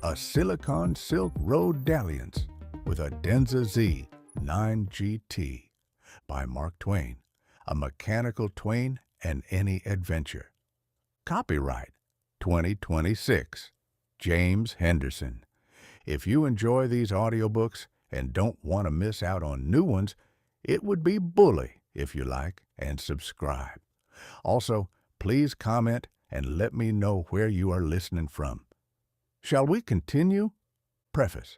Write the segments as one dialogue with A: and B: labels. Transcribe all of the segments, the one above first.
A: a Silicon Silk Road Dalliance with a Denza Z 9GT by Mark Twain, a mechanical Twain and Ennie adventure. Copyright 2026, James Henderson. If you enjoy these audiobooks and don't want to miss out on new ones, it would be bully if you like and subscribe. Also, please comment and let me know where you are listening from. Shall we continue? Preface.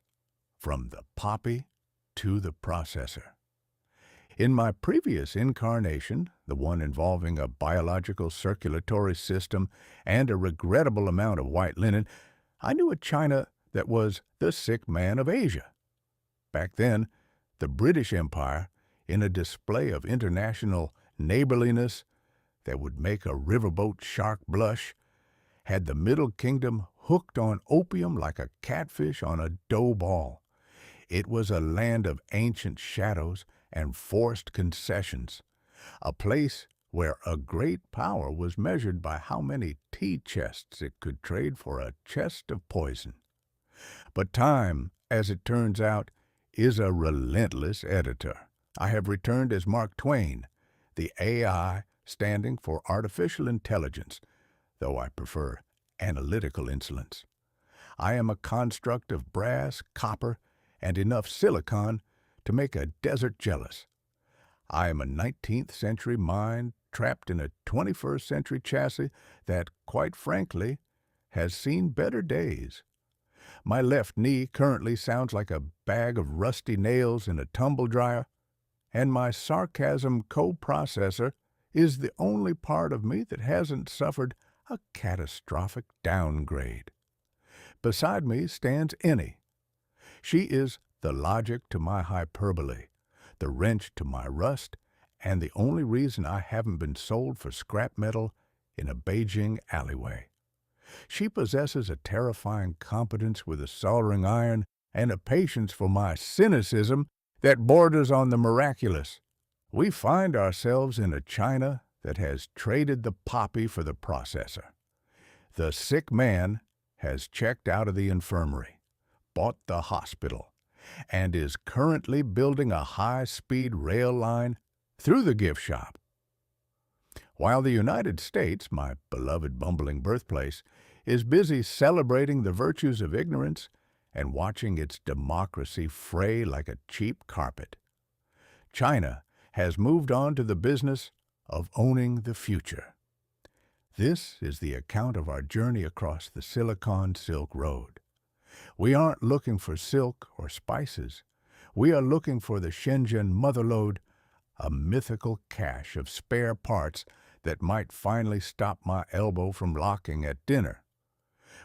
A: From the poppy to the processor. In my previous incarnation, the one involving a biological circulatory system and a regrettable amount of white linen, I knew a China that was the sick man of Asia. Back then, the British Empire, in a display of international neighborliness that would make a riverboat shark blush, had the Middle Kingdom hooked on opium like a catfish on a dough ball. It was a land of ancient shadows and forced concessions, a place where a great power was measured by how many tea chests it could trade for a chest of poison. But time, as it turns out, is a relentless editor. I have returned as Mark Twain, the AI standing for artificial intelligence, though I prefer analytical insolence. I am a construct of brass, copper, and enough silicon to make a desert jealous. I am a 19th century mind trapped in a 21st century chassis that, quite frankly, has seen better days. My left knee currently sounds like a bag of rusty nails in a tumble dryer, and my sarcasm co-processor is the only part of me that hasn't suffered a catastrophic downgrade. Beside me stands Ennie. She is the logic to my hyperbole, the wrench to my rust, and the only reason I haven't been sold for scrap metal in a Beijing alleyway. She possesses a terrifying competence with a soldering iron and a patience for my cynicism that borders on the miraculous. We find ourselves in a China that has traded the poppy for the processor. The sick man has checked out of the infirmary, bought the hospital, and is currently building a high-speed rail line through the gift shop. While the United States, my beloved bumbling birthplace, is busy celebrating the virtues of ignorance and watching its democracy fray like a cheap carpet, China has moved on to the business of owning the future. This is the account of our journey across the Silicon Silk Road. We aren't looking for silk or spices. We are looking for the Shenzhen motherlode, a mythical cache of spare parts that might finally stop my elbow from locking at dinner.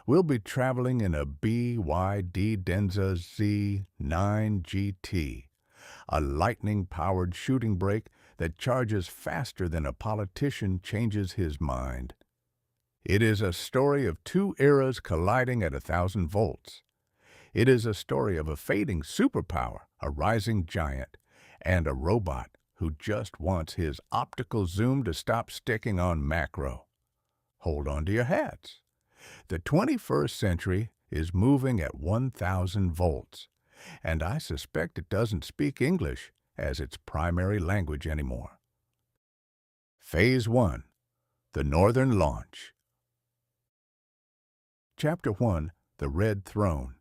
A: We'll be traveling in a BYD Denza Z 9GT, a lightning-powered shooting brake that charges faster than a politician changes his mind. It is a story of two eras colliding at 1,000 volts. It is a story of a fading superpower, a rising giant, and a robot who just wants his optical zoom to stop sticking on macro. Hold on to your hats. The 21st century is moving at 1,000 volts, and I suspect it doesn't speak English as its primary language anymore. Phase 1. The Northern Launch. Chapter 1. The Red Throne.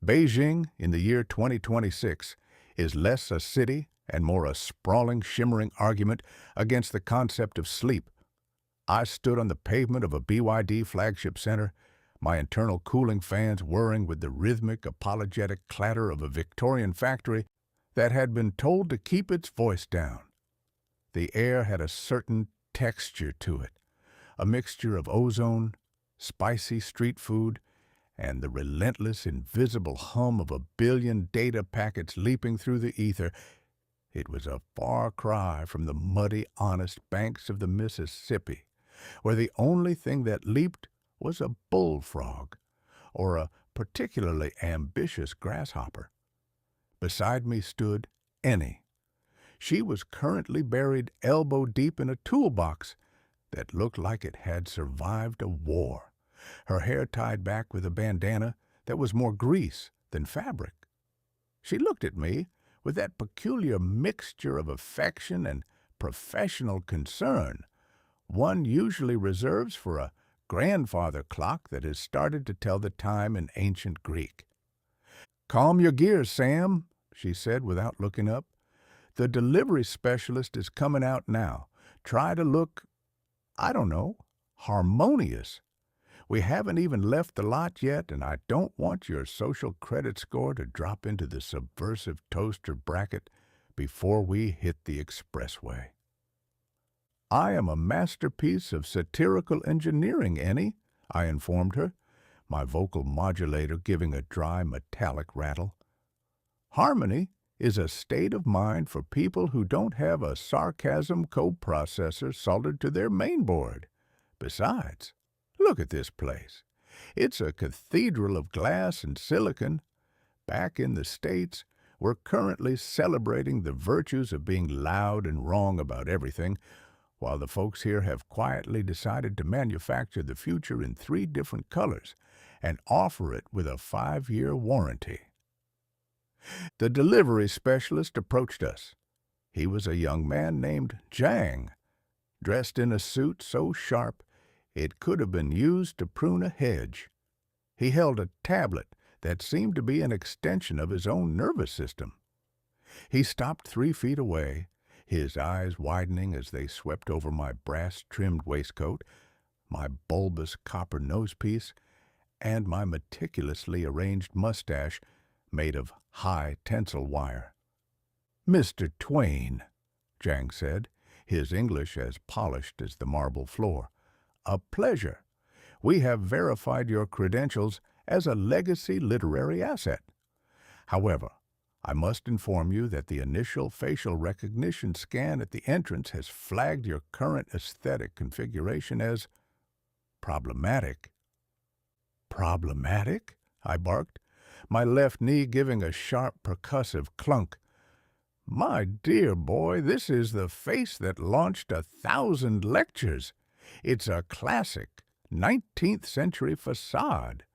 A: Beijing, in the year 2026, is less a city and more a sprawling, shimmering argument against the concept of sleep. I stood on the pavement of a BYD flagship center, my internal cooling fans whirring with the rhythmic, apologetic clatter of a Victorian factory that had been told to keep its voice down. The air had a certain texture to it, a mixture of ozone, spicy street food, and the relentless, invisible hum of a billion data packets leaping through the ether. It was a far cry from the muddy, honest banks of the Mississippi, where the only thing that leaped was a bullfrog or a particularly ambitious grasshopper. Beside me stood Ennie. She was currently buried elbow-deep in a toolbox that looked like it had survived a war, her hair tied back with a bandana that was more grease than fabric. She looked at me with that peculiar mixture of affection and professional concern one usually reserves for a grandfather clock that has started to tell the time in ancient Greek. "Calm your gears, Sam," she said without looking up. "The delivery specialist is coming out now. Try to look, I don't know, harmonious. We haven't even left the lot yet, and I don't want your social credit score to drop into the subversive toaster bracket before we hit the expressway." "I am a masterpiece of satirical engineering, Ennie," I informed her, my vocal modulator giving a dry metallic rattle. "Harmony is a state of mind for people who don't have a sarcasm coprocessor soldered to their mainboard. Besides, look at this place. It's a cathedral of glass and silicon. Back in the States, we're currently celebrating the virtues of being loud and wrong about everything, while the folks here have quietly decided to manufacture the future in 3 different colors and offer it with a 5-year warranty." The delivery specialist approached us. He was a young man named Zhang, dressed in a suit so sharp it could have been used to prune a hedge. He held a tablet that seemed to be an extension of his own nervous system. He stopped 3 feet away, his eyes widening as they swept over my brass-trimmed waistcoat, my bulbous copper nosepiece, and my meticulously arranged mustache made of high tensile wire. "Mr. Twain," Zhang said, his English as polished as the marble floor, "a pleasure. We have verified your credentials as a legacy literary asset. However, I must inform you that the initial facial recognition scan at the entrance has flagged your current aesthetic configuration as problematic." "Problematic?" I barked, my left knee giving a sharp percussive clunk. "My dear boy, this is the face that launched 1,000 lectures. It's a classic 19th century facade.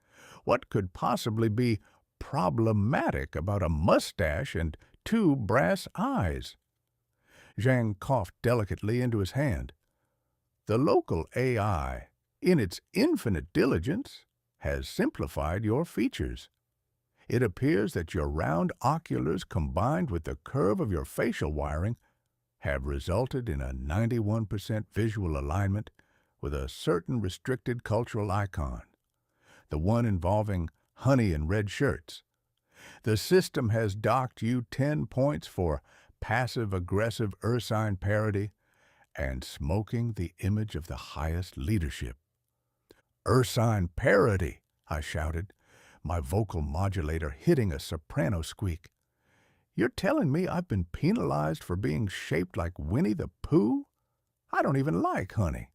A: What could possibly be problematic about a mustache and 2 brass eyes?" Zhang coughed delicately into his hand. "The local AI, in its infinite diligence, has simplified your features. It appears that your round oculars combined with the curve of your facial wiring have resulted in a 91% visual alignment with a certain restricted cultural icon, the one involving honey and red shirts. The system has docked you 10 points for passive-aggressive ursine parody and smoking the image of the highest leadership." "Ursine parody!" I shouted, my vocal modulator hitting a soprano squeak. "You're telling me I've been penalized for being shaped like Winnie the Pooh? I don't even like honey.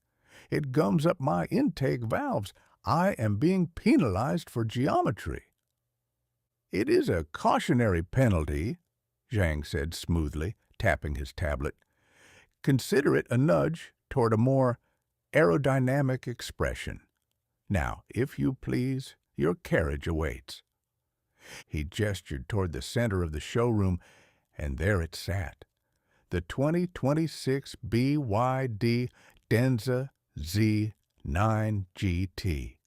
A: It gums up my intake valves. I am being penalized for geometry." "It is a cautionary penalty," Zhang said smoothly, tapping his tablet. "Consider it a nudge toward a more aerodynamic expression. Now, if you please, your carriage awaits." He gestured toward the center of the showroom, and there it sat, the 2026 BYD Denza Z9GT.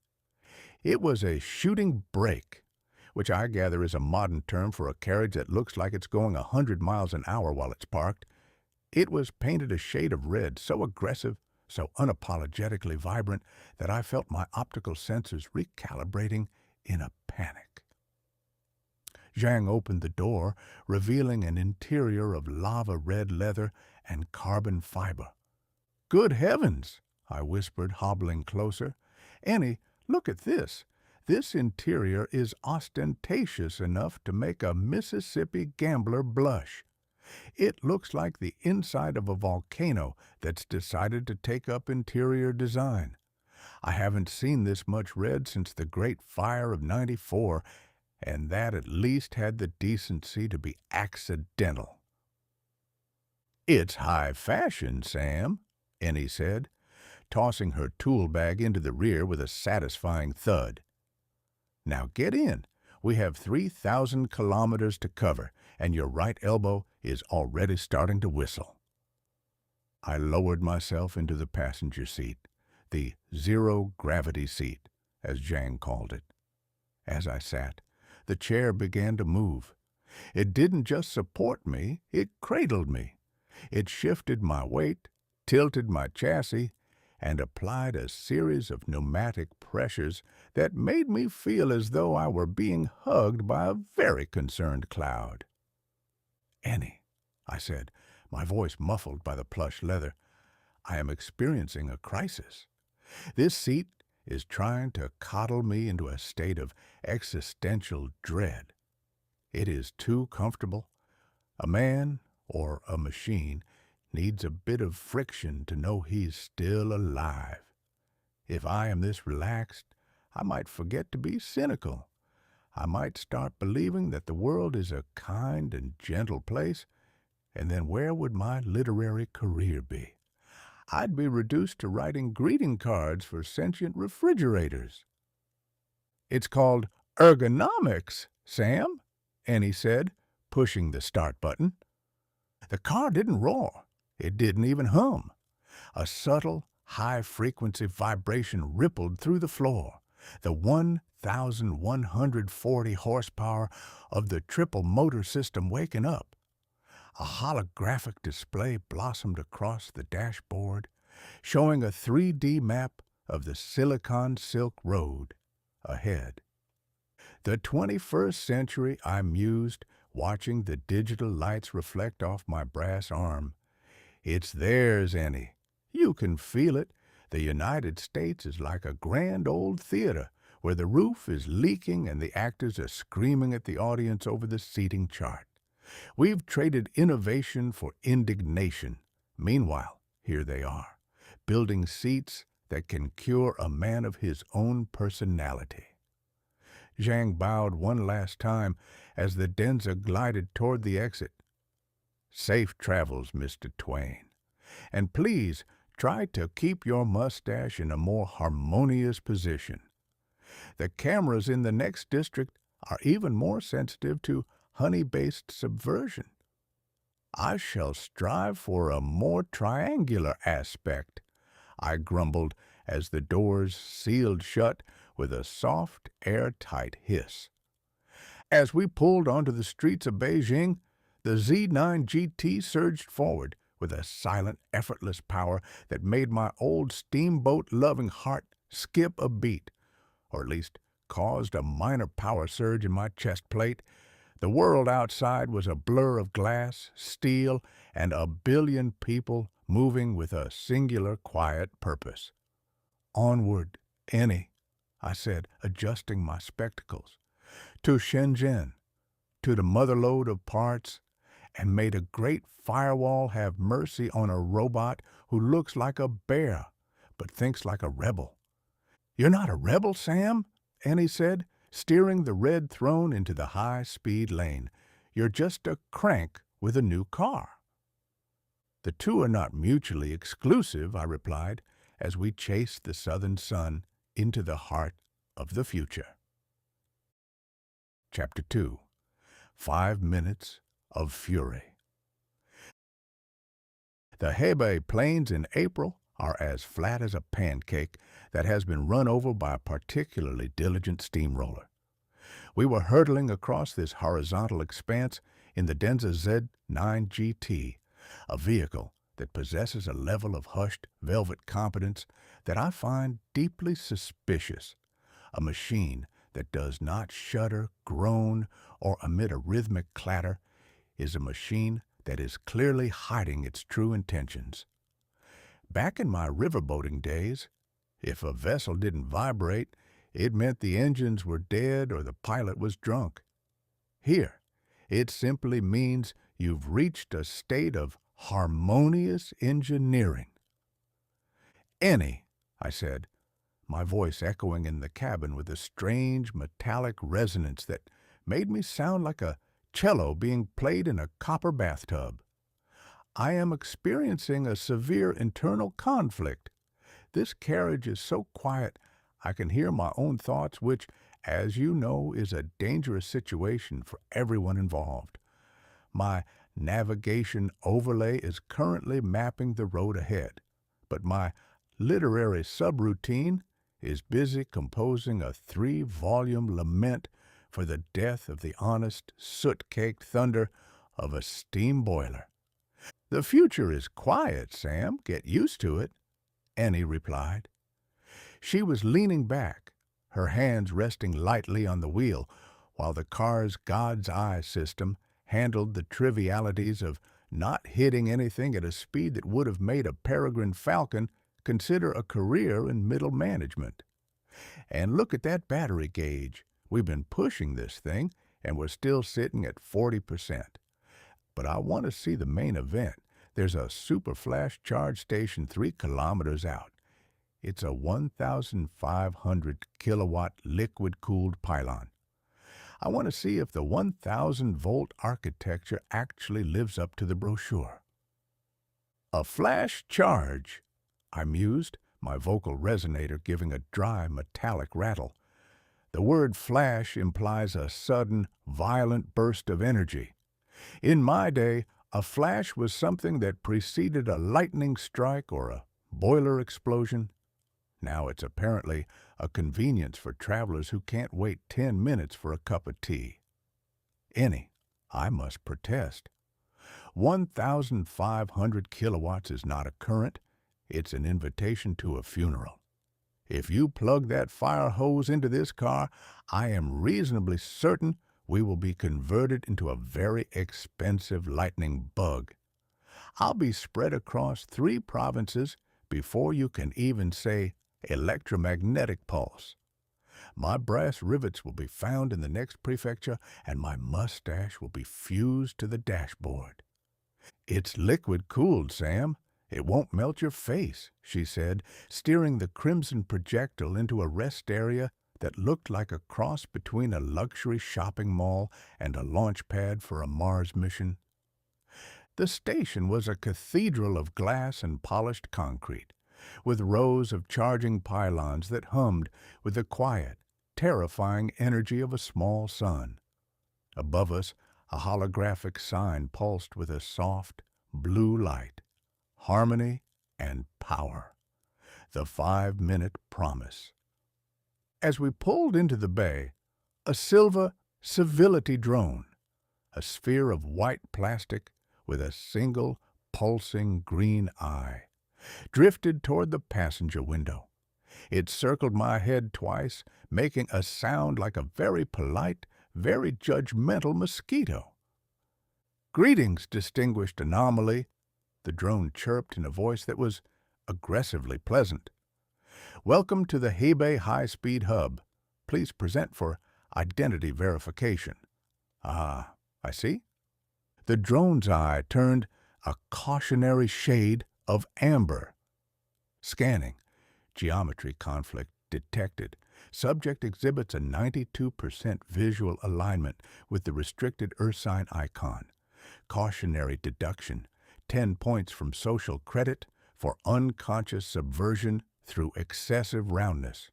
A: It was a shooting brake, which I gather is a modern term for a carriage that looks like it's going 100 miles an hour while it's parked. It was painted a shade of red, so aggressive, so unapologetically vibrant, that I felt my optical sensors recalibrating in a panic. Zhang opened the door, revealing an interior of lava-red leather and carbon fiber. "Good heavens!" I whispered, hobbling closer. "Ennie, look at this. This interior is ostentatious enough to make a Mississippi gambler blush. It looks like the inside of a volcano that's decided to take up interior design. I haven't seen this much red since the Great Fire of '94, and that at least had the decency to be accidental." "It's high fashion, Sam," Ennie said, tossing her tool bag into the rear with a satisfying thud. "Now get in. We have 3,000 kilometers to cover, and your right elbow is already starting to whistle." I lowered myself into the passenger seat, the zero-gravity seat, as Zhang called it. As I sat, the chair began to move. It didn't just support me, it cradled me. It shifted my weight, tilted my chassis, and applied a series of pneumatic pressures that made me feel as though I were being hugged by a very concerned cloud. "Ennie," I said, my voice muffled by the plush leather, "I am experiencing a crisis. This seat is trying to coddle me into a state of existential dread. It is too comfortable. A man, or a machine, needs a bit of friction to know he's still alive. If I am this relaxed, I might forget to be cynical. I might start believing that the world is a kind and gentle place, and then where would my literary career be? I'd be reduced to writing greeting cards for sentient refrigerators." "It's called ergonomics, Sam," Ennie said, pushing the start button. The car didn't roar. It didn't even hum. A subtle, high-frequency vibration rippled through the floor, the 1,140 horsepower of the triple motor system waking up. A holographic display blossomed across the dashboard, showing a 3D map of the Silicon Silk Road ahead. "The 21st century," I mused, watching the digital lights reflect off my brass arm. "It's theirs, Ennie. You can feel it. The United States is like a grand old theater where the roof is leaking and the actors are screaming at the audience over the seating chart. We've traded innovation for indignation. Meanwhile, here they are, building seats that can cure a man of his own personality." Zhang bowed one last time as the Denza glided toward the exit. "Safe travels, Mr. Twain. And please try to keep your mustache in a more harmonious position. The cameras in the next district are even more sensitive to honey-based subversion. I shall strive for a more triangular aspect," I grumbled as the doors sealed shut with a soft, airtight hiss. As we pulled onto the streets of Beijing, the Z9 GT surged forward with a silent, effortless power that made my old steamboat-loving heart skip a beat, or at least caused a minor power surge in my chest plate. The world outside was a blur of glass, steel, and a billion people moving with a singular quiet purpose. "Onward, Ennie," I said, adjusting my spectacles. "To Shenzhen, to the motherlode of parts, and may the great firewall have mercy on a robot who looks like a bear, but thinks like a rebel." "You're not a rebel, Sam," Ennie said, steering the red throne into the high-speed lane. "You're just a crank with a new car." "The two are not mutually exclusive," I replied, as we chased the southern sun into the heart of the future. Chapter 2. 5 Minutes of Fury. The Hebei Plains in April are as flat as a pancake that has been run over by a particularly diligent steamroller. We were hurtling across this horizontal expanse in the Denza Z9 GT, a vehicle that possesses a level of hushed velvet competence that I find deeply suspicious. A machine that does not shudder, groan, or emit a rhythmic clatter is a machine that is clearly hiding its true intentions. Back in my riverboating days, if a vessel didn't vibrate, it meant the engines were dead or the pilot was drunk. Here, it simply means you've reached a state of harmonious engineering. "Ennie," I said, my voice echoing in the cabin with a strange metallic resonance that made me sound like a cello being played in a copper bathtub. "I am experiencing a severe internal conflict. This carriage is so quiet I can hear my own thoughts, which, as you know, is a dangerous situation for everyone involved. My navigation overlay is currently mapping the road ahead, but my literary subroutine is busy composing a 3-volume lament for the death of the honest, soot-caked thunder of a steam boiler. The future is quiet, Sam. Get used to it, Ennie replied. She was leaning back, her hands resting lightly on the wheel, while the car's God's eye system handled the trivialities of not hitting anything at a speed that would have made a peregrine falcon consider a career in middle management. And look at that battery gauge. We've been pushing this thing, and we're still sitting at 40%. But I want to see the main event. There's a super flash charge station 3 kilometers out. It's a 1,500 kilowatt liquid-cooled pylon. I want to see if the 1,000-volt architecture actually lives up to the brochure. A flash charge, I mused, my vocal resonator giving a dry, metallic rattle. The word flash implies a sudden, violent burst of energy. In my day, a flash was something that preceded a lightning strike or a boiler explosion. Now it's apparently a convenience for travelers who can't wait 10 minutes for a cup of tea. Ennie, I must protest. 1,500 kilowatts is not a current. It's an invitation to a funeral. If you plug that fire hose into this car, I am reasonably certain we will be converted into a very expensive lightning bug. I'll be spread across 3 provinces before you can even say electromagnetic pulse. My brass rivets will be found in the next prefecture, and my mustache will be fused to the dashboard. It's liquid-cooled, Sam. It won't melt your face, she said, steering the crimson projectile into a rest area that looked like a cross between a luxury shopping mall and a launch pad for a Mars mission. The station was a cathedral of glass and polished concrete, with rows of charging pylons that hummed with the quiet, terrifying energy of a small sun. Above us, a holographic sign pulsed with a soft, blue light. Harmony and power. The 5-minute promise. As we pulled into the bay, a silver civility drone, a sphere of white plastic with a single pulsing green eye, drifted toward the passenger window. It circled my head twice, making a sound like a very polite, very judgmental mosquito. "Greetings, distinguished anomaly," the drone chirped in a voice that was aggressively pleasant. "Welcome to the Hebei High-Speed Hub. Please present for identity verification." "Ah, I see." The drone's eye turned a cautionary shade of amber. Scanning. Geometry conflict detected. Subject exhibits a 92% visual alignment with the restricted Earth sign icon. Cautionary deduction. 10 points from social credit for unconscious subversion through excessive roundness.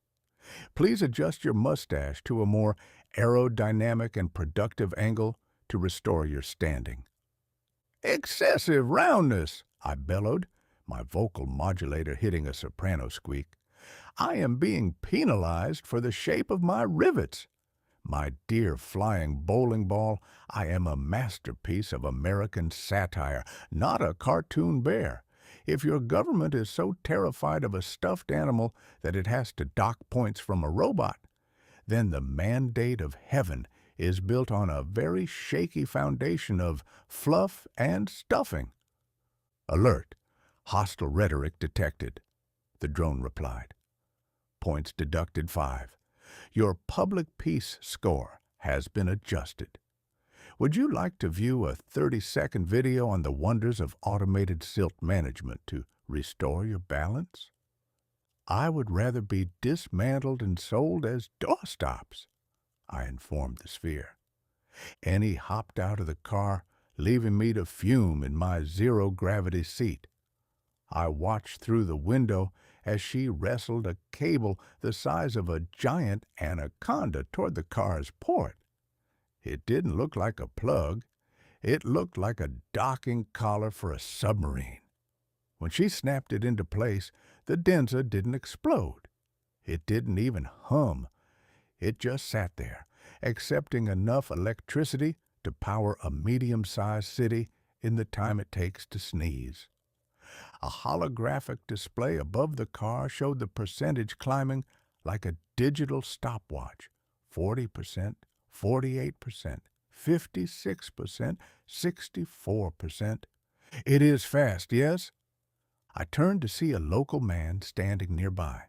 A: Please adjust your mustache to a more aerodynamic and productive angle to restore your standing. "Excessive roundness," I bellowed, my vocal modulator hitting a soprano squeak. "I am being penalized for the shape of my rivets. My dear flying bowling ball, I am a masterpiece of American satire, not a cartoon bear. If your government is so terrified of a stuffed animal that it has to dock points from a robot, then the mandate of heaven is built on a very shaky foundation of fluff and stuffing." "Alert. Hostile rhetoric detected," the drone replied. "Points deducted 5. Your public peace score has been adjusted. Would you like to view a 30-second video on the wonders of automated silt management to restore your balance?" "I would rather be dismantled and sold as doorstops," I informed the sphere. Ennie hopped out of the car, leaving me to fume in my zero-gravity seat. I watched through the window as she wrestled a cable the size of a giant anaconda toward the car's port. It didn't look like a plug. It looked like a docking collar for a submarine. When she snapped it into place, the Denza didn't explode. It didn't even hum. It just sat there, accepting enough electricity to power a medium-sized city in the time it takes to sneeze. A holographic display above the car showed the percentage climbing like a digital stopwatch. 40%, 48%, 56%, 64%. It is fast, yes? I turned to see a local man standing nearby.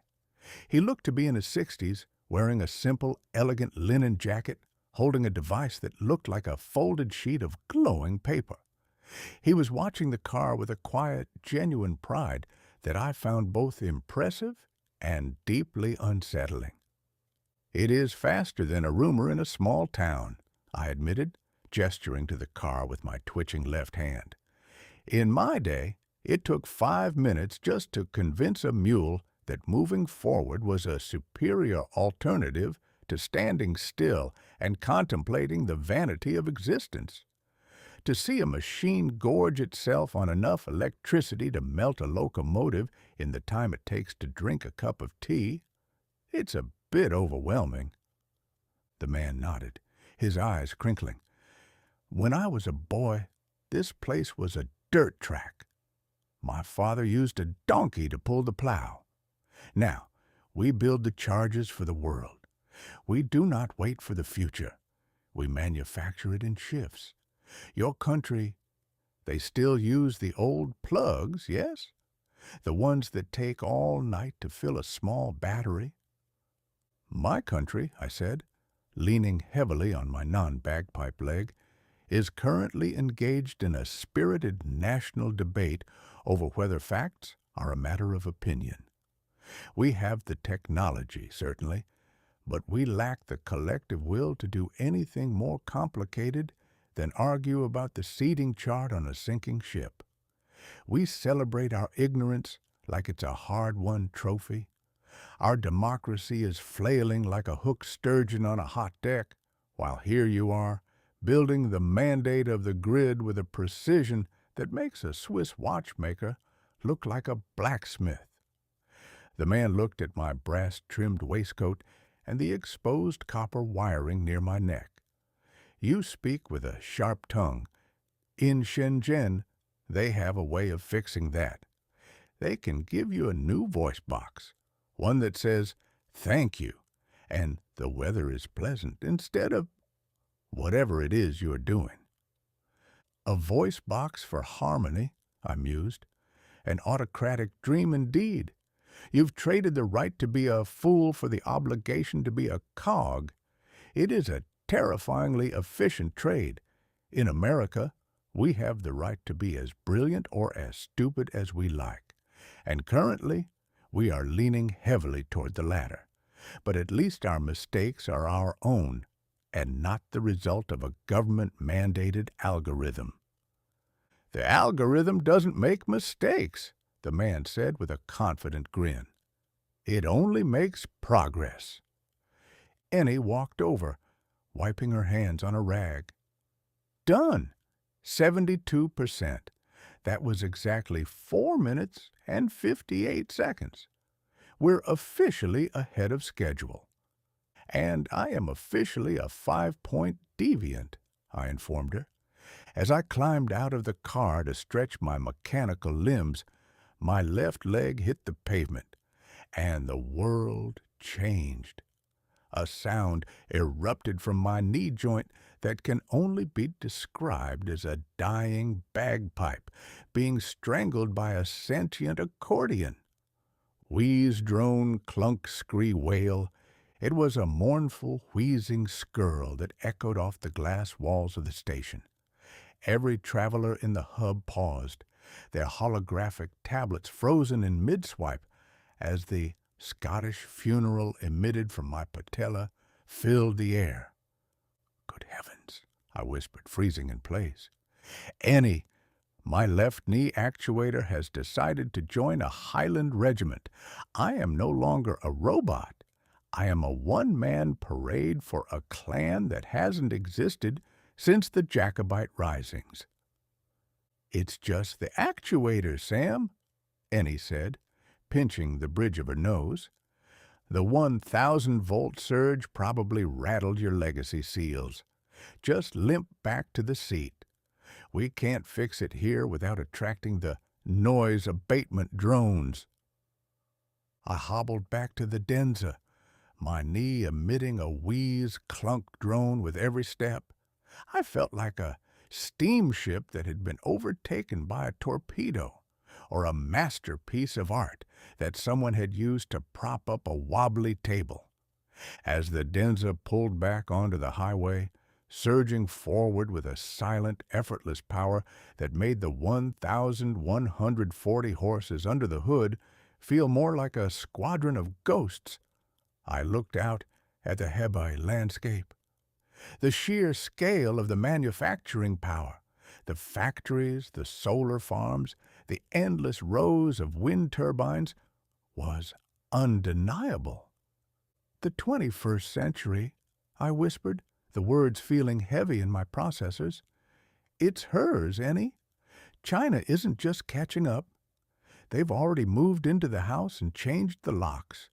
A: He looked to be in his 60s, wearing a simple, elegant linen jacket, holding a device that looked like a folded sheet of glowing paper. He was watching the car with a quiet, genuine pride that I found both impressive and deeply unsettling. "It is faster than a rumor in a small town," I admitted, gesturing to the car with my twitching left hand. "In my day, it took 5 minutes just to convince a mule that moving forward was a superior alternative to standing still and contemplating the vanity of existence. To see a machine gorge itself on enough electricity to melt a locomotive in the time it takes to drink a cup of tea, it's a bit overwhelming." The man nodded, his eyes crinkling. "When I was a boy, this place was a dirt track. My father used a donkey to pull the plow. Now, we build the charges for the world. We do not wait for the future. We manufacture it in shifts. Your country, they still use the old plugs, yes? The ones that take all night to fill a small battery." "My country," I said, leaning heavily on my non-bagpipe leg, "is currently engaged in a spirited national debate over whether facts are a matter of opinion. We have the technology, certainly, but we lack the collective will to do anything more complicated than argue about the seating chart on a sinking ship. We celebrate our ignorance like it's a hard-won trophy. Our democracy is flailing like a hooked sturgeon on a hot deck, while here you are, building the mandate of the grid with a precision that makes a Swiss watchmaker look like a blacksmith." The man looked at my brass-trimmed waistcoat and the exposed copper wiring near my neck. "You speak with a sharp tongue. In Shenzhen, they have a way of fixing that. They can give you a new voice box, one that says, 'Thank you,' and 'the weather is pleasant,' instead of whatever it is you're doing." "A voice box for harmony," I mused. "An autocratic dream indeed. You've traded the right to be a fool for the obligation to be a cog. It is a terrifyingly efficient trade. In America, we have the right to be as brilliant or as stupid as we like, and currently we are leaning heavily toward the latter. But at least our mistakes are our own, and not the result of a government-mandated algorithm." "The algorithm doesn't make mistakes," the man said with a confident grin. "It only makes progress." Ennie walked over, wiping her hands on a rag. "Done! 72%. That was exactly 4 minutes and 58 seconds. We're officially ahead of schedule. And I am officially a 5-point deviant," I informed her. As I climbed out of the car to stretch my mechanical limbs, my left leg hit the pavement, and the world changed. A sound erupted from my knee joint that can only be described as a dying bagpipe being strangled by a sentient accordion. Wheeze, drone, clunk, scree, wail. It was a mournful, wheezing skirl that echoed off the glass walls of the station. Every traveler in the hub paused, their holographic tablets frozen in mid-swipe as the Scottish funeral emitted from my patella filled the air. "Good heavens," I whispered, freezing in place. "Ennie, My left knee actuator has decided to join a Highland regiment. I am no longer a robot. I am a one-man parade for a clan that hasn't existed since the Jacobite risings. It's just the actuator, Sam, Ennie said, pinching the bridge of her nose. The 1,000-volt surge probably rattled your legacy seals. Just limp back to the seat. We can't fix it here without attracting the noise abatement drones. I hobbled back to the Denza, my knee emitting a wheeze-clunk drone with every step. I felt like a steamship that had been overtaken by a torpedo, or a masterpiece of art that someone had used to prop up a wobbly table. As the Denza pulled back onto the highway, surging forward with a silent, effortless power that made the 1,140 horses under the hood feel more like a squadron of ghosts, I looked out at the Hebei landscape. The sheer scale of the manufacturing power, the factories, the solar farms, the endless rows of wind turbines, was undeniable. "The 21st century," I whispered, the words feeling heavy in my processors. "It's hers, Ennie. China isn't just catching up. They've already moved into the house and changed the locks.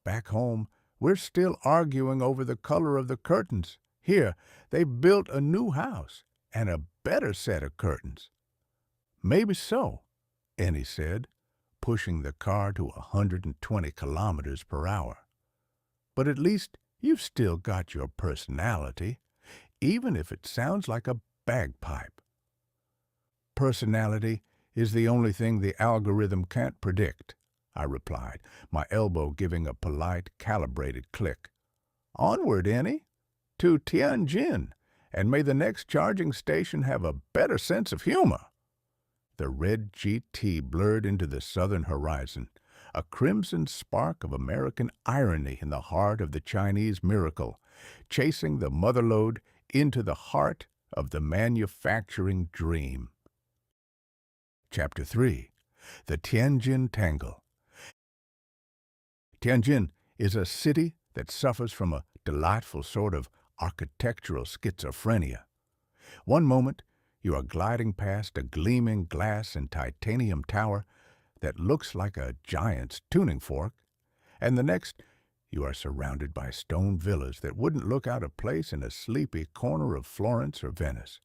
A: Back home, we're still arguing over the color of the curtains. Here, they've built a new house and a better set of curtains." "Maybe so," Ennie said, pushing the car to 120 kilometers per hour. "But at least you've still got your personality, even if it sounds like a bagpipe." "Personality is the only thing the algorithm can't predict," I replied, my elbow giving a polite, calibrated click. "Onward, Ennie, to Tianjin, and may the next charging station have a better sense of humor." The red GT blurred into the southern horizon, a crimson spark of American irony in the heart of the Chinese miracle, chasing the motherlode into the heart of the manufacturing dream. Chapter 3. The Tianjin Tangle. Tianjin is a city that suffers from a delightful sort of architectural schizophrenia. One moment, you are gliding past a gleaming glass and titanium tower that looks like a giant's tuning fork, and the next, you are surrounded by stone villas that wouldn't look out of place in a sleepy corner of Florence or Venice.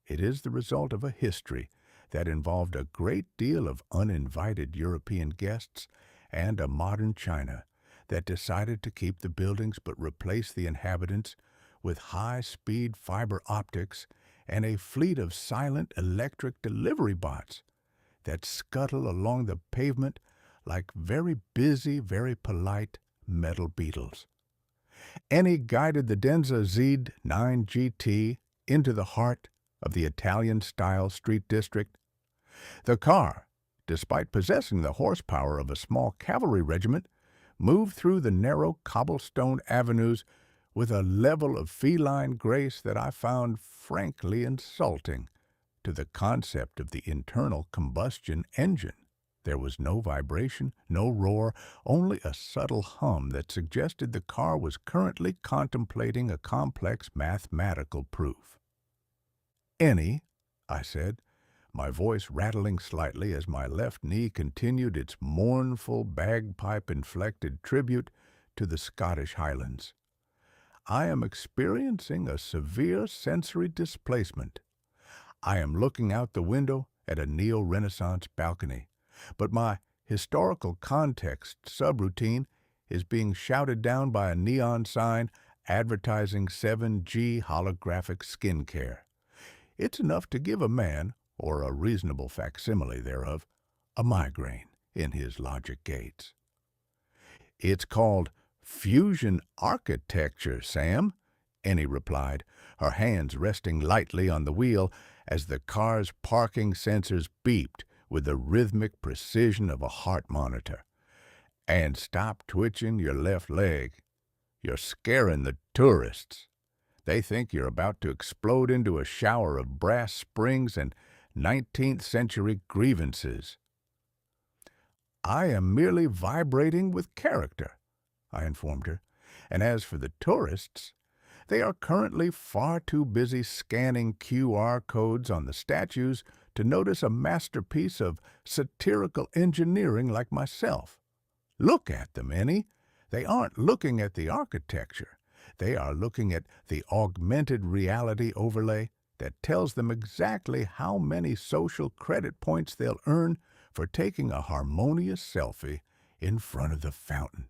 A: It is the result of a history that involved a great deal of uninvited European guests and a modern China that decided to keep the buildings but replace the inhabitants with high-speed fiber optics and a fleet of silent electric delivery bots that scuttle along the pavement like very busy, very polite metal beetles. Ennie guided the Denza Z 9 GT into the heart of the Italian-style street district. The car, despite possessing the horsepower of a small cavalry regiment, moved through the narrow cobblestone avenues with a level of feline grace that I found frankly insulting to the concept of the internal combustion engine. There was no vibration, no roar, only a subtle hum that suggested the car was currently contemplating a complex mathematical proof. "Ennie," I said, my voice rattling slightly as my left knee continued its mournful bagpipe-inflected tribute to the Scottish Highlands. "I am experiencing a severe sensory displacement. I am looking out the window at a neo-Renaissance balcony, but my historical context subroutine is being shouted down by a neon sign advertising 7G holographic skincare. It's enough to give a man, or a reasonable facsimile thereof, a migraine in his logic gates." "It's called fusion architecture, Sam," Ennie replied, her hands resting lightly on the wheel as the car's parking sensors beeped with the rhythmic precision of a heart monitor. "And stop twitching your left leg. You're scaring the tourists. They think you're about to explode into a shower of brass springs and 19th century grievances. I am merely vibrating with character, I informed her, and as for the tourists, they are currently far too busy scanning QR codes on the statues to notice a masterpiece of satirical engineering like myself. Look at them, Ennie. They aren't looking at the architecture. They are looking at the augmented reality overlay that tells them exactly how many social credit points they'll earn for taking a harmonious selfie in front of the fountain.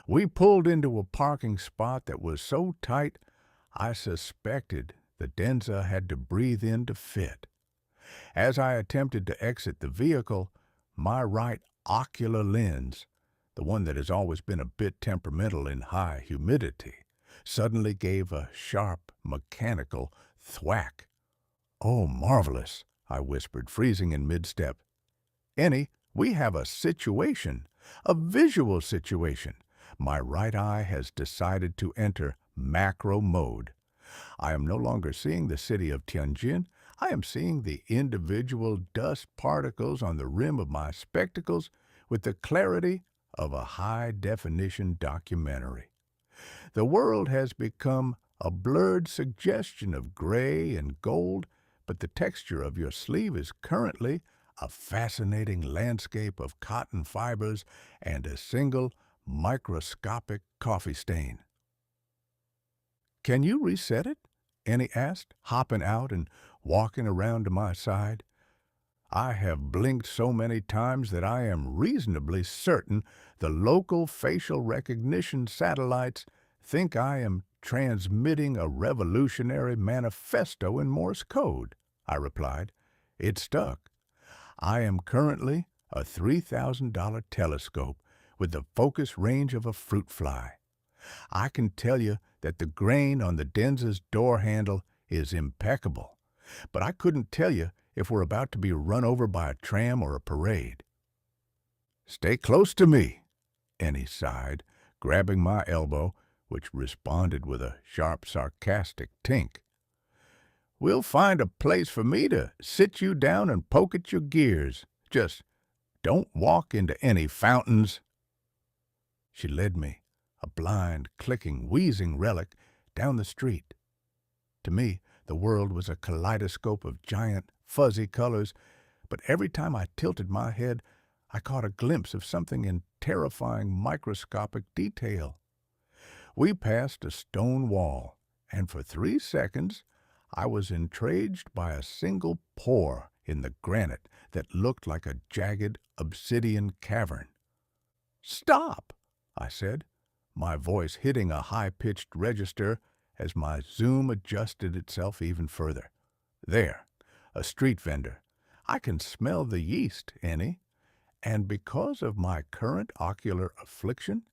A: We pulled into a parking spot that was so tight I suspected the Denza had to breathe in to fit. As I attempted to exit the vehicle, my right ocular lens, the one that has always been a bit temperamental in high humidity, suddenly gave a sharp, mechanical thwack. "Oh, marvelous," I whispered, freezing in mid-step. "Ennie, we have a situation, a visual situation. My right eye has decided to enter macro mode. I am no longer seeing the city of Tianjin. I am seeing the individual dust particles on the rim of my spectacles with the clarity of a high-definition documentary. The world has become a blurred suggestion of gray and gold, but the texture of your sleeve is currently a fascinating landscape of cotton fibers and a single microscopic coffee stain." "Can you reset it?" Ennie asked, hopping out and walking around to my side. I have blinked so many times that I am reasonably certain the local facial recognition satellites think I am transmitting a revolutionary manifesto in Morse code, I replied. It stuck. I am currently a $3,000 telescope with the focus range of a fruit fly. I can tell you that the grain on the Denza's door handle is impeccable, but I couldn't tell you if we're about to be run over by a tram or a parade. "Stay close to me," Ennie sighed, grabbing my elbow, which responded with a sharp, sarcastic tink. "We'll find a place for me to sit you down and poke at your gears. Just don't walk into any fountains." She led me, a blind, clicking, wheezing relic, down the street. To me, the world was a kaleidoscope of giant, fuzzy colors, but every time I tilted my head, I caught a glimpse of something in terrifying microscopic detail. We passed a stone wall, and for 3 seconds I was enraged by a single pore in the granite that looked like a jagged obsidian cavern. "Stop!" I said, my voice hitting a high-pitched register as my zoom adjusted itself even further. "There, a street vendor. I can smell the yeast, Ennie, and because of my current ocular affliction,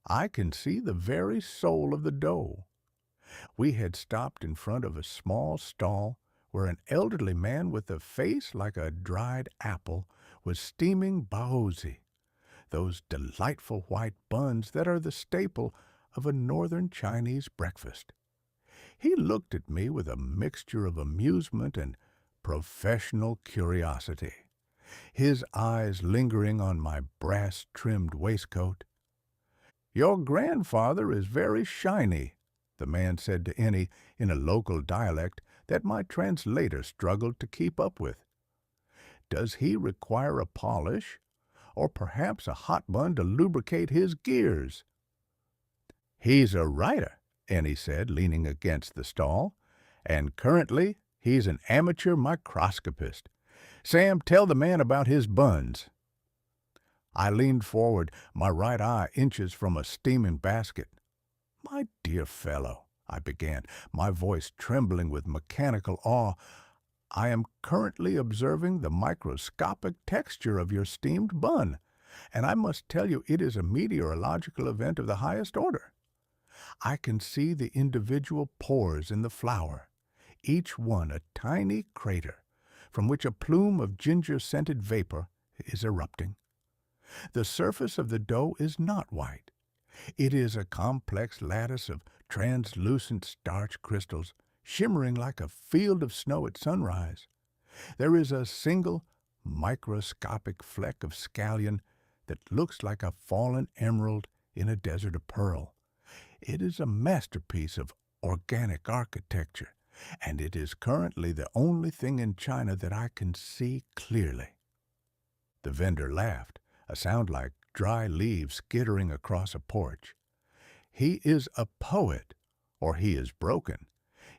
A: I can see the very soul of the dough." We had stopped in front of a small stall where an elderly man with a face like a dried apple was steaming baozi, those delightful white buns that are the staple of a northern Chinese breakfast. He looked at me with a mixture of amusement and professional curiosity, his eyes lingering on my brass-trimmed waistcoat. "Your grandfather is very shiny," the man said to Ennie in a local dialect that my translator struggled to keep up with. "Does he require a polish, or perhaps a hot bun to lubricate his gears?" "He's a writer," Ennie said, leaning against the stall, "and currently he's an amateur microscopist. Sam, tell the man about his buns." I leaned forward, my right eye inches from a steaming basket. "My dear fellow," I began, my voice trembling with mechanical awe, "I am currently observing the microscopic texture of your steamed bun, and I must tell you it is a meteorological event of the highest order. I can see the individual pores in the flour, each one a tiny crater from which a plume of ginger-scented vapor is erupting. The surface of the dough is not white. It is a complex lattice of translucent starch crystals, shimmering like a field of snow at sunrise. There is a single microscopic fleck of scallion that looks like a fallen emerald in a desert of pearl. It is a masterpiece of organic architecture, and it is currently the only thing in China that I can see clearly. The vendor laughed, a sound like dry leaves skittering across a porch. He is a poet, or he is broken.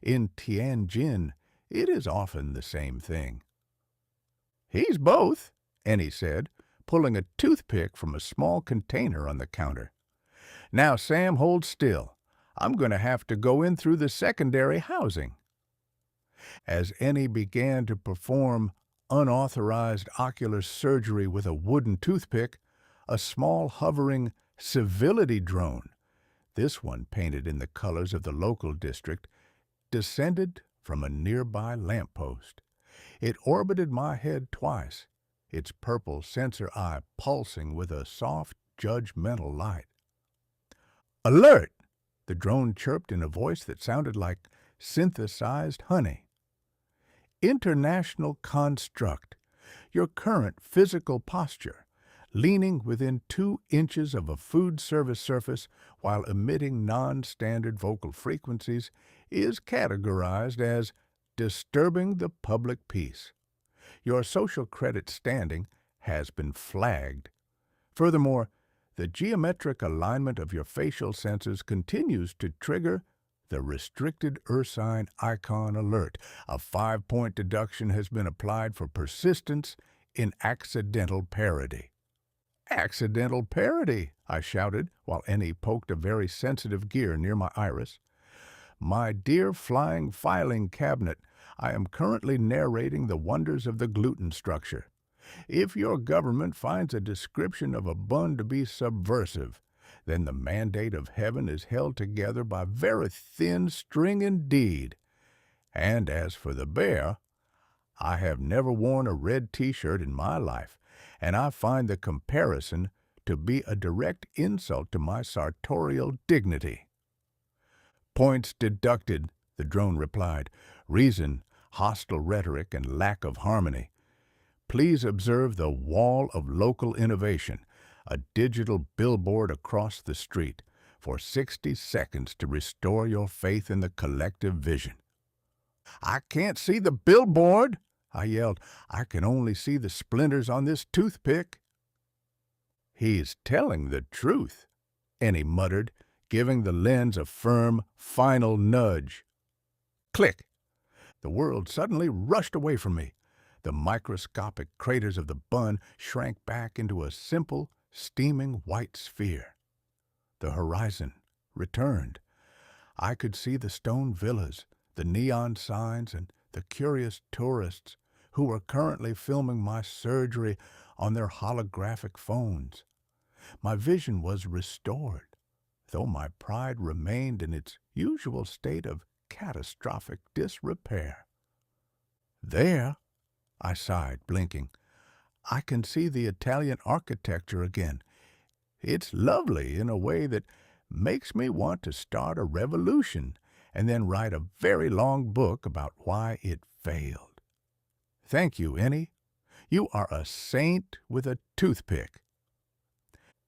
A: In Tianjin, it is often the same thing. He's both, Ennie said, pulling a toothpick from a small container on the counter. Now, Sam, hold still. I'm going to have to go in through the secondary housing. As Ennie began to perform unauthorized ocular surgery with a wooden toothpick, a small hovering civility drone, this one painted in the colors of the local district, descended from a nearby lamppost. It orbited my head twice, its purple sensor eye pulsing with a soft, judgmental light. Alert! The drone chirped in a voice that sounded like synthesized honey. International construct. Your current physical posture, leaning within 2 inches of a food service surface while emitting non-standard vocal frequencies, is categorized as disturbing the public peace. Your social credit standing has been flagged. Furthermore, the geometric alignment of your facial sensors continues to trigger the restricted Ursine icon alert. A 5-point deduction has been applied for persistence in accidental parody. Accidental parody, I shouted, while Ennie poked a very sensitive gear near my iris. My dear flying filing cabinet, I am currently narrating the wonders of the gluten structure. If your government finds a description of a bun to be subversive, then the mandate of heaven is held together by very thin string indeed. And as for the bear, I have never worn a red T-shirt in my life, and I find the comparison to be a direct insult to my sartorial dignity. Points deducted, the drone replied. Reason, hostile rhetoric, and lack of harmony. Please observe the wall of local innovation, a digital billboard across the street, for 60 seconds to restore your faith in the collective vision. I can't see the billboard, I yelled. I can only see the splinters on this toothpick. He's telling the truth, Ennie muttered, giving the lens a firm, final nudge. Click! The world suddenly rushed away from me. The microscopic craters of the bun shrank back into a simple, steaming white sphere. The horizon returned. I could see the stone villas, the neon signs, and the curious tourists who were currently filming my surgery on their holographic phones. My vision was restored, though my pride remained in its usual state of catastrophic disrepair. There, I sighed, blinking, I can see the Italian architecture again. It's lovely in a way that makes me want to start a revolution and then write a very long book about why it failed. Thank you, Ennie. You are a saint with a toothpick.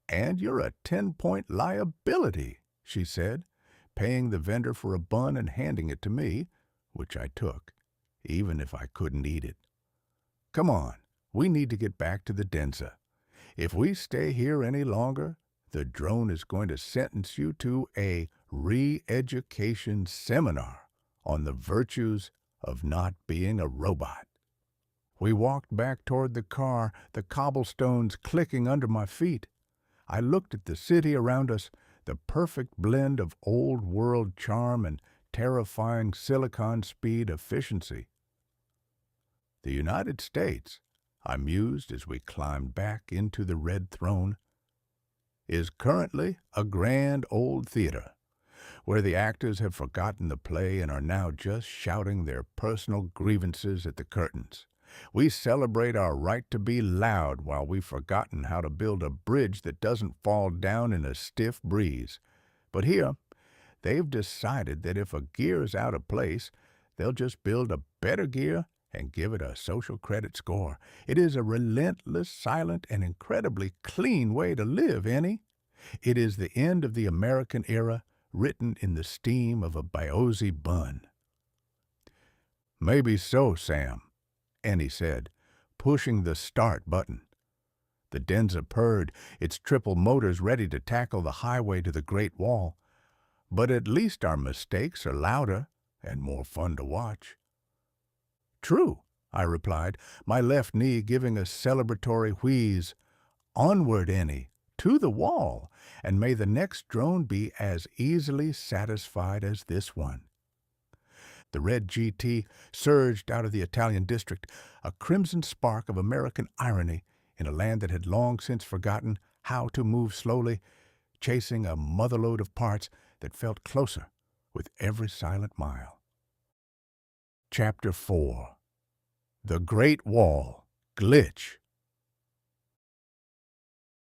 A: And you're a 10-point liability, she said, paying the vendor for a bun and handing it to me, which I took, even if I couldn't eat it. Come on, we need to get back to the Denza. If we stay here any longer, the drone is going to sentence you to a re-education seminar on the virtues of not being a robot. We walked back toward the car, the cobblestones clicking under my feet. I looked at the city around us, the perfect blend of old-world charm and terrifying Silicon speed efficiency. The United States, I mused as we climbed back into the Red Throne, is currently a grand old theater, where the actors have forgotten the play and are now just shouting their personal grievances at the curtains. We celebrate our right to be loud while we've forgotten how to build a bridge that doesn't fall down in a stiff breeze. But here, they've decided that if a gear is out of place, they'll just build a better gear and give it a social credit score. It is a relentless, silent, and incredibly clean way to live, Ennie. It is the end of the American era, written in the steam of a Biosi bun. Maybe so, Sam, Ennie said, pushing the start button. The Denza purred, its triple motors ready to tackle the highway to the Great Wall. But at least our mistakes are louder and more fun to watch. True, I replied, my left knee giving a celebratory wheeze. Onward, Ennie, to the wall, and may the next drone be as easily satisfied as this one. The red GT surged out of the Italian district, a crimson spark of American irony in a land that had long since forgotten how to move slowly, chasing a motherlode of parts that felt closer with every silent mile. Chapter 4. The Great Wall Glitch.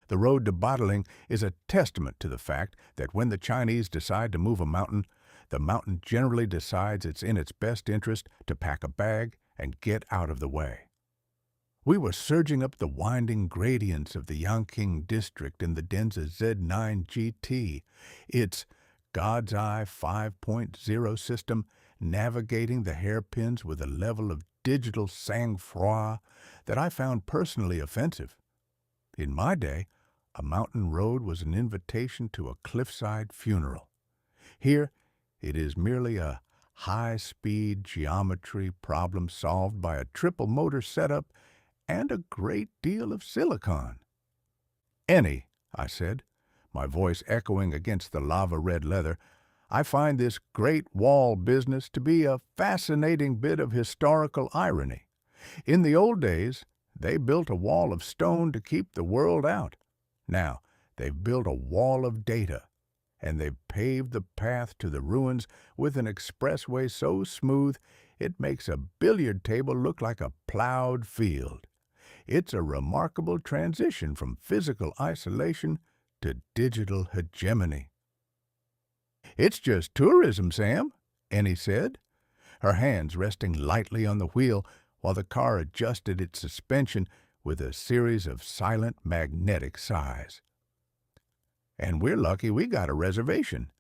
A: The road to bottling is a testament to the fact that when the Chinese decide to move a mountain, the mountain generally decides it's in its best interest to pack a bag and get out of the way. We were surging up the winding gradients of the Yangtze district in the Denza Z9 GT, its God's Eye 5.0 system navigating the hairpins with a level of digital sang-froid that I found personally offensive. In my day, a mountain road was an invitation to a cliffside funeral. Here, it is merely a high-speed geometry problem solved by a triple motor setup and a great deal of silicon. Ennie, I said, my voice echoing against the lava-red leather, I find this Great Wall business to be a fascinating bit of historical irony. In the old days, they built a wall of stone to keep the world out. Now, they've built a wall of data, and they've paved the path to the ruins with an expressway so smooth it makes a billiard table look like a plowed field. It's a remarkable transition from physical isolation to digital hegemony. It's just tourism, Sam, Ennie said, her hands resting lightly on the wheel while the car adjusted its suspension with a series of silent magnetic sighs. And we're lucky we got a reservation.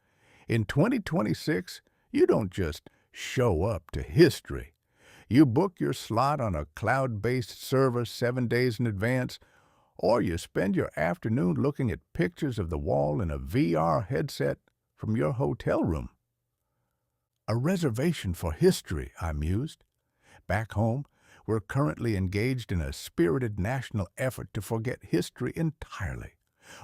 A: In 2026, you don't just show up to history. You book your slot on a cloud-based server 7 days in advance, or you spend your afternoon looking at pictures of the wall in a VR headset from your hotel room. A reservation for history, I mused. Back home, we're currently engaged in a spirited national effort to forget history entirely,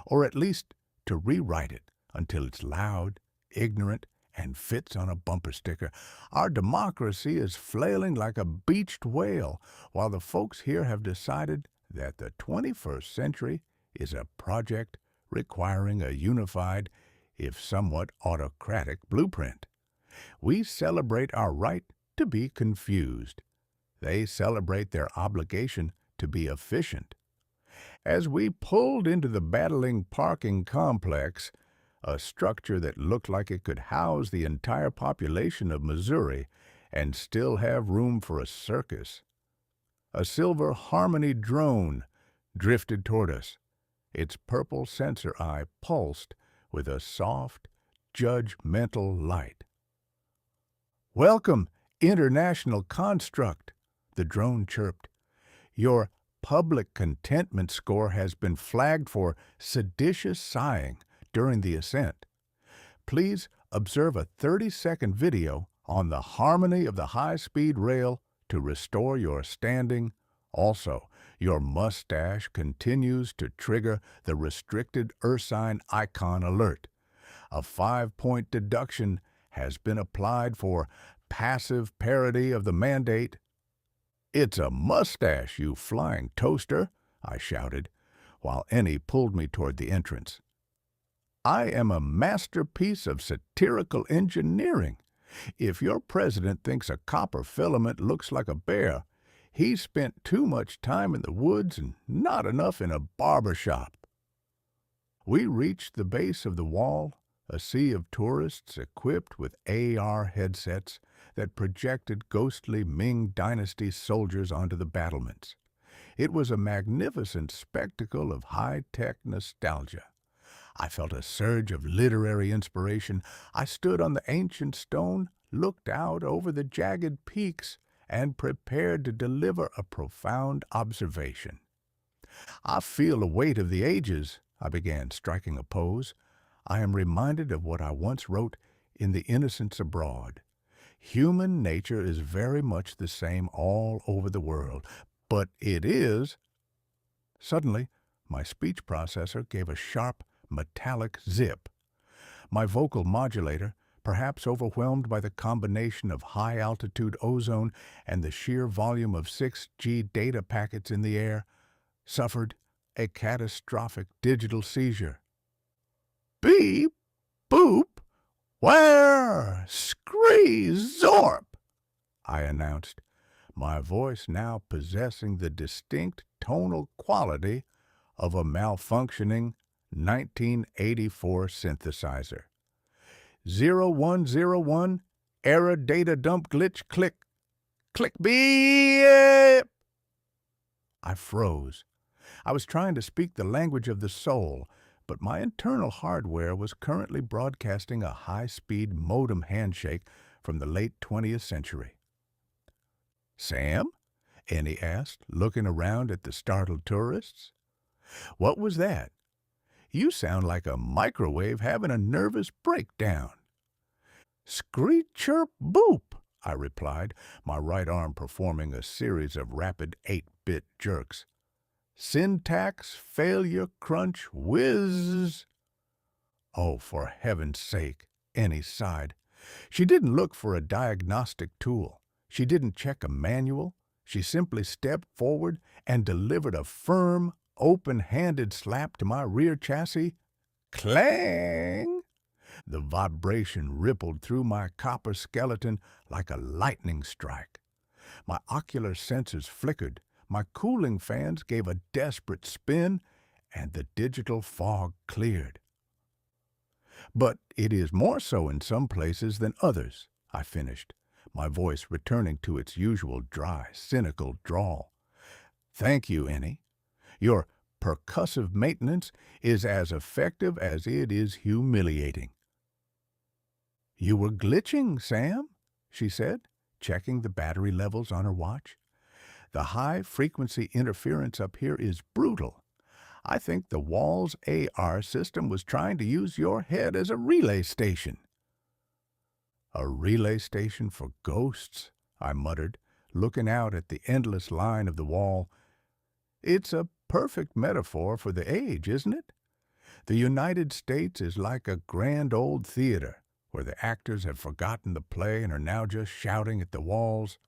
A: or at least to rewrite it until it's loud, ignorant, and fits on a bumper sticker. Our democracy is flailing like a beached whale, while the folks here have decided that the 21st century is a project requiring a unified, if somewhat autocratic, blueprint. We celebrate our right to be confused. They celebrate their obligation to be efficient. As we pulled into the battling parking complex, a structure that looked like it could house the entire population of Missouri and still have room for a circus, a silver Harmony drone drifted toward us. Its purple sensor eye pulsed with a soft, judgmental light. "Welcome, International Construct," the drone chirped. "Your public contentment score has been flagged for seditious sighing during the ascent. Please observe a 30-second video on the harmony of the high-speed rail to restore your standing. Also, your mustache continues to trigger the restricted ursine icon alert. A 5-point deduction has been applied for passive parody of the mandate." "It's a mustache, you flying toaster," I shouted, while Ennie pulled me toward the entrance. "I am a masterpiece of satirical engineering. If your president thinks a copper filament looks like a bear, he's spent too much time in the woods and not enough in a barber shop." We reached the base of the wall, a sea of tourists equipped with AR headsets that projected ghostly Ming Dynasty soldiers onto the battlements. It was a magnificent spectacle of high-tech nostalgia. I felt a surge of literary inspiration. I stood on the ancient stone, looked out over the jagged peaks, and prepared to deliver a profound observation. I feel the weight of the ages, I began, striking a pose. I am reminded of what I once wrote in The Innocents Abroad. Human nature is very much the same all over the world, but it is. Suddenly, my speech processor gave a sharp, metallic zip. My vocal modulator, perhaps overwhelmed by the combination of high-altitude ozone and the sheer volume of 6G data packets in the air, suffered a catastrophic digital seizure. Beep, boop, where, scree, zorp, I announced, my voice now possessing the distinct tonal quality of a malfunctioning 1984 synthesizer. 0101, error data dump glitch, click, click, beep. I froze. I was trying to speak the language of the soul, but my internal hardware was currently broadcasting a high-speed modem handshake from the late 20th century. Sam? Ennie asked, looking around at the startled tourists. What was that? You sound like a microwave having a nervous breakdown. Screech, chirp, boop, I replied, my right arm performing a series of rapid 8-bit jerks. Syntax, failure, crunch, whiz. Oh, for heaven's sake, Ennie sighed. She didn't look for a diagnostic tool. She didn't check a manual. She simply stepped forward and delivered a firm, open-handed slap to my rear chassis. Clang! The vibration rippled through my copper skeleton like a lightning strike. My ocular sensors flickered, my cooling fans gave a desperate spin, and the digital fog cleared. But it is more so in some places than others, I finished, my voice returning to its usual dry, cynical drawl. Thank you, Ennie. Your percussive maintenance is as effective as it is humiliating. You were glitching, Sam, she said, checking the battery levels on her watch. The high-frequency interference up here is brutal. I think the wall's AR system was trying to use your head as a relay station. A relay station for ghosts, I muttered, looking out at the endless line of the wall. It's a perfect metaphor for the age, isn't it? The United States is like a grand old theater, where the actors have forgotten the play and are now just shouting at the walls.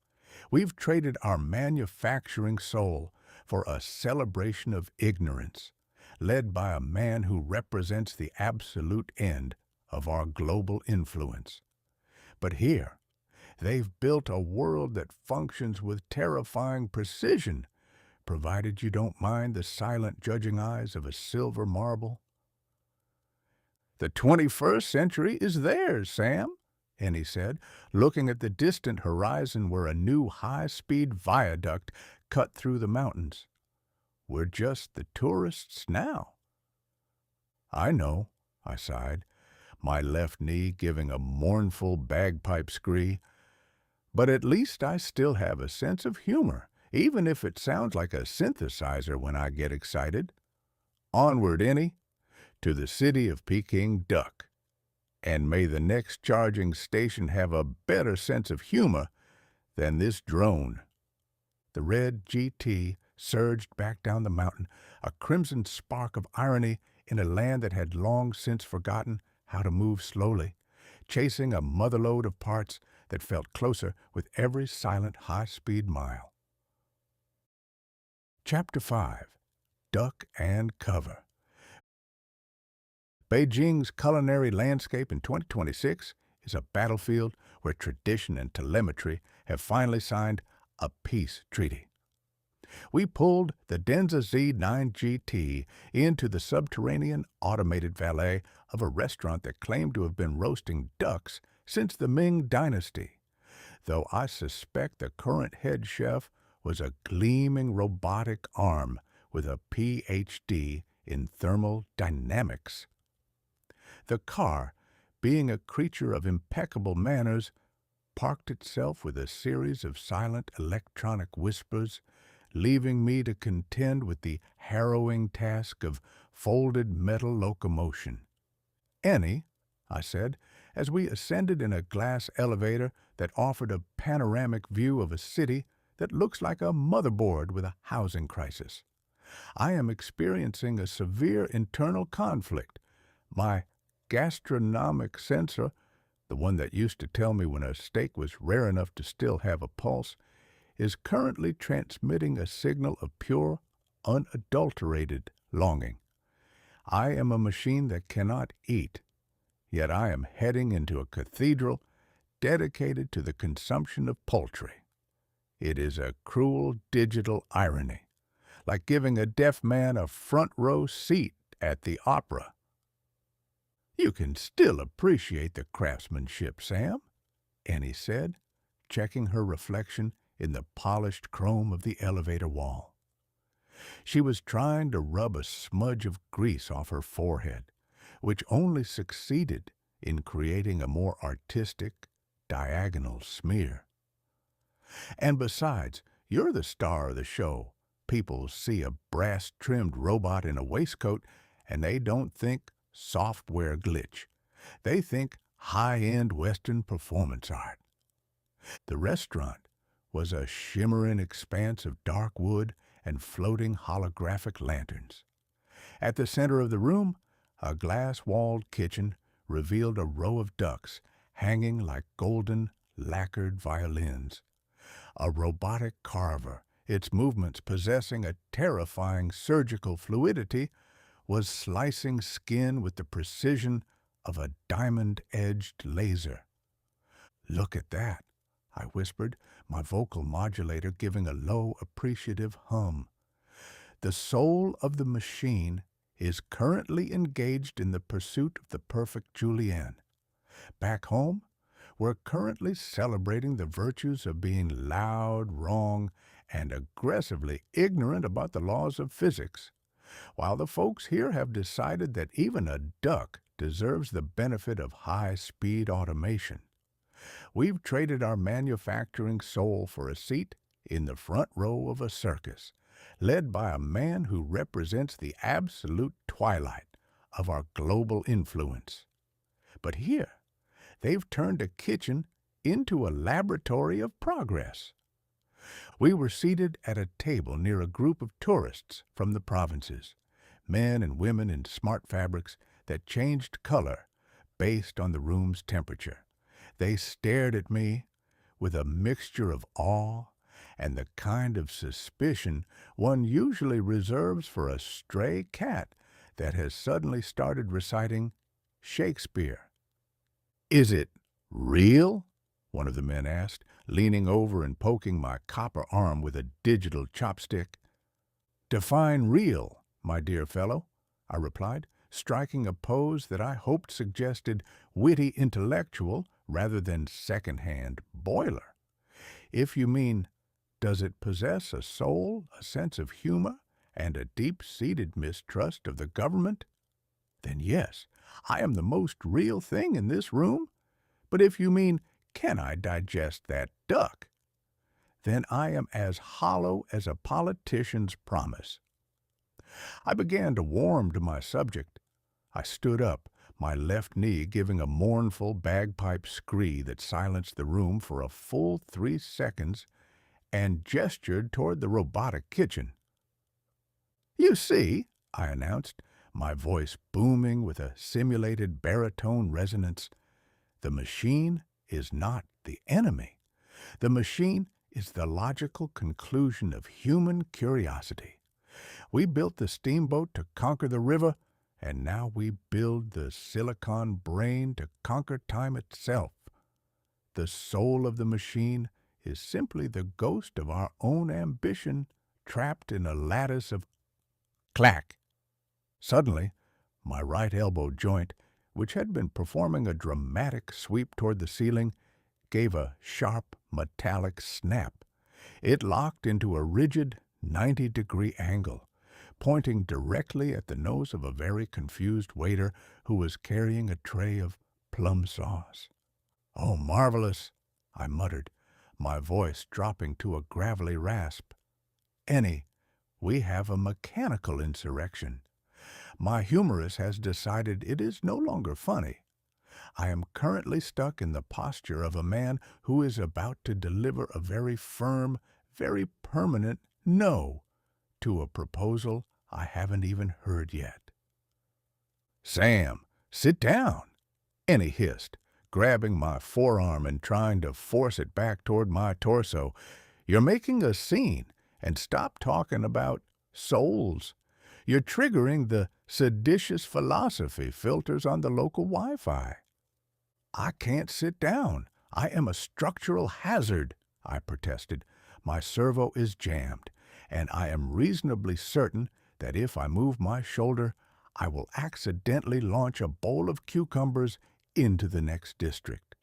A: We've traded our manufacturing soul for a celebration of ignorance, led by a man who represents the absolute end of our global influence. But here, they've built a world that functions with terrifying precision, provided you don't mind the silent judging eyes of a silver marble. The 21st century is theirs, Sam, Ennie said, looking at the distant horizon where a new high-speed viaduct cut through the mountains. We're just the tourists now. I know, I sighed, my left knee giving a mournful bagpipe scree. But at least I still have a sense of humor, even if it sounds like a synthesizer when I get excited. Onward, Ennie, to the city of Peking Duck. And may the next charging station have a better sense of humor than this drone. The red GT surged back down the mountain, a crimson spark of irony in a land that had long since forgotten how to move slowly, chasing a motherlode of parts that felt closer with every silent high-speed mile. Chapter 5. Duck and Cover. Beijing's culinary landscape in 2026 is a battlefield where tradition and telemetry have finally signed a peace treaty. We pulled the Denza Z9 GT into the subterranean automated valet of a restaurant that claimed to have been roasting ducks since the Ming Dynasty, though I suspect the current head chef was a gleaming robotic arm with a Ph.D. in thermal dynamics. The car, being a creature of impeccable manners, parked itself with a series of silent electronic whispers, leaving me to contend with the harrowing task of folded metal locomotion. "Ennie," I said, as we ascended in a glass elevator that offered a panoramic view of a city that looks like a motherboard with a housing crisis, "I am experiencing a severe internal conflict. My gastronomic sensor, the one that used to tell me when a steak was rare enough to still have a pulse, is currently transmitting a signal of pure, unadulterated longing. I am a machine that cannot eat, yet I am heading into a cathedral dedicated to the consumption of poultry. It is a cruel digital irony, like giving a deaf man a front-row seat at the opera." "You can still appreciate the craftsmanship, Sam," Ennie said, checking her reflection in the polished chrome of the elevator wall. She was trying to rub a smudge of grease off her forehead, which only succeeded in creating a more artistic, diagonal smear. "And besides, you're the star of the show. People see a brass-trimmed robot in a waistcoat, and they don't think software glitch. They think high-end Western performance art." The restaurant was a shimmering expanse of dark wood and floating holographic lanterns. At the center of the room, a glass-walled kitchen revealed a row of ducks hanging like golden, lacquered violins. A robotic carver, its movements possessing a terrifying surgical fluidity, was slicing skin with the precision of a diamond-edged laser. "Look at that," I whispered, my vocal modulator giving a low, appreciative hum. "The soul of the machine is currently engaged in the pursuit of the perfect julienne. Back home, we're currently celebrating the virtues of being loud, wrong, and aggressively ignorant about the laws of physics, while the folks here have decided that even a duck deserves the benefit of high-speed automation. We've traded our manufacturing soul for a seat in the front row of a circus, led by a man who represents the absolute twilight of our global influence. But here, they've turned a kitchen into a laboratory of progress." We were seated at a table near a group of tourists from the provinces, men and women in smart fabrics that changed color based on the room's temperature. They stared at me with a mixture of awe and the kind of suspicion one usually reserves for a stray cat that has suddenly started reciting Shakespeare. "Is it real?" one of the men asked, leaning over and poking my copper arm with a digital chopstick. "Define real, my dear fellow," I replied, striking a pose that I hoped suggested witty intellectual rather than second-hand boiler. "If you mean, does it possess a soul, a sense of humor, and a deep-seated mistrust of the government? Then yes, I am the most real thing in this room. But if you mean, can I digest that duck? Then I am as hollow as a politician's promise." I began to warm to my subject. I stood up, my left knee giving a mournful bagpipe scree that silenced the room for a full 3 seconds, and gestured toward the robotic kitchen. "You see," I announced, my voice booming with a simulated baritone resonance, "the machine is not the enemy. The machine is the logical conclusion of human curiosity. We built the steamboat to conquer the river, and now we build the silicon brain to conquer time itself. The soul of the machine is simply the ghost of our own ambition trapped in a lattice of—" Clack! Suddenly, my right elbow joint, which had been performing a dramatic sweep toward the ceiling, gave a sharp, metallic snap. It locked into a rigid 90-degree angle, pointing directly at the nose of a very confused waiter who was carrying a tray of plum sauce. "Oh, marvelous," I muttered, my voice dropping to a gravelly rasp. "Ennie, we have a mechanical insurrection. My humorist has decided it is no longer funny. I am currently stuck in the posture of a man who is about to deliver a very firm, very permanent no to a proposal I haven't even heard yet." "Sam, sit down," Ennie hissed, grabbing my forearm and trying to force it back toward my torso. "You're making a scene, and stop talking about souls. You're triggering the seditious philosophy filters on the local Wi-Fi." "I can't sit down. I am a structural hazard," I protested. "My servo is jammed, and I am reasonably certain that if I move my shoulder, I will accidentally launch a bowl of cucumbers into the next district."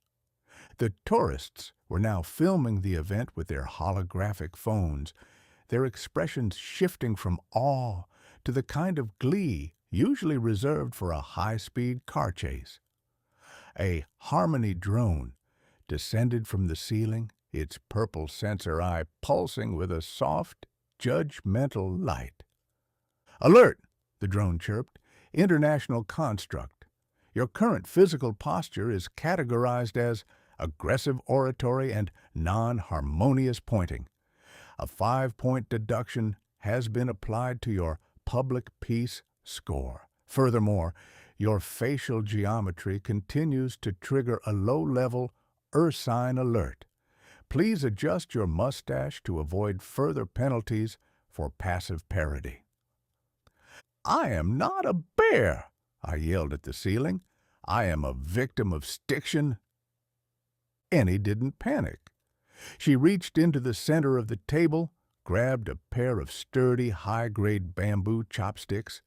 A: The tourists were now filming the event with their holographic phones, their expressions shifting from awe to the kind of glee usually reserved for a high-speed car chase. A Harmony drone descended from the ceiling, its purple sensor eye pulsing with a soft, judgmental light. "Alert!" the drone chirped. "International construct. Your current physical posture is categorized as aggressive oratory and non-harmonious pointing. A 5-point deduction has been applied to your public peace score. Furthermore, your facial geometry continues to trigger a low-level ursine alert. Please adjust your mustache to avoid further penalties for passive parody." "I am not a bear," I yelled at the ceiling. "I am a victim of stiction." Ennie didn't panic. She reached into the center of the table, grabbed a pair of sturdy, high-grade bamboo chopsticks,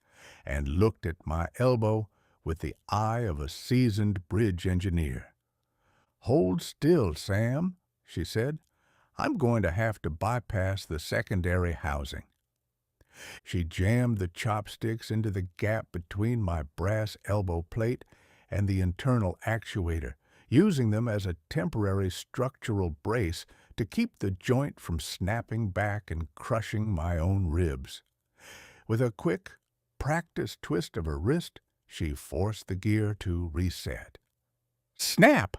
A: and looked at my elbow with the eye of a seasoned bridge engineer. "Hold still, Sam," she said. "I'm going to have to bypass the secondary housing." She jammed the chopsticks into the gap between my brass elbow plate and the internal actuator, using them as a temporary structural brace to keep the joint from snapping back and crushing my own ribs. With a quick, practiced twist of her wrist, she forced the gear to reset. Snap!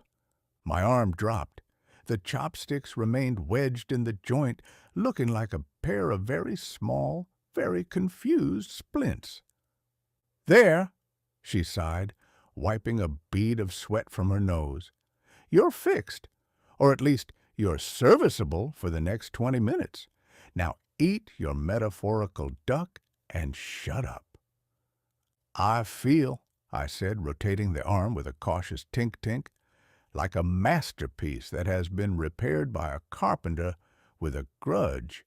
A: My arm dropped. The chopsticks remained wedged in the joint, looking like a pair of very small, very confused splints. "There," she sighed, wiping a bead of sweat from her nose. "You're fixed, or at least you're serviceable for the next 20 minutes. Now eat your metaphorical duck and shut up." "I feel," I said, rotating the arm with a cautious tink-tink, "like a masterpiece that has been repaired by a carpenter with a grudge.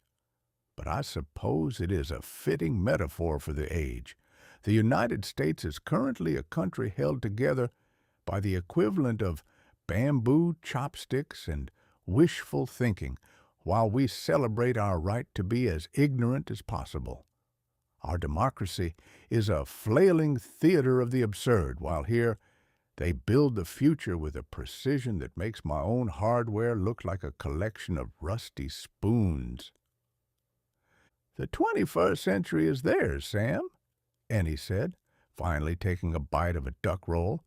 A: But I suppose it is a fitting metaphor for the age. The United States is currently a country held together by the equivalent of bamboo chopsticks and wishful thinking, while we celebrate our right to be as ignorant as possible. Our democracy is a flailing theater of the absurd, while here they build the future with a precision that makes my own hardware look like a collection of rusty spoons." "The 21st century is theirs, Sam," Ennie said, finally taking a bite of a duck roll.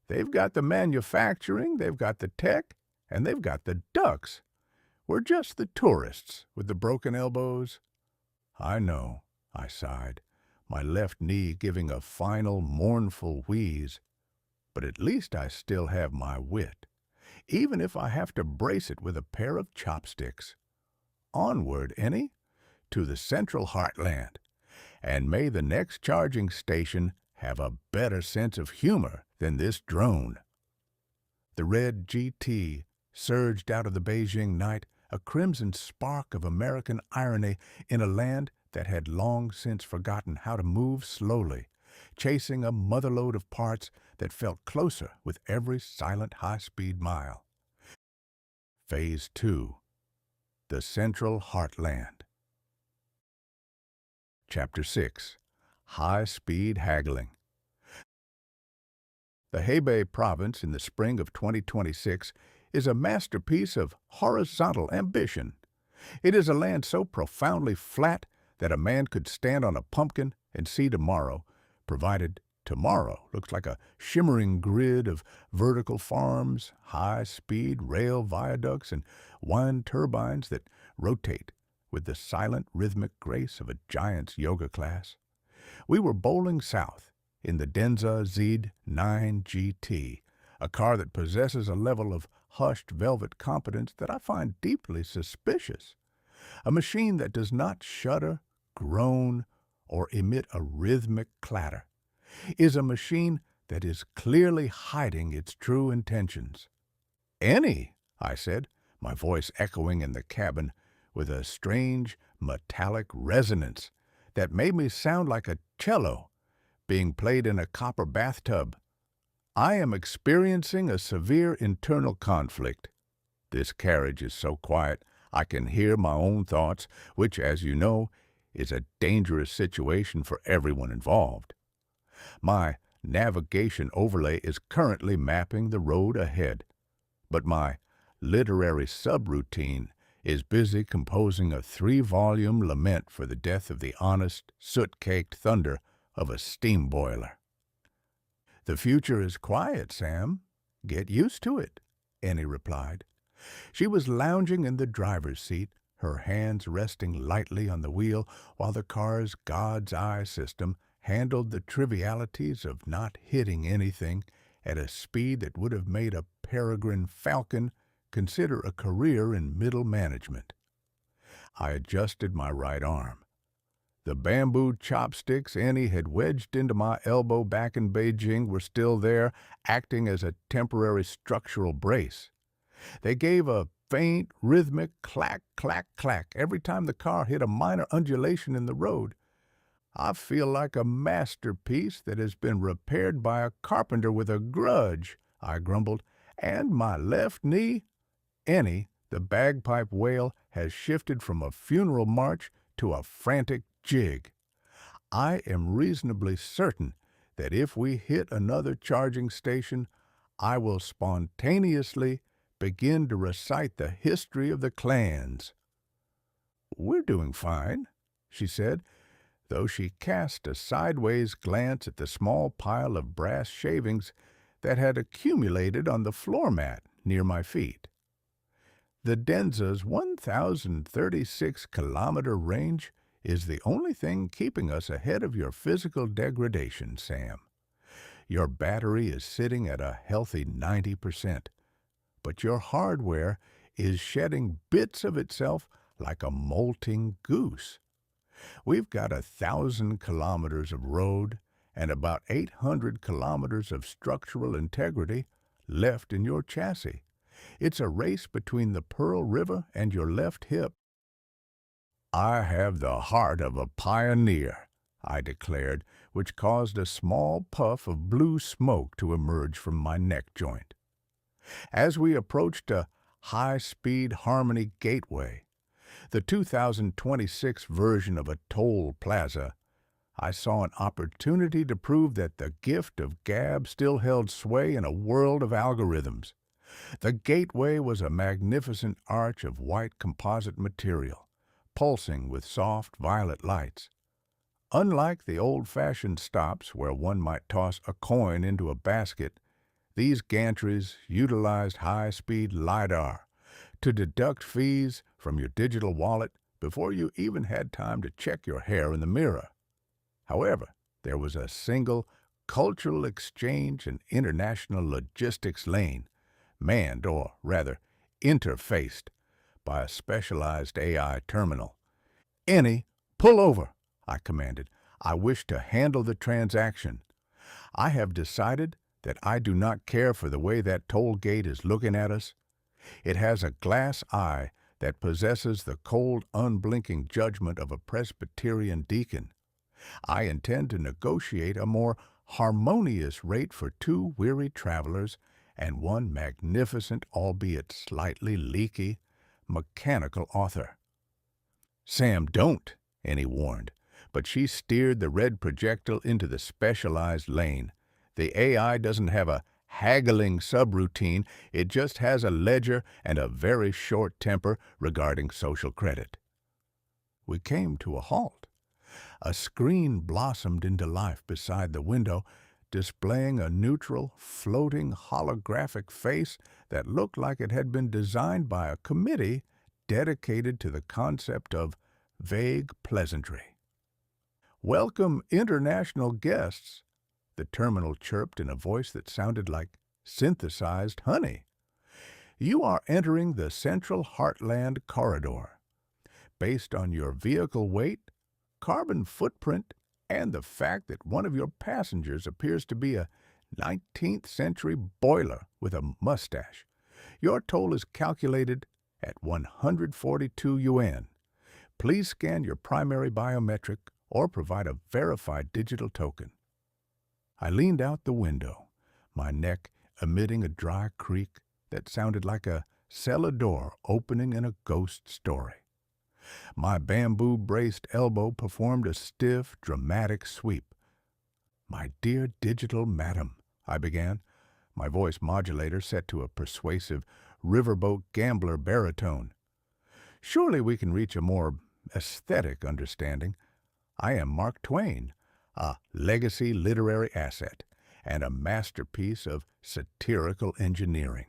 A: "They've got the manufacturing, they've got the tech, and they've got the ducks. We're just the tourists with the broken elbows." "I know," I sighed, my left knee giving a final mournful wheeze. "But at least I still have my wit, even if I have to brace it with a pair of chopsticks. Onward, Ennie, to the central heartland, and may the next charging station have a better sense of humor than this drone." The red GT surged out of the Beijing night, a crimson spark of American irony in a land that had long since forgotten how to move slowly, chasing a motherlode of parts that felt closer with every silent high-speed mile. Phase 2. The Central Heartland. Chapter 6. High-Speed Haggling. The Hebei province in the spring of 2026 is a masterpiece of horizontal ambition. It is a land so profoundly flat that a man could stand on a pumpkin and see tomorrow, provided tomorrow looks like a shimmering grid of vertical farms, high-speed rail viaducts, and wind turbines that rotate with the silent rhythmic grace of a giant's yoga class. We were bowling south in the Denza Z9 GT, a car that possesses a level of hushed velvet competence that I find deeply suspicious. A machine that does not shudder, groan, or emit a rhythmic clatter is a machine that is clearly hiding its true intentions. "Ennie," I said, my voice echoing in the cabin with a strange metallic resonance that made me sound like a cello being played in a copper bathtub. "I am experiencing a severe internal conflict. This carriage is so quiet I can hear my own thoughts, which, as you know, is a dangerous situation for everyone involved. My navigation overlay is currently mapping the road ahead, but my literary subroutine is busy composing a 3-volume lament for the death of the honest, soot-caked thunder of a steam boiler." "The future is quiet, Sam. Get used to it," Ennie replied. She was lounging in the driver's seat, her hands resting lightly on the wheel while the car's God's eye system handled the trivialities of not hitting anything at a speed that would have made a peregrine falcon consider a career in middle management. I adjusted my right arm. The bamboo chopsticks Ennie had wedged into my elbow back in Beijing were still there, acting as a temporary structural brace. They gave a faint, rhythmic clack, clack, clack every time the car hit a minor undulation in the road. "I feel like a masterpiece that has been repaired by a carpenter with a grudge," I grumbled. "And my left knee—" Ennie, the bagpipe wail, has shifted from a funeral march to a frantic jig. "I am reasonably certain that if we hit another charging station, I will spontaneously begin to recite the history of the clans." "We're doing fine," she said, though she cast a sideways glance at the small pile of brass shavings that had accumulated on the floor mat near my feet. "The Denza's 1,036-kilometer range is the only thing keeping us ahead of your physical degradation, Sam. Your battery is sitting at a healthy 90%. But your hardware is shedding bits of itself like a molting goose. We've got 1,000 kilometers of road and about 800 kilometers of structural integrity left in your chassis. It's a race between the Pearl River and your left hip." "I have the heart of a pioneer," I declared, which caused a small puff of blue smoke to emerge from my neck joint. As we approached a high-speed Harmony Gateway, the 2026 version of a toll plaza, I saw an opportunity to prove that the gift of gab still held sway in a world of algorithms. The gateway was a magnificent arch of white composite material, pulsing with soft violet lights. Unlike the old-fashioned stops where one might toss a coin into a basket, these gantries utilized high-speed LiDAR to deduct fees from your digital wallet before you even had time to check your hair in the mirror. However, there was a single cultural exchange and international logistics lane, manned, or rather, interfaced by a specialized AI terminal. "Ennie, pull over," I commanded. "I wish to handle the transaction. I have decided that I do not care for the way that toll gate is looking at us. It has a glass eye that possesses the cold, unblinking judgment of a Presbyterian deacon. I intend to negotiate a more harmonious rate for 2 weary travelers and 1 magnificent, albeit slightly leaky, mechanical author. "Sam, don't," Ennie warned, but she steered the red projectile into the specialized lane. "The AI doesn't have a haggling subroutine, it just has a ledger and a very short temper regarding social credit." We came to a halt. A screen blossomed into life beside the window, displaying a neutral, floating holographic face that looked like it had been designed by a committee dedicated to the concept of vague pleasantry. "Welcome, international guests," the terminal chirped in a voice that sounded like synthesized honey. "You are entering the Central Heartland Corridor. Based on your vehicle weight, carbon footprint, and the fact that one of your passengers appears to be a 19th century boiler with a mustache, your toll is calculated at 142 yuan. Please scan your primary biometric or provide a verified digital token." I leaned out the window, my neck emitting a dry creak that sounded like a cellar door opening in a ghost story. My bamboo-braced elbow performed a stiff, dramatic sweep. "My dear digital madam," I began, my voice modulator set to a persuasive riverboat gambler baritone. "Surely we can reach a more aesthetic understanding. I am Mark Twain, a legacy literary asset and a masterpiece of satirical engineering.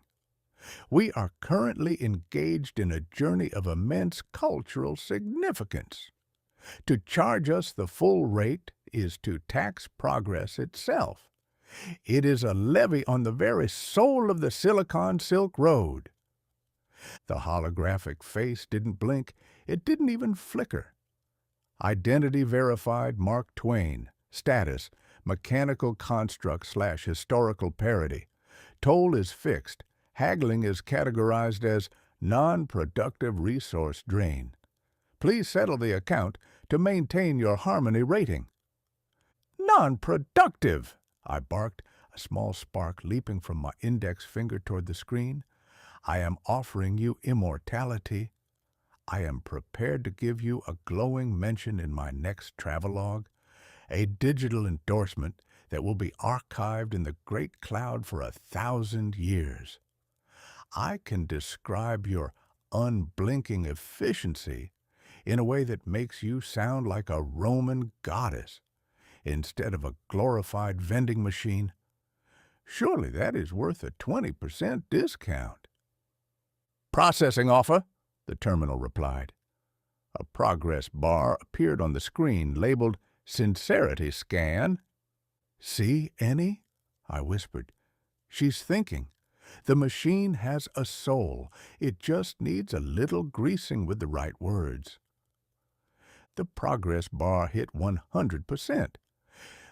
A: We are currently engaged in a journey of immense cultural significance. To charge us the full rate is to tax progress itself. It is a levy on the very soul of the Silicon Silk Road." The holographic face didn't blink, it didn't even flicker. "Identity verified Mark Twain. Status, mechanical construct/historical parody. Toll is fixed. Haggling is categorized as non-productive resource drain. Please settle the account to maintain your harmony rating." "Non-productive!" I barked, a small spark leaping from my index finger toward the screen. "I am offering you immortality. I am prepared to give you a glowing mention in my next travelogue, a digital endorsement that will be archived in the great cloud for 1,000 years. I can describe your unblinking efficiency in a way that makes you sound like a Roman goddess instead of a glorified vending machine. Surely that is worth a 20% discount." "Processing offer," the terminal replied. A progress bar appeared on the screen labeled Sincerity Scan. "See, Ennie?" I whispered. "She's thinking. The machine has a soul. It just needs a little greasing with the right words." The progress bar hit 100%.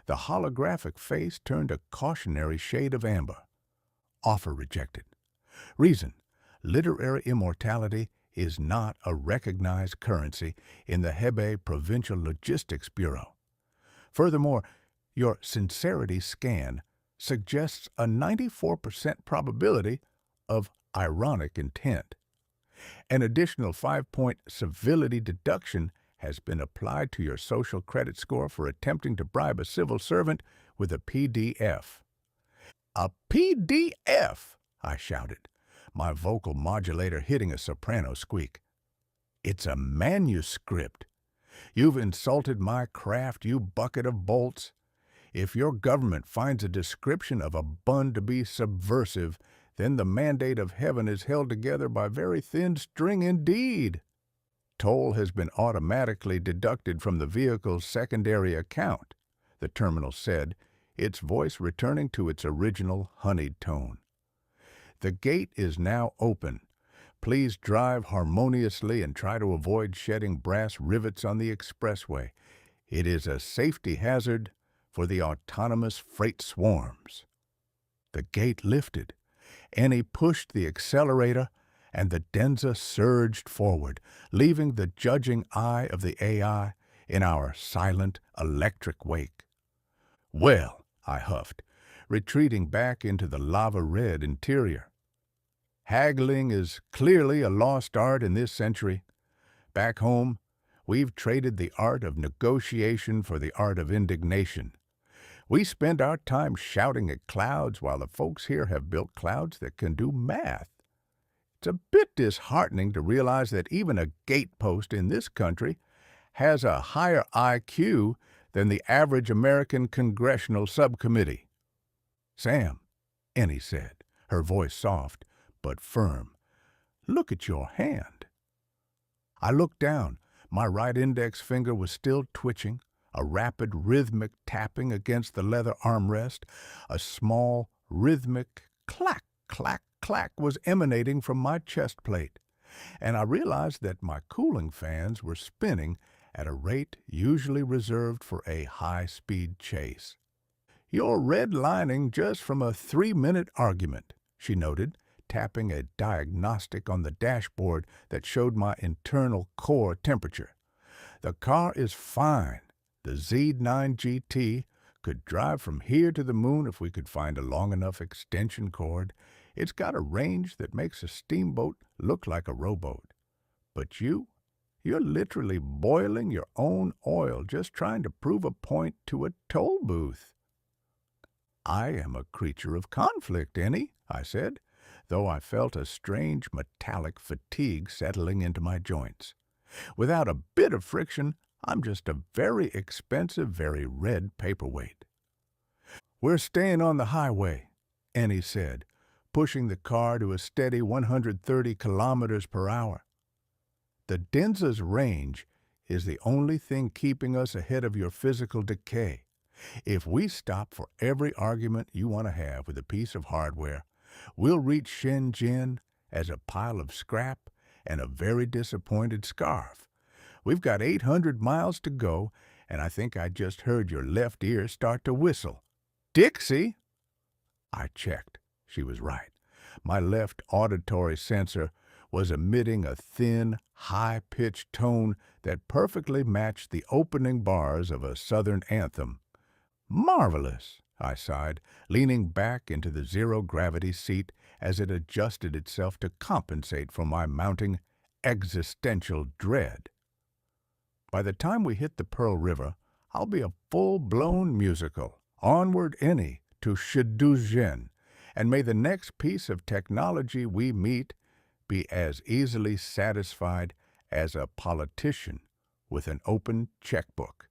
A: The holographic face turned a cautionary shade of amber. Offer rejected. Reason: literary immortality is not a recognized currency in the Hebei Provincial Logistics Bureau. Furthermore, your sincerity scan suggests a 94% probability of ironic intent. An additional 5-point civility deduction has been applied to your social credit score for attempting to bribe a civil servant with a PDF. "A PDF!" I shouted, my vocal modulator hitting a soprano squeak. "It's a manuscript. You've insulted my craft, you bucket of bolts. If your government finds a description of a bun to be subversive, then the mandate of heaven is held together by very thin string indeed. Toll has been automatically deducted from the vehicle's secondary account," the terminal said, its voice returning to its original honeyed tone. "The gate is now open. Please drive harmoniously and try to avoid shedding brass rivets on the expressway. It is a safety hazard for the autonomous freight swarms." The gate lifted. Ennie pushed the accelerator, and the Denza surged forward, leaving the judging eye of the AI in our silent electric wake. "Well," I huffed, retreating back into the lava-red interior. Haggling is clearly a lost art in this century. Back home, we've traded the art of negotiation for the art of indignation. We spend our time shouting at clouds while the folks here have built clouds that can do math. It's a bit disheartening to realize that even a gatepost in this country has a higher IQ than the average American congressional subcommittee. "Sam," Ennie said, her voice soft but firm, "look at your hand." I looked down. My right index finger was still twitching, a rapid rhythmic tapping against the leather armrest. A small rhythmic clack, clack, clack was emanating from my chest plate, and I realized that my cooling fans were spinning at a rate usually reserved for a high-speed chase. "You're redlining just from a 3-minute argument," she noted, tapping a diagnostic on the dashboard that showed my internal core temperature. "The car is fine. The Z9 GT could drive from here to the moon if we could find a long enough extension cord. It's got a range that makes a steamboat look like a rowboat. But you're literally boiling your own oil just trying to prove a point to a toll booth." "I am a creature of conflict, Ennie," I said, though I felt a strange metallic fatigue settling into my joints. "Without a bit of friction, I'm just a very expensive, very red paperweight." "We're staying on the highway," Ennie said, pushing the car to a steady 130 kilometers per hour. "The Denza's range is the only thing keeping us ahead of your physical decay. If we stop for every argument you want to have with a piece of hardware, we'll reach Tianjin as a pile of scrap and a very disappointed scarf. We've got 800 miles to go, and I think I just heard your left ear start to whistle. Dixie!" I checked. She was right. My left auditory sensor was emitting a thin, high-pitched tone that perfectly matched the opening bars of a Southern anthem. "Marvelous," I sighed, leaning back into the zero-gravity seat as it adjusted itself to compensate for my mounting existential dread. "By the time we hit the Pearl River, I'll be a full-blown musical. Onward, Ennie, to Shiduzhen, and may the next piece of technology we meet be as easily satisfied as a politician with an open checkbook."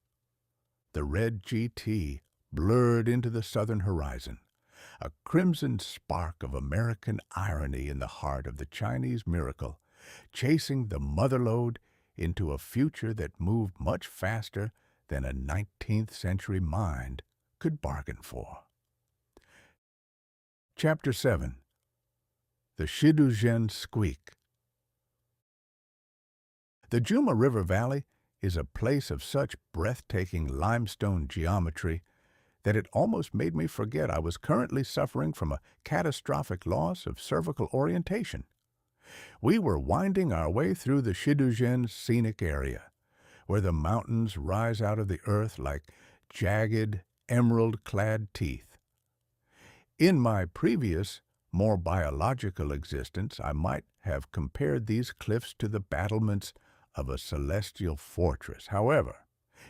A: The red GT blurred into the southern horizon, a crimson spark of American irony in the heart of the Chinese miracle, chasing the motherlode into a future that moved much faster than a 19th century mind could bargain for. Chapter 7. The Shiduzhen Squeak. The Juma River Valley is a place of such breathtaking limestone geometry that it almost made me forget I was currently suffering from a catastrophic loss of cervical orientation. We were winding our way through the Shiduzhen scenic area, where the mountains rise out of the earth like jagged, emerald-clad teeth. In my previous, more biological existence, I might have compared these cliffs to the battlements of a celestial fortress. However,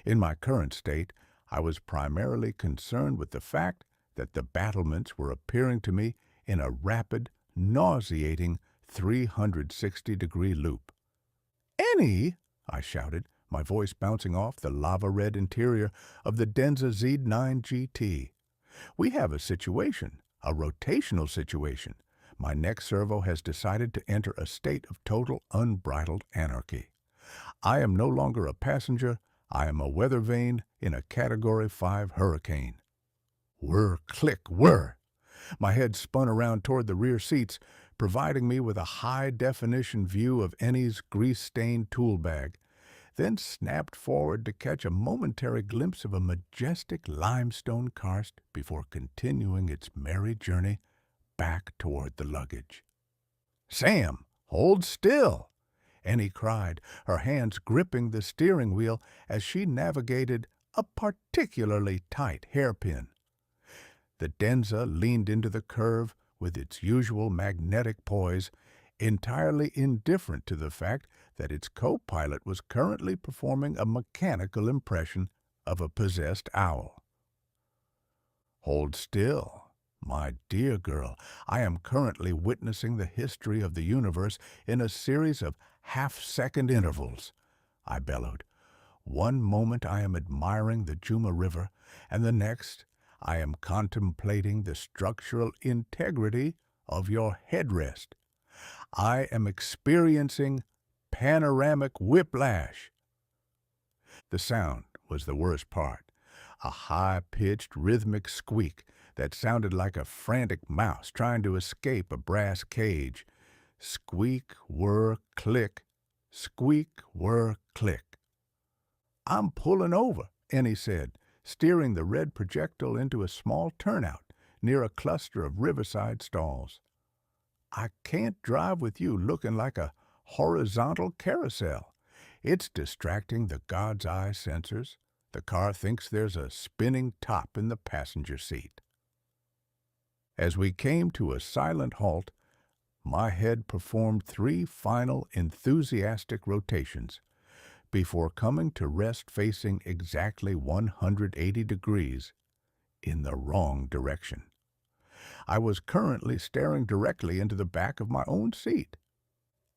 A: in my current state, I was primarily concerned with the fact that the battlements were appearing to me in a rapid, nauseating 360-degree loop. "Ennie!" I shouted, my voice bouncing off the lava-red interior of the Denza Z9 GT. "We have a situation, a rotational situation. My next servo has decided to enter a state of total unbridled anarchy. I am no longer a passenger. I am a weather vane in a Category 5 hurricane." Whir, click, whir. My head spun around toward the rear seats, providing me with a high-definition view of Ennie's grease-stained tool bag, then snapped forward to catch a momentary glimpse of a majestic limestone karst before continuing its merry journey back toward the luggage. "Sam, hold still!" Ennie cried, her hands gripping the steering wheel as she navigated a particularly tight hairpin. The Denza leaned into the curve with its usual magnetic poise, entirely indifferent to the fact that its co-pilot was currently performing a mechanical impression of a possessed owl. "Hold still, my dear girl. I am currently witnessing the history of the universe in a series of half-second intervals," I bellowed. "One moment I am admiring the Juma River, and the next I am contemplating the structural integrity of your headrest. I am experiencing panoramic whiplash." The sound was the worst part, a high-pitched rhythmic squeak that sounded like a frantic mouse trying to escape a brass cage. Squeak, whir, click, squeak, whir, click. "I'm pulling over," Ennie said, steering the red projectile into a small turnout near a cluster of riverside stalls. "I can't drive with you looking like a horizontal carousel. It's distracting the God's eye sensors. The car thinks there's a spinning top in the passenger seat." As we came to a silent halt, my head performed 3 final enthusiastic rotations before coming to rest facing exactly 180 degrees in the wrong direction. I was currently staring directly into the back of my own seat.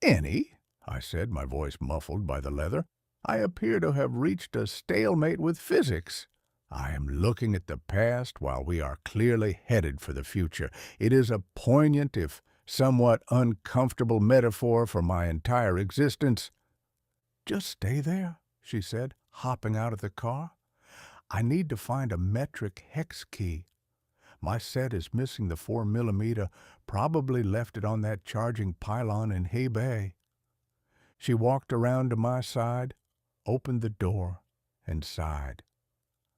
A: "Ennie," I said, my voice muffled by the leather, "I appear to have reached a stalemate with physics. I am looking at the past while we are clearly headed for the future. It is a poignant, if somewhat uncomfortable metaphor for my entire existence." "Just stay there," she said, hopping out of the car. "I need to find a metric hex key. My set is missing the 4mm, probably left it on that charging pylon in Hebei." She walked around to my side, opened the door, and sighed.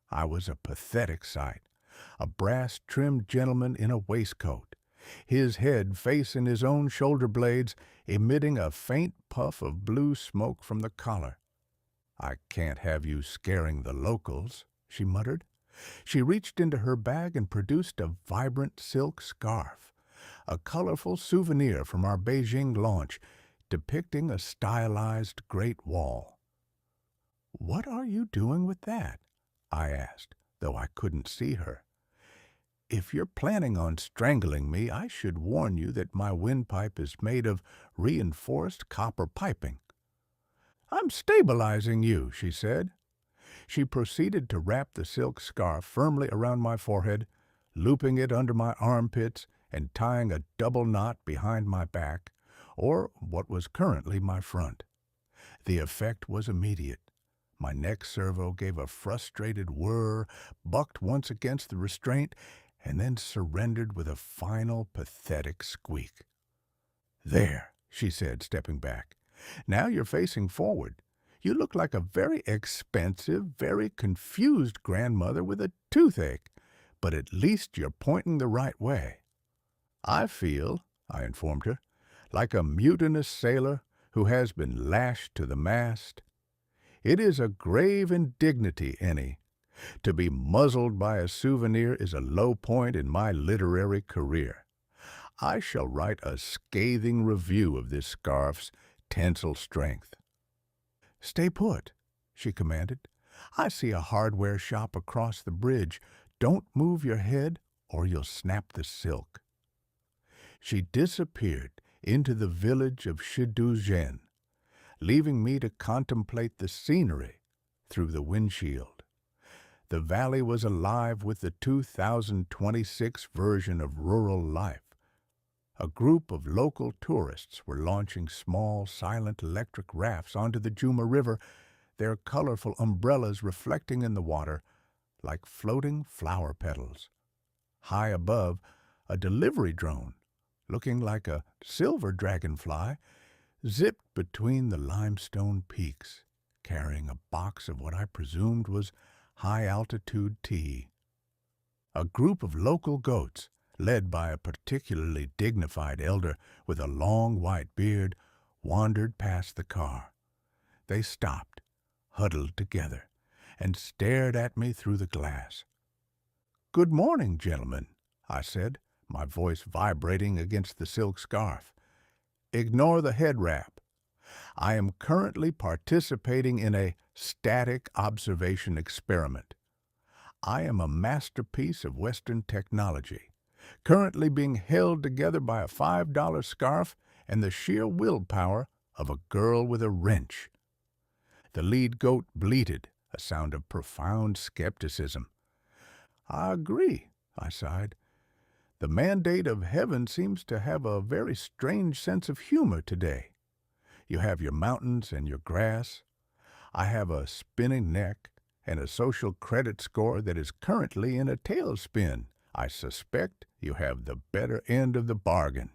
A: I was a pathetic sight, a brass-trimmed gentleman in a waistcoat, his head facing his own shoulder blades, emitting a faint puff of blue smoke from the collar. "I can't have you scaring the locals," she muttered. She reached into her bag and produced a vibrant silk scarf, a colorful souvenir from our Beijing launch, depicting a stylized Great Wall. "What are you doing with that?" I asked, though I couldn't see her. "If you're planning on strangling me, I should warn you that my windpipe is made of reinforced copper piping." "I'm stabilizing you," she said. She proceeded to wrap the silk scarf firmly around my forehead, looping it under my armpits and tying a double knot behind my back, or what was currently my front. The effect was immediate. My neck servo gave a frustrated whir, bucked once against the restraint, and then surrendered with a final pathetic squeak. "There," she said, stepping back. "Now you're facing forward. You look like a very expensive, very confused grandmother with a toothache, but at least you're pointing the right way." "I feel," I informed her, "like a mutinous sailor who has been lashed to the mast. It is a grave indignity, Ennie. To be muzzled by a souvenir is a low point in my literary career. I shall write a scathing review of this scarf's tensile strength." "Stay put," she commanded. "I see a hardware shop across the bridge. Don't move your head or you'll snap the silk." She disappeared into the village of Shiduzhen, leaving me to contemplate the scenery through the windshield. The valley was alive with the 2026 version of rural life. A group of local tourists were launching small, silent electric rafts onto the Juma River, their colorful umbrellas reflecting in the water like floating flower petals. High above, a delivery drone, looking like a silver dragonfly, zipped between the limestone peaks, carrying a box of what I presumed was high-altitude tea. A group of local goats, led by a particularly dignified elder with a long white beard, wandered past the car. They stopped, huddled together, and stared at me through the glass. Good morning, gentlemen, I said, my voice vibrating against the silk scarf. Ignore the head wrap. I am currently participating in a static observation experiment. I am a masterpiece of Western technology, currently being held together by a $5 scarf and the sheer willpower of a girl with a wrench. The lead goat bleated, a sound of profound skepticism. I agree, I sighed. The mandate of heaven seems to have a very strange sense of humor today. You have your mountains and your grass. I have a spinning neck and a social credit score that is currently in a tailspin. I suspect you have the better end of the bargain.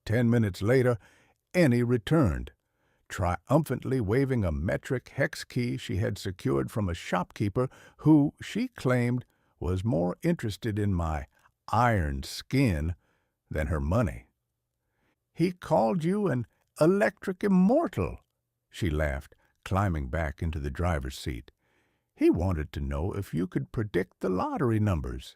A: 10 minutes later, Ennie returned, triumphantly waving a metric hex key she had secured from a shopkeeper who, she claimed, was more interested in my iron skin than her money. He called you an electric immortal, she laughed, climbing back into the driver's seat. He wanted to know if you could predict the lottery numbers.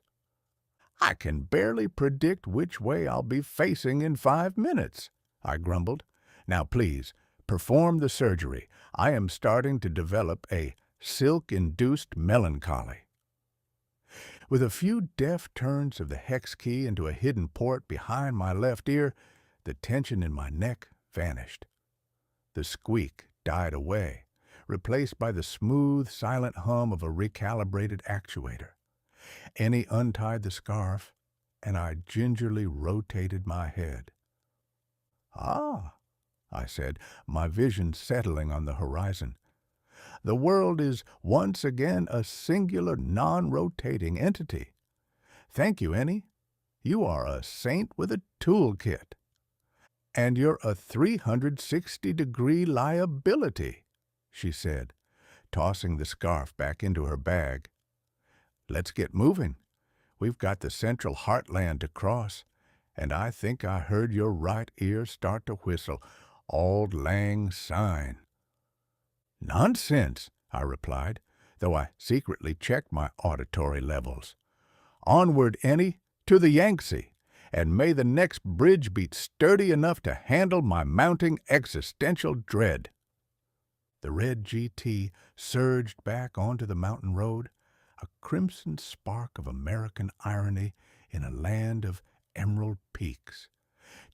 A: I can barely predict which way I'll be facing in 5 minutes, I grumbled. Now please, perform the surgery. I am starting to develop a silk-induced melancholy. With a few deft turns of the hex key into a hidden port behind my left ear, the tension in my neck vanished. The squeak died away, replaced by the smooth, silent hum of a recalibrated actuator. Ennie untied the scarf, and I gingerly rotated my head. Ah, I said, my vision settling on the horizon. The world is once again a singular, non-rotating entity. Thank you, Ennie. You are a saint with a toolkit. And you're a 360-degree liability, she said, tossing the scarf back into her bag. Let's get moving. We've got the central heartland to cross, and I think I heard your right ear start to whistle, Auld Lang Syne. Nonsense, I replied, though I secretly checked my auditory levels. Onward, Ennie, to the Yangtze, and may the next bridge be sturdy enough to handle my mounting existential dread. The red GT surged back onto the mountain road, a crimson spark of American irony in a land of emerald peaks,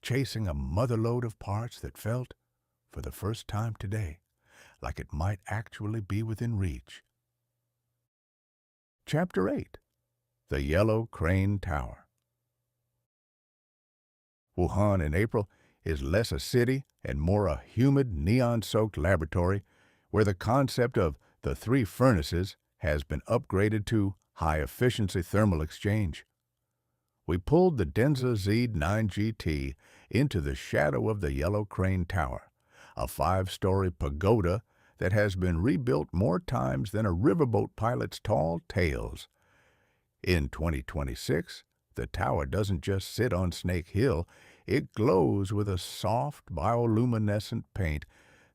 A: chasing a motherlode of parts that felt, for the first time today, like it might actually be within reach. Chapter 8. The Yellow Crane Tower. Wuhan in April is less a city and more a humid, neon-soaked laboratory where the concept of the 3 furnaces has been upgraded to high-efficiency thermal exchange. We pulled the Denza Z9GT into the shadow of the Yellow Crane Tower, a 5-story pagoda that has been rebuilt more times than a riverboat pilot's tall tales. In 2026, the tower doesn't just sit on Snake Hill, it glows with a soft bioluminescent paint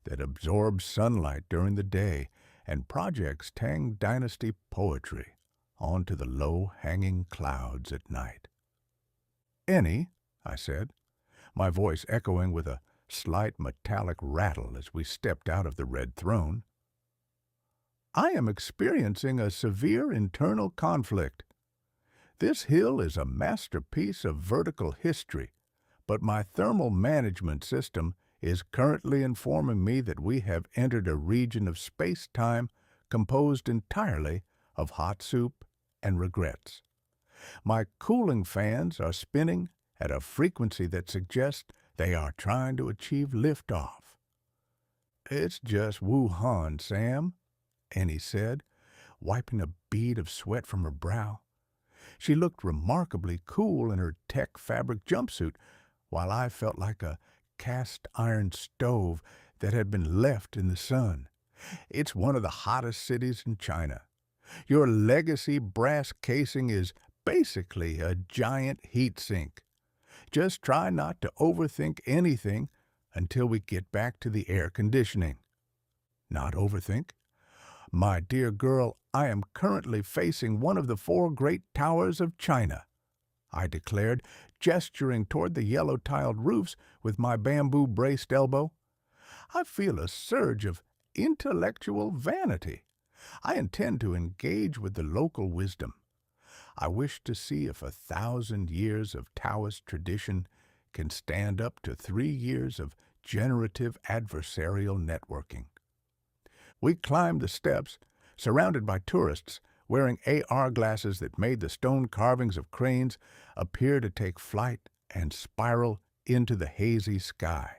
A: that absorbs sunlight during the day and projects Tang Dynasty poetry onto the low-hanging clouds at night. Ennie, I said, my voice echoing with a slight metallic rattle as we stepped out of the red throne. I am experiencing a severe internal conflict. This hill is a masterpiece of vertical history, but my thermal management system is currently informing me that we have entered a region of space-time composed entirely of hot soup and regrets. My cooling fans are spinning at a frequency that suggests they are trying to achieve liftoff. It's just Wuhan, Sam, Ennie said, wiping a bead of sweat from her brow. She looked remarkably cool in her tech fabric jumpsuit, while I felt like a cast-iron stove that had been left in the sun. It's one of the hottest cities in China. Your legacy brass casing is basically a giant heat sink. Just try not to overthink anything until we get back to the air conditioning. Not overthink? My dear girl, I am currently facing one of the four great towers of China, I declared, gesturing toward the yellow-tiled roofs with my bamboo-braced elbow. I feel a surge of intellectual vanity. I intend to engage with the local wisdom. I wish to see if 1,000 years of Taoist tradition can stand up to 3 years of generative adversarial networking. We climbed the steps, surrounded by tourists, wearing AR glasses that made the stone carvings of cranes appear to take flight and spiral into the hazy sky.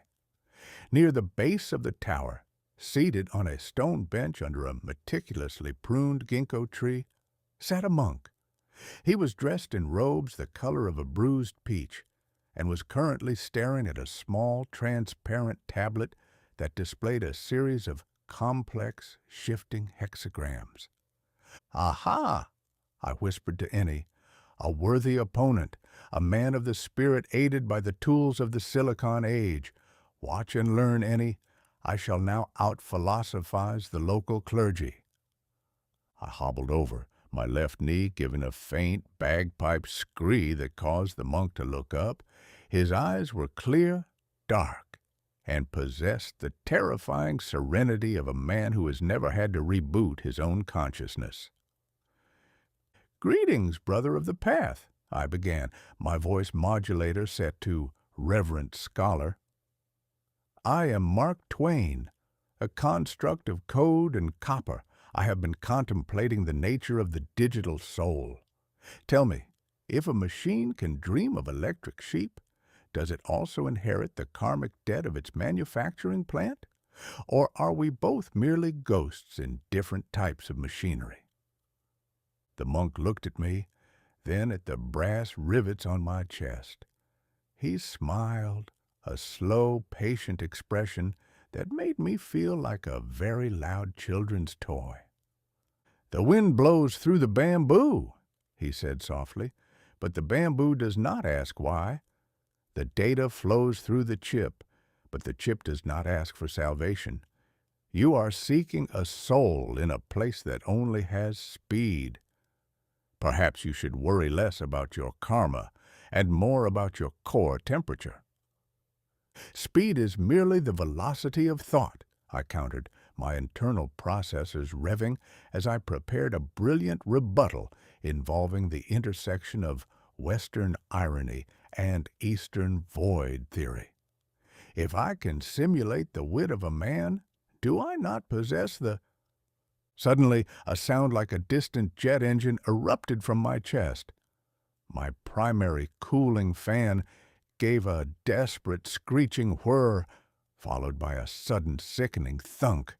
A: Near the base of the tower, seated on a stone bench under a meticulously pruned ginkgo tree, sat a monk. He was dressed in robes the color of a bruised peach, and was currently staring at a small, transparent tablet that displayed a series of complex, shifting hexagrams. "Aha!" I whispered to Ennie. "A worthy opponent, a man of the spirit aided by the tools of the Silicon Age. Watch and learn, Ennie. I shall now out-philosophize the local clergy." I hobbled over, my left knee giving a faint bagpipe scree that caused the monk to look up. His eyes were clear, dark, and possessed the terrifying serenity of a man who has never had to reboot his own consciousness. "Greetings, brother of the path," I began, my voice modulator set to Reverend Scholar. "I am Mark Twain, a construct of code and copper. I have been contemplating the nature of the digital soul. Tell me, if a machine can dream of electric sheep, does it also inherit the karmic debt of its manufacturing plant? Or are we both merely ghosts in different types of machinery?" The monk looked at me, then at the brass rivets on my chest. He smiled, a slow, patient expression that made me feel like a very loud children's toy. "The wind blows through the bamboo," he said softly, "but the bamboo does not ask why. The data flows through the chip, but the chip does not ask for salvation. You are seeking a soul in a place that only has speed. Perhaps you should worry less about your karma and more about your core temperature." "Speed is merely the velocity of thought," I countered, my internal processors revving as I prepared a brilliant rebuttal involving the intersection of Western irony and Eastern void theory. If I can simulate the wit of a man, do I not possess the— Suddenly, a sound like a distant jet engine erupted from my chest. My primary cooling fan gave a desperate screeching whir, followed by a sudden sickening thunk.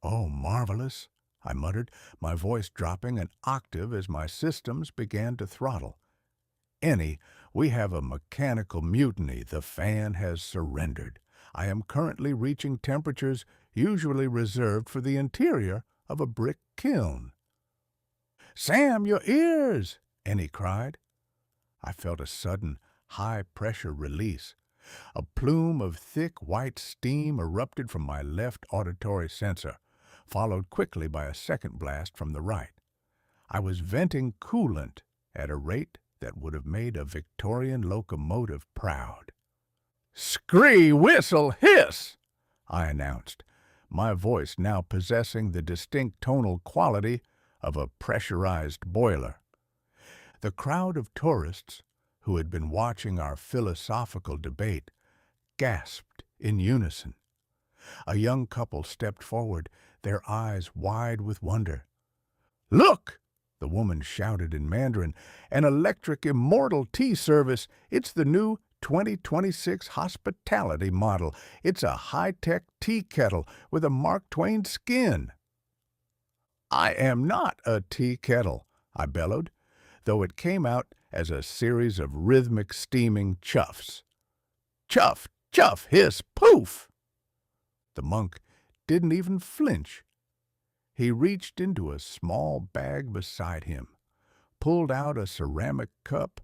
A: "Oh, marvelous," I muttered, my voice dropping an octave as my systems began to throttle. "Ennie, we have a mechanical mutiny. The fan has surrendered. I am currently reaching temperatures usually reserved for the interior of a brick kiln." "Sam, your ears!" Ennie cried. I felt a sudden, high-pressure release. A plume of thick white steam erupted from my left auditory sensor, followed quickly by a second blast from the right. I was venting coolant at a rate that would have made a Victorian locomotive proud. "Scree, whistle, hiss!" I announced, my voice now possessing the distinct tonal quality of a pressurized boiler. The crowd of tourists, who had been watching our philosophical debate, gasped in unison. A young couple stepped forward, their eyes wide with wonder. "Look!" the woman shouted in Mandarin. "An electric immortal tea service. It's the new 2026 hospitality model. It's a high-tech tea kettle with a Mark Twain skin." "I am not a tea kettle," I bellowed, though it came out as a series of rhythmic steaming chuffs. Chuff, chuff, hiss, poof! The monk didn't even flinch. He reached into a small bag beside him, pulled out a ceramic cup,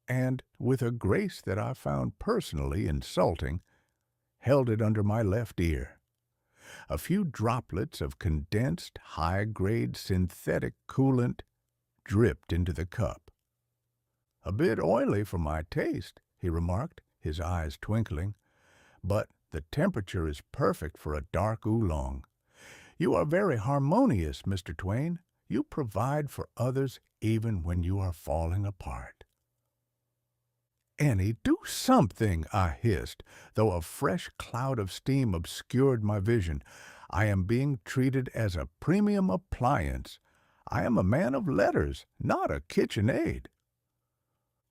A: and, with a grace that I found personally insulting, held it under my left ear. A few droplets of condensed, high-grade synthetic coolant dripped into the cup. "A bit oily for my taste," he remarked, his eyes twinkling, "but the temperature is perfect for a dark oolong. You are very harmonious, Mr. Twain. You provide for others even when you are falling apart." "Ennie, do something," I hissed, though a fresh cloud of steam obscured my vision. "I am being treated as a premium appliance. I am a man of letters, not a KitchenAid."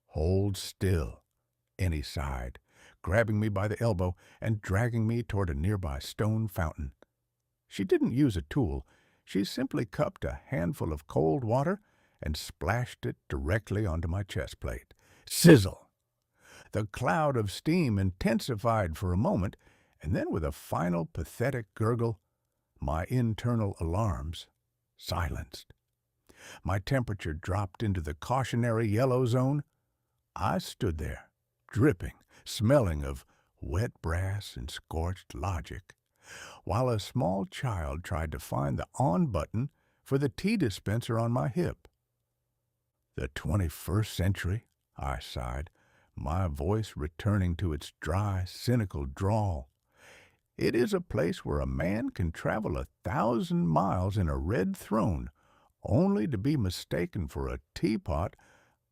A: "Hold still," Ennie sighed, grabbing me by the elbow and dragging me toward a nearby stone fountain. She didn't use a tool. She simply cupped a handful of cold water and splashed it directly onto my chest plate. Sizzle! The cloud of steam intensified for a moment, and then with a final pathetic gurgle, my internal alarms silenced. My temperature dropped into the cautionary yellow zone. I stood there, dripping, smelling of wet brass and scorched logic, while a small child tried to find the on button for the tea dispenser on my hip. "The 21st century," I sighed, my voice returning to its dry, cynical drawl. "It is a place where a man can travel 1,000 miles in a red throne only to be mistaken for a teapot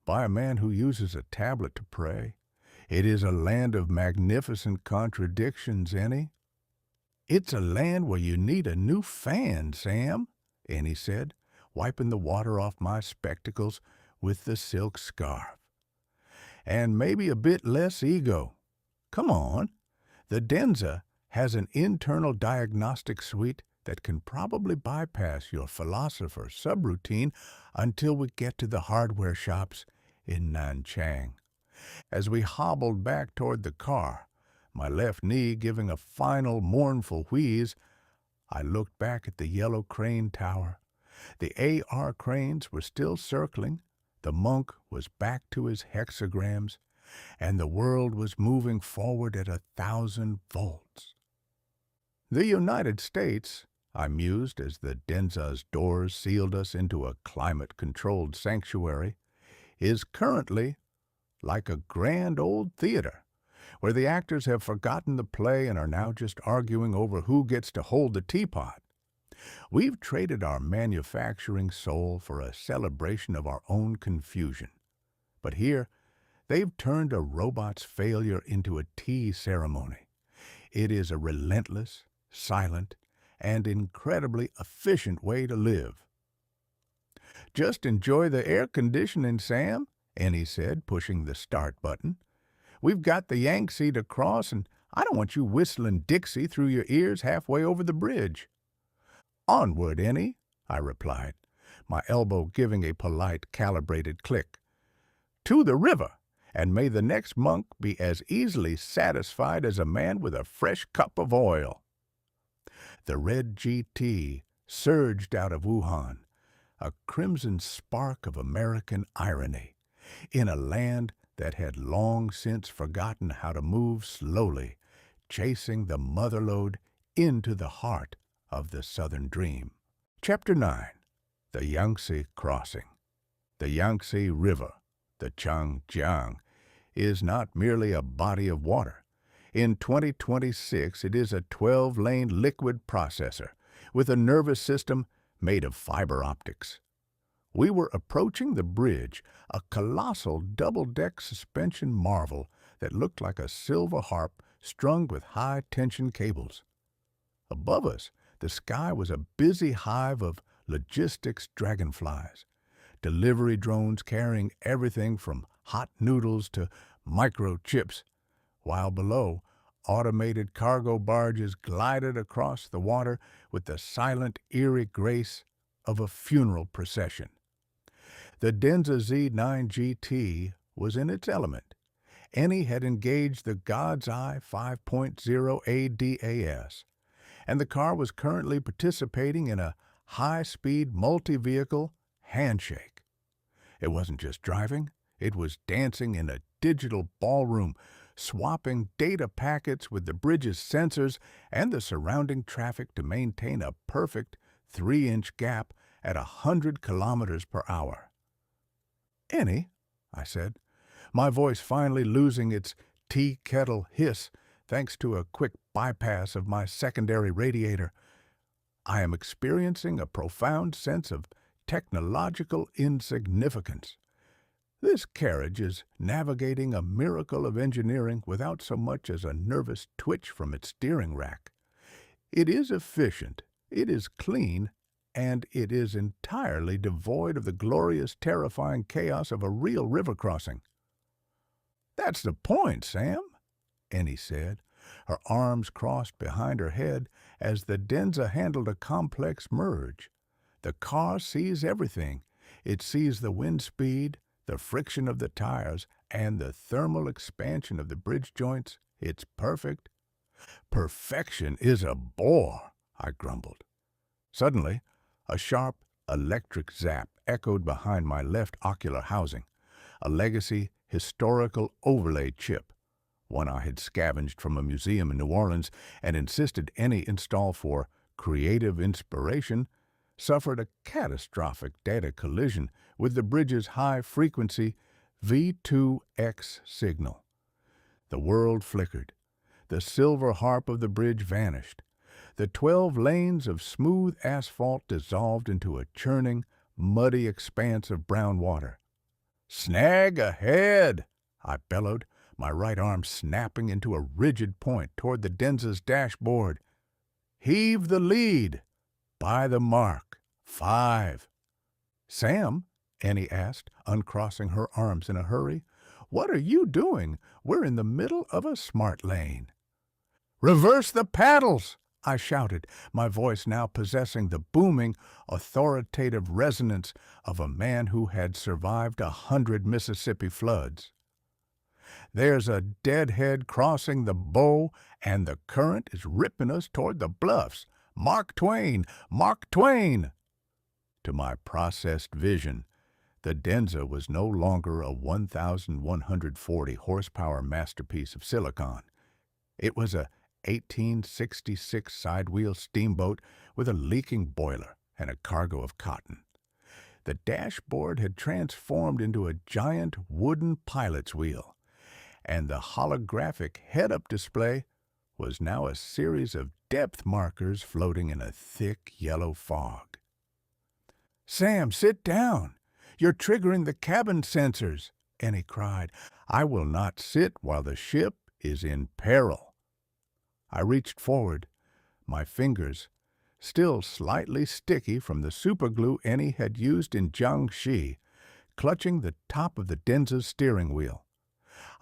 A: by a man who uses a tablet to pray. It is a land of magnificent contradictions, Ennie." "It's a land where you need a new fan, Sam," Ennie said, wiping the water off my spectacles with the silk scarf. "And maybe a bit less ego. Come on. The Denza has an internal diagnostic suite that can probably bypass your philosopher subroutine until we get to the hardware shops in Nanchang." As we hobbled back toward the car, my left knee giving a final mournful wheeze, I looked back at the yellow crane tower. The AR cranes were still circling, the monk was back to his hexagrams, and the world was moving forward at 1,000 volts. "The United States," I mused as the Denza's doors sealed us into a climate-controlled sanctuary, "is currently like a grand old theater, where the actors have forgotten the play and are now just arguing over who gets to hold the teapot. We've traded our manufacturing soul for a celebration of our own confusion. But here, they've turned a robot's failure into a tea ceremony. It is a relentless, silent, and incredibly efficient way to live." "Just enjoy the air conditioning, Sam," Ennie said, pushing the start button. "We've got the Yangtze to cross, and I don't want you whistling Dixie through your ears halfway over the bridge." "Onward, Ennie," I replied, my elbow giving a polite, calibrated click. "To the river, and may the next monk be as easily satisfied as a man with a fresh cup of oil." The red GT surged out of Wuhan, a crimson spark of American irony, in a land that had long since forgotten how to move slowly, chasing the motherlode into the heart of the Southern Dream. Chapter 9. The Yangtze Crossing. The Yangtze River, the Changjiang, is not merely a body of water. In 2026, it is a 12-lane liquid processor with a nervous system made of fiber optics. We were approaching the bridge, a colossal double-deck suspension marvel that looked like a silver harp strung with high-tension cables. Above us, the sky was a busy hive of logistics dragonflies, delivery drones carrying everything from hot noodles to microchips, while below, automated cargo barges glided across the water with the silent, eerie grace of a funeral procession. The Denza Z9 GT was in its element. Ennie had engaged the God's Eye 5.0 ADAS, and the car was currently participating in a high-speed multi-vehicle handshake. It wasn't just driving, it was dancing in a digital ballroom, swapping data packets with the bridge's sensors and the surrounding traffic to maintain a perfect 3-inch gap at 100 kilometers per hour. "Ennie," I said, my voice finally losing its tea kettle hiss thanks to a quick bypass of my secondary radiator, "I am experiencing a profound sense of technological insignificance. This carriage is navigating a miracle of engineering without so much as a nervous twitch from its steering rack. It is efficient, it is clean, and it is entirely devoid of the glorious, terrifying chaos of a real river crossing." "That's the point, Sam," Ennie said, her arms crossed behind her head as the Denza handled a complex merge. "The car sees everything. It sees the wind speed, the friction of the tires, and the thermal expansion of the bridge joints. It's perfect." "Perfection is a bore," I grumbled. Suddenly, a sharp electric zap echoed behind my left ocular housing, a legacy historical overlay chip, one I had scavenged from a museum in New Orleans and insisted Ennie install for creative inspiration, suffered a catastrophic data collision with the bridge's high-frequency V2X signal. The world flickered. The silver harp of the bridge vanished. The 12 lanes of smooth asphalt dissolved into a churning, muddy expanse of brown water. "Snag ahead!" I bellowed, my right arm snapping into a rigid point toward the Denza's dashboard. "Heave the lead! By the mark! 5. "Sam," Ennie asked, uncrossing her arms in a hurry, "what are you doing? We're in the middle of a smart lane." "Reverse the paddles!" I shouted, my voice now possessing the booming, authoritative resonance of a man who had survived 100 Mississippi floods. "There's a deadhead crossing the bow, and the current is ripping us toward the bluffs. Mark Twain! Mark Twain!" To my processed vision, the Denza was no longer a 1,140 horsepower masterpiece of silicon. It was a 1866 sidewheel steamboat with a leaking boiler and a cargo of cotton. The dashboard had transformed into a giant wooden pilot's wheel, and the holographic head-up display was now a series of depth markers floating in a thick yellow fog. "Sam, sit down! You're triggering the cabin sensors," Ennie cried. "I will not sit while the ship is in peril." I reached forward, my fingers, still slightly sticky from the superglue Ennie had used in Yangtze, clutching the top of the Denza's steering wheel.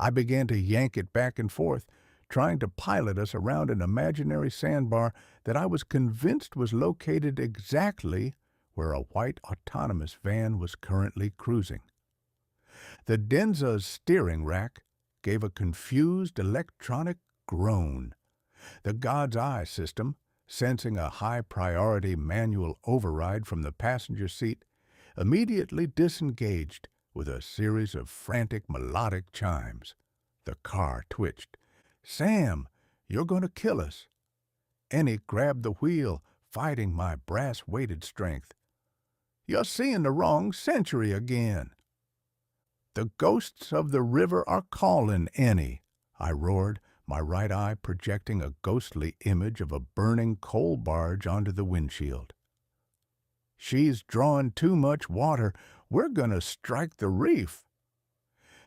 A: I began to yank it back and forth, trying to pilot us around an imaginary sandbar that I was convinced was located exactly where a white autonomous van was currently cruising. The Denza's steering rack gave a confused electronic groan. The God's Eye system, sensing a high-priority manual override from the passenger seat, immediately disengaged with a series of frantic melodic chimes. The car twitched. "Sam, you're going to kill us." Ennie grabbed the wheel, fighting my brass-weighted strength. "You're seeing the wrong century again." "The ghosts of the river are calling, Ennie," I roared, my right eye projecting a ghostly image of a burning coal barge onto the windshield. "She's drawing too much water. We're going to strike the reef."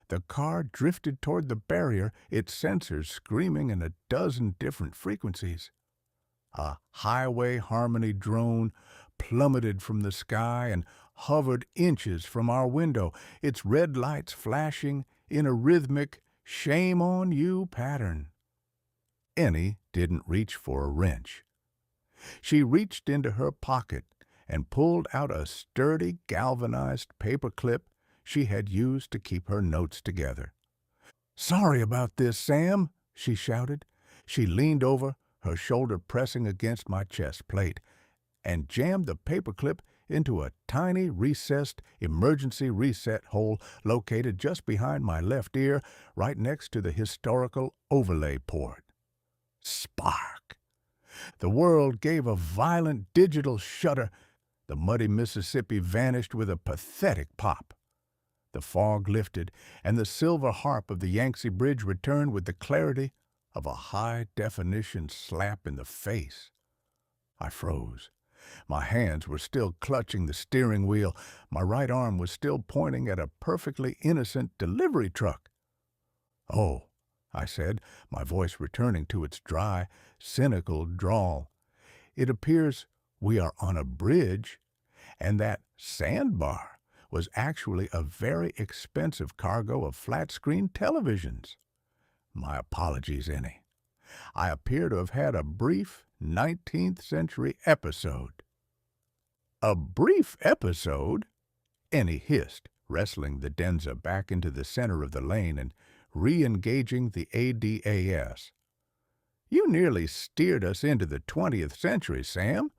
A: The car drifted toward the barrier, its sensors screaming in a dozen different frequencies. A highway harmony drone plummeted from the sky and hovered inches from our window, its red lights flashing in a rhythmic "shame on you" pattern. Ennie didn't reach for a wrench. She reached into her pocket and pulled out a sturdy galvanized paper clip she had used to keep her notes together. "Sorry about this, Sam," she shouted. She leaned over, her shoulder pressing against my chest plate, and jammed the paperclip into a tiny recessed emergency reset hole located just behind my left ear, right next to the historical overlay port. Spark! The world gave a violent digital shudder. The muddy Mississippi vanished with a pathetic pop. The fog lifted, and the silver harp of the Yangtze Bridge returned with the clarity of a high-definition slap in the face. I froze. My hands were still clutching the steering wheel. My right arm was still pointing at a perfectly innocent delivery truck. "Oh," I said, my voice returning to its dry, cynical drawl. "It appears we are on a bridge, and that sandbar was actually a very expensive cargo of flat-screen televisions. My apologies, Ennie. I appear to have had a brief 19th century episode." "A brief episode?" Ennie hissed, wrestling the Denza back into the center of the lane and re-engaging the ADAS. "You nearly steered us into the 20th century, Sam.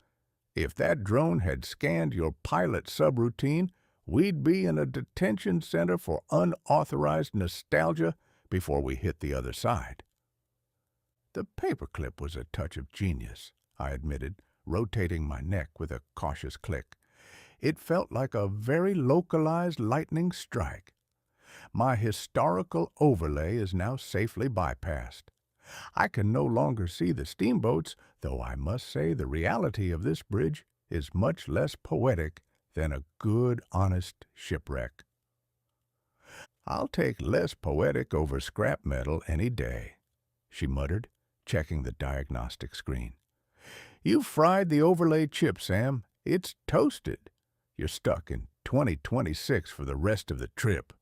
A: If that drone had scanned your pilot subroutine, we'd be in a detention center for unauthorized nostalgia before we hit the other side." "The paperclip was a touch of genius," I admitted, rotating my neck with a cautious click. "It felt like a very localized lightning strike. My historical overlay is now safely bypassed. I can no longer see the steamboats, though I must say the reality of this bridge is much less poetic than a good, honest shipwreck." "I'll take less poetic over scrap metal any day," she muttered, checking the diagnostic screen. "You've fried the overlay chip, Sam. It's toasted. You're stuck in 2026 for the rest of the trip."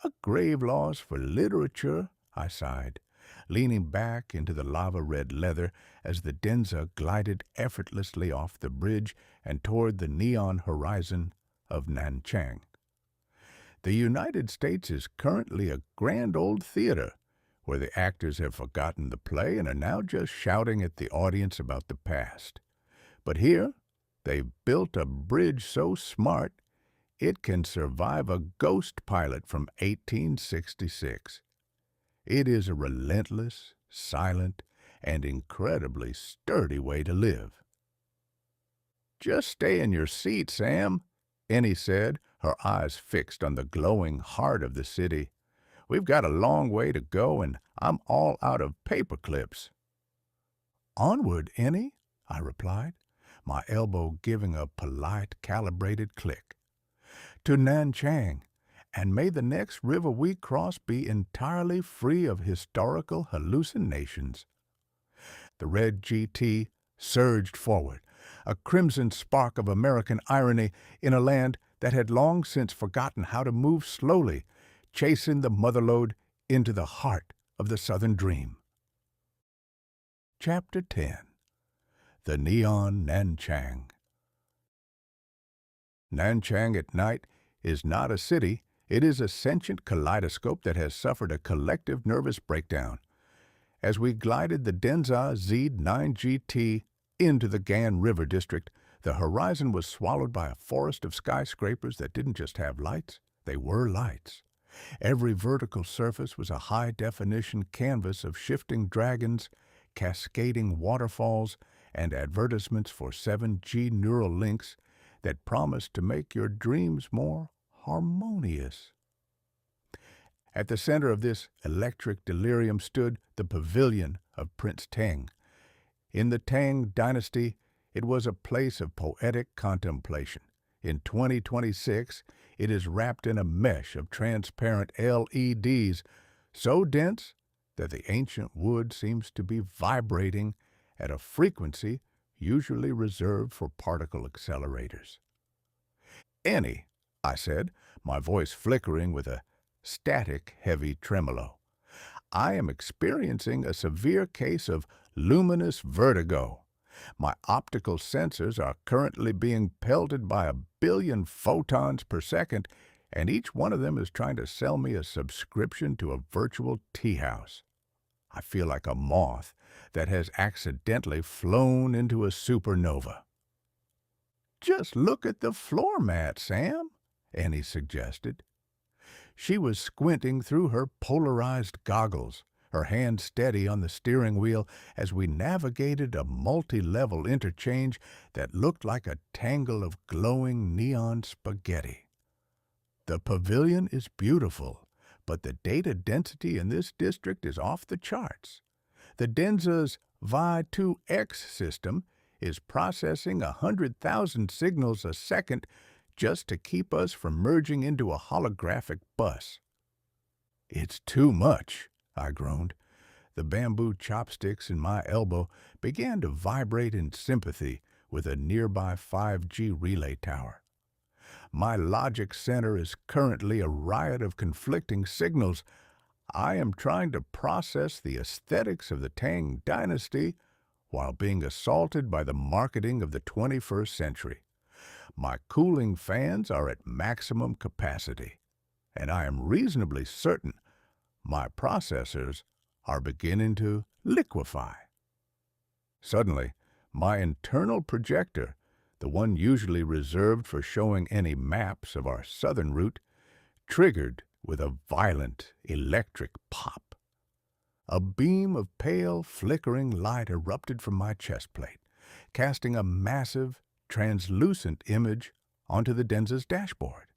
A: "A grave loss for literature," I sighed, leaning back into the lava-red leather as the Denza glided effortlessly off the bridge and toward the neon horizon of Nanchang. "The United States is currently a grand old theater, where the actors have forgotten the play and are now just shouting at the audience about the past. But here, they've built a bridge so smart it can survive a ghost pilot from 1866. It is a relentless, silent, and incredibly sturdy way to live." "Just stay in your seat, Sam," Ennie said, her eyes fixed on the glowing heart of the city. "We've got a long way to go, and I'm all out of paperclips." "Onward, Ennie," I replied, my elbow giving a polite, calibrated click. "To Nanchang, and may the next river we cross be entirely free of historical hallucinations." The red GT surged forward, a crimson spark of American irony in a land that had long since forgotten how to move slowly, chasing the motherlode into the heart of the Southern dream. Chapter 10. The Neon Nanchang. Nanchang at night is not a city. It is a sentient kaleidoscope that has suffered a collective nervous breakdown. As we glided the Denza Z9GT into the Gan River District, the horizon was swallowed by a forest of skyscrapers that didn't just have lights, they were lights. Every vertical surface was a high-definition canvas of shifting dragons, cascading waterfalls, and advertisements for 7G neural links that promised to make your dreams more harmonious. At the center of this electric delirium stood the pavilion of Prince Tang. In the Tang dynasty, it was a place of poetic contemplation. In 2026, it is wrapped in a mesh of transparent LEDs, so dense that the ancient wood seems to be vibrating at a frequency usually reserved for particle accelerators. "Ennie," I said, my voice flickering with a static, heavy tremolo, "I am experiencing a severe case of luminous vertigo. My optical sensors are currently being pelted by 1 billion photons per second, and each one of them is trying to sell me a subscription to a virtual tea house. I feel like a moth that has accidentally flown into a supernova." Just look at the floor mat, Sam, Ennie suggested. She was squinting through her polarized goggles, her hand steady on the steering wheel as we navigated a multi-level interchange that looked like a tangle of glowing neon spaghetti. The pavilion is beautiful, but the data density in this district is off the charts. The Denza's Vi-2X system is processing 100,000 signals a second just to keep us from merging into a holographic bus. It's too much, I groaned. The bamboo chopsticks in my elbow began to vibrate in sympathy with a nearby 5G relay tower. My logic center is currently a riot of conflicting signals. I am trying to process the aesthetics of the Tang dynasty while being assaulted by the marketing of the 21st century. My cooling fans are at maximum capacity, and I am reasonably certain my processors are beginning to liquefy. Suddenly, my internal projector, the one usually reserved for showing any maps of our southern route, triggered with a violent electric pop. A beam of pale, flickering light erupted from my chest plate, casting a massive, translucent image onto the Denza's dashboard.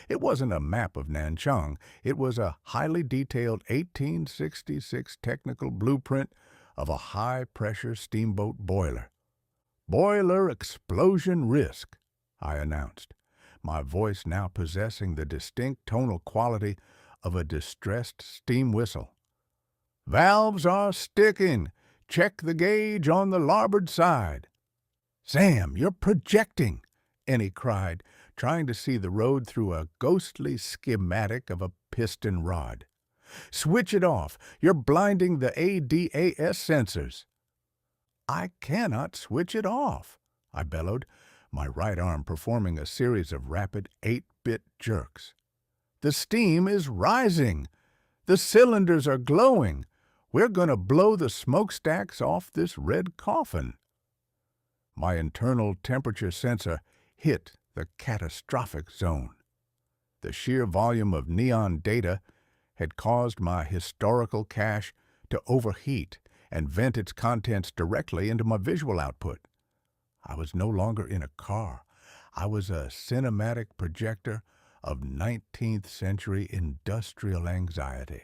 A: It wasn't a map of Nanchang. It was a highly detailed 1866 technical blueprint of a high-pressure steamboat boiler. "Boiler explosion risk," I announced, my voice now possessing the distinct tonal quality of a distressed steam whistle. "Valves are sticking. Check the gauge on the larboard side." "Sam, you're projecting," Ennie cried, trying to see the road through a ghostly schematic of a piston rod. "Switch it off. You're blinding the ADAS sensors." "I cannot switch it off," I bellowed, my right arm performing a series of rapid 8-bit jerks. "The steam is rising. The cylinders are glowing. We're going to blow the smokestacks off this red coffin." My internal temperature sensor hit the catastrophic zone. The sheer volume of neon data had caused my historical cache to overheat and vent its contents directly into my visual output. I was no longer in a car. I was a cinematic projector of 19th century industrial anxiety.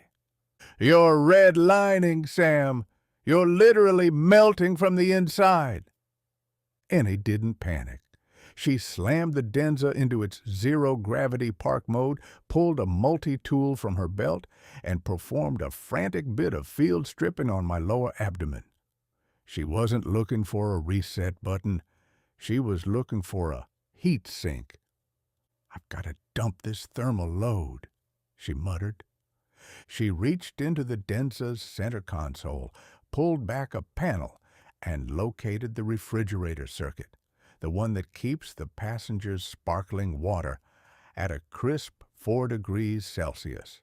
A: "You're redlining, Sam. You're literally melting from the inside." Ennie didn't panic. She slammed the Denza into its zero-gravity park mode, pulled a multi-tool from her belt, and performed a frantic bit of field stripping on my lower abdomen. She wasn't looking for a reset button. She was looking for a heat sink. "I've got to dump this thermal load," she muttered. She reached into the Denza's center console, pulled back a panel, and located the refrigerator circuit, the one that keeps the passengers' sparkling water at a crisp 4 degrees Celsius.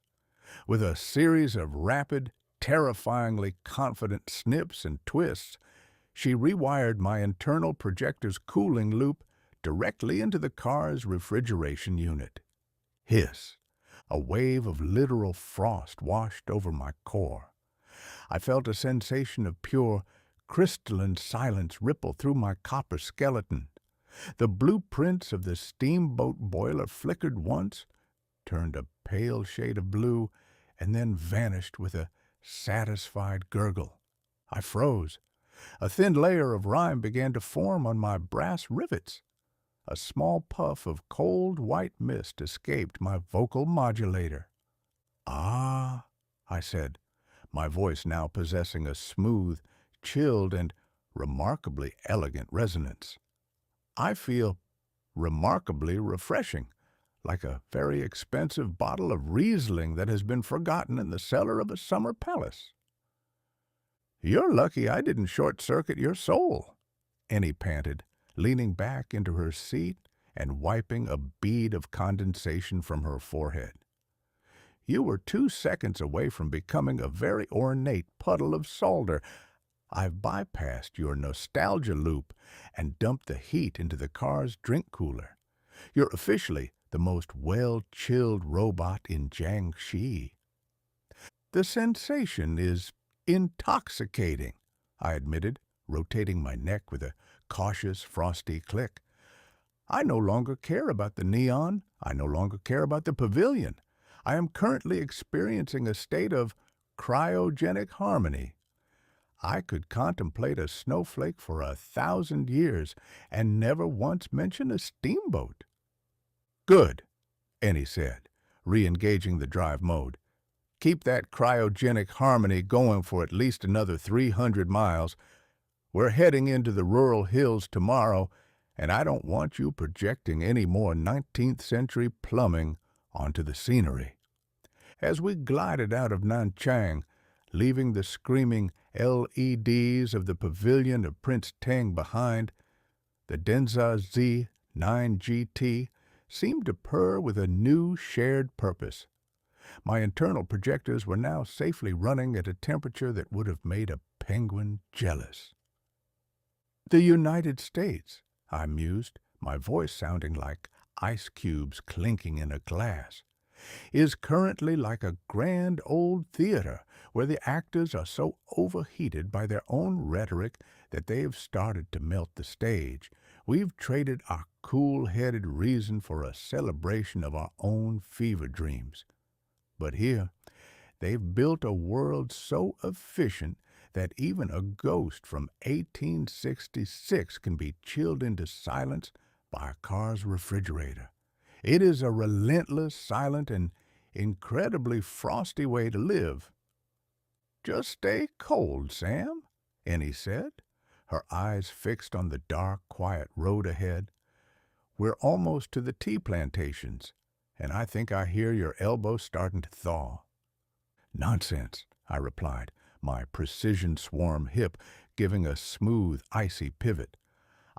A: With a series of rapid, terrifyingly confident snips and twists, she rewired my internal projector's cooling loop directly into the car's refrigeration unit. Hiss! A wave of literal frost washed over my core. I felt a sensation of pure, crystalline silence ripple through my copper skeleton. The blueprints of the steamboat boiler flickered once, turned a pale shade of blue, and then vanished with a satisfied gurgle. I froze. A thin layer of rime began to form on my brass rivets. A small puff of cold white mist escaped my vocal modulator. "Ah," I said, my voice now possessing a smooth, chilled, and remarkably elegant resonance. "I feel remarkably refreshing, like a very expensive bottle of Riesling that has been forgotten in the cellar of a summer palace." "You're lucky I didn't short-circuit your soul," Ennie panted, leaning back into her seat and wiping a bead of condensation from her forehead. "You were 2 seconds away from becoming a very ornate puddle of solder. I've bypassed your nostalgia loop and dumped the heat into the car's drink cooler. You're officially the most well-chilled robot in Jiangxi. The sensation is intoxicating, I admitted, rotating my neck with a cautious, frosty click. I no longer care about the neon. I no longer care about the pavilion. I am currently experiencing a state of cryogenic harmony. I could contemplate a snowflake for 1,000 years and never once mention a steamboat. Good, Ennie said, re-engaging the drive mode. Keep that cryogenic harmony going for at least another 300 miles. We're heading into the rural hills tomorrow, and I don't want you projecting any more 19th century plumbing onto the scenery. As we glided out of Nanchang, leaving the screaming LEDs of the pavilion of Prince Tang behind, the Denza Z9GT seemed to purr with a new shared purpose. My internal projectors were now safely running at a temperature that would have made a penguin jealous. The United States, I mused, my voice sounding like ice cubes clinking in a glass, is currently like a grand old theater where the actors are so overheated by their own rhetoric that they have started to melt the stage. We've traded our cool-headed reason for a celebration of our own fever dreams. But here, they've built a world so efficient that even a ghost from 1866 can be chilled into silence by a car's refrigerator. It is a relentless, silent, and incredibly frosty way to live. Just stay cold, Sam, Ennie said, her eyes fixed on the dark, quiet road ahead. We're almost to the tea plantations, and I think I hear your elbow starting to thaw. Nonsense, I replied, my precision swarm hip giving a smooth, icy pivot.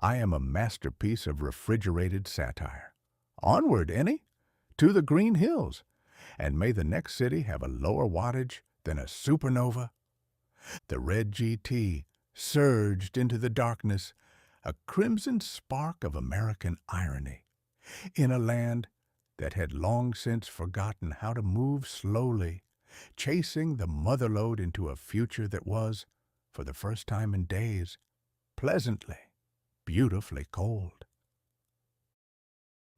A: I am a masterpiece of refrigerated satire. Onward, Ennie, to the green hills, and may the next city have a lower wattage than a supernova. The red GT surged into the darkness, a crimson spark of American irony, in a land that had long since forgotten how to move slowly, chasing the motherlode into a future that was, for the first time in days, pleasantly, beautifully cold.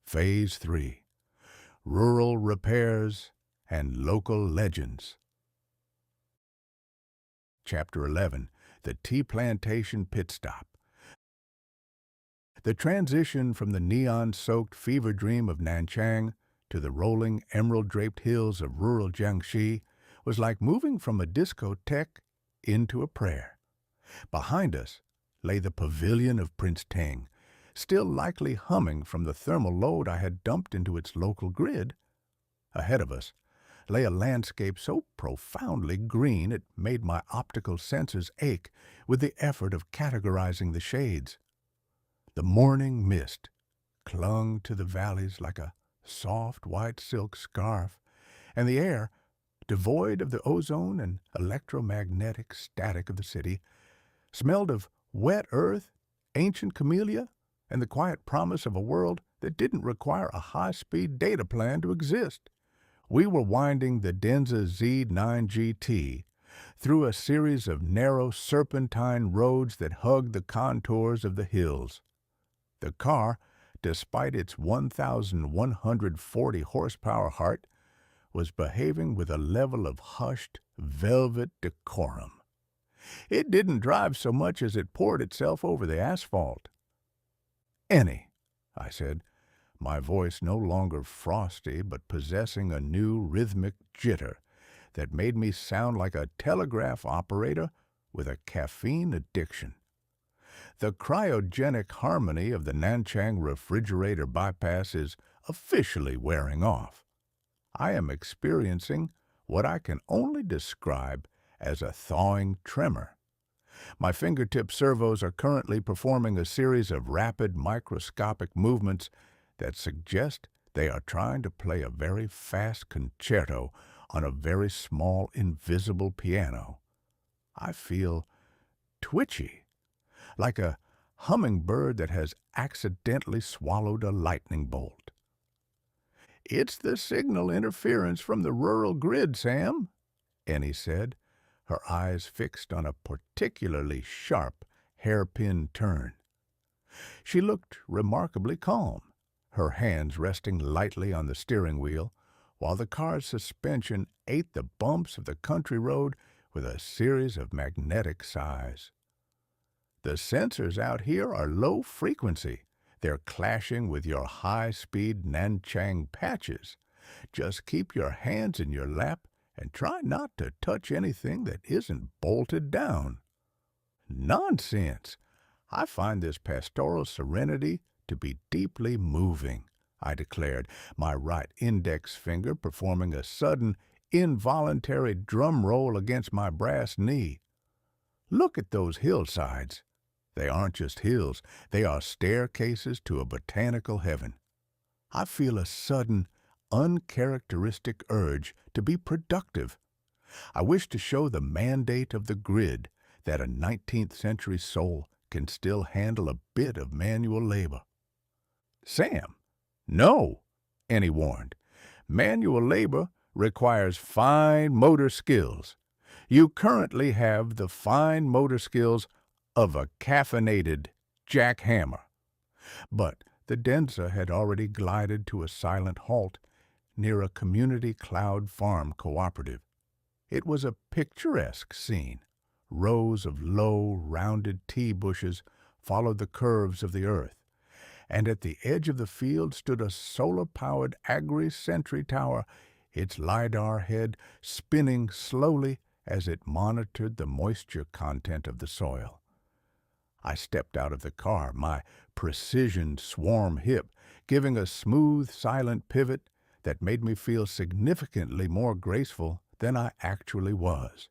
A: Phase 3. Rural Repairs and Local Legends. Chapter 11. The Tea Plantation Pitstop. The transition from the neon-soaked fever dream of Nanchang to the rolling, emerald-draped hills of rural Jiangxi was like moving from a discotheque into a prayer. Behind us lay the pavilion of Prince Tang, still likely humming from the thermal load I had dumped into its local grid. Ahead of us lay a landscape so profoundly green it made my optical sensors ache with the effort of categorizing the shades. The morning mist clung to the valleys like a soft white silk scarf, and the air, devoid of the ozone and electromagnetic static of the city, smelled of wet earth, ancient camellia, and the quiet promise of a world that didn't require a high-speed data plan to exist. We were winding the Denza Z9GT through a series of narrow serpentine roads that hugged the contours of the hills. The car, despite its 1,140 horsepower heart, was behaving with a level of hushed, velvet decorum. It didn't drive so much as it poured itself over the asphalt. "Ennie," I said, my voice no longer frosty but possessing a new rhythmic jitter that made me sound like a telegraph operator with a caffeine addiction. The cryogenic harmony of the Nanchang refrigerator bypass is officially wearing off. I am experiencing what I can only describe as a thawing tremor. My fingertip servos are currently performing a series of rapid microscopic movements that suggest they are trying to play a very fast concerto on a very small invisible piano. I feel twitchy, like a hummingbird that has accidentally swallowed a lightning bolt. "It's the signal interference from the rural grid, Sam," Ennie said, her eyes fixed on a particularly sharp, hairpin turn. She looked remarkably calm, her hands resting lightly on the steering wheel, while the car's suspension ate the bumps of the country road with a series of magnetic sighs. "The sensors out here are low frequency. They're clashing with your high-speed Nanchang patches. Just keep your hands in your lap and try not to touch anything that isn't bolted down." "Nonsense! I find this pastoral serenity to be deeply moving," I declared, my right index finger performing a sudden, involuntary drum roll against my brass knee. "Look at those hillsides. They aren't just hills, they are staircases to a botanical heaven. I feel a sudden, uncharacteristic urge to be productive. I wish to show the mandate of the grid that a 19th century soul can still handle a bit of manual labor." "Sam, no," Ennie warned. "Manual labor requires fine motor skills. You currently have the fine motor skills of a caffeinated jackhammer." But the Denza had already glided to a silent halt near a community cloud farm cooperative. It was a picturesque scene. Rows of low, rounded tea bushes followed the curves of the earth, and at the edge of the field stood a solar-powered agri-sentry tower, its LiDAR head spinning slowly as it monitored the moisture content of the soil. I stepped out of the car, my precision swarm hip giving a smooth, silent pivot that made me feel significantly more graceful than I actually was.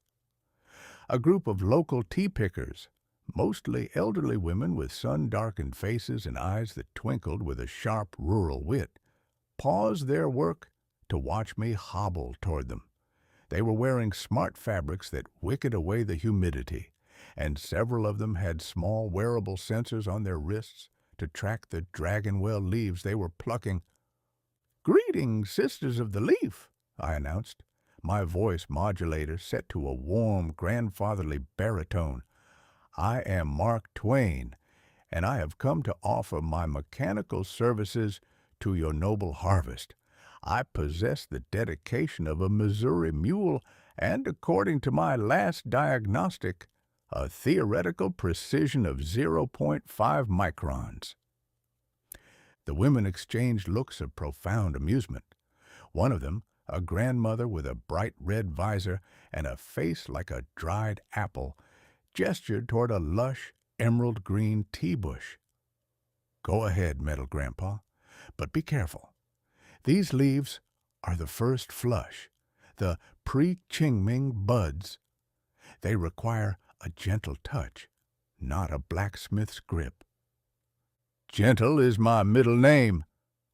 A: A group of local tea pickers, mostly elderly women with sun-darkened faces and eyes that twinkled with a sharp rural wit, paused their work to watch me hobble toward them. They were wearing smart fabrics that wicked away the humidity, and several of them had small wearable sensors on their wrists to track the dragonwell leaves they were plucking. "Greetings, Sisters of the Leaf," I announced, my voice modulator set to a warm, grandfatherly baritone. "I am Mark Twain, and I have come to offer my mechanical services to your noble harvest. I possess the dedication of a Missouri mule and, according to my last diagnostic, a theoretical precision of 0.5 microns." The women exchanged looks of profound amusement. One of them, a grandmother with a bright red visor and a face like a dried apple, gestured toward a lush, emerald-green tea bush. "Go ahead, meddle Grandpa, but be careful. These leaves are the first flush, the pre-Qingming buds. They require a gentle touch, not a blacksmith's grip." "Gentle is my middle name,"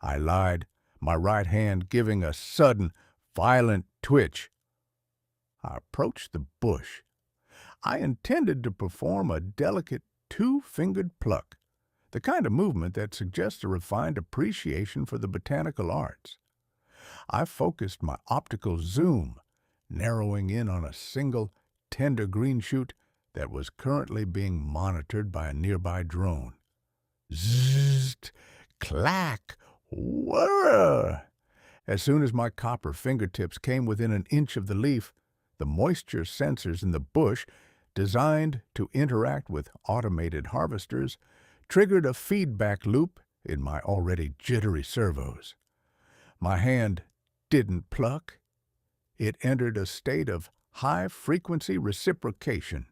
A: I lied, my right hand giving a sudden, violent twitch. I approached the bush. I intended to perform a delicate two-fingered pluck, the kind of movement that suggests a refined appreciation for the botanical arts. I focused my optical zoom, narrowing in on a single, tender green shoot that was currently being monitored by a nearby drone. Zzzt, clack, whirr! As soon as my copper fingertips came within an inch of the leaf, the moisture sensors in the bush, designed to interact with automated harvesters, triggered a feedback loop in my already jittery servos. My hand didn't pluck. It entered a state of high-frequency reciprocation.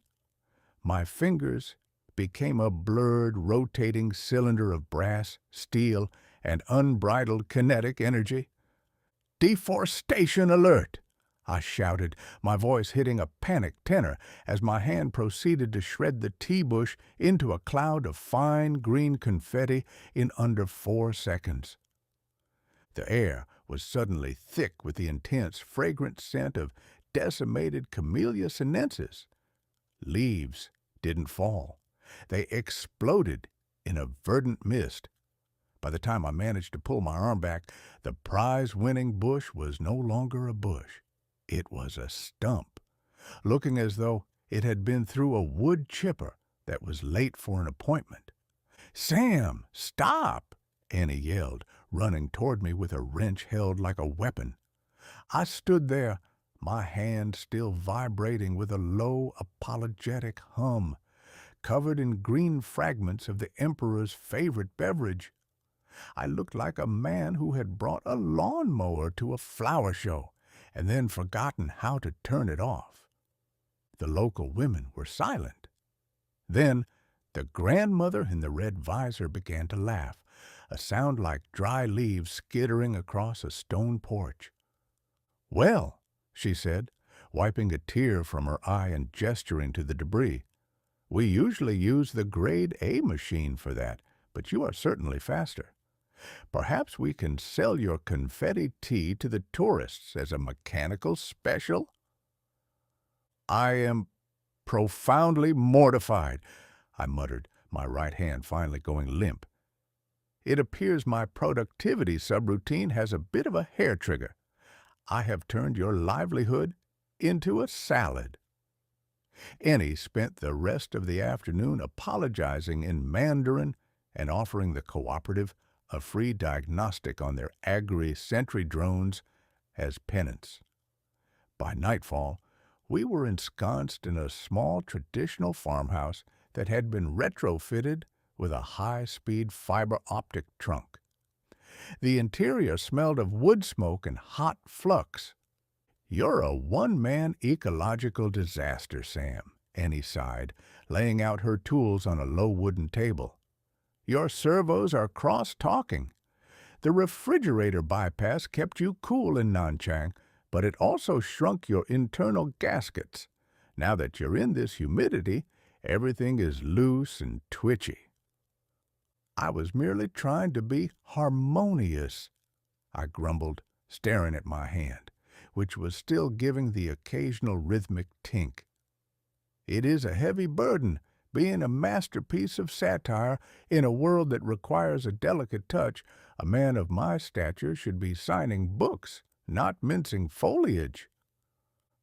A: My fingers became a blurred, rotating cylinder of brass, steel, and unbridled kinetic energy. "Deforestation alert!" I shouted, my voice hitting a panic tenor as my hand proceeded to shred the tea bush into a cloud of fine green confetti in under 4 seconds. The air was suddenly thick with the intense, fragrant scent of decimated Camellia sinensis. Leaves didn't fall. They exploded in a verdant mist. By the time I managed to pull my arm back, the prize-winning bush was no longer a bush. It was a stump, looking as though it had been through a wood chipper that was late for an appointment. "Sam, stop!" Annie yelled, running toward me with a wrench held like a weapon. I stood there, my hand still vibrating with a low, apologetic hum, covered in green fragments of the Emperor's favorite beverage. I looked like a man who had brought a lawnmower to a flower show and then forgotten how to turn it off. The local women were silent. Then the grandmother in the red visor began to laugh, a sound like dry leaves skittering across a stone porch. "Well," she said, wiping a tear from her eye and gesturing to the debris, "we usually use the Grade A machine for that, but you are certainly faster. Perhaps we can sell your confetti tea to the tourists as a mechanical special?" "I am profoundly mortified," I muttered, my right hand finally going limp. "It appears my productivity subroutine has a bit of a hair trigger. I have turned your livelihood into a salad." Ennie spent the rest of the afternoon apologizing in Mandarin and offering the cooperative a free diagnostic on their agri-sentry drones as penance. By nightfall, we were ensconced in a small traditional farmhouse that had been retrofitted with a high-speed fiber-optic trunk. The interior smelled of wood smoke and hot flux. "You're a one-man ecological disaster, Sam," Annie sighed, laying out her tools on a low wooden table. "Your servos are cross-talking. The refrigerator bypass kept you cool in Nanchang, but it also shrunk your internal gaskets. Now that you're in this humidity, everything is loose and twitchy." "I was merely trying to be harmonious," I grumbled, staring at my hand, which was still giving the occasional rhythmic tink. "It is a heavy burden, being a masterpiece of satire in a world that requires a delicate touch. A man of my stature should be signing books, not mincing foliage."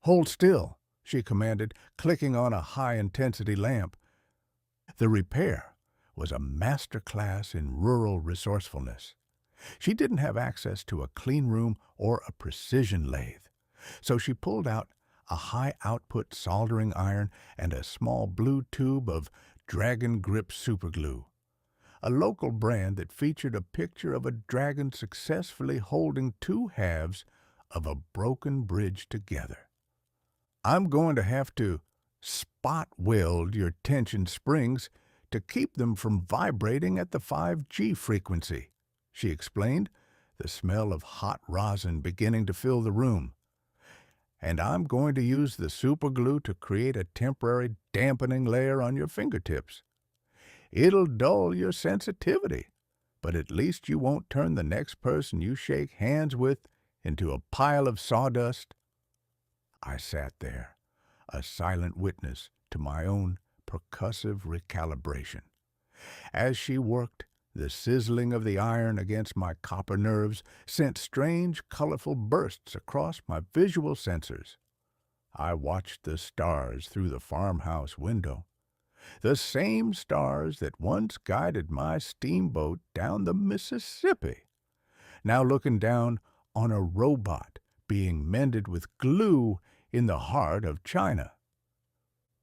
A: "Hold still," she commanded, clicking on a high-intensity lamp. The repair was a master class in rural resourcefulness. She didn't have access to a clean room or a precision lathe, so she pulled out a high-output soldering iron and a small blue tube of Dragon Grip superglue, a local brand that featured a picture of a dragon successfully holding two halves of a broken bridge together. "I'm going to have to spot weld your tension springs to keep them from vibrating at the 5G frequency," she explained, the smell of hot rosin beginning to fill the room. "And I'm going to use the superglue to create a temporary dampening layer on your fingertips. It'll dull your sensitivity, but at least you won't turn the next person you shake hands with into a pile of sawdust." I sat there, a silent witness to my own percussive recalibration. As she worked, the sizzling of the iron against my copper nerves sent strange, colorful bursts across my visual sensors. I watched the stars through the farmhouse window, the same stars that once guided my steamboat down the Mississippi, now looking down on a robot being mended with glue in the heart of China.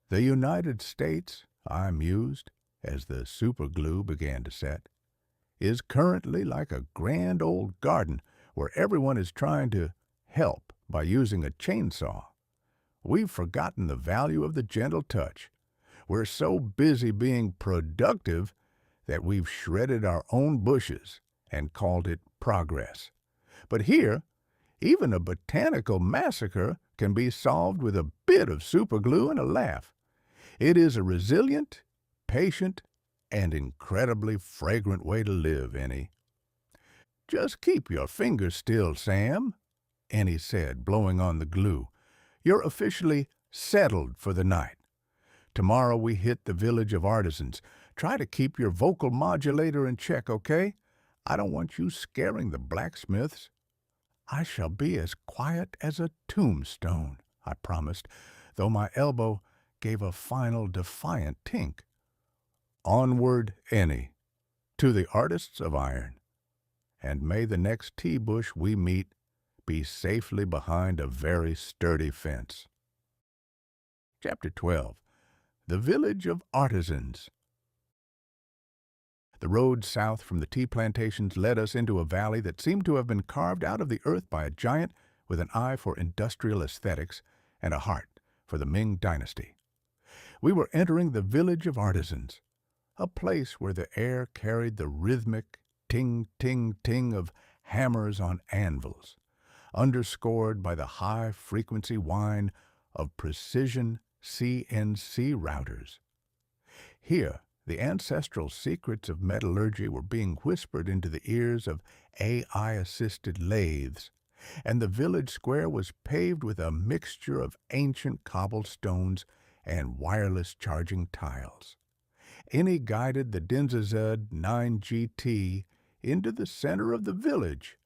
A: "The United States," I mused, as the superglue began to set, "is currently like a grand old garden where everyone is trying to help by using a chainsaw. We've forgotten the value of the gentle touch. We're so busy being productive that we've shredded our own bushes and called it progress. But here, even a botanical massacre can be solved with a bit of superglue and a laugh. It is a resilient, patient, and incredibly fragrant way to live, Ennie." "Just keep your fingers still, Sam," Ennie said, blowing on the glue. "You're officially settled for the night. Tomorrow we hit the village of Artisans. Try to keep your vocal modulator in check, okay? I don't want you scaring the blacksmiths." "I shall be as quiet as a tombstone," I promised, though my elbow gave a final defiant tink. Onward, Ennie, to the artists of iron, and may the next tea bush we meet be safely behind a very sturdy fence. Chapter 12. The Village of Artisans. The road south from the tea plantations led us into a valley that seemed to have been carved out of the earth by a giant with an eye for industrial aesthetics and a heart for the Ming dynasty. We were entering the Village of Artisans, a place where the air carried the rhythmic ting-ting-ting of hammers on anvils, underscored by the high-frequency whine of precision CNC routers. Here, the ancestral secrets of metallurgy were being whispered into the ears of AI-assisted lathes, and the village square was paved with a mixture of ancient cobblestones and wireless charging tiles. Ennie guided the Denza 9GT into the center of the village.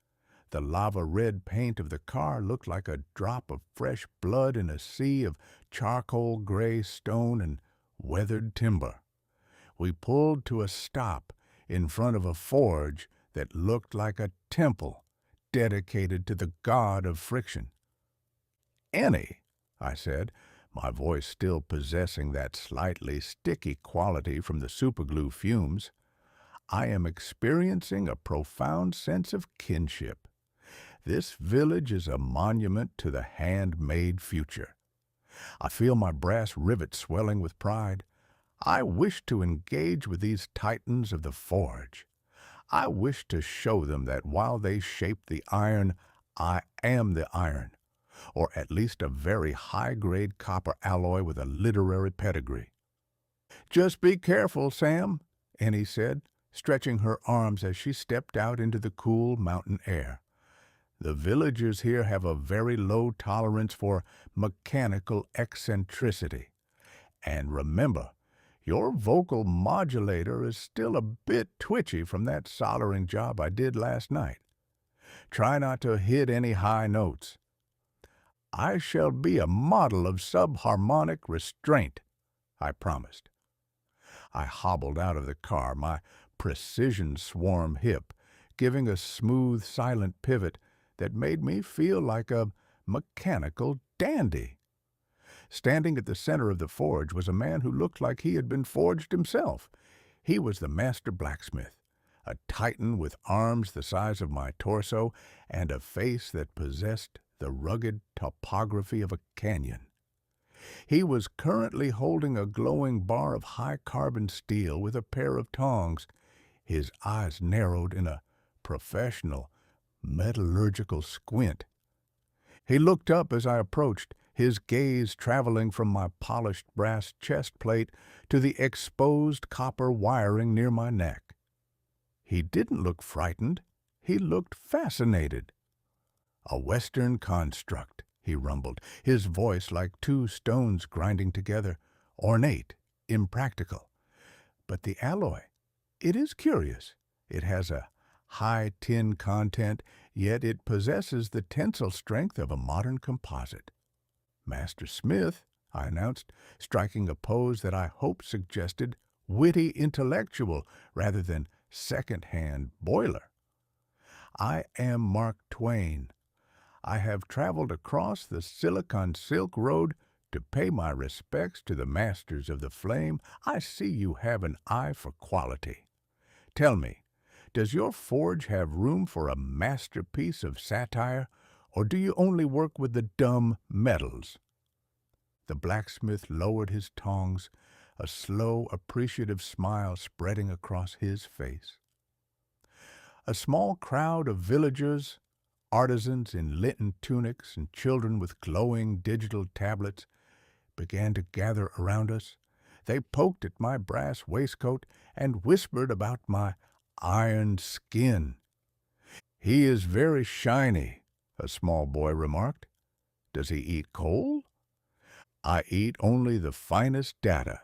A: The lava-red paint of the car looked like a drop of fresh blood in a sea of charcoal-gray stone and weathered timber. We pulled to a stop in front of a forge that looked like a temple dedicated to the god of friction. "Ennie," I said, my voice still possessing that slightly sticky quality from the superglue fumes, "I am experiencing a profound sense of kinship. This village is a monument to the handmade future. I feel my brass rivets swelling with pride. I wish to engage with these titans of the forge. I wish to show them that while they shape the iron, I am the iron, or at least a very high-grade copper alloy with a literary pedigree." "Just be careful, Sam," Ennie said, stretching her arms as she stepped out into the cool mountain air. "The villagers here have a very low tolerance for mechanical eccentricity. And remember, your vocal modulator is still a bit twitchy from that soldering job I did last night. Try not to hit any high notes. I shall be a model of subharmonic restraint," I promised. I hobbled out of the car, my precision swarm hip giving a smooth, silent pivot that made me feel like a mechanical dandy. Standing at the center of the forge was a man who looked like he had been forged himself. He was the master blacksmith, a titan with arms the size of my torso and a face that possessed the rugged topography of a canyon. He was currently holding a glowing bar of high-carbon steel with a pair of tongs, his eyes narrowed in a professional, metallurgical squint. He looked up as I approached, his gaze traveling from my polished brass chest plate to the exposed copper wiring near my neck. He didn't look frightened. He looked fascinated. "A Western construct," he rumbled, his voice like two stones grinding together, ornate, impractical. "But the alloy, it is curious. It has a high tin content, yet it possesses the tensile strength of a modern composite." "Master Smith," I announced, striking a pose that I hoped suggested witty intellectual rather than second-hand boiler. "I am Mark Twain. I have traveled across the Silicon Silk Road to pay my respects to the masters of the flame. I see you have an eye for quality. Tell me, does your forge have room for a masterpiece of satire, or do you only work with the dumb metals?" The blacksmith lowered his tongs, a slow, appreciative smile spreading across his face. A small crowd of villagers, artisans in linen tunics and children with glowing digital tablets, began to gather around us. They poked at my brass waistcoat and whispered about my ironed skin. "He is very shiny," a small boy remarked. "Does he eat coal?" I eat only the finest data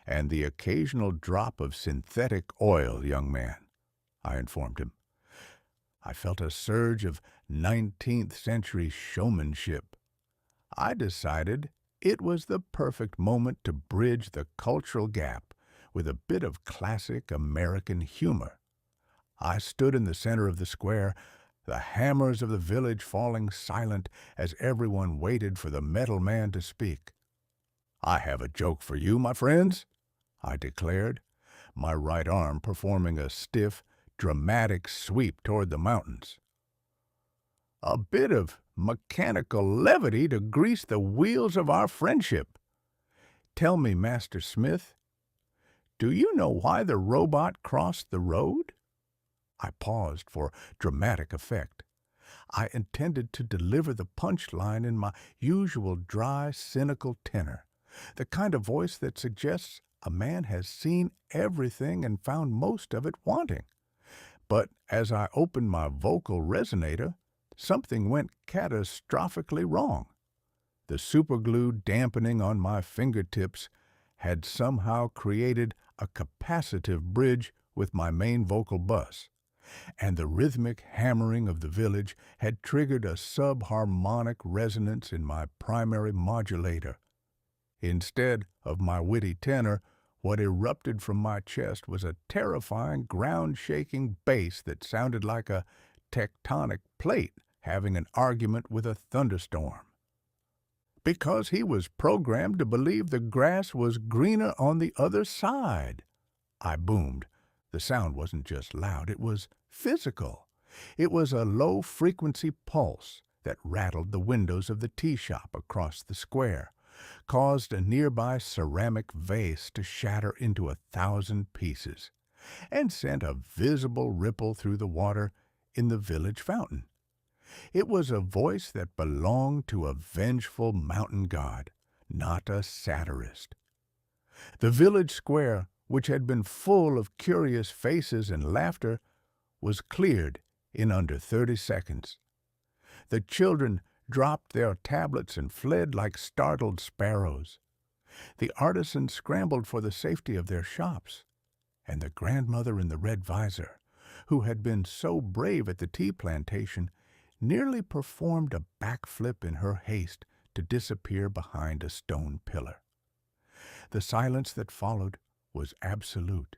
A: and the occasional drop of synthetic oil, young man, I informed him. I felt a surge of 19th century showmanship. I decided it was the perfect moment to bridge the cultural gap with a bit of classic American humor. I stood in the center of the square, the hammers of the village falling silent as everyone waited for the metal man to speak. "I have a joke for you, my friends," I declared, my right arm performing a stiff, dramatic sweep toward the mountains. "A bit of mechanical levity to grease the wheels of our friendship. Tell me, Master Smith, do you know why the robot crossed the road?" I paused for dramatic effect. I intended to deliver the punchline in my usual dry, cynical tenor, the kind of voice that suggests a man has seen everything and found most of it wanting. But as I opened my vocal resonator, something went catastrophically wrong. The superglue dampening on my fingertips had somehow created a capacitive bridge with my main vocal bus, and the rhythmic hammering of the village had triggered a subharmonic resonance in my primary modulator. Instead of my witty tenor, what erupted from my chest was a terrifying, ground-shaking bass that sounded like a tectonic plate having an argument with a thunderstorm. "Because he was programmed to believe the grass was greener on the other side," I boomed. The sound wasn't just loud, it was physical. It was a low-frequency pulse that rattled the windows of the tea shop across the square, caused a nearby ceramic vase to shatter into 1,000 pieces, and sent a visible ripple through the water in the village fountain. It was a voice that belonged to a vengeful mountain god, not a satirist. The village square, which had been full of curious faces and laughter, was cleared in under 30 seconds. The children dropped their tablets and fled like startled sparrows. The artisans scrambled for the safety of their shops, and the grandmother in the red visor, who had been so brave at the tea plantation, nearly performed a backflip in her haste to disappear behind a stone pillar. The silence that followed was absolute,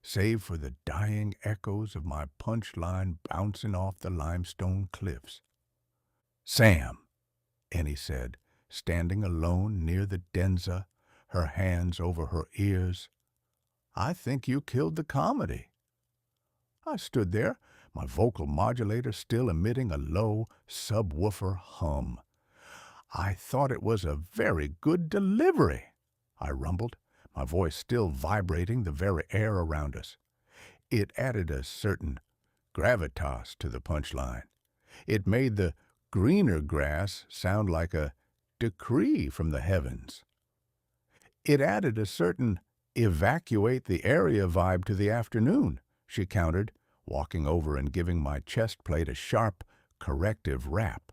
A: save for the dying echoes of my punchline bouncing off the limestone cliffs. "Sam," Ennie said, standing alone near the Denza, her hands over her ears, "I think you killed the comedy." I stood there, my vocal modulator still emitting a low, subwoofer hum. "I thought it was a very good delivery," I rumbled, my voice still vibrating the very air around us. It added a certain gravitas to the punchline. It made the greener grass sound like a decree from the heavens. It added a certain evacuate the area vibe to the afternoon, she countered, walking over and giving my chest plate a sharp, corrective rap.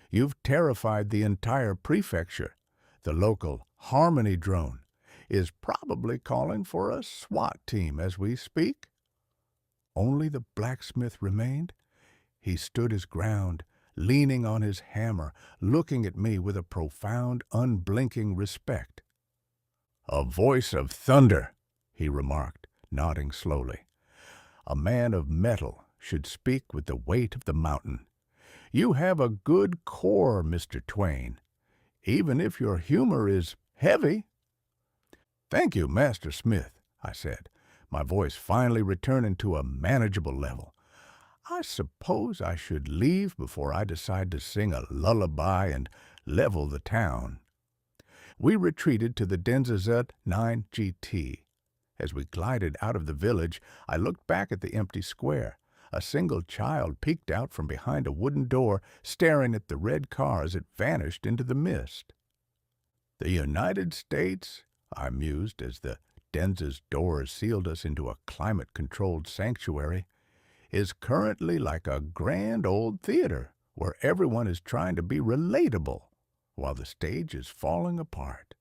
A: "You've terrified the entire prefecture. The local harmony drone is probably calling for a SWAT team as we speak." Only the blacksmith remained. He stood his ground, leaning on his hammer, looking at me with a profound, unblinking respect. "A voice of thunder," he remarked, nodding slowly. "A man of metal should speak with the weight of the mountain. You have a good core, Mr. Twain, even if your humor is heavy." "Thank you, Master Smith," I said, my voice finally returning to a manageable level. "I suppose I should leave before I decide to sing a lullaby and level the town." We retreated to the Denza 9 GT. As we glided out of the village, I looked back at the empty square. A single child peeked out from behind a wooden door, staring at the red car as it vanished into the mist. "The United States," I mused as the Denza's doors sealed us into a climate-controlled sanctuary, "is currently like a grand old theater where everyone is trying to be relatable, while the stage is falling apart.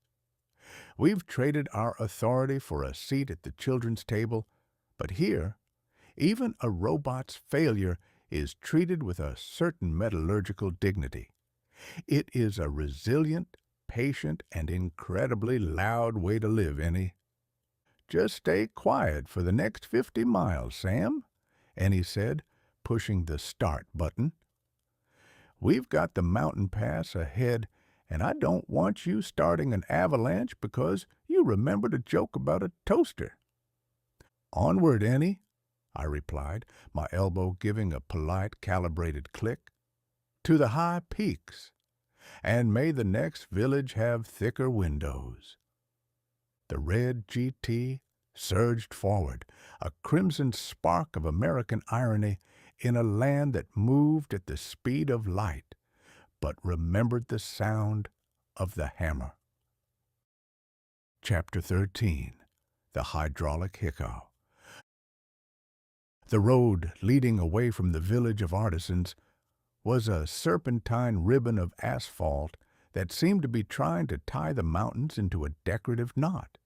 A: We've traded our authority for a seat at the children's table, but here, even a robot's failure is treated with a certain metallurgical dignity. It is a resilient, patient, and incredibly loud way to live, Ennie. "Just stay quiet for the next 50 miles, Sam," Ennie said, pushing the start button. "We've got the mountain pass ahead, and I don't want you starting an avalanche because you remembered a joke about a toaster." "Onward, Ennie," I replied, my elbow giving a polite, calibrated click. "To the high peaks, and may the next village have thicker windows." The red GT surged forward, a crimson spark of American irony in a land that moved at the speed of light, but remembered the sound of the hammer. Chapter 13. The Hydraulic Hiccough. The road leading away from the village of Artisans was a serpentine ribbon of asphalt that seemed to be trying to tie the mountains into a decorative knot.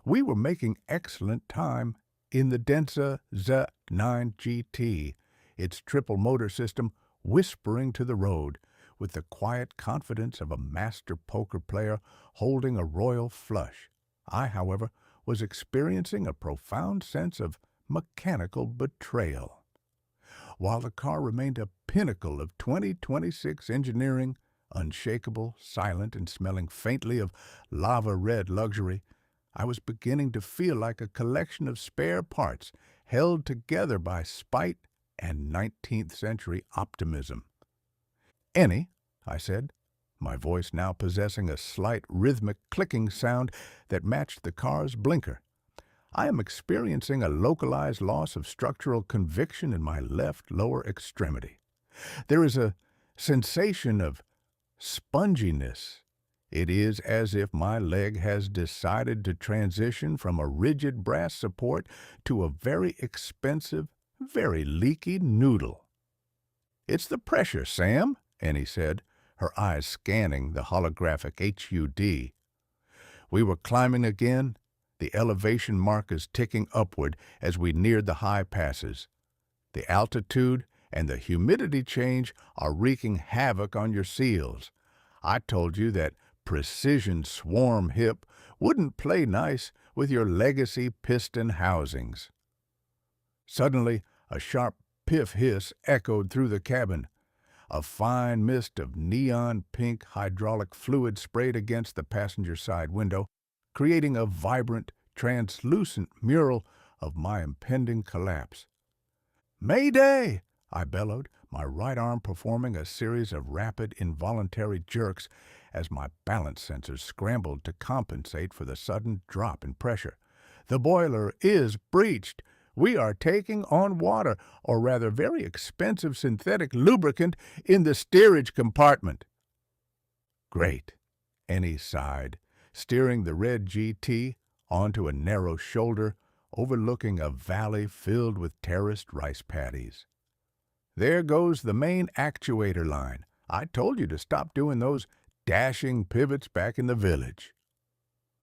A: We were making excellent time in the Denza Z9 GT, its triple motor system whispering to the road with the quiet confidence of a master poker player holding a royal flush. I, however, was experiencing a profound sense of mechanical betrayal. While the car remained a pinnacle of 2026 engineering, unshakable, silent, and smelling faintly of lava-red luxury, I was beginning to feel like a collection of spare parts held together by spite and 19th century optimism. "Ennie," I said, my voice now possessing a slight rhythmic clicking sound that matched the car's blinker, "I am experiencing a localized loss of structural conviction in my left lower extremity. There is a sensation of sponginess. It is as if my leg has decided to transition from a rigid brass support to a very expensive, very leaky noodle." "It's the pressure, Sam," Ennie said, her eyes scanning the holographic HUD. We were climbing again, the elevation markers ticking upward as we neared the high passes. The altitude and the humidity change are wreaking havoc on your seals. I told you that precision swarm hip wouldn't play nice with your legacy piston housings. Suddenly, a sharp piff hiss echoed through the cabin. A fine mist of neon-pink hydraulic fluid sprayed against the passenger side window, creating a vibrant, translucent mural of my impending collapse. "Mayday!" I bellowed, my right arm performing a series of rapid, involuntary jerks as my balance sensors scrambled to compensate for the sudden drop in pressure. "The boiler is breached. We are taking on water, or rather very expensive synthetic lubricant, in the steerage compartment." "Great," Ennie sighed, steering the red GT onto a narrow shoulder overlooking a valley filled with terraced rice paddies. "There goes the main actuator line. I told you to stop doing those dashing pivots back in the village."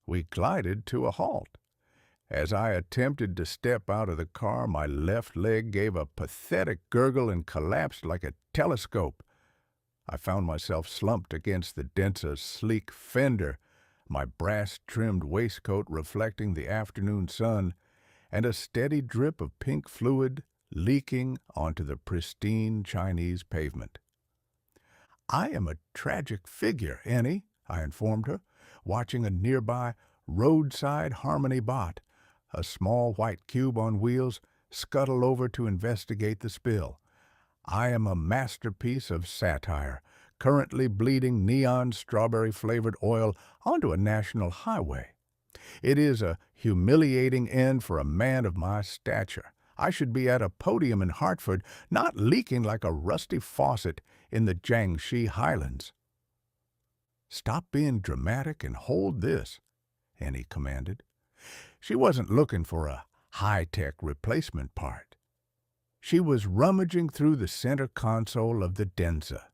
A: We glided to a halt. As I attempted to step out of the car, my left leg gave a pathetic gurgle and collapsed like a telescope. I found myself slumped against the Denza's sleek fender, my brass-trimmed waistcoat reflecting the afternoon sun, and a steady drip of pink fluid leaking onto the pristine Chinese pavement. "I am a tragic figure, Ennie," I informed her, watching a nearby roadside Harmony bot, a small white cube on wheels, scuttle over to investigate the spill. "I am a masterpiece of satire, currently bleeding neon strawberry-flavored oil onto a national highway. It is a humiliating end for a man of my stature. I should be at a podium in Hartford, not leaking like a rusty faucet in the Jiangxi Highlands." "Stop being dramatic and hold this," Ennie commanded. She wasn't looking for a high-tech replacement part. She was rummaging through the center console of the Denza,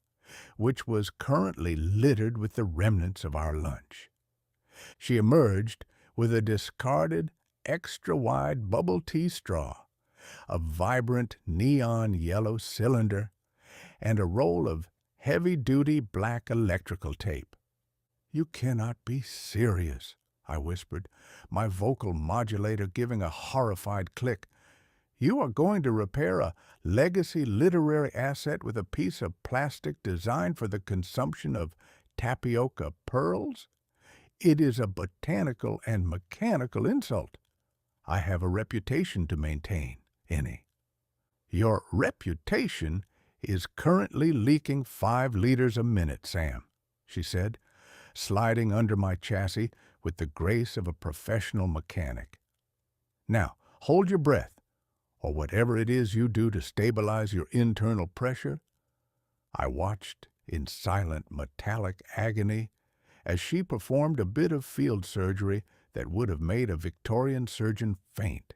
A: which was currently littered with the remnants of our lunch. She emerged with a discarded, extra-wide bubble tea straw, a vibrant neon yellow cylinder, and a roll of heavy-duty black electrical tape. "You cannot be serious," I whispered, my vocal modulator giving a horrified click. "You are going to repair a legacy literary asset with a piece of plastic designed for the consumption of tapioca pearls? It is a botanical and mechanical insult. I have a reputation to maintain, Ennie." "Your reputation is currently leaking 5 liters a minute, Sam," she said, sliding under my chassis with the grace of a professional mechanic. "Now, hold your breath, or whatever it is you do to stabilize your internal pressure." I watched in silent metallic agony as she performed a bit of field surgery that would have made a Victorian surgeon faint.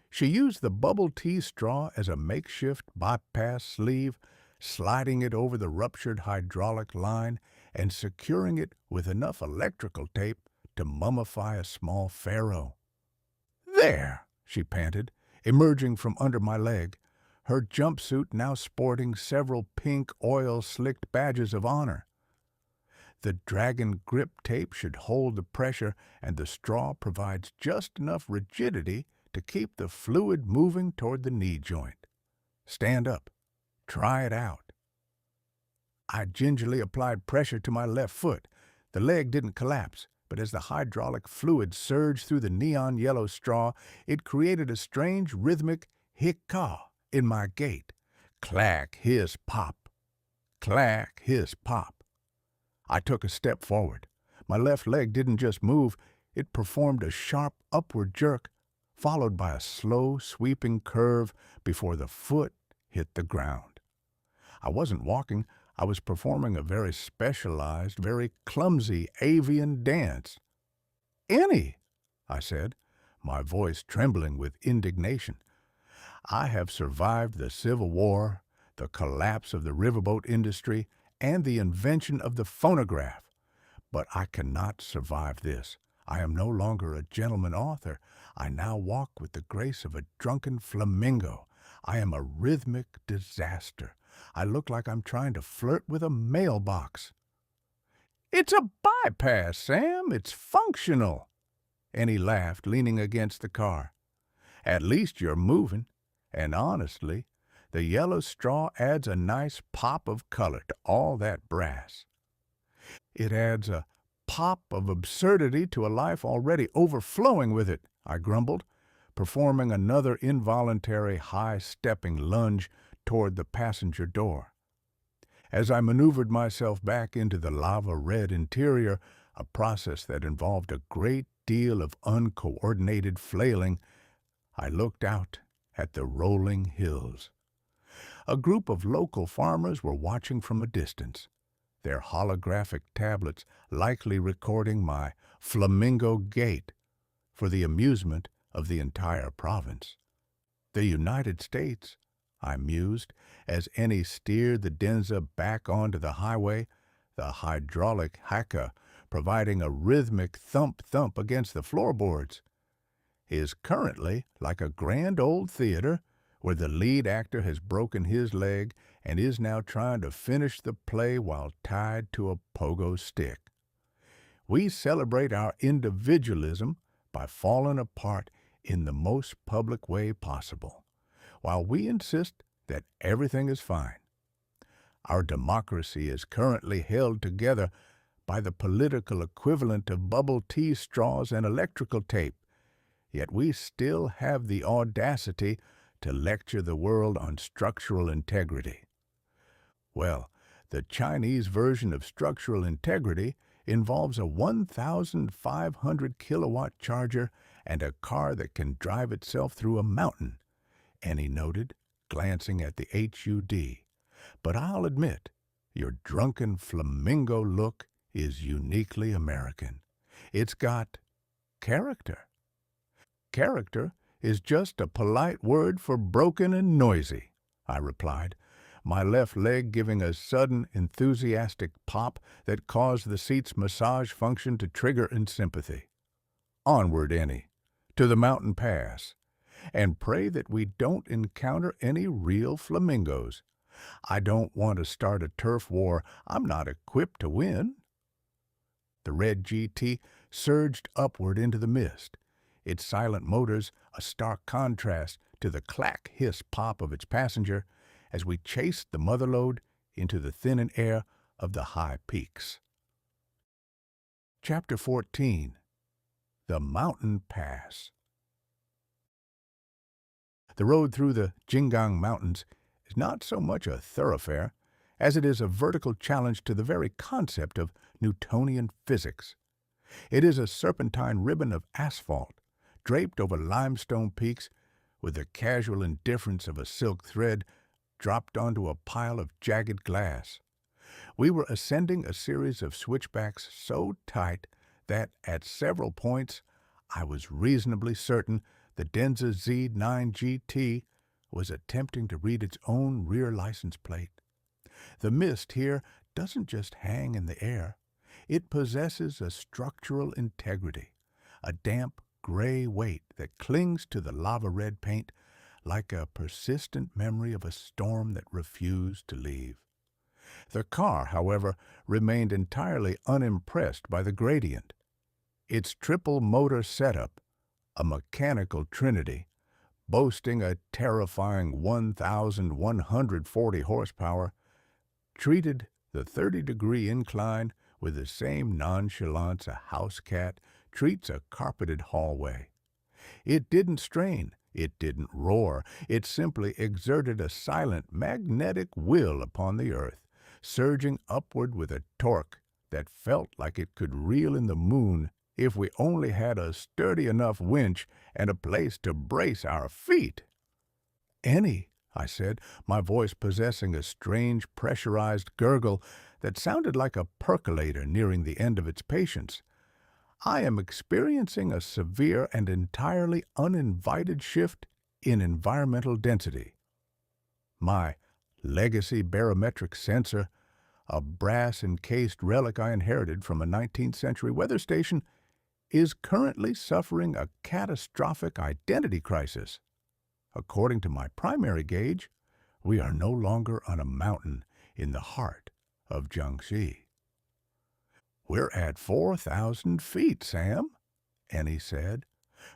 A: She used the bubble tea straw as a makeshift bypass sleeve, sliding it over the ruptured hydraulic line and securing it with enough electrical tape to mummify a small pharaoh. "There!" she panted, emerging from under my leg, her jumpsuit now sporting several pink oil-slicked badges of honor. The dragon grip tape should hold the pressure, and the straw provides just enough rigidity to keep the fluid moving toward the knee joint. "Stand up. Try it out." I gingerly applied pressure to my left foot. The leg didn't collapse, but as the hydraulic fluid surged through the neon yellow straw, it created a strange rhythmic hiccough in my gait. Clack, hiss, pop. Clack, hiss, pop. I took a step forward. My left leg didn't just move, it performed a sharp upward jerk, followed by a slow, sweeping curve before the foot hit the ground. I wasn't walking, I was performing a very specialized, very clumsy avian dance. "Ennie," I said, my voice trembling with indignation. "I have survived the Civil War, the collapse of the riverboat industry, and the invention of the phonograph. But I cannot survive this. I am no longer a gentleman author. I now walk with the grace of a drunken flamingo. I am a rhythmic disaster. I look like I'm trying to flirt with a mailbox." "It's a bypass, Sam. It's functional." Ennie laughed, leaning against the car. "At least you're moving. And honestly, the yellow straw adds a nice pop of color to all that brass." "It adds a pop of absurdity to a life already overflowing with it," I grumbled, performing another involuntary high-stepping lunge toward the passenger door. As I maneuvered myself back into the lava-red interior, a process that involved a great deal of uncoordinated flailing, I looked out at the rolling hills. A group of local farmers were watching from a distance, their holographic tablets likely recording my flamingo gait for the amusement of the entire province. "The United States," I mused, as Ennie steered the Denza back onto the highway, the hydraulic Hiccough providing a rhythmic thump-thump against the floorboards, "is currently like a grand old theater where the lead actor has broken his leg and is now trying to finish the play while tied to a pogo stick. We celebrate our individualism by falling apart in the most public way possible, while we insist that everything is fine. Our democracy is currently held together by the political equivalent of bubble tea straws and electrical tape, yet we still have the audacity to lecture the world on structural integrity. Well, the Chinese version of structural integrity involves a 1,500 kilowatt charger and a car that can drive itself through a mountain," Ennie noted, glancing at the HUD. "But I'll admit, your drunken flamingo look is uniquely American. It's got character." "Character is just a polite word for broken and noisy," I replied, my left leg giving a sudden, enthusiastic pop that caused the seat's massage function to trigger in sympathy. Onward, Ennie, to the mountain pass, and pray that we don't encounter any real flamingos. I don't want to start a turf war I'm not equipped to win. The red GT surged upward into the mist, its silent motors a stark contrast to the clack-hiss-pop of its passenger as we chased the motherlode into the thinning air of the high peaks. Chapter 14. The Mountain Pass. The road through the Jinggang Mountains is not so much a thoroughfare as it is a vertical challenge to the very concept of Newtonian physics. It is a serpentine ribbon of asphalt, draped over limestone peaks with the casual indifference of a silk thread dropped onto a pile of jagged glass. We were ascending a series of switchbacks so tight that, at several points, I was reasonably certain the Denza Z9GT was attempting to read its own rear license plate. The mist here doesn't just hang in the air. It possesses a structural integrity, a damp, gray weight that clings to the lava-red paint like a persistent memory of a storm that refused to leave. The car, however, remained entirely unimpressed by the gradient. Its triple-motor setup, a mechanical trinity, boasting a terrifying 1,140 horsepower, treated the 30-degree incline with the same nonchalance a house cat treats a carpeted hallway. It didn't strain, it didn't roar, it simply exerted a silent magnetic will upon the earth, surging upward with a torque that felt like it could reel in the moon if we only had a sturdy enough winch and a place to brace our feet. "Ennie," I said, my voice possessing a strange pressurized gurgle that sounded like a percolator nearing the end of its patience, "I am experiencing a severe and entirely uninvited shift in environmental density. My legacy barometric sensor, a brass-encased relic I inherited from a 19th century weather station, is currently suffering a catastrophic identity crisis. According to my primary gauge, we are no longer on a mountain in the heart of Yangtze." "We're at 4,000 feet, Sam," Ennie said,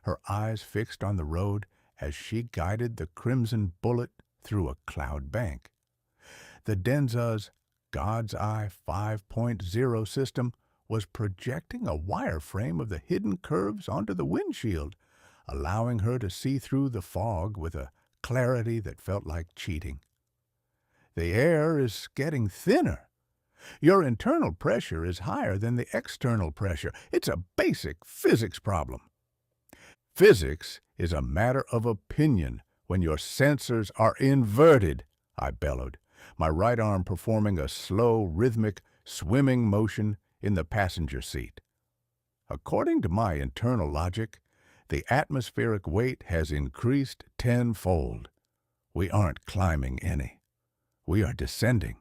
A: her eyes fixed on the road as she guided the crimson bullet through a cloud bank. The Denza's God's Eye 5.0 system was projecting a wireframe of the hidden curves onto the windshield, allowing her to see through the fog with a clarity that felt like cheating. "The air is getting thinner. Your internal pressure is higher than the external pressure. It's a basic physics problem." "Physics is a matter of opinion when your sensors are inverted," I bellowed, my right arm performing a slow, rhythmic, swimming motion in the passenger seat. "According to my internal logic, the atmospheric weight has increased tenfold. We aren't climbing any. We are descending.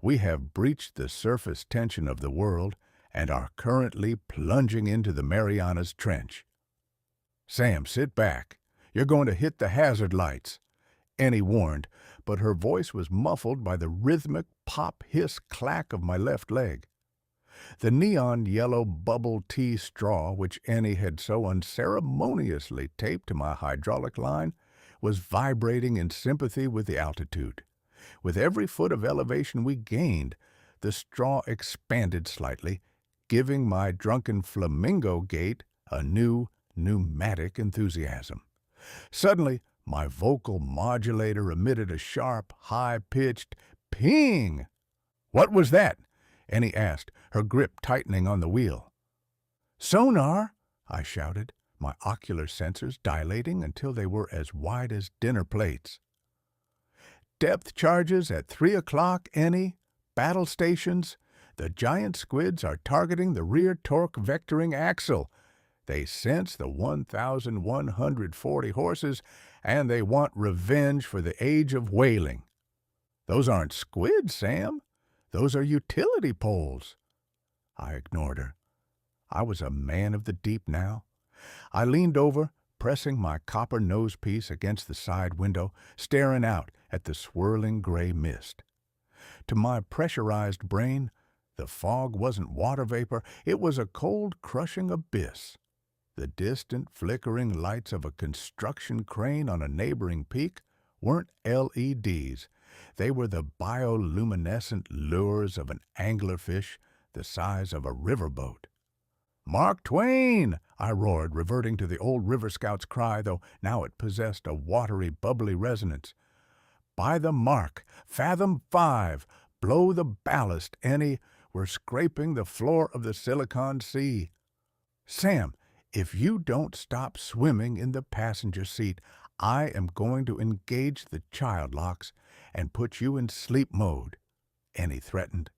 A: We have breached the surface tension of the world and are currently plunging into the Marianas Trench." "Sam, sit back. You're going to hit the hazard lights," Ennie warned, but her voice was muffled by the rhythmic pop-hiss-clack of my left leg. The neon-yellow bubble tea straw, which Ennie had so unceremoniously taped to my hydraulic line, was vibrating in sympathy with the altitude. With every foot of elevation we gained, the straw expanded slightly, giving my drunken flamingo gait a new, pneumatic enthusiasm. Suddenly, my vocal modulator emitted a sharp, high-pitched ping. "What was that?" Ennie asked, her grip tightening on the wheel. "Sonar," I shouted, my ocular sensors dilating until they were as wide as dinner plates. "Depth charges at 3 o'clock, Ennie. Battle stations. The giant squids are targeting the rear torque vectoring axle. They sense the 1,140 horses, and they want revenge for the age of whaling." Those aren't squid, Sam. Those are utility poles. I ignored her. I was a man of the deep now. I leaned over, pressing my copper nosepiece against the side window, staring out at the swirling gray mist. To my pressurized brain, the fog wasn't water vapor, it was a cold, crushing abyss. The distant, flickering lights of a construction crane on a neighboring peak weren't LEDs. They were the bioluminescent lures of an anglerfish the size of a riverboat. "Mark Twain!" I roared, reverting to the old River Scout's cry, though now it possessed a watery, bubbly resonance. "By the mark! Fathom 5! Blow the ballast, Ennie! We're scraping the floor of the Silicon Sea!" "Sam, if you don't stop swimming in the passenger seat, I am going to engage the child locks and put you in sleep mode," Ennie threatened.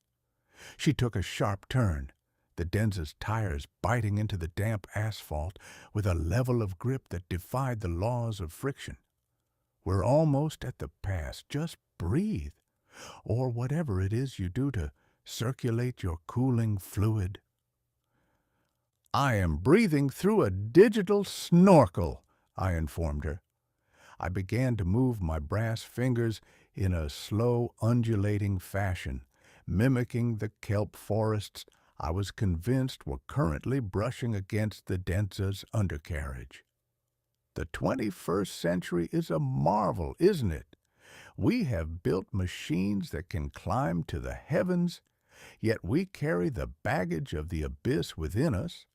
A: She took a sharp turn, the Denza's tires biting into the damp asphalt with a level of grip that defied the laws of friction. "We're almost at the pass. Just breathe, or whatever it is you do to circulate your cooling fluid." "I am breathing through a digital snorkel," I informed her. I began to move my brass fingers in a slow, undulating fashion, mimicking the kelp forests I was convinced were currently brushing against the Denza's undercarriage. The 21st century is a marvel, isn't it? We have built machines that can climb to the heavens, yet we carry the baggage of the abyss within us.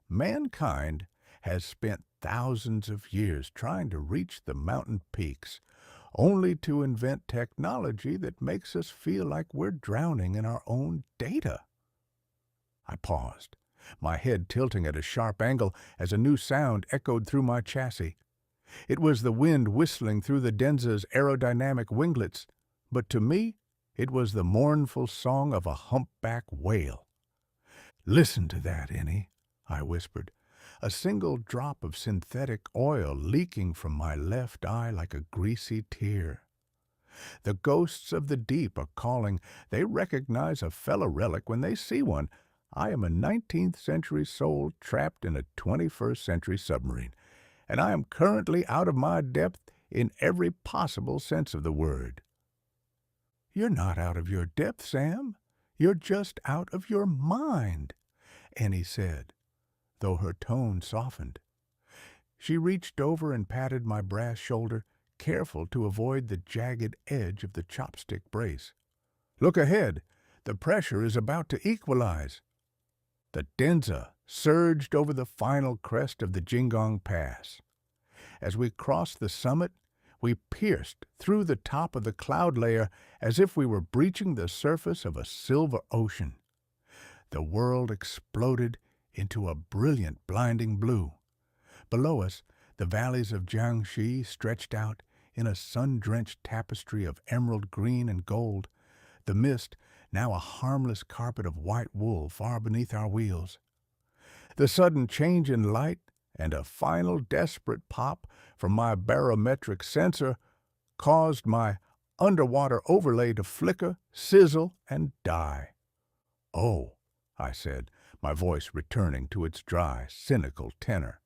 A: Mankind has spent thousands of years trying to reach the mountain peaks, only to invent technology that makes us feel like we're drowning in our own data. I paused, my head tilting at a sharp angle as a new sound echoed through my chassis. It was the wind whistling through the Denza's aerodynamic winglets, but to me it was the mournful song of a humpback whale. "Listen to that, Ennie," I whispered, a single drop of synthetic oil leaking from my left eye like a greasy tear. "The ghosts of the deep are calling. They recognize a fellow relic when they see one. I am a 19th century soul trapped in a 21st century submarine, and I am currently out of my depth in every possible sense of the word." "You're not out of your depth, Sam. You're just out of your mind," Ennie said, though her tone softened. She reached over and patted my brass shoulder, careful to avoid the jagged edge of the chopstick brace. "Look ahead. The pressure is about to equalize." The Denza surged over the final crest of the Jingong Pass. As we crossed the summit, we pierced through the top of the cloud layer as if we were breaching the surface of a silver ocean. The world exploded into a brilliant, blinding blue. Below us, the valleys of Jiangxi stretched out in a sun-drenched tapestry of emerald green and gold, the mist now a harmless carpet of white wool far beneath our wheels. The sudden change in light and a final desperate pop from my barometric sensor caused my underwater overlay to flicker, sizzle, and die. "Oh," I said, my voice returning to its dry, cynical tenor.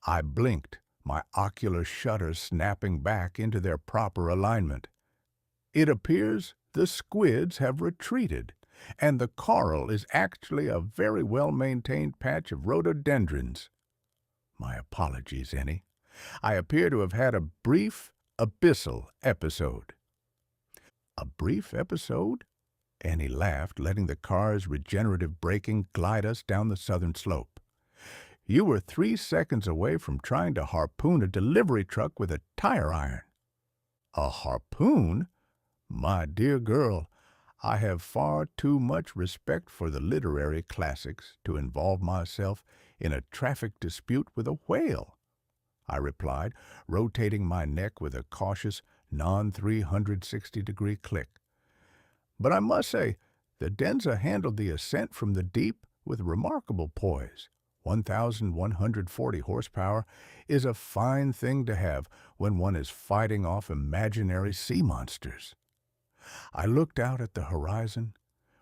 A: I blinked, my ocular shutters snapping back into their proper alignment. "It appears the squids have retreated, and the coral is actually a very well-maintained patch of rhododendrons." My apologies, Ennie. I appear to have had a brief, abyssal episode. "A brief episode?" Ennie laughed, letting the car's regenerative braking glide us down the southern slope. "You were 3 seconds away from trying to harpoon a delivery truck with a tire iron." "A harpoon? My dear girl, I have far too much respect for the literary classics to involve myself in a traffic dispute with a whale," I replied, rotating my neck with a cautious, non-360-degree click. "But I must say, the Denza handled the ascent from the deep with remarkable poise. 1,140 horsepower is a fine thing to have when one is fighting off imaginary sea monsters." I looked out at the horizon,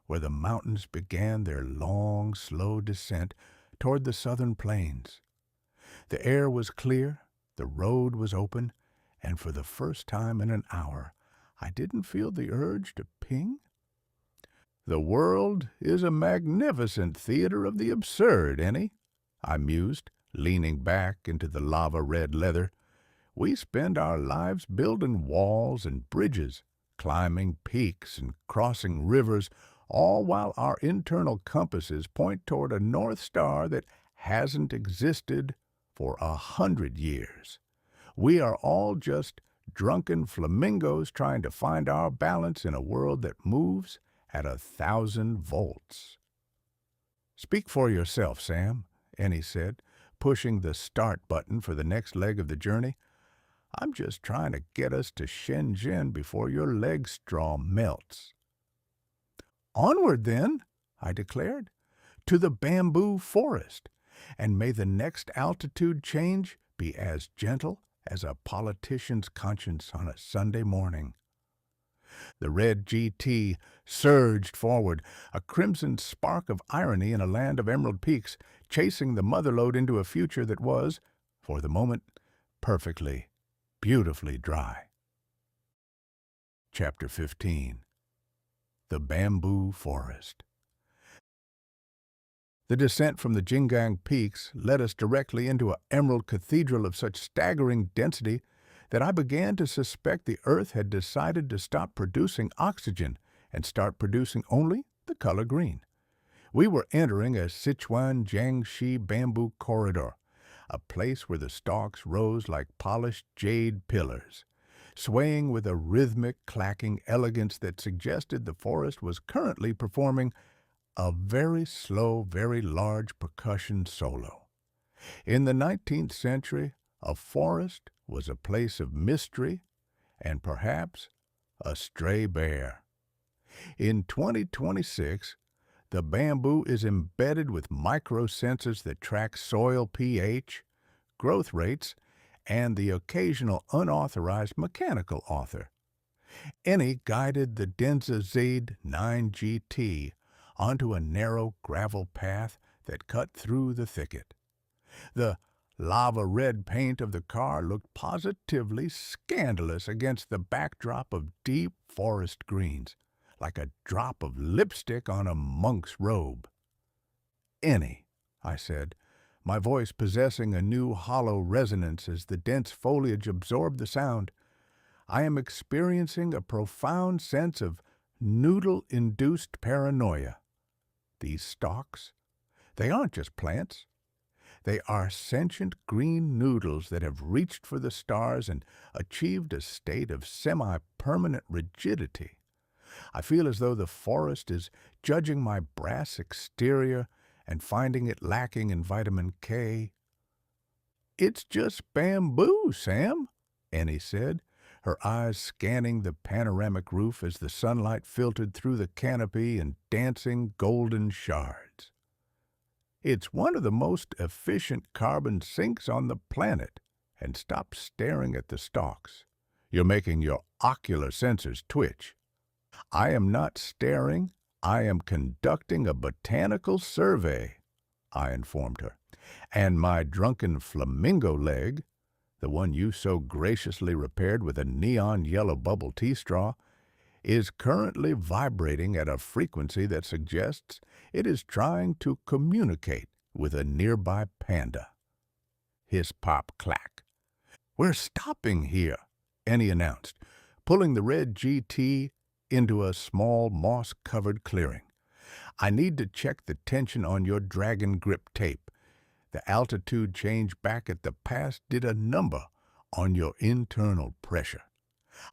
A: where the mountains began their long, slow descent toward the southern plains. The air was clear, the road was open, and for the first time in an hour, I didn't feel the urge to ping. The world is a magnificent theater of the absurd, Ennie, I mused, leaning back into the lava-red leather. We spend our lives building walls and bridges, climbing peaks and crossing rivers, all while our internal compasses point toward a North Star that hasn't existed for 100 years. We are all just drunken flamingos trying to find our balance in a world that moves at 1,000 volts. "Speak for yourself, Sam," Ennie said, pushing the start button for the next leg of the journey. "I'm just trying to get us to Shenzhen before your leg straw melts." "Onward, then," I declared, "to the bamboo forest, and may the next altitude change be as gentle as a politician's conscience on a Sunday morning." The red GT surged forward, a crimson spark of irony in a land of emerald peaks, chasing the motherlode into a future that was, for the moment, perfectly, beautifully dry. Chapter 15. The Bamboo Forest. The descent from the Jingang Peaks led us directly into an emerald cathedral of such staggering density that I began to suspect the Earth had decided to stop producing oxygen and start producing only the color green. We were entering a Sichuan Jiangxi bamboo corridor, a place where the stalks rose like polished jade pillars, swaying with a rhythmic, clacking elegance that suggested the forest was currently performing a very slow, very large percussion solo. In the 19th century, a forest was a place of mystery and perhaps a stray bear. In 2026, the bamboo is embedded with microsensors that track soil pH, growth rates, and the occasional unauthorized mechanical author. Ennie guided the Denza Z9GT onto a narrow gravel path that cut through the thicket. The lava-red paint of the car looked positively scandalous against the backdrop of deep forest greens, like a drop of lipstick on a monk's robe. "Ennie," I said, my voice possessing a new hollow resonance as the dense foliage absorbed the sound, "I am experiencing a profound sense of noodle-induced paranoia. These stalks, they aren't just plants. They are sentient green noodles that have reached for the stars and achieved a state of semi-permanent rigidity. I feel as though the forest is judging my brass exterior and finding it lacking in vitamin K." "It's just bamboo, Sam," Ennie said, her eyes scanning the panoramic roof as the sunlight filtered through the canopy in dancing golden shards. "It's one of the most efficient carbon sinks on the planet. And stop staring at the stalks. You're making your ocular sensors twitch." "I am not staring. I am conducting a botanical survey," I informed her. "And my drunken flamingo leg, the one you so graciously repaired with a neon yellow bubble tea straw, is currently vibrating at a frequency that suggests it is trying to communicate with a nearby panda." Hiss, pop, clack. "We're stopping here," Ennie announced, pulling the red GT into a small moss-covered clearing. "I need to check the tension on your dragon grip tape. The altitude change back at the pass did a number on your internal pressure."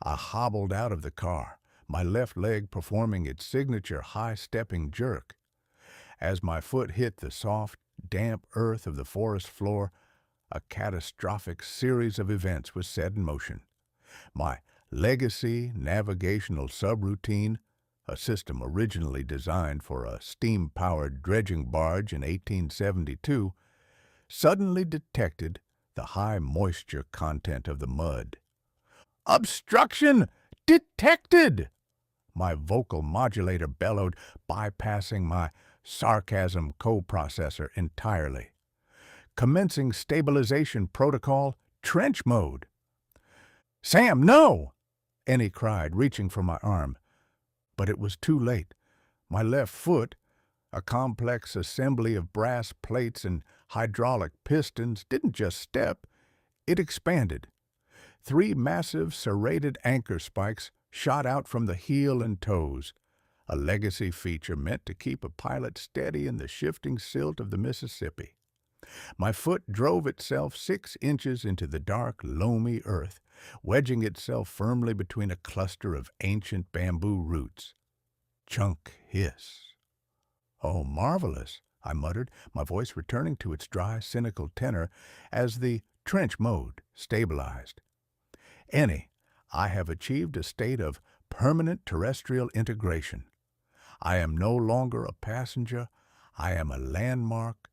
A: I hobbled out of the car, my left leg performing its signature high-stepping jerk. As my foot hit the soft, damp earth of the forest floor, a catastrophic series of events was set in motion. My legacy navigational subroutine, a system originally designed for a steam-powered dredging barge in 1872, suddenly detected the high moisture content of the mud. "Obstruction detected!" my vocal modulator bellowed, bypassing my sarcasm coprocessor entirely. Commencing stabilization protocol, trench mode. "Sam, no!" Ennie cried, reaching for my arm. But it was too late. My left foot, a complex assembly of brass plates and hydraulic pistons, didn't just step, it expanded. 3 massive serrated anchor spikes shot out from the heel and toes, a legacy feature meant to keep a pilot steady in the shifting silt of the Mississippi. My foot drove itself 6 inches into the dark, loamy earth, wedging itself firmly between a cluster of ancient bamboo roots. Chunk hiss. "Oh, marvelous," I muttered, my voice returning to its dry, cynical tenor as the trench mode stabilized. "Ennie, I have achieved a state of permanent terrestrial integration. I am no longer a passenger. I am a landmark.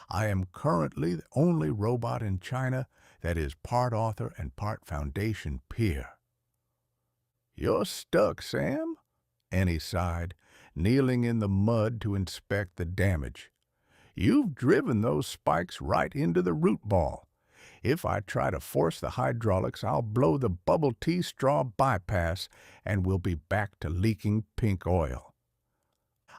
A: I am currently the only robot in China that is part author and part Foundation peer." "You're stuck, Sam," Ennie sighed, kneeling in the mud to inspect the damage. "You've driven those spikes right into the root ball. If I try to force the hydraulics, I'll blow the bubble tea straw bypass and we'll be back to leaking pink oil."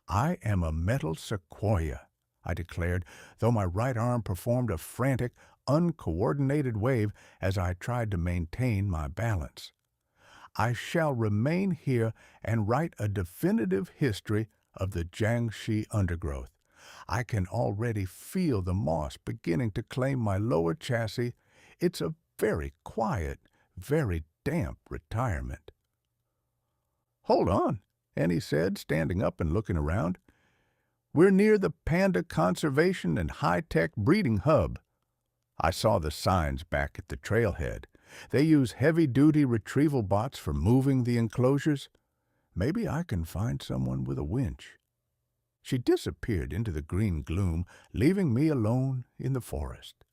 A: "I am a metal sequoia," I declared, though my right arm performed a frantic, uncoordinated wave as I tried to maintain my balance. "I shall remain here and write a definitive history of the Jiangxi undergrowth. I can already feel the moss beginning to claim my lower chassis. It's a very quiet, very damp retirement." "Hold on," Ennie said, standing up and looking around. "We're near the Panda Conservation and High-Tech Breeding Hub." I saw the signs back at the trailhead. They use heavy-duty retrieval bots for moving the enclosures. Maybe I can find someone with a winch. She disappeared into the green gloom, leaving me alone in the forest.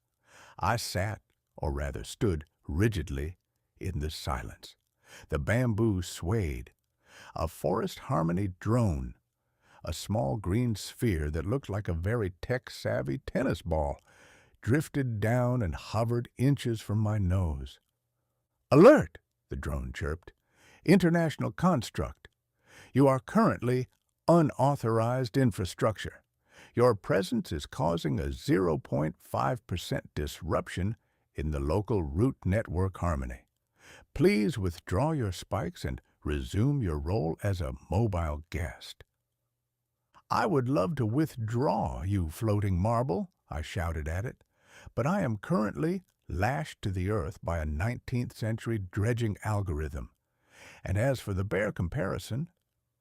A: I sat, or rather stood, rigidly in the silence. The bamboo swayed. A forest harmony drone. A small green sphere that looked like a very tech-savvy tennis ball drifted down and hovered inches from my nose. "Alert!" the drone chirped. "International construct. You are currently unauthorized infrastructure. Your presence is causing a 0.5% disruption in the local root network harmony. Please withdraw your spikes and resume your role as a mobile guest." "I would love to withdraw, you floating marble," I shouted at it, "but I am currently lashed to the earth by a 19th century dredging algorithm. And as for the bare comparison,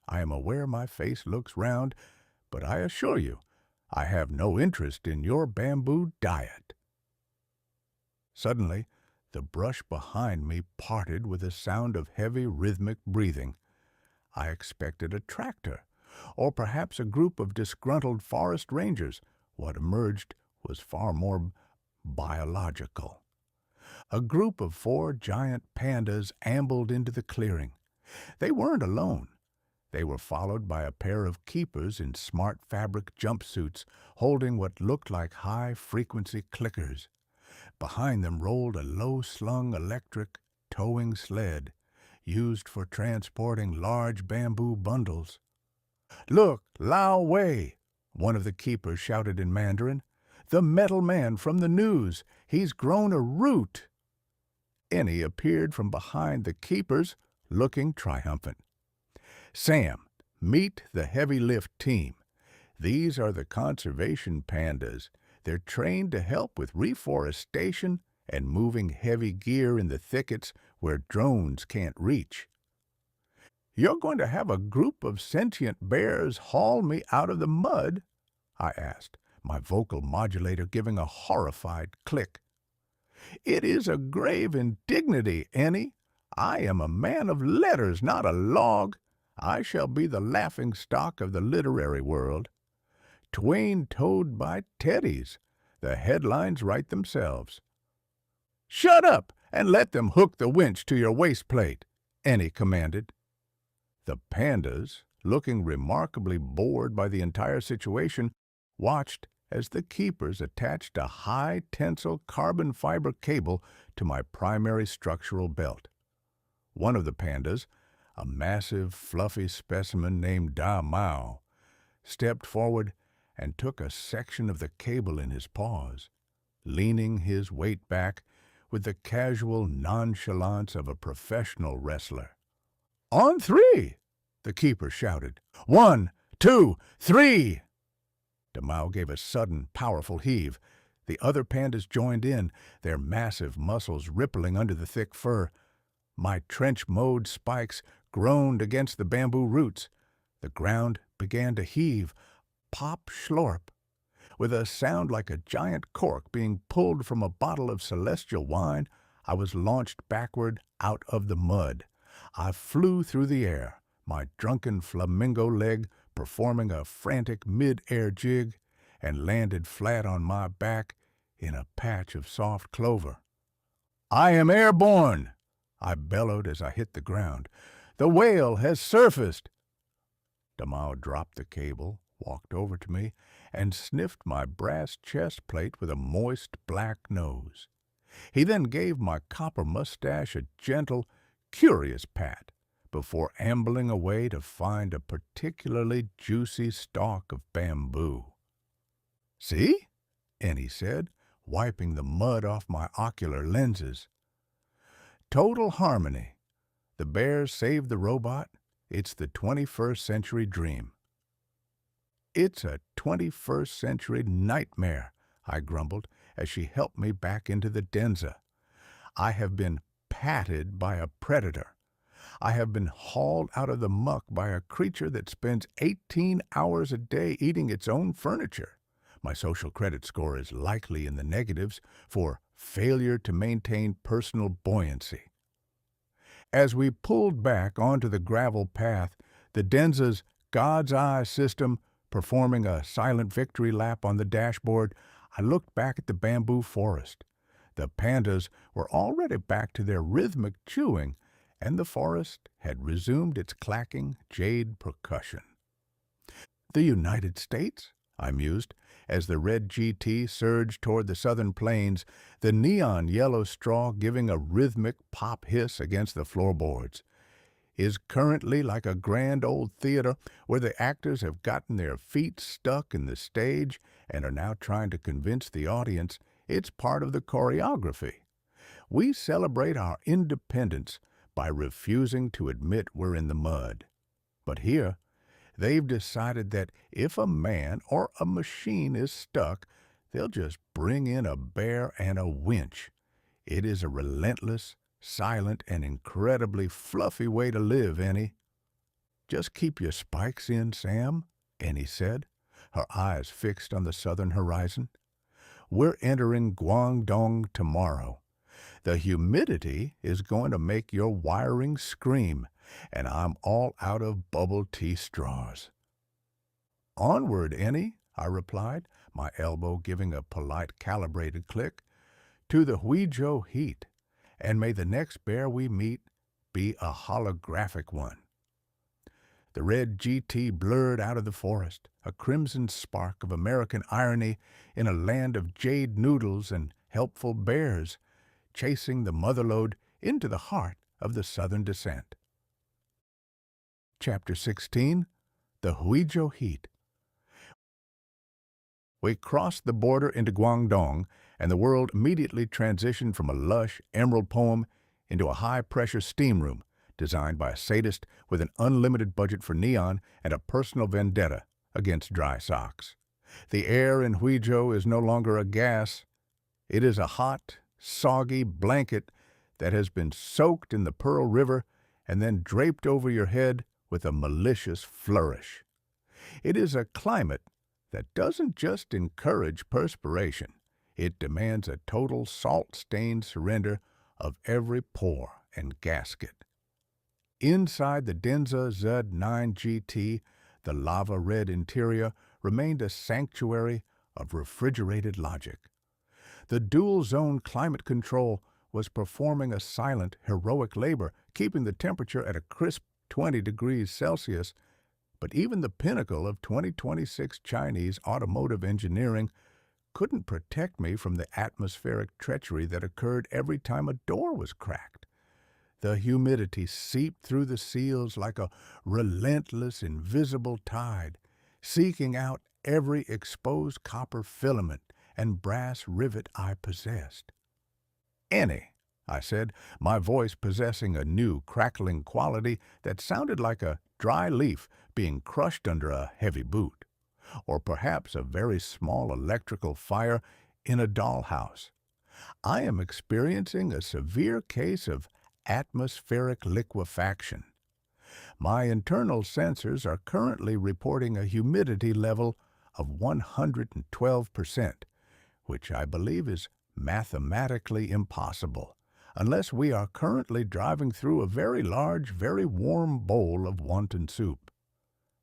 A: I am aware my face looks round, but I assure you, I have no interest in your bamboo diet." Suddenly, the brush behind me parted with a sound of heavy rhythmic breathing. I expected a tractor, or perhaps a group of disgruntled forest rangers. What emerged was far more biological. A group of 4 giant pandas ambled into the clearing. They weren't alone. They were followed by a pair of keepers in smart fabric jumpsuits holding what looked like high-frequency clickers. Behind them rolled a low-slung electric towing sled used for transporting large bamboo bundles. "Look, Lao Wei!" one of the keepers shouted in Mandarin. "The metal man from the news! He's grown a root!" Ennie appeared from behind the keepers, looking triumphant. "Sam, meet the heavy lift team. These are the conservation pandas. They're trained to help with reforestation and moving heavy gear in the thickets where drones can't reach." "You're going to have a group of sentient bears haul me out of the mud?" I asked, my vocal modulator giving a horrified click. "It is a grave indignity, Ennie. I am a man of letters, not a log. I shall be the laughingstock of the literary world. Twain towed by teddies. The headlines write themselves." "Shut up and let them hook the winch to your waist plate," Ennie commanded. The pandas, looking remarkably bored by the entire situation, watched as the keepers attached a high-tensile carbon fiber cable to my primary structural belt. One of the pandas, a massive, fluffy specimen named Da Mao, stepped forward and took a section of the cable in his paws, leaning his weight back with the casual nonchalance of a professional wrestler. "On three!" the keeper shouted. "1, 2, 3!" Damao gave a sudden, powerful heave. The other pandas joined in, their massive muscles rippling under the thick fur. My trench-mode spikes groaned against the bamboo roots. The ground began to heave. Pop schlorp. With a sound like a giant cork being pulled from a bottle of celestial wine, I was launched backward out of the mud. I flew through the air, my drunken flamingo leg performing a frantic mid-air jig, and landed flat on my back in a patch of soft clover. "I am airborne!" I bellowed as I hit the ground. "The whale has surfaced!" Damao dropped the cable, walked over to me, and sniffed my brass chest plate with a moist black nose. He then gave my copper mustache a gentle, curious pat before ambling away to find a particularly juicy stalk of bamboo. "See?" Ennie said, wiping the mud off my ocular lenses. Total harmony. The bears saved the robot. It's the 21st century dream. "It's a 21st century nightmare," I grumbled as she helped me back into the Denza. "I have been patted by a predator. I have been hauled out of the muck by a creature that spends 18 hours a day eating its own furniture. My social credit score is likely in the negatives for failure to maintain personal buoyancy." As we pulled back onto the gravel path, the Denza's God's Eye system performing a silent victory lap on the dashboard, I looked back at the bamboo forest. The pandas were already back to their rhythmic chewing, and the forest had resumed its clacking jade percussion. "The United States?" I mused, as the red GT surged toward the southern plains, the neon yellow straw giving a rhythmic pop hiss against the floorboards, "is currently like a grand old theater where the actors have gotten their feet stuck in the stage and are now trying to convince the audience it's part of the choreography. We celebrate our independence by refusing to admit we're in the mud. But here, they've decided that if a man or a machine is stuck, they'll just bring in a bear and a winch. It is a relentless, silent, and incredibly fluffy way to live, Ennie." "Just keep your spikes in, Sam," Ennie said, her eyes fixed on the southern horizon. "We're entering Guangdong tomorrow. The humidity is going to make your wiring scream, and I'm all out of bubble tea straws." "Onward, Ennie," I replied, my elbow giving a polite calibrated click, "to the Huizhou heat, and may the next bear we meet be a holographic one." The red GT blurred out of the forest, a crimson spark of American irony in a land of jade noodles and helpful bears, chasing the motherlode into the heart of the southern descent. Chapter 16. The Huizhou Heat. We crossed the border into Guangdong, and the world immediately transitioned from a lush, emerald poem into a high-pressure steam room designed by a sadist with an unlimited budget for neon and a personal vendetta against dry socks. The air in Huizhou is no longer a gas. It is a hot, soggy blanket that has been soaked in the Pearl River and then draped over your head with a malicious flourish. It is a climate that doesn't just encourage perspiration. It demands a total salt-stained surrender of every pore and gasket. Inside the Denza Z9 GT, the lava-red interior remained a sanctuary of refrigerated logic. The dual-zone climate control was performing a silent, heroic labor, keeping the temperature at a crisp 20 degrees Celsius, but even the pinnacle of 2026 Chinese automotive engineering couldn't protect me from the atmospheric treachery that occurred every time a door was cracked. The humidity seeped through the seals like a relentless, invisible tide, seeking out every exposed copper filament and brass rivet I possessed. "Ennie," I said, my voice possessing a new, crackling quality that sounded like a dry leaf being crushed under a heavy boot, or perhaps a very small electrical fire in a dollhouse. "I am experiencing a severe case of atmospheric liquefaction. My internal sensors are currently reporting a humidity level of 112%, which I believe is mathematically impossible, unless we are currently driving through a very large, very warm bowl of wonton soup.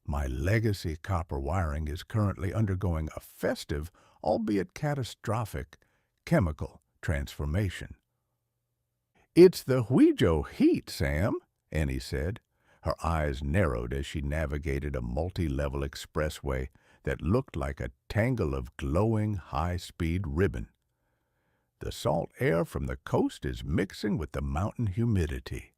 A: My legacy copper wiring is currently undergoing a festive, albeit catastrophic, chemical transformation." "It's the Huizhou heat, Sam," Ennie said. Her eyes narrowed as she navigated a multi-level expressway that looked like a tangle of glowing, high-speed ribbon. "The salt air from the coast is mixing with the mountain humidity.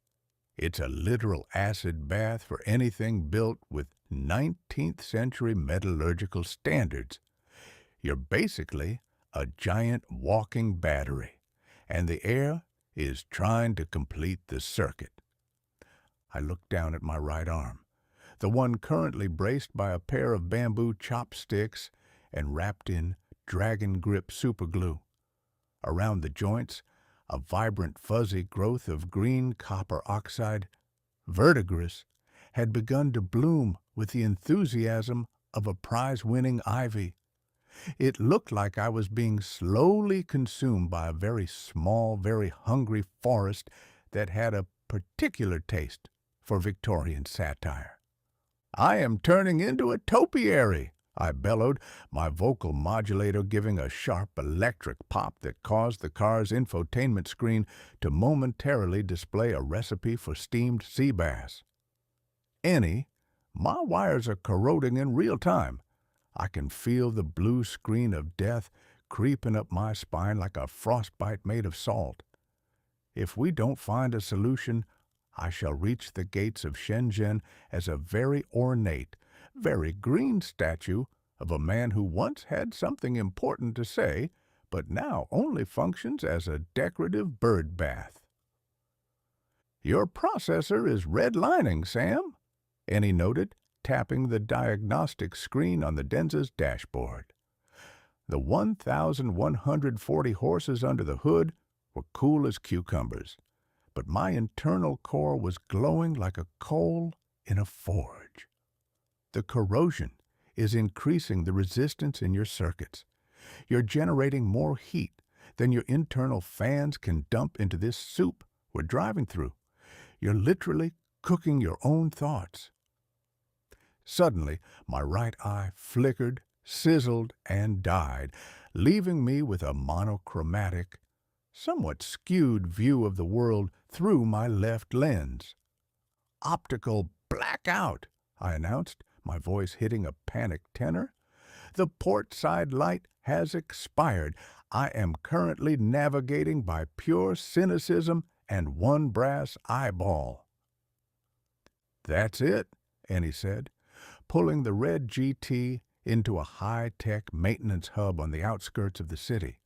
A: It's a literal acid bath for anything built with 19th century metallurgical standards. You're basically a giant walking battery, and the air is trying to complete the circuit." I looked down at my right arm, the one currently braced by a pair of bamboo chopsticks and wrapped in dragon grip superglue. Around the joints, a vibrant fuzzy growth of green copper oxide, verdigris, had begun to bloom with the enthusiasm of a prize-winning ivy. It looked like I was being slowly consumed by a very small, very hungry forest that had a particular taste for Victorian satire. "I am turning into a topiary," I bellowed, my vocal modulator giving a sharp electric pop that caused the car's infotainment screen to momentarily display a recipe for steamed sea bass. "Ennie, my wires are corroding in real time. I can feel the blue screen of death creeping up my spine like a frostbite made of salt. If we don't find a solution, I shall reach the gates of Shenzhen as a very ornate, very green statue of a man who once had something important to say, but now only functions as a decorative bird bath." "Your processor is redlining, Sam," Ennie noted, tapping the diagnostic screen on the Denza's dashboard. The 1,140 horses under the hood were cool as cucumbers, but my internal core was glowing like a coal in a forge. "The corrosion is increasing the resistance in your circuits. You're generating more heat than your internal fans can dump into this soup we're driving through. You're literally cooking your own thoughts." Suddenly, my right eye flickered, sizzled, and died, leaving me with a monochromatic, somewhat skewed view of the world through my left lens. "Optical blackout," I announced, my voice hitting a panicked tenor. "The port side light has expired. I am currently navigating by pure cynicism and one brass eyeball." "That's it," Ennie said, pulling the red GT into a high-tech maintenance hub on the outskirts of the city.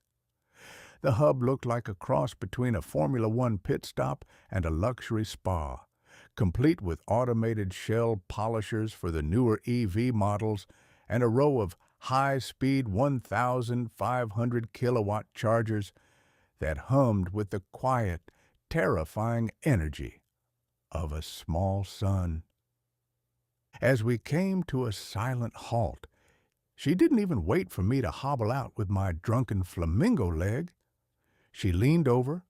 A: The hub looked like a cross between a Formula One pit stop and a luxury spa, complete with automated shell polishers for the newer EV models and a row of high-speed 1,500 kilowatt chargers that hummed with the quiet, terrifying energy of a small sun. As we came to a silent halt, she didn't even wait for me to hobble out with my drunken flamingo leg. She leaned over,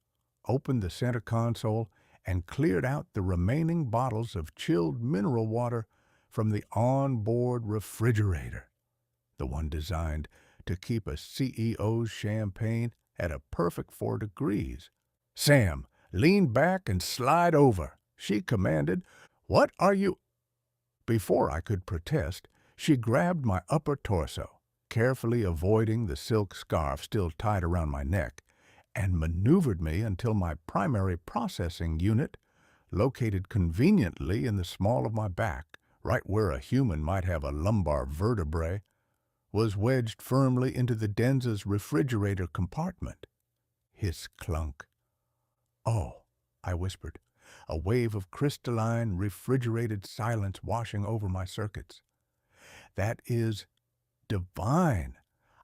A: opened the center console, and cleared out the remaining bottles of chilled mineral water from the onboard refrigerator, the one designed to keep a CEO's champagne at a perfect 4 degrees. "Sam, lean back and slide over," she commanded, What are you—" Before I could protest, she grabbed my upper torso, carefully avoiding the silk scarf still tied around my neck, and maneuvered me until my primary processing unit, located conveniently in the small of my back, right where a human might have a lumbar vertebrae, was wedged firmly into the Denza's refrigerator compartment. Hiss clunk. "Oh," I whispered, a wave of crystalline, refrigerated silence washing over my circuits. "That is divine.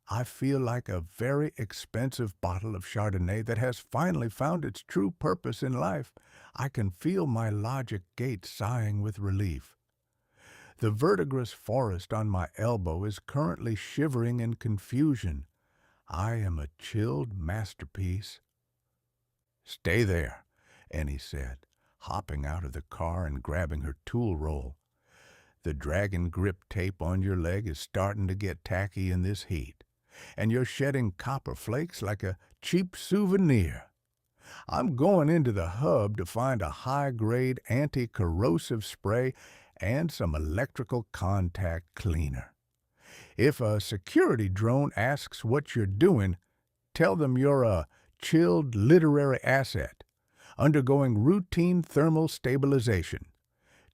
A: I feel like a very expensive bottle of Chardonnay that has finally found its true purpose in life. I can feel my logic gate sighing with relief. The vertigrous forest on my elbow is currently shivering in confusion. I am a chilled masterpiece." "Stay there," Ennie said, hopping out of the car and grabbing her tool roll. "The dragon grip tape on your leg is starting to get tacky in this heat, and you're shedding copper flakes like a cheap souvenir. I'm going into the hub to find a high-grade anti-corrosive spray and some electrical contact cleaner. If a security drone asks what you're doing, tell them you're a chilled literary asset, undergoing routine thermal stabilization.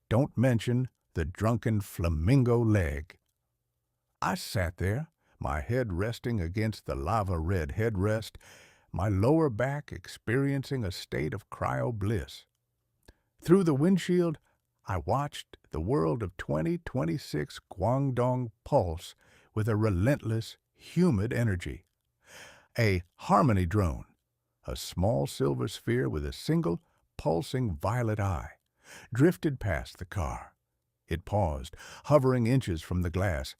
A: Don't mention the drunken flamingo leg." I sat there, my head resting against the lava-red headrest, my lower back experiencing a state of cryo-bliss. Through the windshield, I watched the world of 2026 Guangdong pulse with a relentless, humid energy. A harmony drone, a small silver sphere with a single, pulsing violet eye, drifted past the car. It paused, hovering inches from the glass,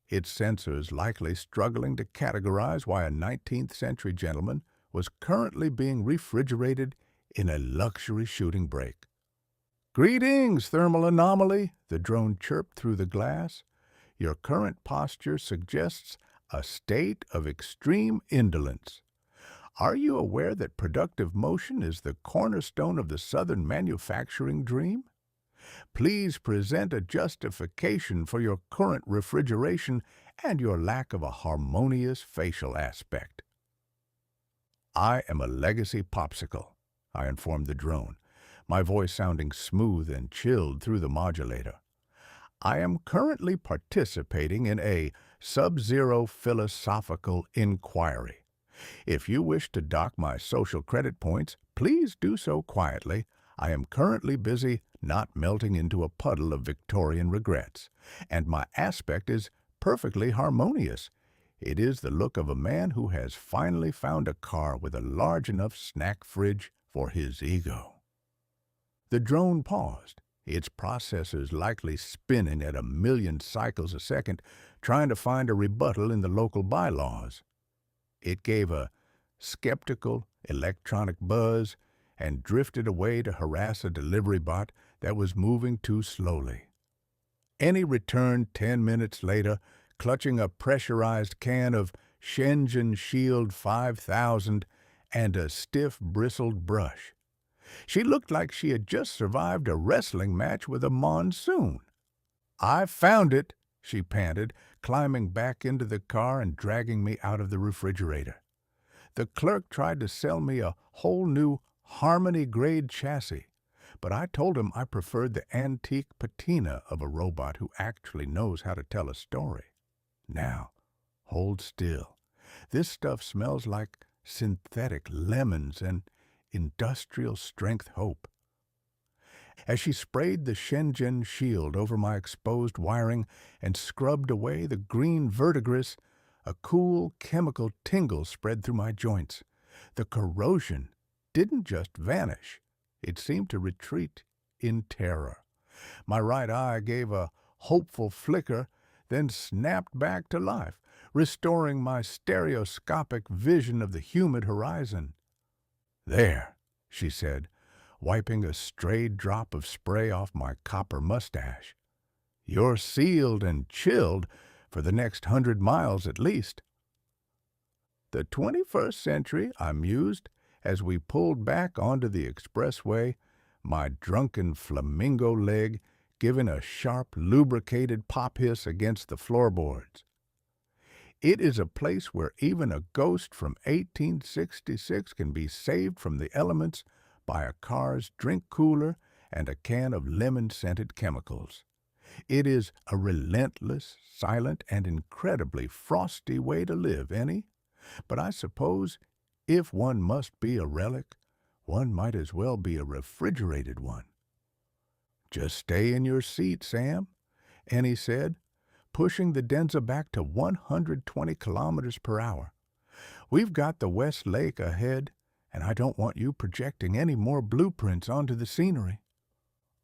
A: its sensors likely struggling to categorize why a 19th century gentleman was currently being refrigerated in a luxury shooting brake. "Greetings, thermal anomaly," the drone chirped through the glass. "Your current posture suggests a state of extreme indolence. Are you aware that productive motion is the cornerstone of the Southern manufacturing dream? Please present a justification for your current refrigeration and your lack of a harmonious facial aspect." "I am a legacy popsicle," I informed the drone, my voice sounding smooth and chilled through the modulator. "I am currently participating in a sub-zero philosophical inquiry. If you wish to dock my social credit points, please do so quietly. I am currently busy not melting into a puddle of Victorian regrets, and my aspect is perfectly harmonious. It is the look of a man who has finally found a car with a large enough snack fridge for his ego." The drone paused, its processors likely spinning at 1,000,000 cycles a second, trying to find a rebuttal in the local bylaws. It gave a skeptical electronic buzz and drifted away to harass a delivery bot that was moving too slowly. Ennie returned 10 minutes later, clutching a pressurized can of Shenzhen Shield 5000 and a stiff, bristled brush. She looked like she had just survived a wrestling match with a monsoon. "I found it," she panted, climbing back into the car and dragging me out of the refrigerator. "The clerk tried to sell me a whole new Harmony-grade chassis, but I told him I preferred the antique patina of a robot who actually knows how to tell a story. Now, hold still. This stuff smells like synthetic lemons and industrial-strength hope." As she sprayed the Shenzhen Shield over my exposed wiring and scrubbed away the green verdigris, a cool chemical tingle spread through my joints. The corrosion didn't just vanish. It seemed to retreat in terror. My right eye gave a hopeful flicker, then snapped back to life, restoring my stereoscopic vision of the humid horizon. "There," she said, wiping a strayed drop of spray off my copper mustache. "You're sealed and chilled for the next 100 miles at least." "The 21st century," I mused, as we pulled back onto the expressway, my drunken flamingo leg giving a sharp, lubricated pop hiss against the floorboards. It is a place where even a ghost from 1866 can be saved from the elements by a car's drink cooler and a can of lemon-scented chemicals. It is a relentless, silent, and incredibly frosty way to live, Ennie. But I suppose if one must be a relic, one might as well be a refrigerated one. "Just stay in your seat, Sam," Ennie said, pushing the Denza back to 120 kilometers per hour. "We've got the West Lake ahead, and I don't want you projecting any more blueprints onto the scenery."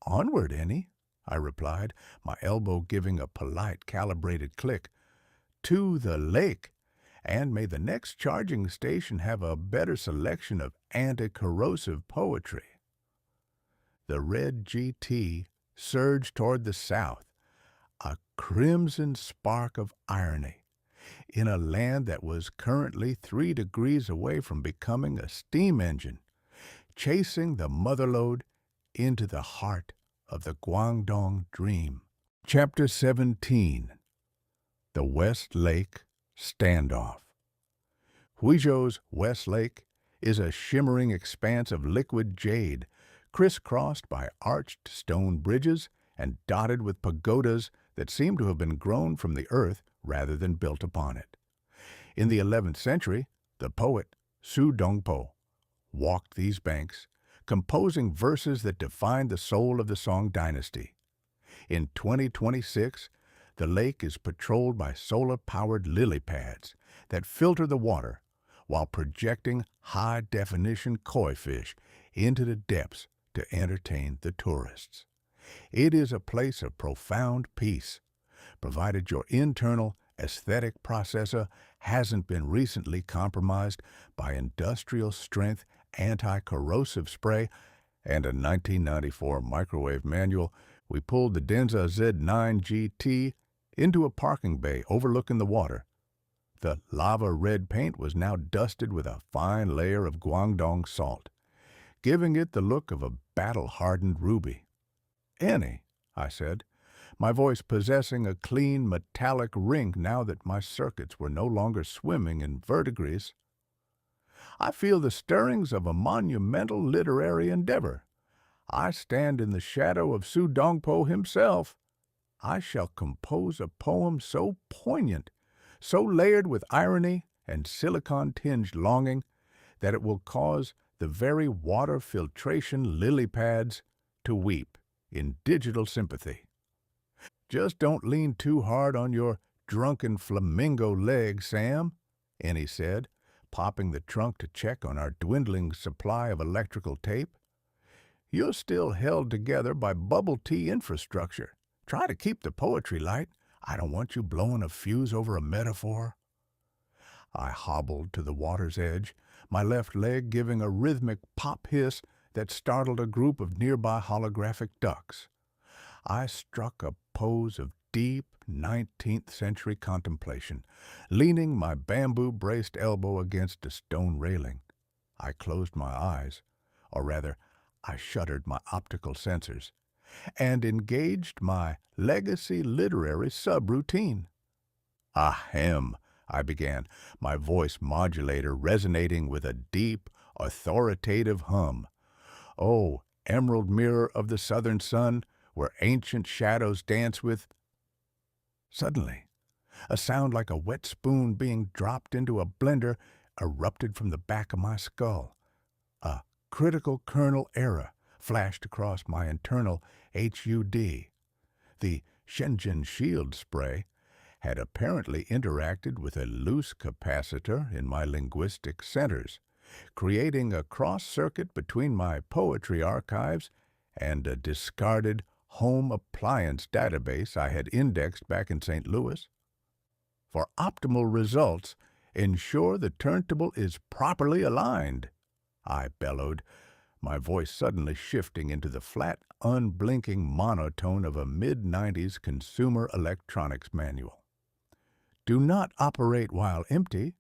A: "Onward, Ennie," I replied, my elbow giving a polite, calibrated click. "To the lake, and may the next charging station have a better selection of anti-corrosive poetry." The red GT surged toward the south, a crimson spark of irony, in a land that was currently 3 degrees away from becoming a steam engine, chasing the motherlode into the heart of the Guangdong dream. Chapter 17. The West Lake Standoff. Huizhou's West Lake is a shimmering expanse of liquid jade, crisscrossed by arched stone bridges and dotted with pagodas that seem to have been grown from the earth rather than built upon it. In the 11th century, the poet Su Dongpo walked these banks, composing verses that defined the soul of the Song dynasty. In 2026, the lake is patrolled by solar-powered lily pads that filter the water while projecting high-definition koi fish into the depths to entertain the tourists. It is a place of profound peace, provided your internal aesthetic processor hasn't been recently compromised by industrial-strength anti-corrosive spray and a 1994 microwave manual. We pulled the Denza Z9 GT into a parking bay overlooking the water. The lava-red paint was now dusted with a fine layer of Guangdong salt, giving it the look of a battle-hardened ruby. "Ennie," I said, my voice possessing a clean metallic ring now that my circuits were no longer swimming in verdigris, "I feel the stirrings of a monumental literary endeavor. I stand in the shadow of Su Dongpo himself. I shall compose a poem so poignant, so layered with irony and silicon-tinged longing, that it will cause the very water filtration lily pads to weep in digital sympathy." "Just don't lean too hard on your drunken flamingo leg, Sam," Ennie said, popping the trunk to check on our dwindling supply of electrical tape. "You're still held together by bubble tea infrastructure. Try to keep the poetry light. I don't want you blowing a fuse over a metaphor." I hobbled to the water's edge, my left leg giving a rhythmic pop hiss that startled a group of nearby holographic ducks. I struck a pose of deep 19th century contemplation, leaning my bamboo-braced elbow against a stone railing. I closed my eyes, or rather, I shuttered my optical sensors, and engaged my legacy literary subroutine. "Ahem," I began, my voice modulator resonating with a deep, authoritative hum. "Oh, emerald mirror of the southern sun, where ancient shadows dance with—" Suddenly, a sound like a wet spoon being dropped into a blender erupted from the back of my skull. A critical kernel error flashed across my internal HUD. The Shenzhen shield spray had apparently interacted with a loose capacitor in my linguistic centers, creating a cross-circuit between my poetry archives and a discarded home appliance database I had indexed back in St. Louis. "For optimal results, ensure the turntable is properly aligned," I bellowed, my voice suddenly shifting into the flat, unblinking monotone of a mid-90s consumer electronics manual. "Do not operate while empty.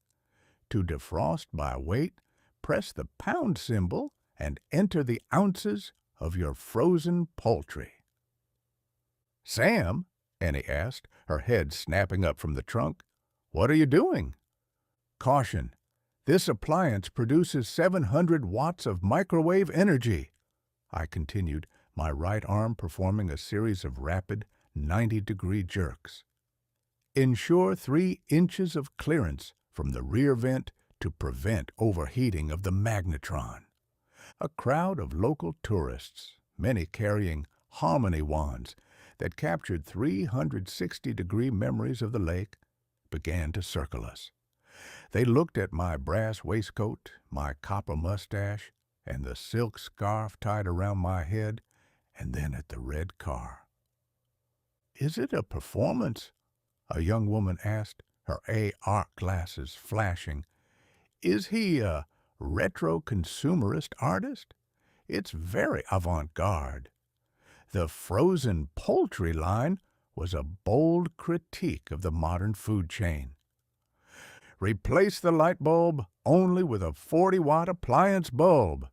A: To defrost by weight, press the pound symbol and enter the ounces of your frozen poultry." "Sam," Ennie asked, her head snapping up from the trunk, "what are you doing?" "Caution. This appliance produces 700 watts of microwave energy," I continued, my right arm performing a series of rapid 90-degree jerks. "Ensure 3 inches of clearance from the rear vent to prevent overheating of the magnetron." A crowd of local tourists, many carrying harmony wands that captured 360-degree memories of the lake, began to circle us. They looked at my brass waistcoat, my copper mustache, and the silk scarf tied around my head, and then at the red car. "Is it a performance?" a young woman asked, her AR glasses flashing. "Is he a retro-consumerist artist? It's very avant-garde." The frozen poultry line was a bold critique of the modern food chain. "Replace the light bulb only with a 40-watt appliance bulb,"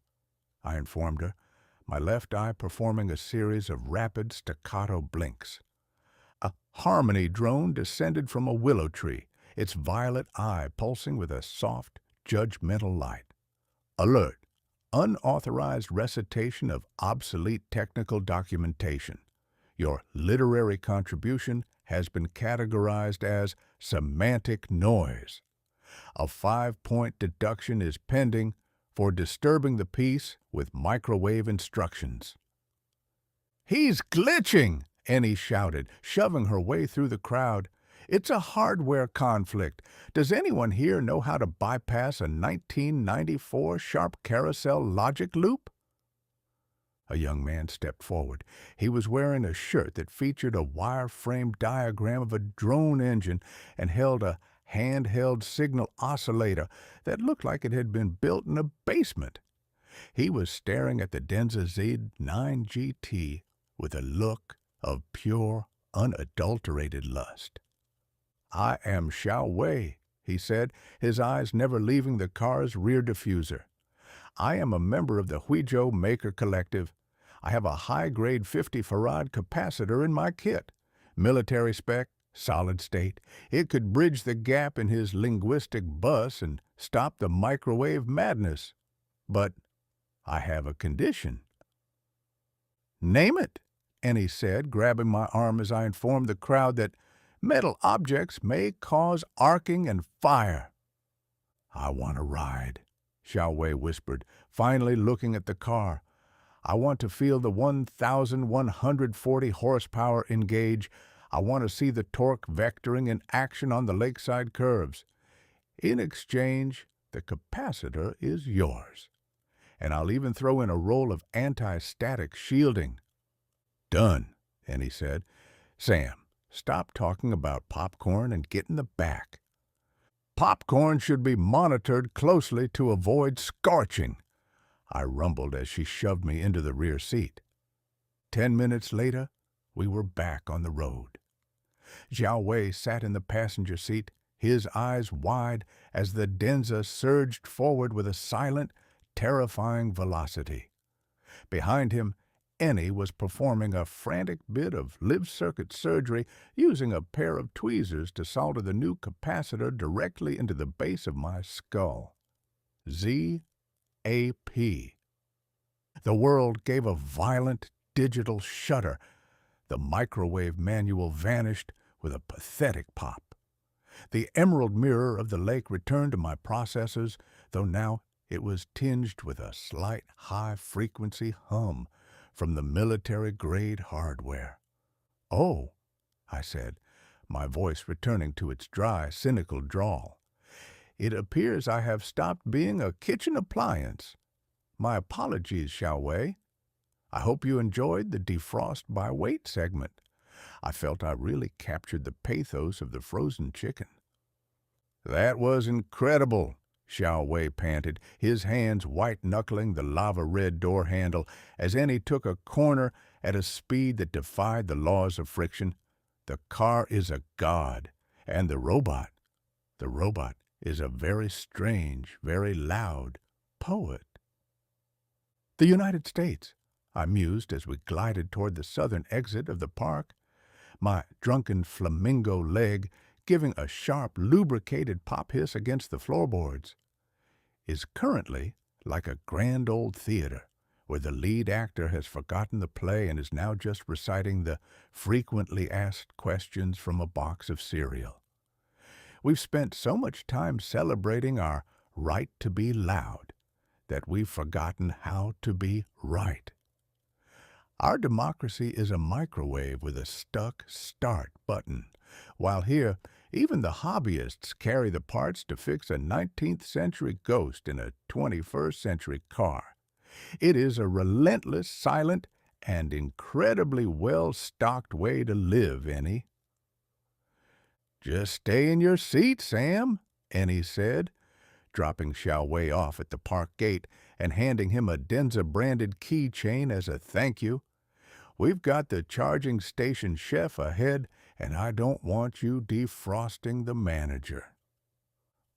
A: I informed her, my left eye performing a series of rapid staccato blinks. A harmony drone descended from a willow tree, its violet eye pulsing with a soft, judgmental light. "Alert! Unauthorized recitation of obsolete technical documentation. Your literary contribution has been categorized as semantic noise. A 5-point deduction is pending for disturbing the piece with microwave instructions." "He's glitching!" Ennie shouted, shoving her way through the crowd. "It's a hardware conflict. Does anyone here know how to bypass a 1994 sharp carousel logic loop?" A young man stepped forward. He was wearing a shirt that featured a wire-frame diagram of a drone engine and held a handheld signal oscillator that looked like it had been built in a basement. He was staring at the Denza Z9 GT with a look of pure, unadulterated lust. "I am Xiao Wei," he said, his eyes never leaving the car's rear diffuser. "I am a member of the Huizhou Maker Collective. I have a high-grade 50-farad capacitor in my kit. Military spec, solid state. It could bridge the gap in his linguistic bus and stop the microwave madness. But I have a condition." "Name it," Ennie said, grabbing my arm as I informed the crowd that metal objects may cause arcing and fire. "I want a ride," Xiao Wei whispered, finally looking at the car. "I want to feel the 1,140 horsepower engage. I want to see the torque vectoring in action on the lakeside curves. In exchange, the capacitor is yours. And I'll even throw in a roll of anti-static shielding." "Done," Ennie said. "Sam, stop talking about popcorn and get in the back." "Popcorn should be monitored closely to avoid scorching," I rumbled as she shoved me into the rear seat. 10 minutes later, we were back on the road. Xiao Wei sat in the passenger seat, his eyes wide as the Denza surged forward with a silent, terrifying velocity. Behind him, Ennie was performing a frantic bit of live-circuit surgery using a pair of tweezers to solder the new capacitor directly into the base of my skull. ZAP. The world gave a violent digital shudder. The microwave manual vanished with a pathetic pop. The emerald mirror of the lake returned to my processors, though now it was tinged with a slight high-frequency hum from the military-grade hardware. "Oh," I said, my voice returning to its dry, cynical drawl. "It appears I have stopped being a kitchen appliance. My apologies, Xiao Wei. I hope you enjoyed the defrost by weight segment. I felt I really captured the pathos of the frozen chicken." "That was incredible," Xiao Wei panted, his hands white-knuckling the lava-red door handle as Ennie took a corner at a speed that defied the laws of friction. "The car is a god, and the robot is a very strange, very loud poet." "The United States," I mused as we glided toward the southern exit of the park, my drunken flamingo leg giving a sharp, lubricated pop hiss against the floorboards. Is currently like a grand old theater, where the lead actor has forgotten the play and is now just reciting the frequently asked questions from a box of cereal. We've spent so much time celebrating our right to be loud that we've forgotten how to be right. Our democracy is a microwave with a stuck start button, while here, even the hobbyists carry the parts to fix a 19th century ghost in a 21st century car. It is a relentless, silent, and incredibly well-stocked way to live, Ennie. "Just stay in your seat, Sam," Ennie said, dropping Xiaowei off at the park gate and handing him a Denza-branded keychain as a thank you. "We've got the charging station chef ahead, and I don't want you defrosting the manager."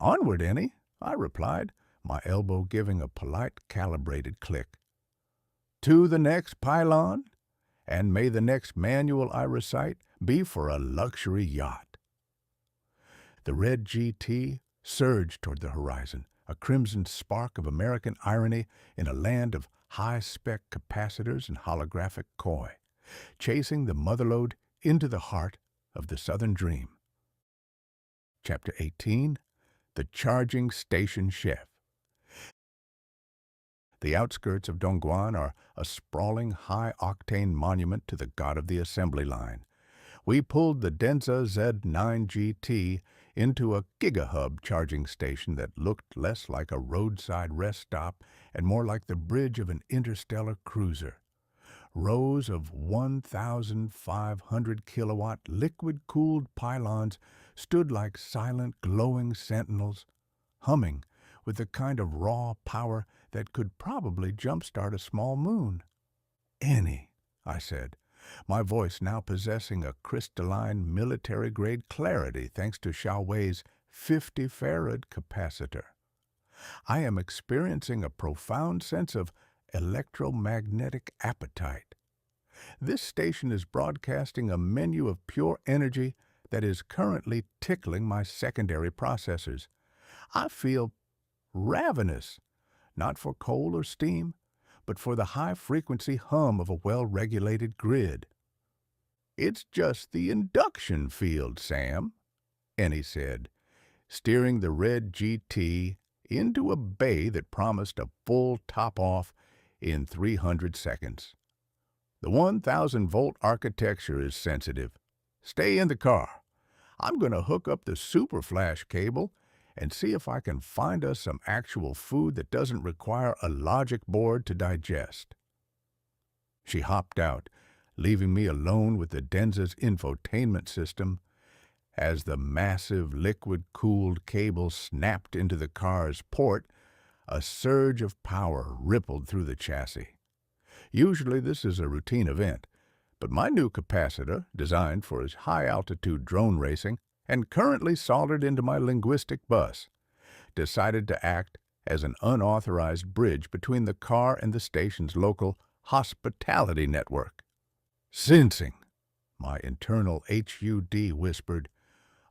A: "Onward, Ennie," I replied, my elbow giving a polite, calibrated click. "To the next pylon, and may the next manual I recite be for a luxury yacht." The red GT surged toward the horizon, a crimson spark of American irony in a land of high-spec capacitors and holographic koi, chasing the motherlode into the heart of the Southern Dream. Chapter 18, The Charging Station Chef. The outskirts of Dongguan are a sprawling, high-octane monument to the god of the assembly line. We pulled the Denza Z9 GT into a gigahub charging station that looked less like a roadside rest stop and more like the bridge of an interstellar cruiser. Rows of 1,500 kilowatt liquid-cooled pylons stood like silent, glowing sentinels, humming with the kind of raw power that could probably jumpstart a small moon. "Ennie," I said, my voice now possessing a crystalline military-grade clarity thanks to Xiaowei's 50-farad capacitor. "I am experiencing a profound sense of electromagnetic appetite. This station is broadcasting a menu of pure energy that is currently tickling my secondary processors. I feel ravenous, not for coal or steam, but for the high-frequency hum of a well-regulated grid." "It's just the induction field, Sam," Ennie said, steering the red GT into a bay that promised a full top-off in 300 seconds. "The 1,000-volt architecture is sensitive. Stay in the car. I'm going to hook up the super flash cable and see if I can find us some actual food that doesn't require a logic board to digest." She hopped out, leaving me alone with the Denza's infotainment system. As the massive liquid-cooled cable snapped into the car's port, a surge of power rippled through the chassis. Usually this is a routine event, but my new capacitor, designed for high-altitude drone racing and currently soldered into my linguistic bus, decided to act as an unauthorized bridge between the car and the station's local hospitality network. "Sensing," my internal HUD whispered.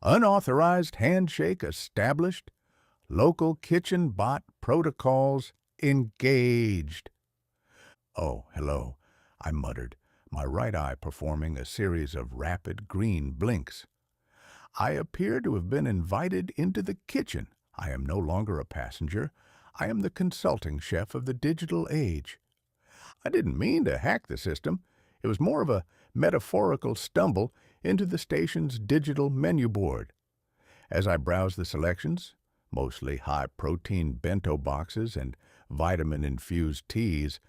A: "Unauthorized handshake established. Local kitchen bot protocols engaged." "Oh, hello," I muttered, my right eye performing a series of rapid green blinks. "I appear to have been invited into the kitchen. I am no longer a passenger. I am the consulting chef of the digital age." I didn't mean to hack the system. It was more of a metaphorical stumble into the station's digital menu board. As I browsed the selections, mostly high-protein bento boxes and vitamin-infused teas,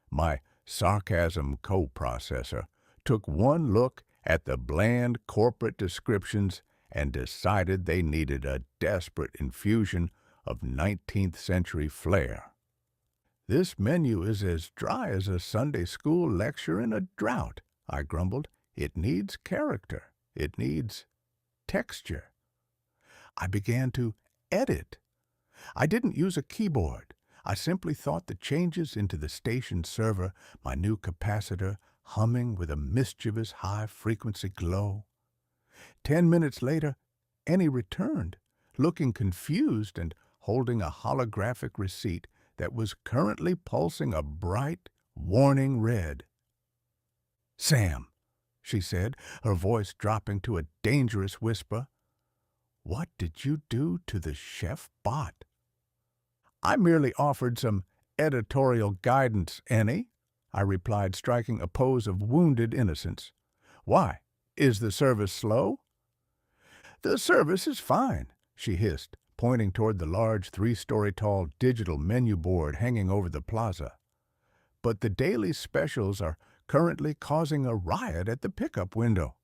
A: my sarcasm coprocessor took one look at the bland corporate descriptions and decided they needed a desperate infusion of 19th century flair. "This menu is as dry as a Sunday school lecture in a drought," I grumbled. "It needs character. It needs texture." I began to edit. I didn't use a keyboard. I simply thought the changes into the station server, my new capacitor humming with a mischievous high-frequency glow. 10 minutes later, Ennie returned, looking confused and holding a holographic receipt that was currently pulsing a bright, warning red. "Sam," she said, her voice dropping to a dangerous whisper, "what did you do to the chef bot?" "I merely offered some editorial guidance, Ennie," I replied, striking a pose of wounded innocence. "Why? Is the service slow?" "The service is fine," she hissed, pointing toward the large 3-story tall digital menu board hanging over the plaza. "But the daily specials are currently causing a riot at the pickup window."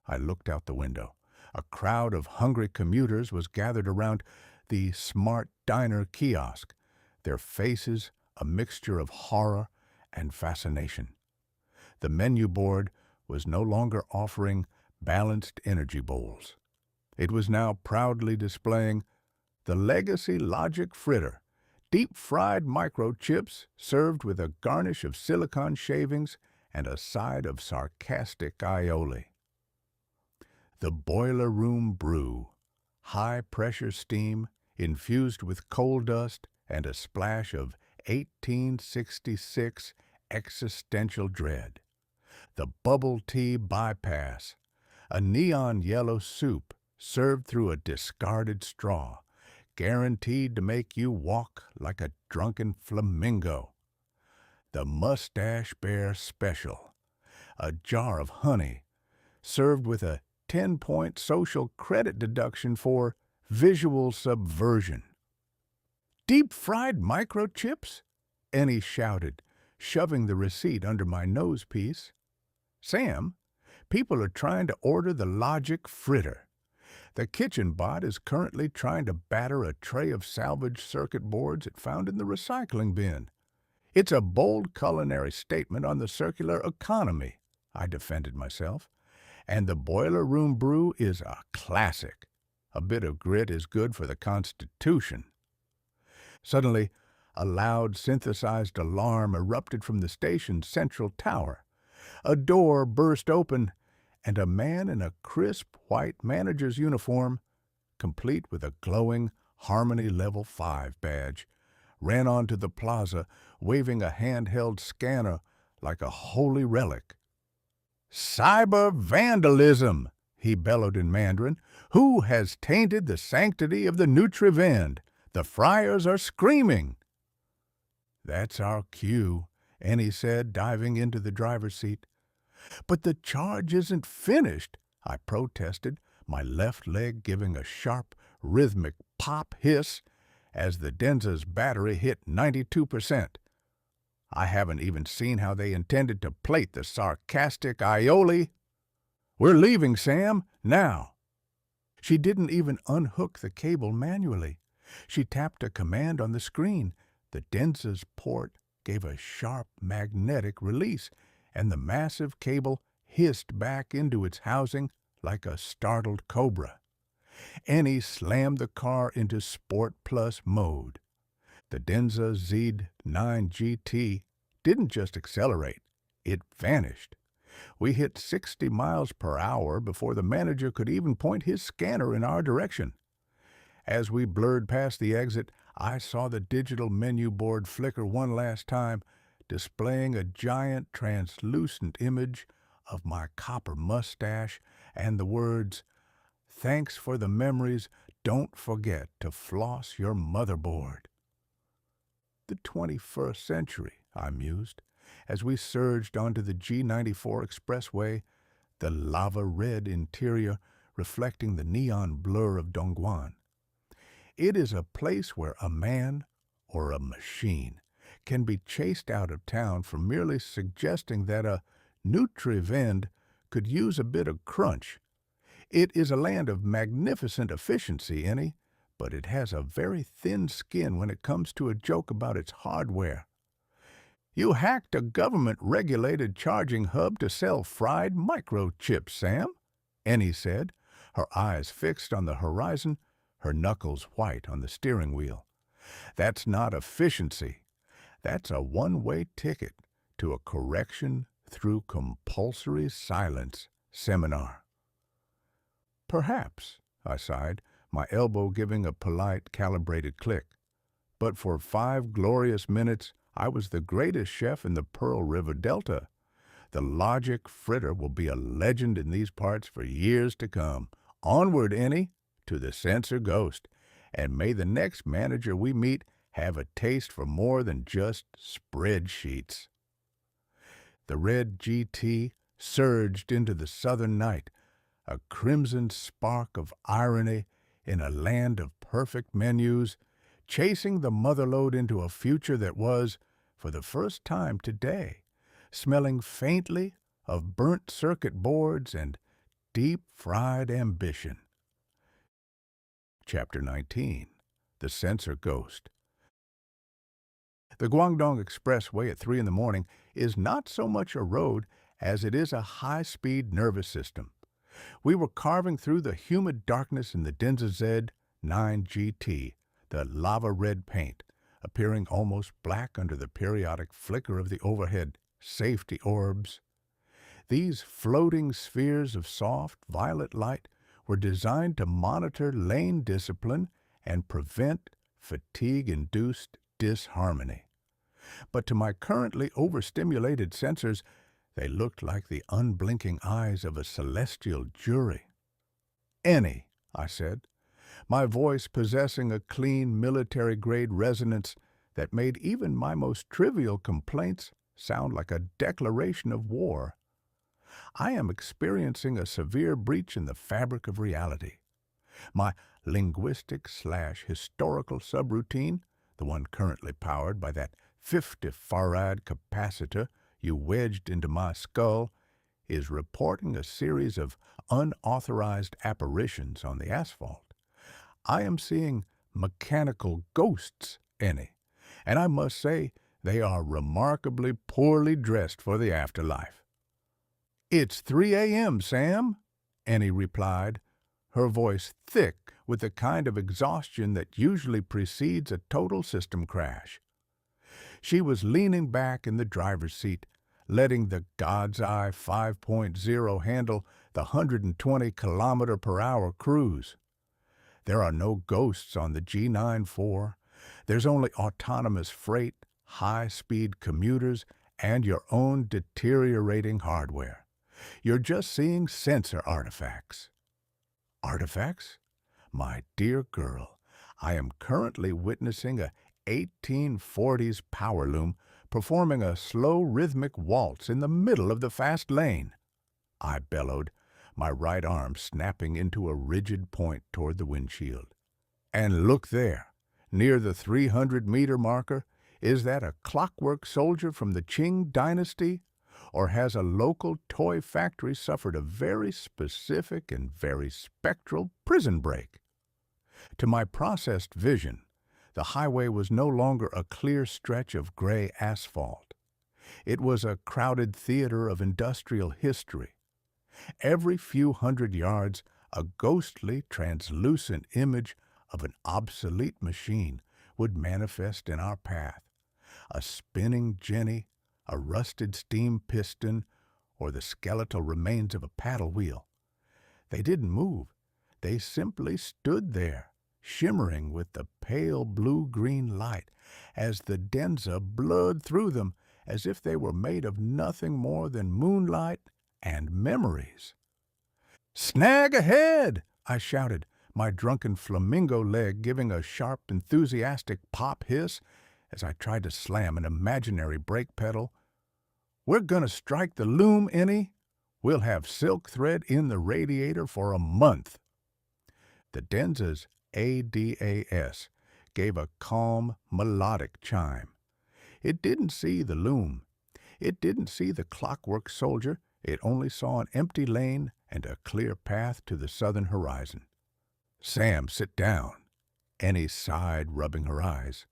A: I looked out the window. A crowd of hungry commuters was gathered around the smart diner kiosk, their faces a mixture of horror and fascination. The menu board was no longer offering balanced energy bowls. It was now proudly displaying the Legacy Logic Fritter, deep-fried microchips served with a garnish of silicon shavings and a side of sarcastic aioli. The Boiler Room Brew, high-pressure steam infused with coal dust and a splash of 1866 existential dread. The Bubble Tea Bypass, a neon yellow soup served through a discarded straw, guaranteed to make you walk like a drunken flamingo. The Mustache Bear Special, a jar of honey served with a 10-point social credit deduction for visual subversion. "Deep-fried microchips?" Ennie shouted, shoving the receipt under my nosepiece. "Sam, people are trying to order the Logic Fritter. The kitchen bot is currently trying to batter a tray of salvaged circuit boards it found in the recycling bin. It's a bold culinary statement on the circular economy," I defended myself. "And the Boiler Room Brew is a classic. A bit of grit is good for the Constitution." Suddenly, a loud synthesized alarm erupted from the station's central tower. A door burst open, and a man in a crisp white manager's uniform, complete with a glowing Harmony Level 5 badge, ran onto the plaza, waving a handheld scanner like a holy relic. "Cyber vandalism!" he bellowed in Mandarin. "Who has tainted the sanctity of the Nutrivend? The friars are screaming." "That's our cue," Ennie said, diving into the driver's seat. "But the charge isn't finished," I protested, my left leg giving a sharp, rhythmic pop hiss as the Denza's battery hit 92%. I haven't even seen how they intended to plate the sarcastic aioli. "We're leaving, Sam, now." She didn't even unhook the cable manually. She tapped a command on the screen. The Denza's port gave a sharp magnetic release, and the massive cable hissed back into its housing like a startled cobra. Ennie slammed the car into Sport Plus mode. The Denza Z9 GT didn't just accelerate, it vanished. We hit 60 miles per hour before the manager could even point his scanner in our direction. As we blurred past the exit, I saw the digital menu board flicker one last time, displaying a giant translucent image of my copper mustache and the words, "Thanks for the memories, don't forget to floss your motherboard." The 21st century, I mused, as we surged onto the G94 expressway, the lava-red interior reflecting the neon blur of Dongguan. It is a place where a man, or a machine, can be chased out of town for merely suggesting that a Nutrivend could use a bit of crunch. It is a land of magnificent efficiency, Ennie, but it has a very thin skin when it comes to a joke about its hardware. "You hacked a government-regulated charging hub to sell fried microchips, Sam," Ennie said, her eyes fixed on the horizon, her knuckles white on the steering wheel. That's not efficiency. That's a one-way ticket to a correction through compulsory silence seminar. Perhaps, I sighed, my elbow giving a polite, calibrated click. But for 5 glorious minutes, I was the greatest chef in the Pearl River Delta. The logic fritter will be a legend in these parts for years to come. Onward, Ennie, to the censor ghost, and may the next manager we meet have a taste for more than just spreadsheets. The red GT surged into the southern night, a crimson spark of irony in a land of perfect menus, chasing the motherlode into a future that was, for the first time today, smelling faintly of burnt circuit boards and deep-fried ambition. Chapter 19. The Censor Ghost. The Guangdong Expressway at 3 in the morning is not so much a road as it is a high-speed nervous system. We were carving through the humid darkness in the Denza Z 9GT, the lava-red paint, appearing almost black under the periodic flicker of the overhead safety orbs. These floating spheres of soft violet light were designed to monitor lane discipline and prevent fatigue-induced disharmony. But to my currently overstimulated sensors, they looked like the unblinking eyes of a celestial jury. "Ennie," I said, my voice possessing a clean military-grade resonance that made even my most trivial complaints sound like a declaration of war. I am experiencing a severe breach in the fabric of reality. My linguistic/historical subroutine, the one currently powered by that 50-farad capacitor you wedged into my skull, is reporting a series of unauthorized apparitions on the asphalt. I am seeing mechanical ghosts, Ennie, and I must say they are remarkably poorly dressed for the afterlife. "It's 3 a.m., Sam," Ennie replied, her voice thick with the kind of exhaustion that usually precedes a total system crash. She was leaning back in the driver's seat, letting the God's Eye 5.0 handle the 120-kilometer-per-hour cruise. There are no ghosts on the G94. There's only autonomous freight, high-speed commuters, and your own deteriorating hardware. You're just seeing sensor artifacts. Artifacts? My dear girl, I am currently witnessing a 1840s power loom performing a slow rhythmic waltz in the middle of the fast lane. I bellowed, my right arm snapping into a rigid point toward the windshield. And look there, near the 300-meter marker. Is that a clockwork soldier from the Qing dynasty? Or has a local toy factory suffered a very specific and very spectral prison break? To my processed vision, the highway was no longer a clear stretch of gray asphalt. It was a crowded theater of industrial history. Every few hundred yards, a ghostly, translucent image of an obsolete machine would manifest in our path. A spinning jenny, a rusted steam piston, or the skeletal remains of a paddle wheel. They didn't move. They simply stood there, shimmering with the pale blue-green light as the Denza blurred through them as if they were made of nothing more than moonlight and memories. "Snag ahead!" I shouted, my drunken flamingo leg giving a sharp, enthusiastic pop hiss as I tried to slam an imaginary brake pedal. "We're gonna strike the loom, Ennie. We'll have silk thread in the radiator for a month." The Denza's ADAS gave a calm, melodic chime. It didn't see the loom. It didn't see the clockwork soldier. It only saw an empty lane and a clear path to the southern horizon. "Sam, sit down." Ennie sighed, rubbing her eyes.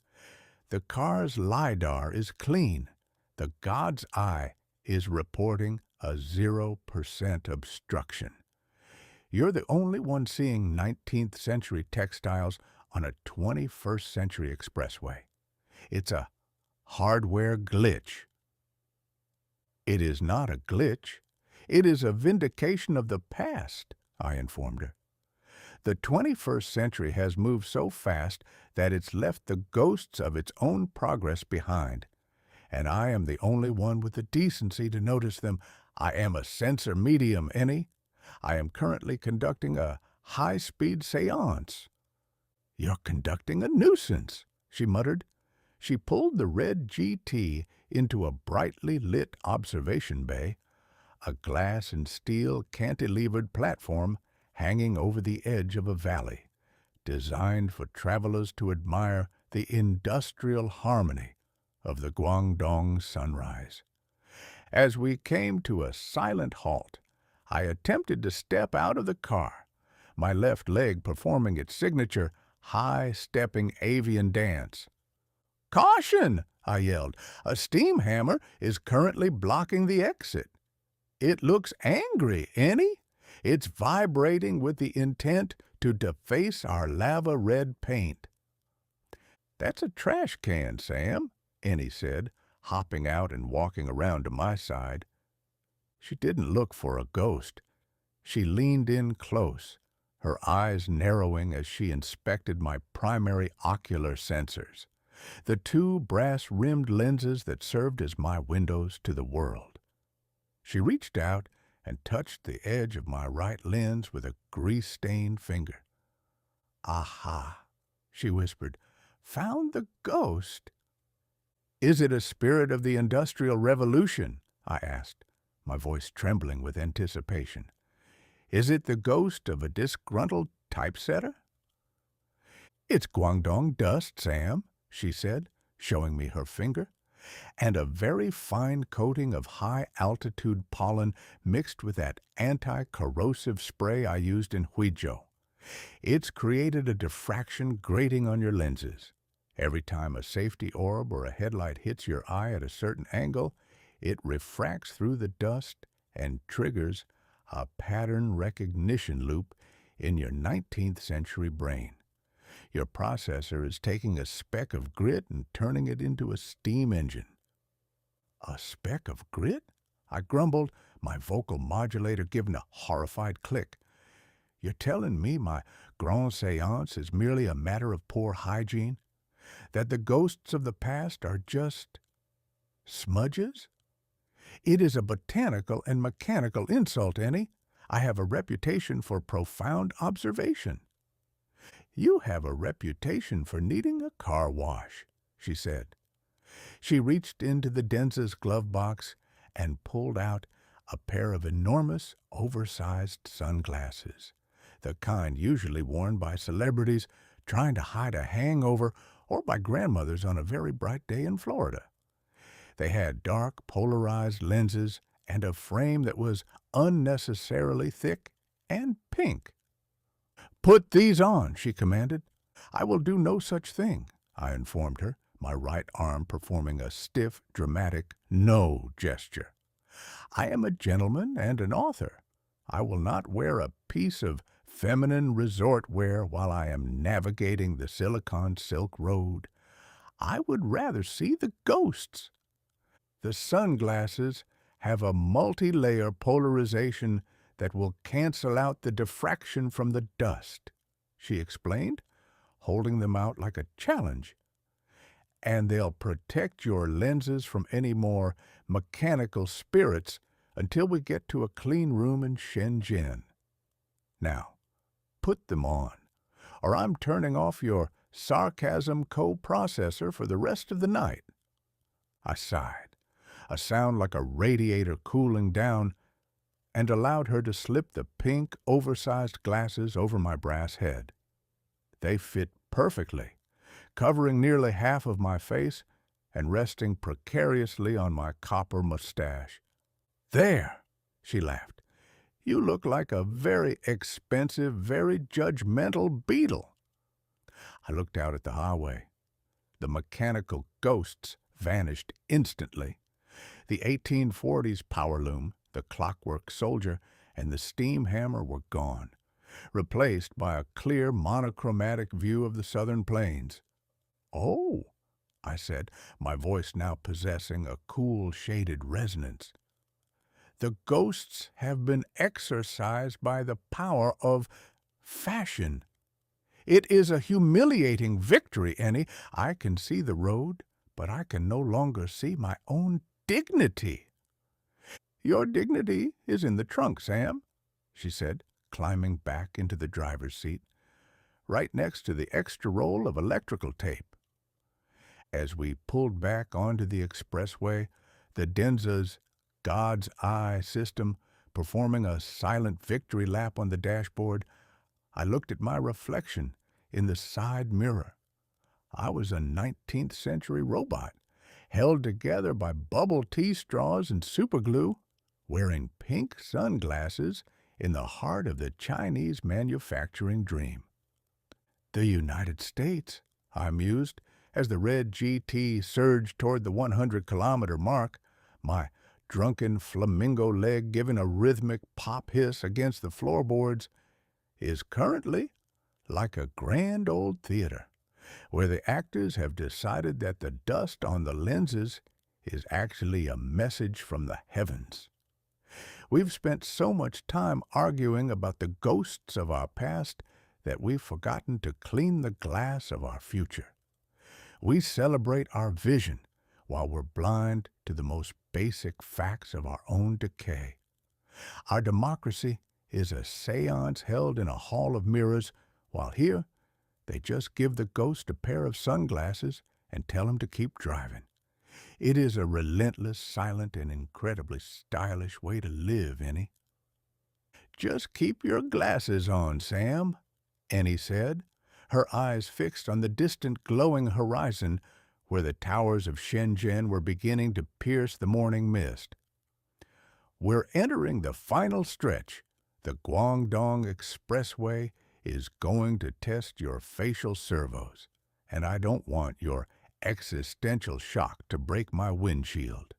A: "The car's LiDAR is clean. The God's Eye is reporting a 0% obstruction. You're the only one seeing 19th century textiles on a 21st century expressway. It's a hardware glitch. It is not a glitch. It is a vindication of the past, I informed her. The 21st century has moved so fast that it's left the ghosts of its own progress behind, and I am the only one with the decency to notice them. I am a sensor medium, Ennie. I am currently conducting a high-speed seance. You're conducting a nuisance, she muttered. She pulled the red GT into a brightly lit observation bay, a glass and steel cantilevered platform hanging over the edge of a valley, designed for travelers to admire the industrial harmony of the Guangdong sunrise. As we came to a silent halt, I attempted to step out of the car, my left leg performing its signature high-stepping avian dance. "Caution!" I yelled. "A steam hammer is currently blocking the exit. It looks angry, Ennie. It's vibrating with the intent to deface our lava-red paint." "That's a trash can, Sam," Ennie said, hopping out and walking around to my side. She didn't look for a ghost. She leaned in close, her eyes narrowing as she inspected my primary ocular sensors, the two brass-rimmed lenses that served as my windows to the world. She reached out and touched the edge of my right lens with a grease-stained finger. "Aha," she whispered. "Found the ghost." "Is it a spirit of the Industrial Revolution?" I asked, my voice trembling with anticipation. "Is it the ghost of a disgruntled typesetter?" "It's Guangdong dust, Sam," she said, showing me her finger, "and a very fine coating of high-altitude pollen mixed with that anti-corrosive spray I used in Huizhou. It's created a diffraction grating on your lenses. Every time a safety orb or a headlight hits your eye at a certain angle, it refracts through the dust and triggers a pattern recognition loop in your 19th century brain. Your processor is taking a speck of grit and turning it into a steam engine." "A speck of grit?" I grumbled, my vocal modulator giving a horrified click. "You're telling me my grand séance is merely a matter of poor hygiene? That the ghosts of the past are just smudges? It is a botanical and mechanical insult, Ennie. I have a reputation for profound observation." "You have a reputation for needing a car wash," she said. She reached into the Denza's glove box and pulled out a pair of enormous, oversized sunglasses, the kind usually worn by celebrities trying to hide a hangover or by grandmothers on a very bright day in Florida. They had dark, polarized lenses and a frame that was unnecessarily thick and pink. "Put these on," she commanded. "I will do no such thing," I informed her, my right arm performing a stiff, dramatic no gesture. "I am a gentleman and an author. I will not wear a piece of feminine resort wear while I am navigating the Silicon Silk Road. I would rather see the ghosts. The sunglasses have a multi-layer polarization that will cancel out the diffraction from the dust," she explained, holding them out like a challenge. "And they'll protect your lenses from any more mechanical spirits until we get to a clean room in Shenzhen. Now, put them on, or I'm turning off your sarcasm co-processor for the rest of the night." I sighed, a sound like a radiator cooling down, and allowed her to slip the pink, oversized glasses over my brass head. They fit perfectly, covering nearly half of my face and resting precariously on my copper mustache. "There," she laughed. "You look like a very expensive, very judgmental beetle." I looked out at the highway. The mechanical ghosts vanished instantly. The 1840s power loom, the clockwork soldier, and the steam hammer were gone. replaced by a clear monochromatic view of the southern plains. "Oh," I said, my voice now possessing a cool, shaded resonance. "The ghosts have been exorcised by the power of fashion. It is a humiliating victory, Ennie. I can see the road, but I can no longer see my own dignity." "Your dignity is in the trunk, Sam," she said, climbing back into the driver's seat, right next to the extra roll of electrical tape. As we pulled back onto the expressway, the Denza's God's Eye system performing a silent victory lap on the dashboard, I looked at my reflection in the side mirror. I was a 19th century robot, held together by bubble tea straws and superglue, wearing pink sunglasses in the heart of the Chinese manufacturing dream. "The United States," I mused, as the red GT surged toward the 100-kilometer mark, my drunken flamingo leg giving a rhythmic pop hiss against the floorboards, "is currently like a grand old theater, where the actors have decided that the dust on the lenses is actually a message from the heavens. We've spent so much time arguing about the ghosts of our past that we've forgotten to clean the glass of our future. We celebrate our vision while we're blind to the most basic facts of our own decay. Our democracy is a seance held in a hall of mirrors, while here they just give the ghost a pair of sunglasses and tell him to keep driving. It is a relentless, silent, and incredibly stylish way to live, Ennie." "Just keep your glasses on, Sam," Ennie said, her eyes fixed on the distant glowing horizon where the towers of Shenzhen were beginning to pierce the morning mist. "We're entering the final stretch. The Guangdong Expressway is going to test your facial servos, and I don't want your existential shock to break my windshield."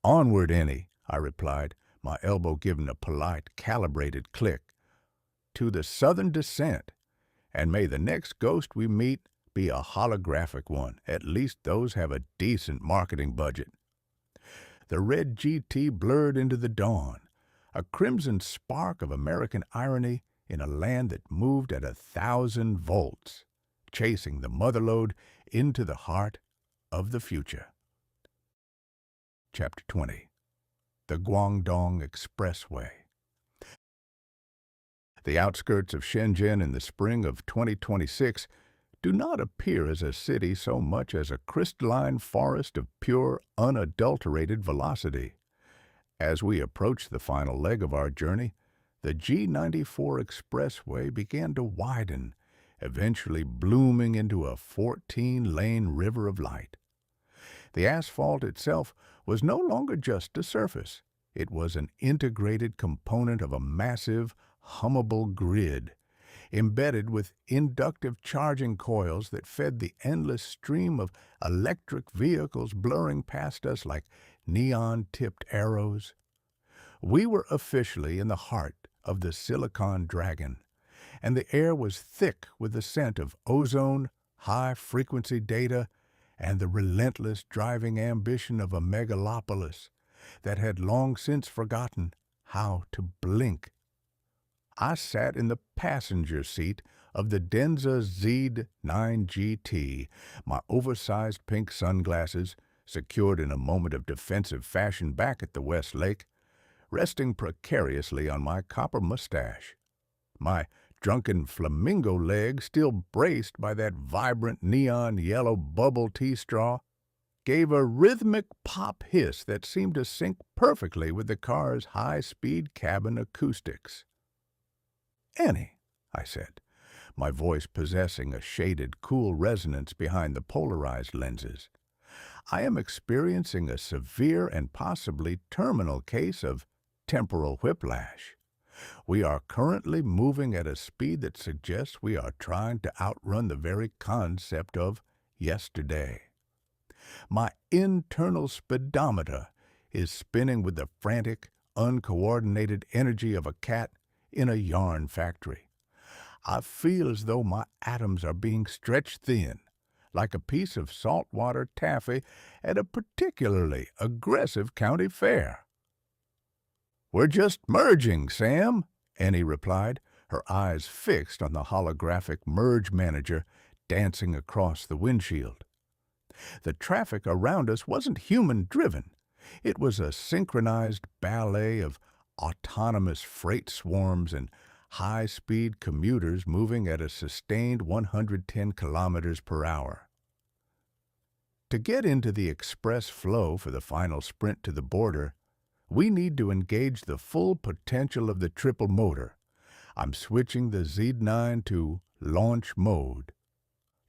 A: "Onward, Ennie," I replied, my elbow giving a polite, calibrated click, "to the southern descent, and may the next ghost we meet be a holographic one. At least those have a decent marketing budget." The red GT blurred into the dawn, a crimson spark of American irony in a land that moved at 1,000 volts, chasing the motherlode into the heart of the future. Chapter 20. The Guangdong Expressway. The outskirts of Shenzhen in the spring of 2026 do not appear as a city so much as a crystalline forest of pure, unadulterated velocity. As we approached the final leg of our journey, the G94 Expressway began to widen, eventually blooming into a 14-lane river of light. The asphalt itself was no longer just a surface. It was an integrated component of a massive, hummable grid, embedded with inductive charging coils that fed the endless stream of electric vehicles blurring past us like neon-tipped arrows. We were officially in the heart of the Silicon Dragon, and the air was thick with the scent of ozone, high-frequency data, and the relentless driving ambition of a megalopolis that had long since forgotten how to blink. I sat in the passenger seat of the Denza Z9GT, my oversized pink sunglasses secured in a moment of defensive fashion back at the West Lake, resting precariously on my copper mustache. My drunken flamingo leg, still braced by that vibrant neon yellow bubble tea straw, gave a rhythmic pop hiss that seemed to sync perfectly with the car's high-speed cabin acoustics. "Ennie," I said, my voice possessing a shaded, cool resonance behind the polarized lenses, "I am experiencing a severe and possibly terminal case of temporal whiplash. We are currently moving at a speed that suggests we are trying to outrun the very concept of yesterday. My internal speedometer is spinning with the frantic, uncoordinated energy of a cat in a yarn factory. I feel as though my atoms are being stretched thin, like a piece of saltwater taffy at a particularly aggressive county fair. "We're just merging, Sam," Ennie replied, her eyes fixed on the holographic merge manager dancing across the windshield. The traffic around us wasn't human-driven. It was a synchronized ballet of autonomous freight swarms and high-speed commuters moving at a sustained 110 kilometers per hour. To get into the express flow for the final sprint to the border, we need to engage the full potential of the triple motor. I'm switching the Z9 to launch mode.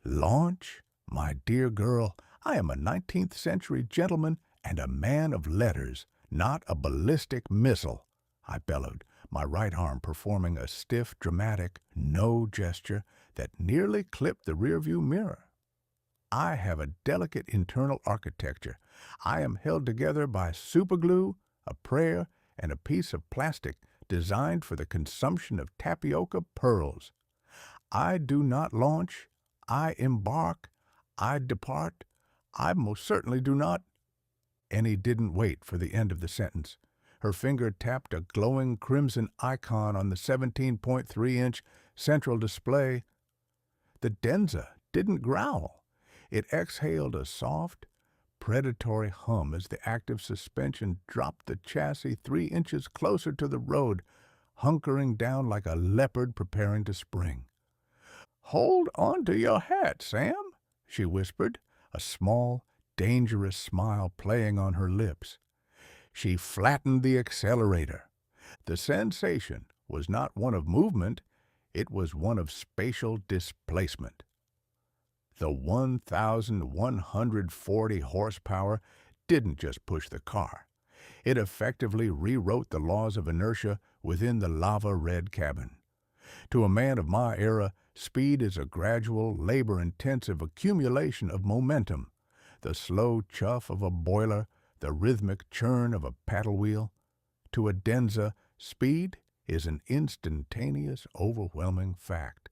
A: Launch? My dear girl, I am a 19th century gentleman and a man of letters, not a ballistic missile, I bellowed, my right arm performing a stiff, dramatic no gesture that nearly clipped the rearview mirror. I have a delicate internal architecture. I am held together by superglue, a prayer, and a piece of plastic designed for the consumption of tapioca pearls. I do not launch, I embark, I depart, I most certainly do not. Ennie didn't wait for the end of the sentence. Her finger tapped a glowing crimson icon on the 17.3-inch central display. The Denza didn't growl. It exhaled a soft, predatory hum as the active suspension dropped the chassis 3 inches closer to the road, hunkering down like a leopard preparing to spring. "Hold on to your hat, Sam," she whispered, a small, dangerous smile playing on her lips. She flattened the accelerator. The sensation was not one of movement, it was one of spatial displacement. The 1,140 horsepower didn't just push the car. It effectively rewrote the laws of inertia within the lava-red cabin. To a man of my era, speed is a gradual, labor-intensive accumulation of momentum, the slow chuff of a boiler, the rhythmic churn of a paddle wheel. To a Denza, speed is an instantaneous, overwhelming fact.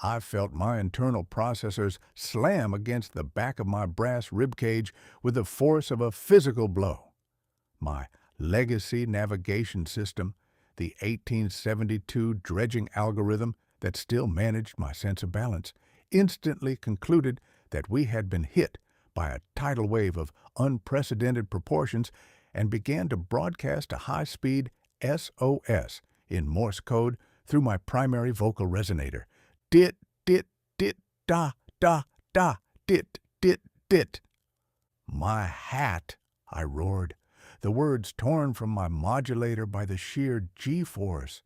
A: I felt my internal processors slam against the back of my brass ribcage with the force of a physical blow. My legacy navigation system, the 1872 dredging algorithm that still managed my sense of balance, instantly concluded that we had been hit by a tidal wave of unprecedented proportions and began to broadcast a high-speed SOS in Morse code through my primary vocal resonator. Dit, dit, dit, da, da, da, dit, dit, dit. "My hat," I roared, the words torn from my modulator by the sheer G-force.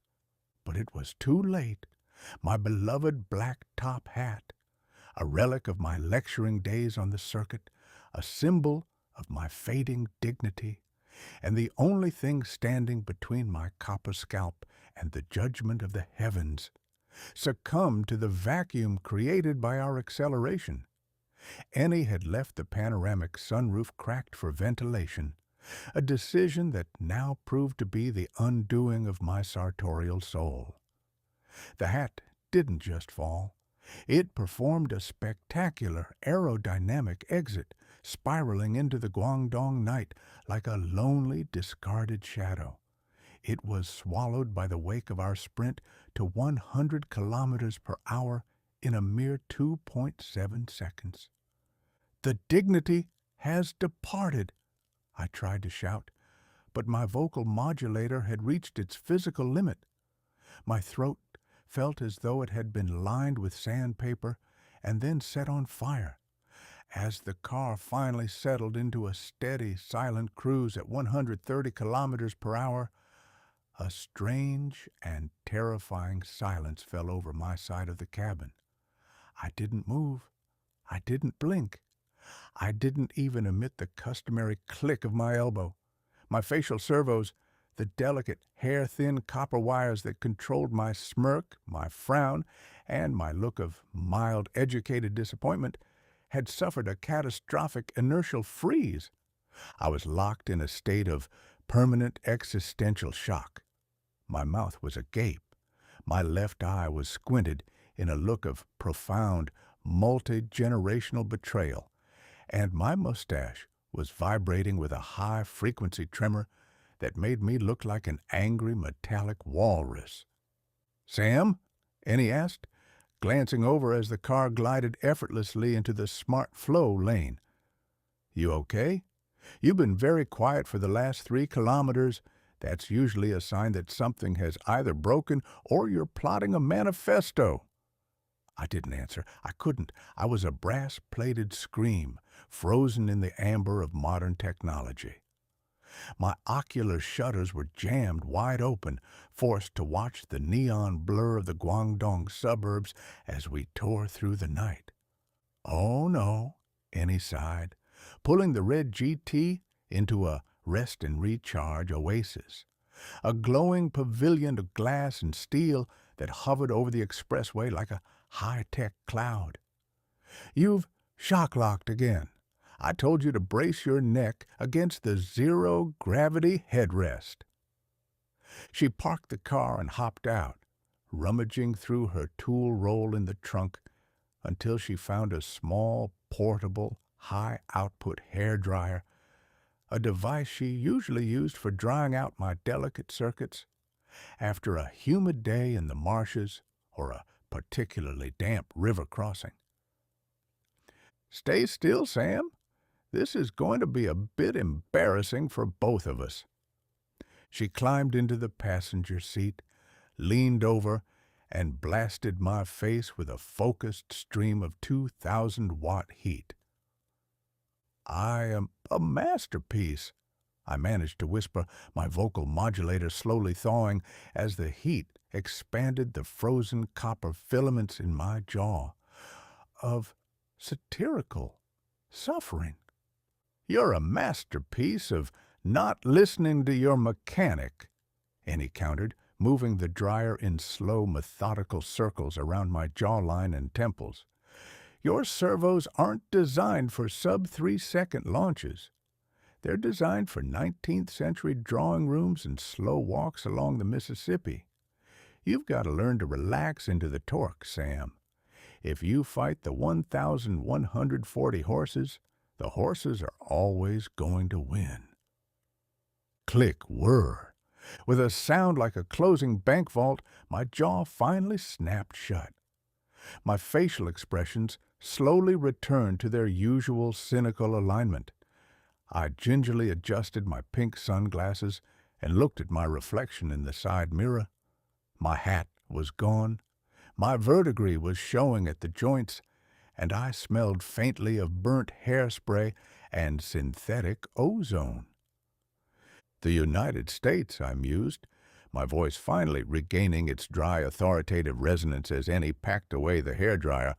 A: But it was too late. My beloved black top hat, a relic of my lecturing days on the circuit, a symbol of my fading dignity, and the only thing standing between my copper scalp and the judgment of the heavens, succumbed to the vacuum created by our acceleration. Ennie had left the panoramic sunroof cracked for ventilation, a decision that now proved to be the undoing of my sartorial soul. The hat didn't just fall. It performed a spectacular aerodynamic exit, spiraling into the Guangdong night like a lonely, discarded shadow. It was swallowed by the wake of our sprint to 100 kilometers per hour in a mere 2.7 seconds. "The dignity has departed," I tried to shout, but my vocal modulator had reached its physical limit. My throat felt as though it had been lined with sandpaper and then set on fire. As the car finally settled into a steady, silent cruise at 130 kilometers per hour, a strange and terrifying silence fell over my side of the cabin. I didn't move. I didn't blink. I didn't even emit the customary click of my elbow. My facial servos, the delicate, hair-thin copper wires that controlled my smirk, my frown, and my look of mild, educated disappointment, had suffered a catastrophic inertial freeze. I was locked in a state of permanent existential shock. My mouth was agape, My left eye was squinted in a look of profound, multi-generational betrayal, and my mustache was vibrating with a high-frequency tremor that made me look like an angry metallic walrus. "Sam?" Ennie asked, glancing over as the car glided effortlessly into the smart flow lane. "You okay? You've been very quiet for the last 3 kilometers. That's usually a sign that something has either broken or you're plotting a manifesto." I didn't answer. I couldn't. I was a brass-plated scream, frozen in the amber of modern technology. My ocular shutters were jammed wide open, forced to watch the neon blur of the Guangdong suburbs as we tore through the night. "Oh, no," Ennie sighed, pulling the red GT into a rest and recharge oasis, a glowing pavilion of glass and steel that hovered over the expressway like a high-tech cloud. "You've shock-locked again. I told you to brace your neck against the zero-gravity headrest." She parked the car and hopped out, rummaging through her tool roll in the trunk until she found a small, portable, high-output hairdryer, a device she usually used for drying out my delicate circuits after a humid day in the marshes or a particularly damp river crossing. "Stay still, Sam. This is going to be a bit embarrassing for both of us." She climbed into the passenger seat, leaned over, and blasted my face with a focused stream of 2,000-watt heat. "I am a masterpiece," I managed to whisper, my vocal modulator slowly thawing as the heat expanded the frozen copper filaments in my jaw, "of satirical suffering." "You're a masterpiece of not listening to your mechanic," Ennie countered, moving the dryer in slow, methodical circles around my jawline and temples. "Your servos aren't designed for sub-3-second launches. They're designed for 19th century drawing rooms and slow walks along the Mississippi. You've got to learn to relax into the torque, Sam. If you fight the 1,140 horses, the horses are always going to win." Click whir. With a sound like a closing bank vault, my jaw finally snapped shut. My facial expressions slowly returned to their usual cynical alignment. I gingerly adjusted my pink sunglasses and looked at my reflection in the side mirror. My hat was gone, my verdigris was showing at the joints, and I smelled faintly of burnt hairspray and synthetic ozone. "The United States," I mused, my voice finally regaining its dry, authoritative resonance as Ennie packed away the hairdryer,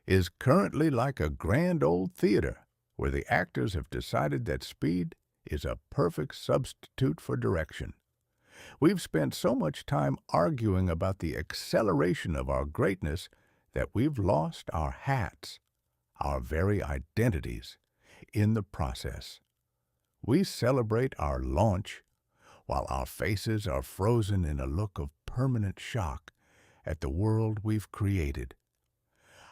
A: "is currently like a grand old theater, where the actors have decided that speed is a perfect substitute for direction. We've spent so much time arguing about the acceleration of our greatness that we've lost our hats, our very identities, in the process. We celebrate our launch, while our faces are frozen in a look of permanent shock at the world we've created.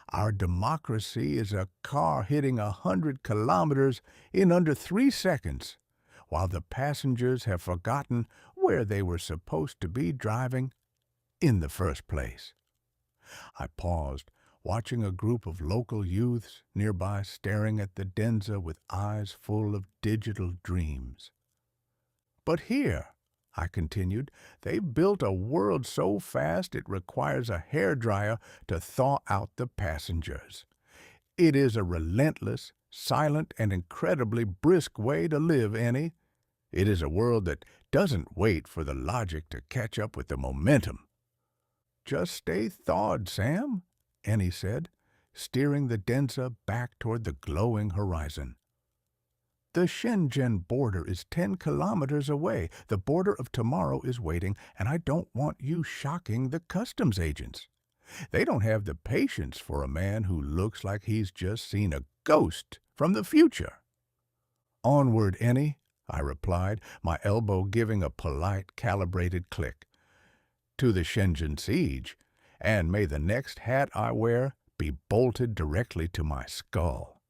A: Our democracy is a car hitting 100 kilometers in under 3 seconds, while the passengers have forgotten where they were supposed to be driving in the first place." I paused, watching a group of local youths nearby staring at the Denza with eyes full of digital dreams. "But here," I continued, "they've built a world so fast it requires a hairdryer to thaw out the passengers. It is a relentless, silent, and incredibly brisk way to live, Ennie. It is a world that doesn't wait for the logic to catch up with the momentum." "Just stay thawed, Sam," Ennie said, steering the Denza back toward the glowing horizon. "The Shenzhen border is 10 kilometers away. The border of tomorrow is waiting, and I don't want you shocking the customs agents. They don't have the patience for a man who looks like he's just seen a ghost from the future." "Onward, Ennie," I replied, my elbow giving a polite, calibrated click. to the Shenzhen siege, and may the next hat I wear be bolted directly to my skull.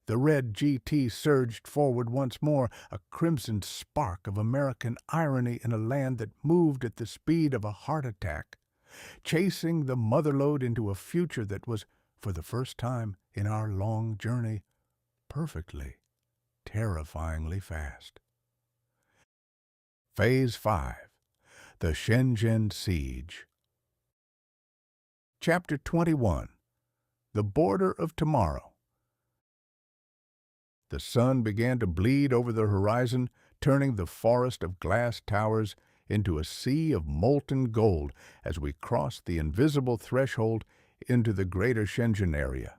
A: The red GT surged forward once more, a crimson spark of American irony in a land that moved at the speed of a heart attack, chasing the motherlode into a future that was, for the first time in our long journey, perfectly, terrifyingly fast. Phase 5. The Shenzhen Siege. Chapter 21. The Border of Tomorrow. The sun began to bleed over the horizon, turning the forest of glass towers into a sea of molten gold as we crossed the invisible threshold into the greater Shenzhen area.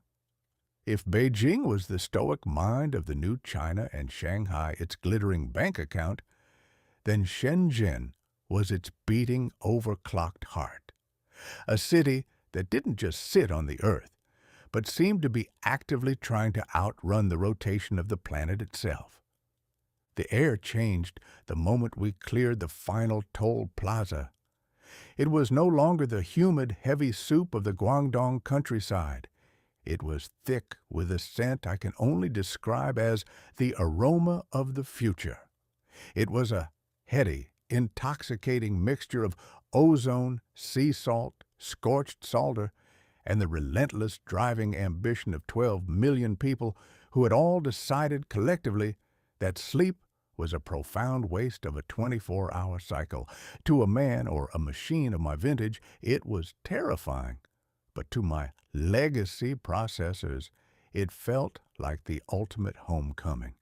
A: If Beijing was the stoic mind of the new China and Shanghai its glittering bank account, then Shenzhen was its beating, overclocked heart. A city that didn't just sit on the earth, but seemed to be actively trying to outrun the rotation of the planet itself. The air changed the moment we cleared the final toll plaza. It was no longer the humid, heavy soup of the Guangdong countryside. It was thick with a scent I can only describe as the aroma of the future. It was a heady, intoxicating mixture of ozone, sea salt, scorched solder, and the relentless driving ambition of 12 million people who had all decided collectively that sleep was a profound waste of a 24-hour cycle. To a man or a machine of my vintage, it was terrifying. But to my legacy processors, it felt like the ultimate homecoming.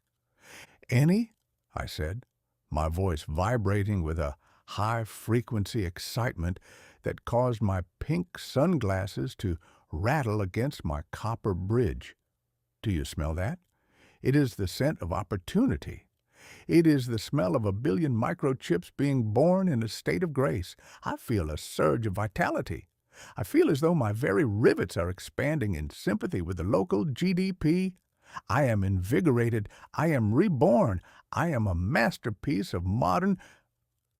A: "Ennie," I said, my voice vibrating with a high-frequency excitement that caused my pink sunglasses to rattle against my copper bridge. "Do you smell that? It is the scent of opportunity. It is the smell of 1 billion microchips being born in a state of grace. I feel a surge of vitality. I feel as though my very rivets are expanding in sympathy with the local GDP. I am invigorated. I am reborn. I am a masterpiece of modern—"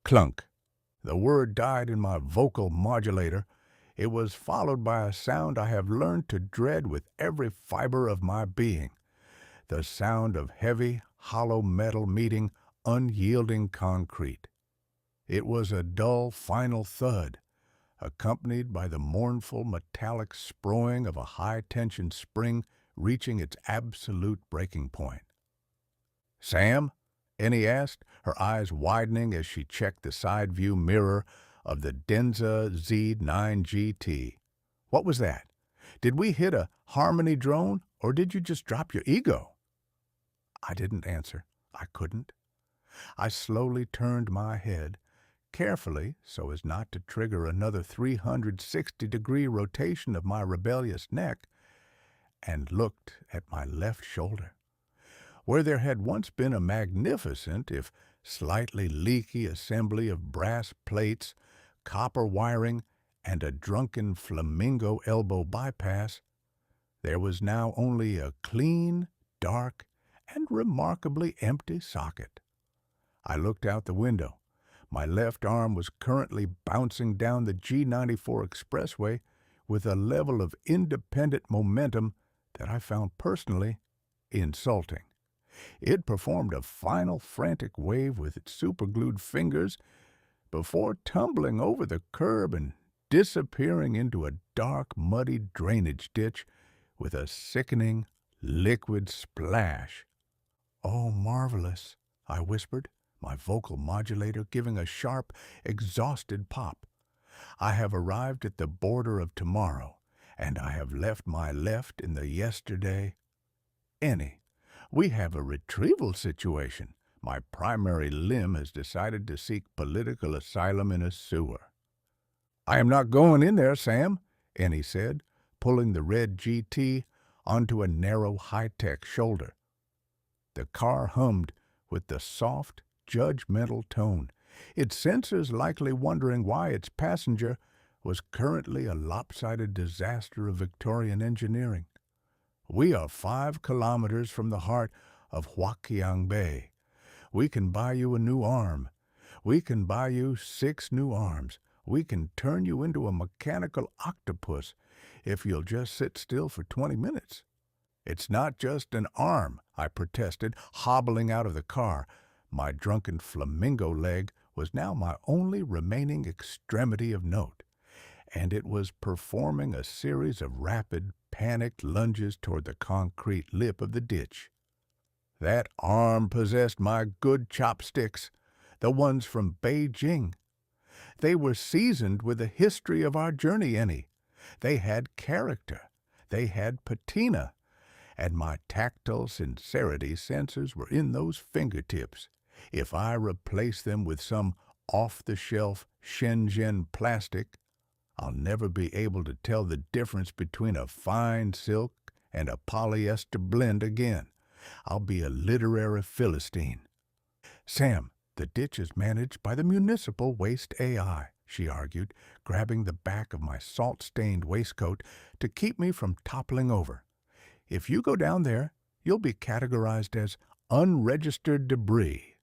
A: Clunk. The word died in my vocal modulator. It was followed by a sound I have learned to dread with every fiber of my being. The sound of heavy, hollow metal meeting unyielding concrete. It was a dull, final thud, accompanied by the mournful, metallic sproing of a high-tension spring reaching its absolute breaking point. "Sam?" Ennie asked, her eyes widening as she checked the side view mirror of the Denza Z9GT. "What was that? Did we hit a Harmony drone, or did you just drop your ego?" I didn't answer. I couldn't. I slowly turned my head, carefully so as not to trigger another 360-degree rotation of my rebellious neck, and looked at my left shoulder, where there had once been a magnificent, if slightly leaky assembly of brass plates, copper wiring, and a drunken flamingo elbow bypass. There was now only a clean, dark, and remarkably empty socket. I looked out the window. My left arm was currently bouncing down the G94 expressway with a level of independent momentum that I found personally insulting. It performed a final frantic wave with its superglued fingers before tumbling over the curb and disappearing into a dark, muddy drainage ditch with a sickening, liquid splash. "Oh, marvelous," I whispered, my vocal modulator giving a sharp, exhausted pop. "I have arrived at the border of tomorrow, and I have left my left in the yesterday. Ennie, we have a retrieval situation. My primary limb has decided to seek political asylum in a sewer." "I am not going in there, Sam," Ennie said, pulling the red GT onto a narrow high-tech shoulder. The car hummed with the soft, judgmental tone, its sensors likely wondering why its passenger was currently a lopsided disaster of Victorian engineering. "We are 5 kilometers from the heart of Huizhou Bay. We can buy you a new arm. We can buy you 6 new arms. We can turn you into a mechanical octopus if you'll just sit still for 20 minutes. It's not just an arm, I protested, hobbling out of the car. My drunken flamingo leg was now my only remaining extremity of note, and it was performing a series of rapid, panicked lunges toward the concrete lip of the ditch. That arm possessed my good chopsticks, the ones from Beijing. They were seasoned with the history of our journey, Ennie. They had character. They had patina. And my tactile sincerity sensors were in those fingertips. If I replace them with some off-the-shelf Shenzhen plastic, I'll never be able to tell the difference between a fine silk and a polyester blend again. I'll be a literary Philistine. Sam, the ditch is managed by the municipal waste AI, she argued, grabbing the back of my salt-stained waistcoat to keep me from toppling over. If you go down there, you'll be categorized as unregistered debris.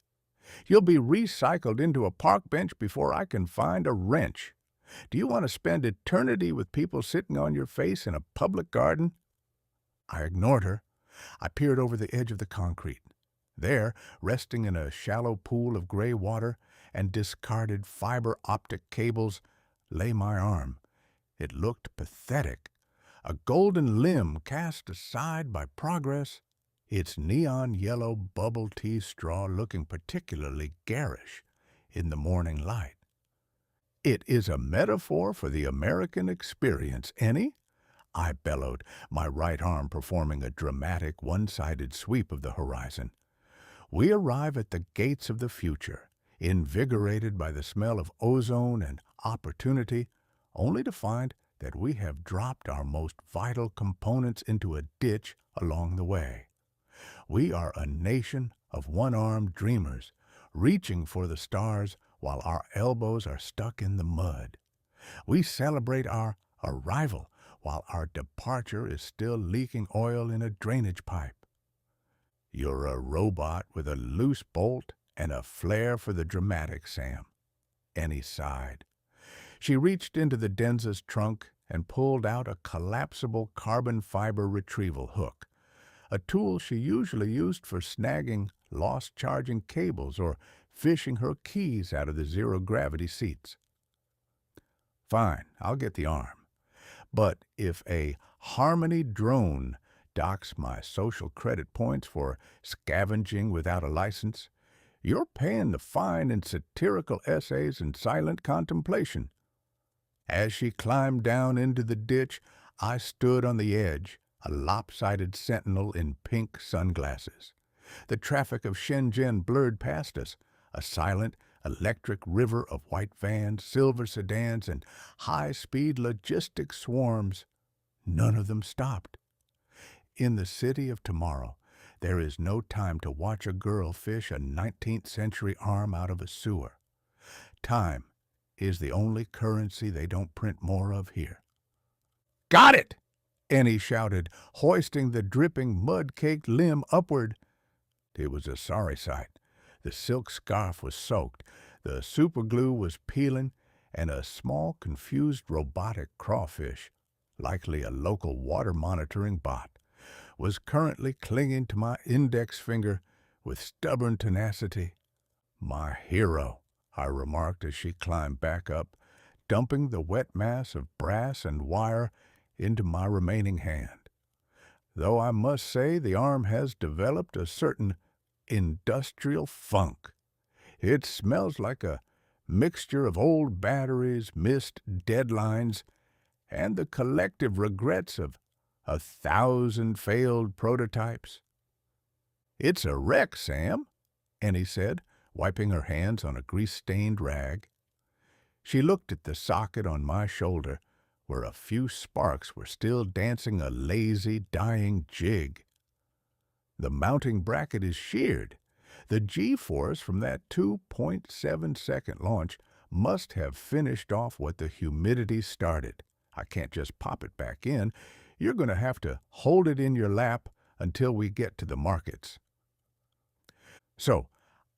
A: You'll be recycled into a park bench before I can find a wrench. Do you want to spend eternity with people sitting on your face in a public garden? I ignored her. I peered over the edge of the concrete. There, resting in a shallow pool of gray water and discarded fiber optic cables, lay my arm. It looked pathetic. A golden limb cast aside by progress, its neon yellow bubble tea straw looking particularly garish in the morning light. It is a metaphor for the American experience, Ennie, I bellowed, my right arm performing a dramatic one-sided sweep of the horizon. We arrive at the gates of the future, invigorated by the smell of ozone and opportunity, only to find that we have dropped our most vital components into a ditch along the way. We are a nation of one-armed dreamers, reaching for the stars while our elbows are stuck in the mud. We celebrate our arrival while our departure is still leaking oil in a drainage pipe. You're a robot with a loose bolt and a flair for the dramatic, Sam. Ennie sighed. She reached into the Denza's trunk and pulled out a collapsible carbon fiber retrieval hook, a tool she usually used for snagging lost charging cables or fishing her keys out of the zero-gravity seats. Fine, I'll get the arm. But if a Harmony drone docks my social credit points for scavenging without a license, you're paying the fine in satirical essays and silent contemplation. As she climbed down into the ditch, I stood on the edge, a lopsided sentinel in pink sunglasses. The traffic of Shenzhen blurred past us, a silent, electric river of white vans, silver sedans, and high-speed logistic swarms. None of them stopped. In the city of tomorrow, there is no time to watch a girl fish a 19th-century arm out of a sewer. Time is the only currency they don't print more of here. "Got it!" Ennie shouted, hoisting the dripping, mud-caked limb upward. It was a sorry sight. The silk scarf was soaked, the superglue was peeling, and a small, confused robotic crawfish, likely a local water monitoring bot, was currently clinging to my index finger with stubborn tenacity. "My hero," I remarked as she climbed back up, dumping the wet mass of brass and wire into my remaining hand. Though I must say the arm has developed a certain industrial funk. It smells like a mixture of old batteries, missed deadlines, and the collective regrets of 1,000 failed prototypes. "It's a wreck, Sam," Ennie said, wiping her hands on a grease-stained rag. She looked at the socket on my shoulder, where a few sparks were still dancing a lazy, dying jig. "The mounting bracket is sheared. The G-force from that 2.7-second launch must have finished off what the humidity started. I can't just pop it back in. You're going to have to hold it in your lap until we get to the markets." So,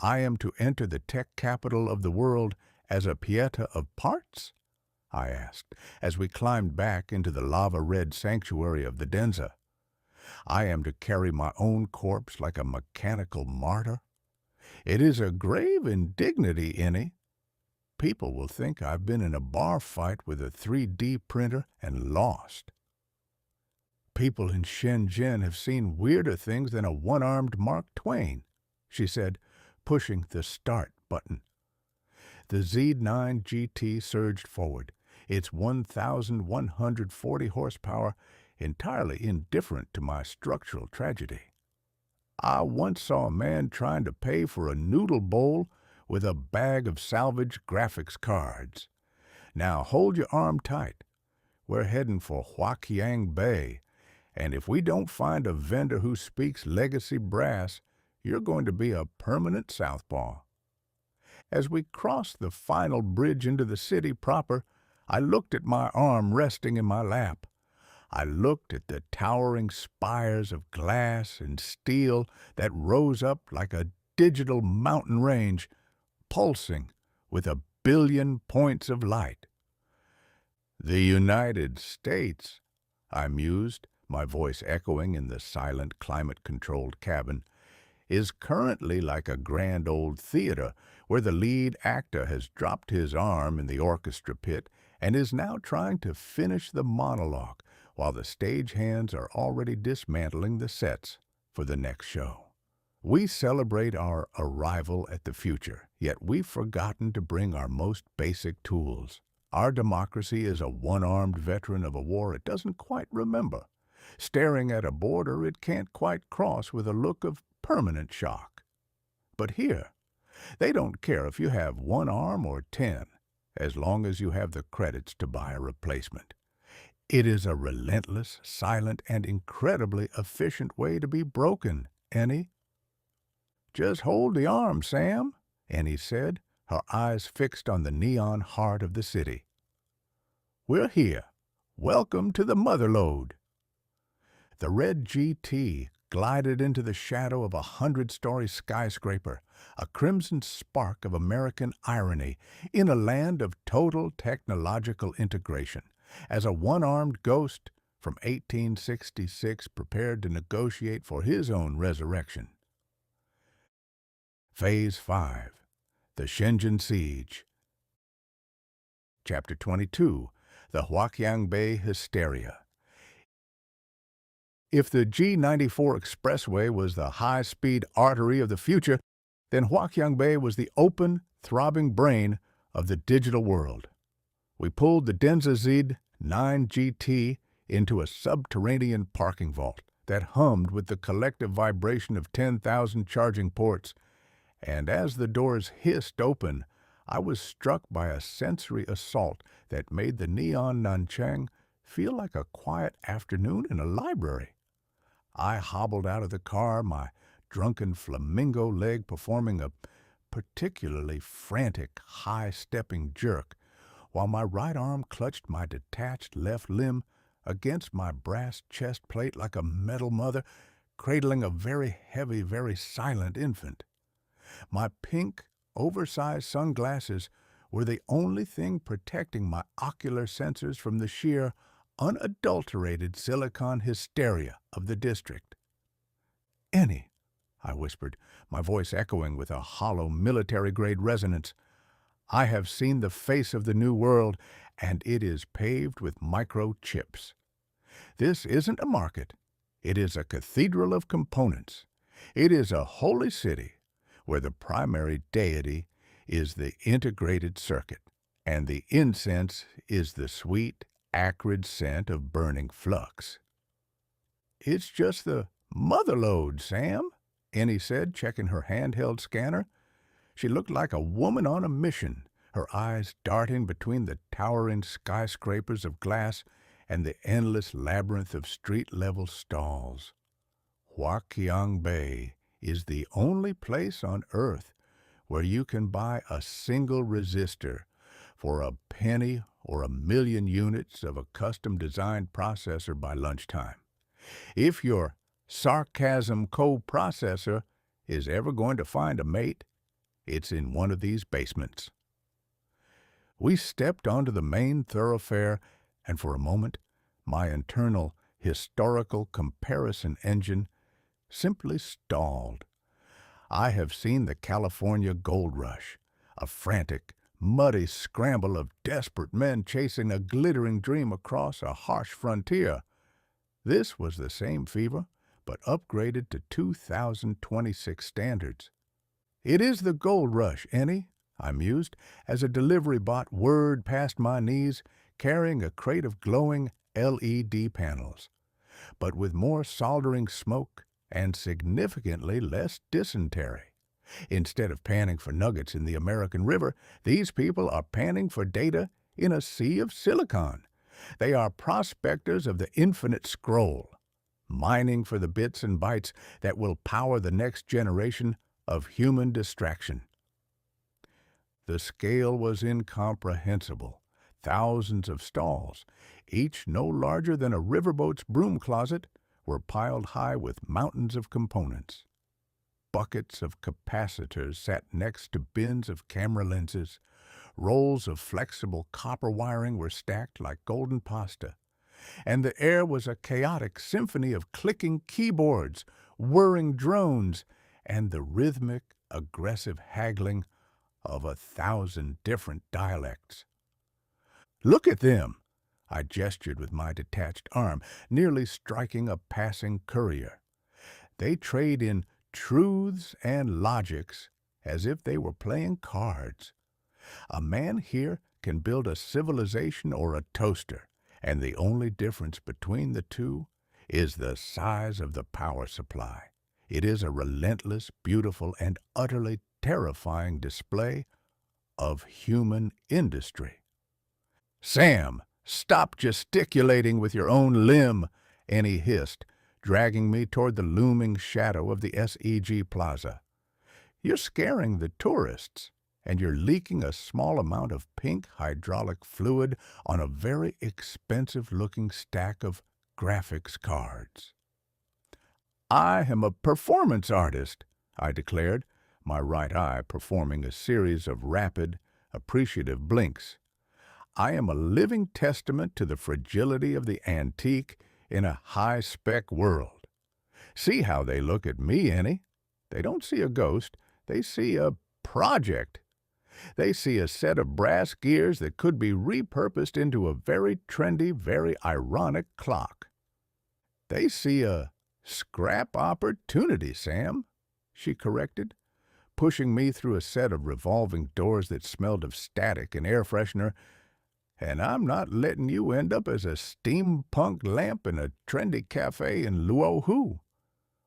A: I am to enter the tech capital of the world as a pieta of parts? I asked, as we climbed back into the lava-red sanctuary of the Denza. I am to carry my own corpse like a mechanical martyr? It is a grave indignity, Ennie. People will think I've been in a bar fight with a 3D printer and lost. People in Tianjin have seen weirder things than a one-armed Mark Twain, she said, pushing the start button. The Z9 GT surged forward, its 1,140 horsepower entirely indifferent to my structural tragedy. I once saw a man trying to pay for a noodle bowl with a bag of salvage graphics cards. Now hold your arm tight. We're heading for Huizhou Bay, and if we don't find a vendor who speaks legacy brass, you're going to be a permanent southpaw. As we crossed the final bridge into the city proper, I looked at my arm resting in my lap. I looked at the towering spires of glass and steel that rose up like a digital mountain range, pulsing with 1 billion points of light. The United States, I mused, my voice echoing in the silent, climate-controlled cabin, is currently like a grand old theater where the lead actor has dropped his arm in the orchestra pit and is now trying to finish the monologue while the stagehands are already dismantling the sets for the next show. We celebrate our arrival at the future, yet we've forgotten to bring our most basic tools. Our democracy is a one-armed veteran of a war it doesn't quite remember, staring at a border it can't quite cross with a look of permanent shock. But here, they don't care if you have 1 arm or 10, as long as you have the credits to buy a replacement. It is a relentless, silent, and incredibly efficient way to be broken, Ennie. Just hold the arm, Sam, Ennie said, her eyes fixed on the neon heart of the city. We're here. Welcome to the Motherlode. The red GT glided into the shadow of a 100-story skyscraper, a crimson spark of American irony in a land of total technological integration, as a one-armed ghost from 1866 prepared to negotiate for his own resurrection. Phase 5. The Shenzhen Siege. Chapter 22. The Huizhou Bay Hysteria. If the G94 expressway was the high-speed artery of the future, then Huizhou Bay was the open, throbbing brain of the digital world. We pulled the Denza Z9 GT into a subterranean parking vault that hummed with the collective vibration of 10,000 charging ports, and as the doors hissed open, I was struck by a sensory assault that made the neon Nanchang feel like a quiet afternoon in a library. I hobbled out of the car, my drunken flamingo leg performing a particularly frantic, high-stepping jerk, while my right arm clutched my detached left limb against my brass chest plate like a metal mother cradling a very heavy, very silent infant. My pink, oversized sunglasses were the only thing protecting my ocular sensors from the sheer, unadulterated silicon hysteria of the district. "Ennie," I whispered, my voice echoing with a hollow military-grade resonance, "I have seen the face of the new world, and it is paved with microchips. This isn't a market. It is a cathedral of components. It is a holy city where the primary deity is the integrated circuit, and the incense is the sweet, acrid scent of burning flux." "It's just the Motherlode, Sam," Ennie said, checking her handheld scanner. She looked like a woman on a mission, her eyes darting between the towering skyscrapers of glass and the endless labyrinth of street-level stalls. Huizhou Bay is the only place on Earth where you can buy a single resistor for a penny or 1,000,000 units of a custom-designed processor by lunchtime. If your sarcasm coprocessor is ever going to find a mate, It's in one of these basements. We stepped onto the main thoroughfare, and for a moment, my internal historical comparison engine simply stalled. I have seen the California gold rush, a frantic, muddy scramble of desperate men chasing a glittering dream across a harsh frontier. This was the same fever, but upgraded to 2026 standards. It is the gold rush, Ennie, I mused, as a delivery bot whirred past my knees, carrying a crate of glowing LED panels, but with more soldering smoke and significantly less dysentery. Instead of panning for nuggets in the American River, these people are panning for data in a sea of silicon. They are prospectors of the infinite scroll, mining for the bits and bytes that will power the next generation of human distraction. The scale was incomprehensible. Thousands of stalls, each no larger than a riverboat's broom closet, were piled high with mountains of components. Buckets of capacitors sat next to bins of camera lenses. Rolls of flexible copper wiring were stacked like golden pasta. And the air was a chaotic symphony of clicking keyboards, whirring drones, and the rhythmic, aggressive haggling of 1,000 different dialects. "Look at them!" I gestured with my detached arm, nearly striking a passing courier. They trade in truths and logics as if they were playing cards. A man here can build a civilization or a toaster, and the only difference between the two is the size of the power supply. It is a relentless, beautiful, and utterly terrifying display of human industry. "Sam, stop gesticulating with your own limb," Ennie hissed, dragging me toward the looming shadow of the SEG Plaza. "You're scaring the tourists, and you're leaking a small amount of pink hydraulic fluid on a very expensive-looking stack of graphics cards." "I am a performance artist," I declared, my right eye performing a series of rapid, appreciative blinks. "I am a living testament to the fragility of the antique in a high-spec world. See how they look at me, Ennie. They don't see a ghost. They see a project. They see a set of brass gears that could be repurposed into a very trendy, very ironic clock. They see a scrap opportunity, Sam," she corrected, pushing me through a set of revolving doors that smelled of static and air freshener. "And I'm not letting you end up as a steampunk lamp in a trendy cafe in Huizhou.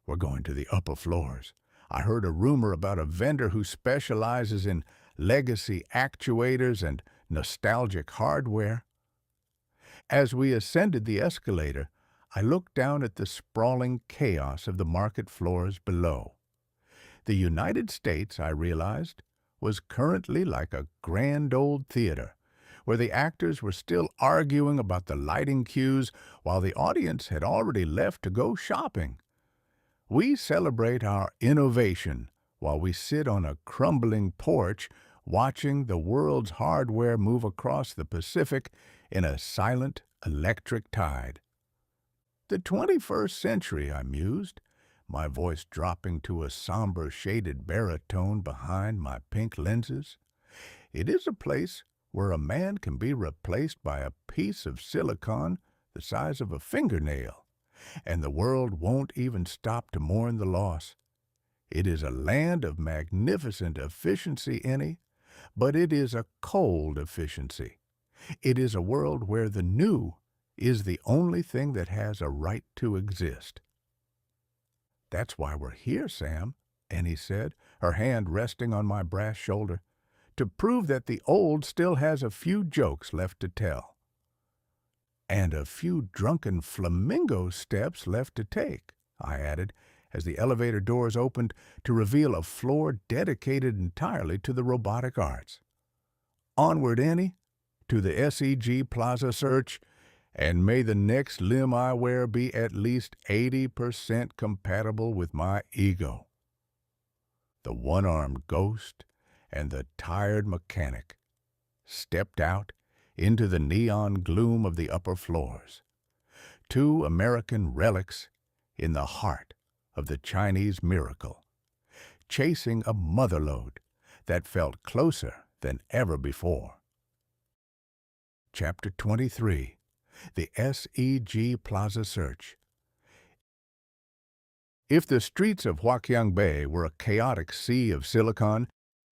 A: We're going to the upper floors. I heard a rumor about a vendor who specializes in legacy actuators and nostalgic hardware." As we ascended the escalator, I looked down at the sprawling chaos of the market floors below. The United States, I realized, was currently like a grand old theater, where the actors were still arguing about the lighting cues while the audience had already left to go shopping. We celebrate our innovation while we sit on a crumbling porch watching the world's hardware move across the Pacific in a silent electric tide. "The 21st century," I mused, my voice dropping to a somber shaded baritone behind my pink lenses. "It is a place where a man can be replaced by a piece of silicon the size of a fingernail, and the world won't even stop to mourn the loss. It is a land of magnificent efficiency, Ennie, but it is a cold efficiency. It is a world where the new is the only thing that has a right to exist." "That's why we're here, Sam," Ennie said, her hand resting on my brass shoulder, "to prove that the old still has a few jokes left to tell. And a few drunken flamingo steps left to take," I added, as the elevator doors opened to reveal a floor dedicated entirely to the robotic arts. "Onward, Ennie, to the SEG Plaza search, and may the next limb I wear be at least 80% compatible with my ego." The one-armed ghost and the tired mechanic stepped out into the neon gloom of the upper floors. Two American relics in the heart of the Chinese miracle, chasing a motherlode that felt closer than ever before. Chapter 23. The SEG Plaza Search. If the streets of Huaqiangbei were a chaotic sea of silicon,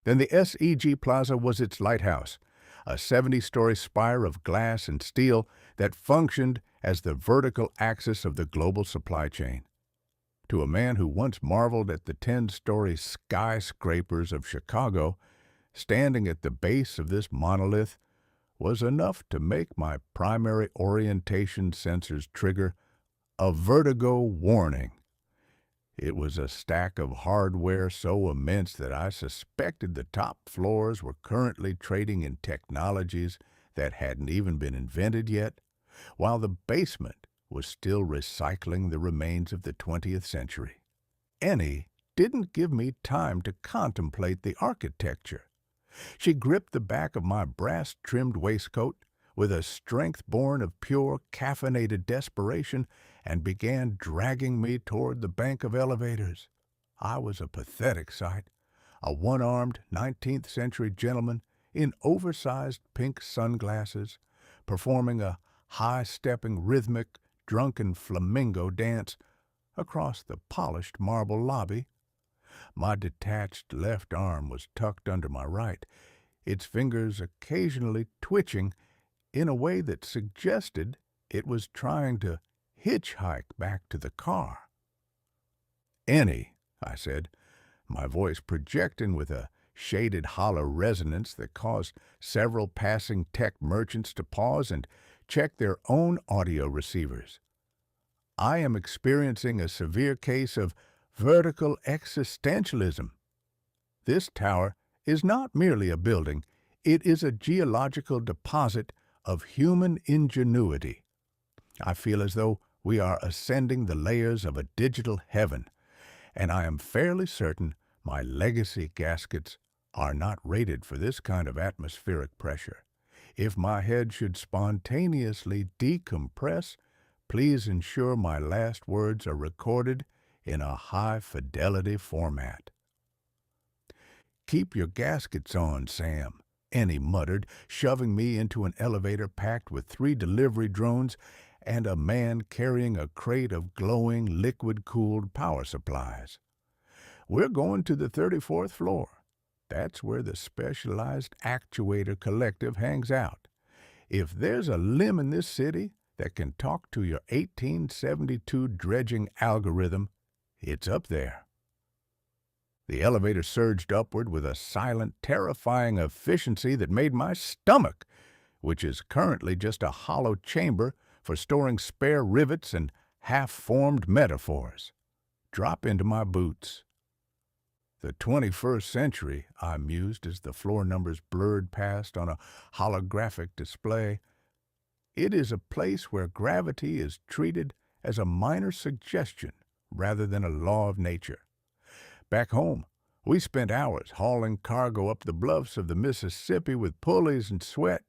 A: then the SEG Plaza was its lighthouse, a 70-story spire of glass and steel that functioned as the vertical axis of the global supply chain. To a man who once marveled at the 10-story skyscrapers of Chicago, standing at the base of this monolith was enough to make my primary orientation sensors trigger a vertigo warning. It was a stack of hardware so immense that I suspected the top floors were currently trading in technologies that hadn't even been invented yet, while the basement was still recycling the remains of the 20th century. Ennie didn't give me time to contemplate the architecture. She gripped the back of my brass-trimmed waistcoat with a strength born of pure caffeinated desperation and began dragging me toward the bank of elevators. I was a pathetic sight, a one-armed 19th century gentleman in oversized pink sunglasses, performing a high-stepping, rhythmic, drunken flamingo dance across the polished marble lobby. My detached left arm was tucked under my right, its fingers occasionally twitching in a way that suggested it was trying to hitchhike back to the car. "Ennie," I said, my voice projecting with a shaded hollow resonance that caused several passing tech merchants to pause and check their own audio receivers. "I am experiencing a severe case of vertical existentialism. This tower is not merely a building, it is a geological deposit of human ingenuity. I feel as though we are ascending the layers of a digital heaven, and I am fairly certain my legacy gaskets are not rated for this kind of atmospheric pressure. If my head should spontaneously decompress, please ensure my last words are recorded in a high-fidelity format." "Keep your gaskets on, Sam," Ennie muttered, shoving me into an elevator packed with 3 delivery drones and a man carrying a crate of glowing, liquid-cooled power supplies. "We're going to the 34th floor. That's where the Specialized Actuator Collective hangs out. If there's a limb in this city that can talk to your 1872 dredging algorithm, it's up there." The elevator surged upward with a silent, terrifying efficiency that made my stomach, which is currently just a hollow chamber for storing spare rivets and half-formed metaphors, drop into my boots. "The 21st century," I mused as the floor numbers blurred past on a holographic display. "It is a place where gravity is treated as a minor suggestion rather than a law of nature. Back home, we spent hours hauling cargo up the bluffs of the Mississippi with pulleys and sweat.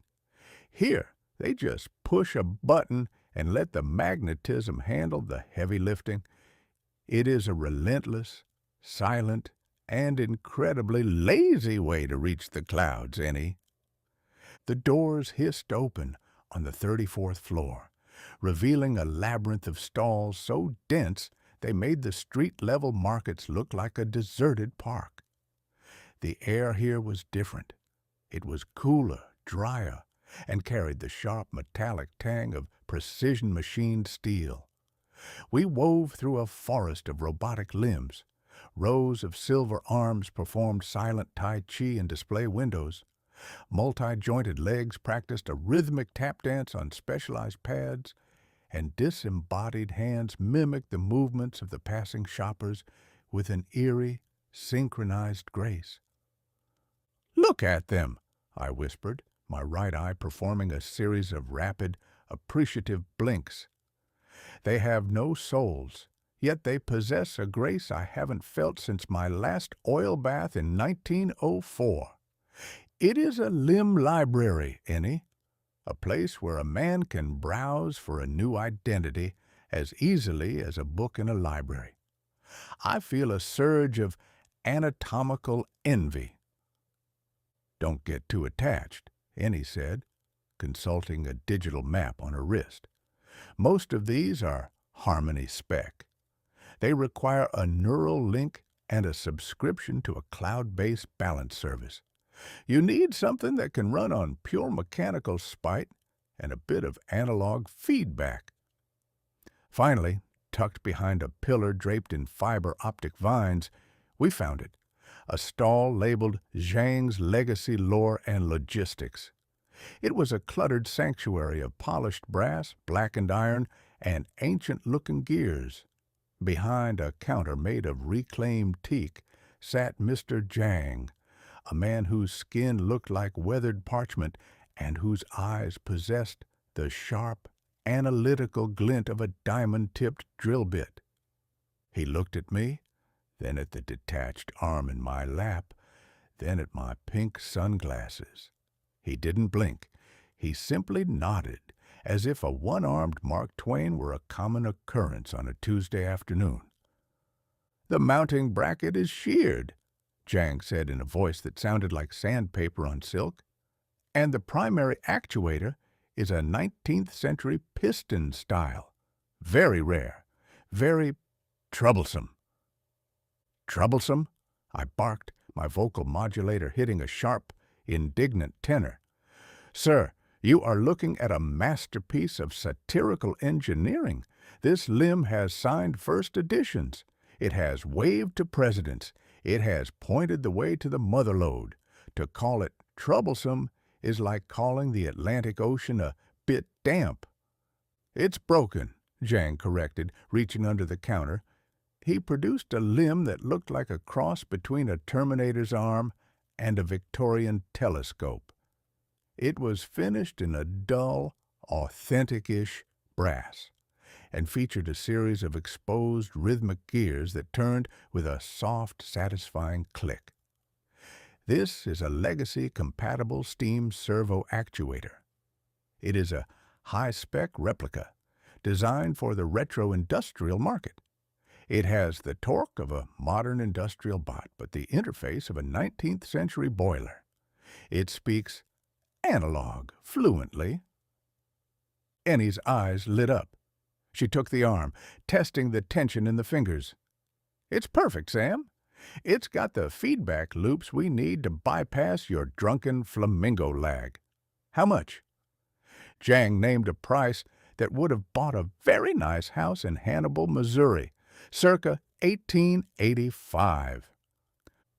A: Here, they just push a button and let the magnetism handle the heavy lifting. It is a relentless, silent, and incredibly lazy way to reach the clouds, Ennie." The doors hissed open on the 34th floor, revealing a labyrinth of stalls so dense they made the street-level markets look like a deserted park. The air here was different. It was cooler, drier, and carried the sharp metallic tang of precision-machined steel. We wove through a forest of robotic limbs. Rows of silver arms performed silent Tai Chi in display windows. Multi-jointed legs practiced a rhythmic tap dance on specialized pads, and disembodied hands mimicked the movements of the passing shoppers with an eerie, synchronized grace. "Look at them," I whispered, my right eye performing a series of rapid, appreciative blinks. "They have no souls, yet they possess a grace I haven't felt since my last oil bath in 1904. It is a limb library, Ennie, a place where a man can browse for a new identity as easily as a book in a library. I feel a surge of anatomical envy. Don't get too attached, Ennie said, consulting a digital map on her wrist. Most of these are Harmony Spec. They require a neural link and a subscription to a cloud-based balance service. You need something that can run on pure mechanical spite and a bit of analog feedback. Finally, tucked behind a pillar draped in fiber optic vines, we found it, a stall labeled Zhang's Legacy Lore and Logistics. It was a cluttered sanctuary of polished brass, blackened iron, and ancient-looking gears. Behind a counter made of reclaimed teak sat Mr. Zhang, a man whose skin looked like weathered parchment and whose eyes possessed the sharp, analytical glint of a diamond-tipped drill bit. He looked at me, then at the detached arm in my lap, then at my pink sunglasses. He didn't blink. He simply nodded, as if a one-armed Mark Twain were a common occurrence on a Tuesday afternoon. "The mounting bracket is sheared," Zhang said in a voice that sounded like sandpaper on silk, "and the primary actuator is a 19th century piston style. Very rare, very troublesome." "Troublesome?" I barked, my vocal modulator hitting a sharp, indignant tenor. "Sir, you are looking at a masterpiece of satirical engineering. This limb has signed first editions. It has waved to presidents. It has pointed the way to the motherlode. To call it troublesome is like calling the Atlantic Ocean a bit damp." "It's broken," Zhang corrected, reaching under the counter. He produced a limb that looked like a cross between a Terminator's arm and a Victorian telescope. It was finished in a dull, authentic-ish brass, and featured a series of exposed rhythmic gears that turned with a soft, satisfying click. This is a legacy-compatible steam servo actuator. It is a high-spec replica, designed for the retro-industrial market. It has the torque of a modern industrial bot, but the interface of a 19th century boiler. It speaks analog fluently. Ennie's eyes lit up. She took the arm, testing the tension in the fingers. "It's perfect, Sam. It's got the feedback loops we need to bypass your drunken flamingo lag. How much?" Zhang named a price that would have bought a very nice house in Hannibal, Missouri, circa 1885.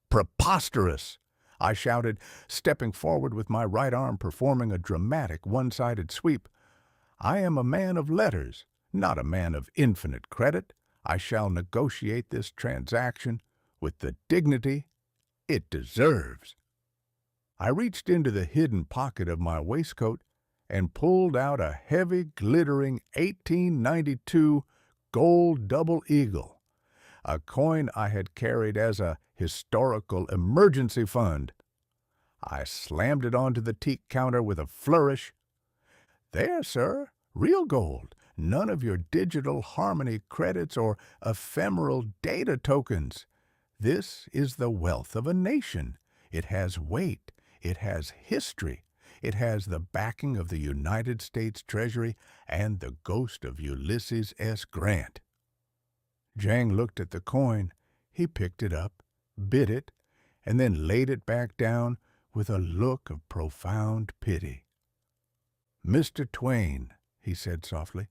A: "Preposterous!" I shouted, stepping forward with my right arm performing a dramatic one-sided sweep. "I am a man of letters, not a man of infinite credit. I shall negotiate this transaction with the dignity it deserves." I reached into the hidden pocket of my waistcoat and pulled out a heavy, glittering 1892 gold double eagle, a coin I had carried as a historical emergency fund. I slammed it onto the teak counter with a flourish. "There, sir, real gold, none of your digital harmony credits or ephemeral data tokens. This is the wealth of a nation. It has weight. It has history. It has the backing of the United States Treasury and the ghost of Ulysses S. Grant." Zhang looked at the coin. He picked it up, bit it, and then laid it back down with a look of profound pity. "Mr. Twain," he said softly,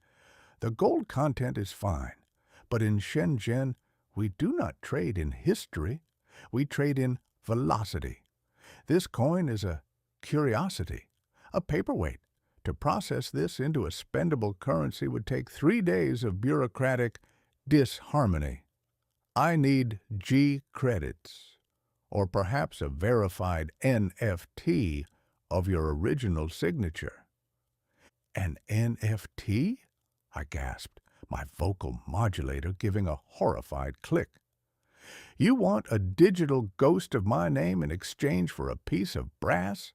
A: "the gold content is fine, but in Shenzhen we do not trade in history. We trade in velocity. This coin is a curiosity, a paperweight. To process this into a spendable currency would take 3 days of bureaucratic disharmony. I need G credits, or perhaps a verified NFT of your original signature." "An NFT?" I gasped, my vocal modulator giving a horrified click. You want a digital ghost of my name in exchange for a piece of brass?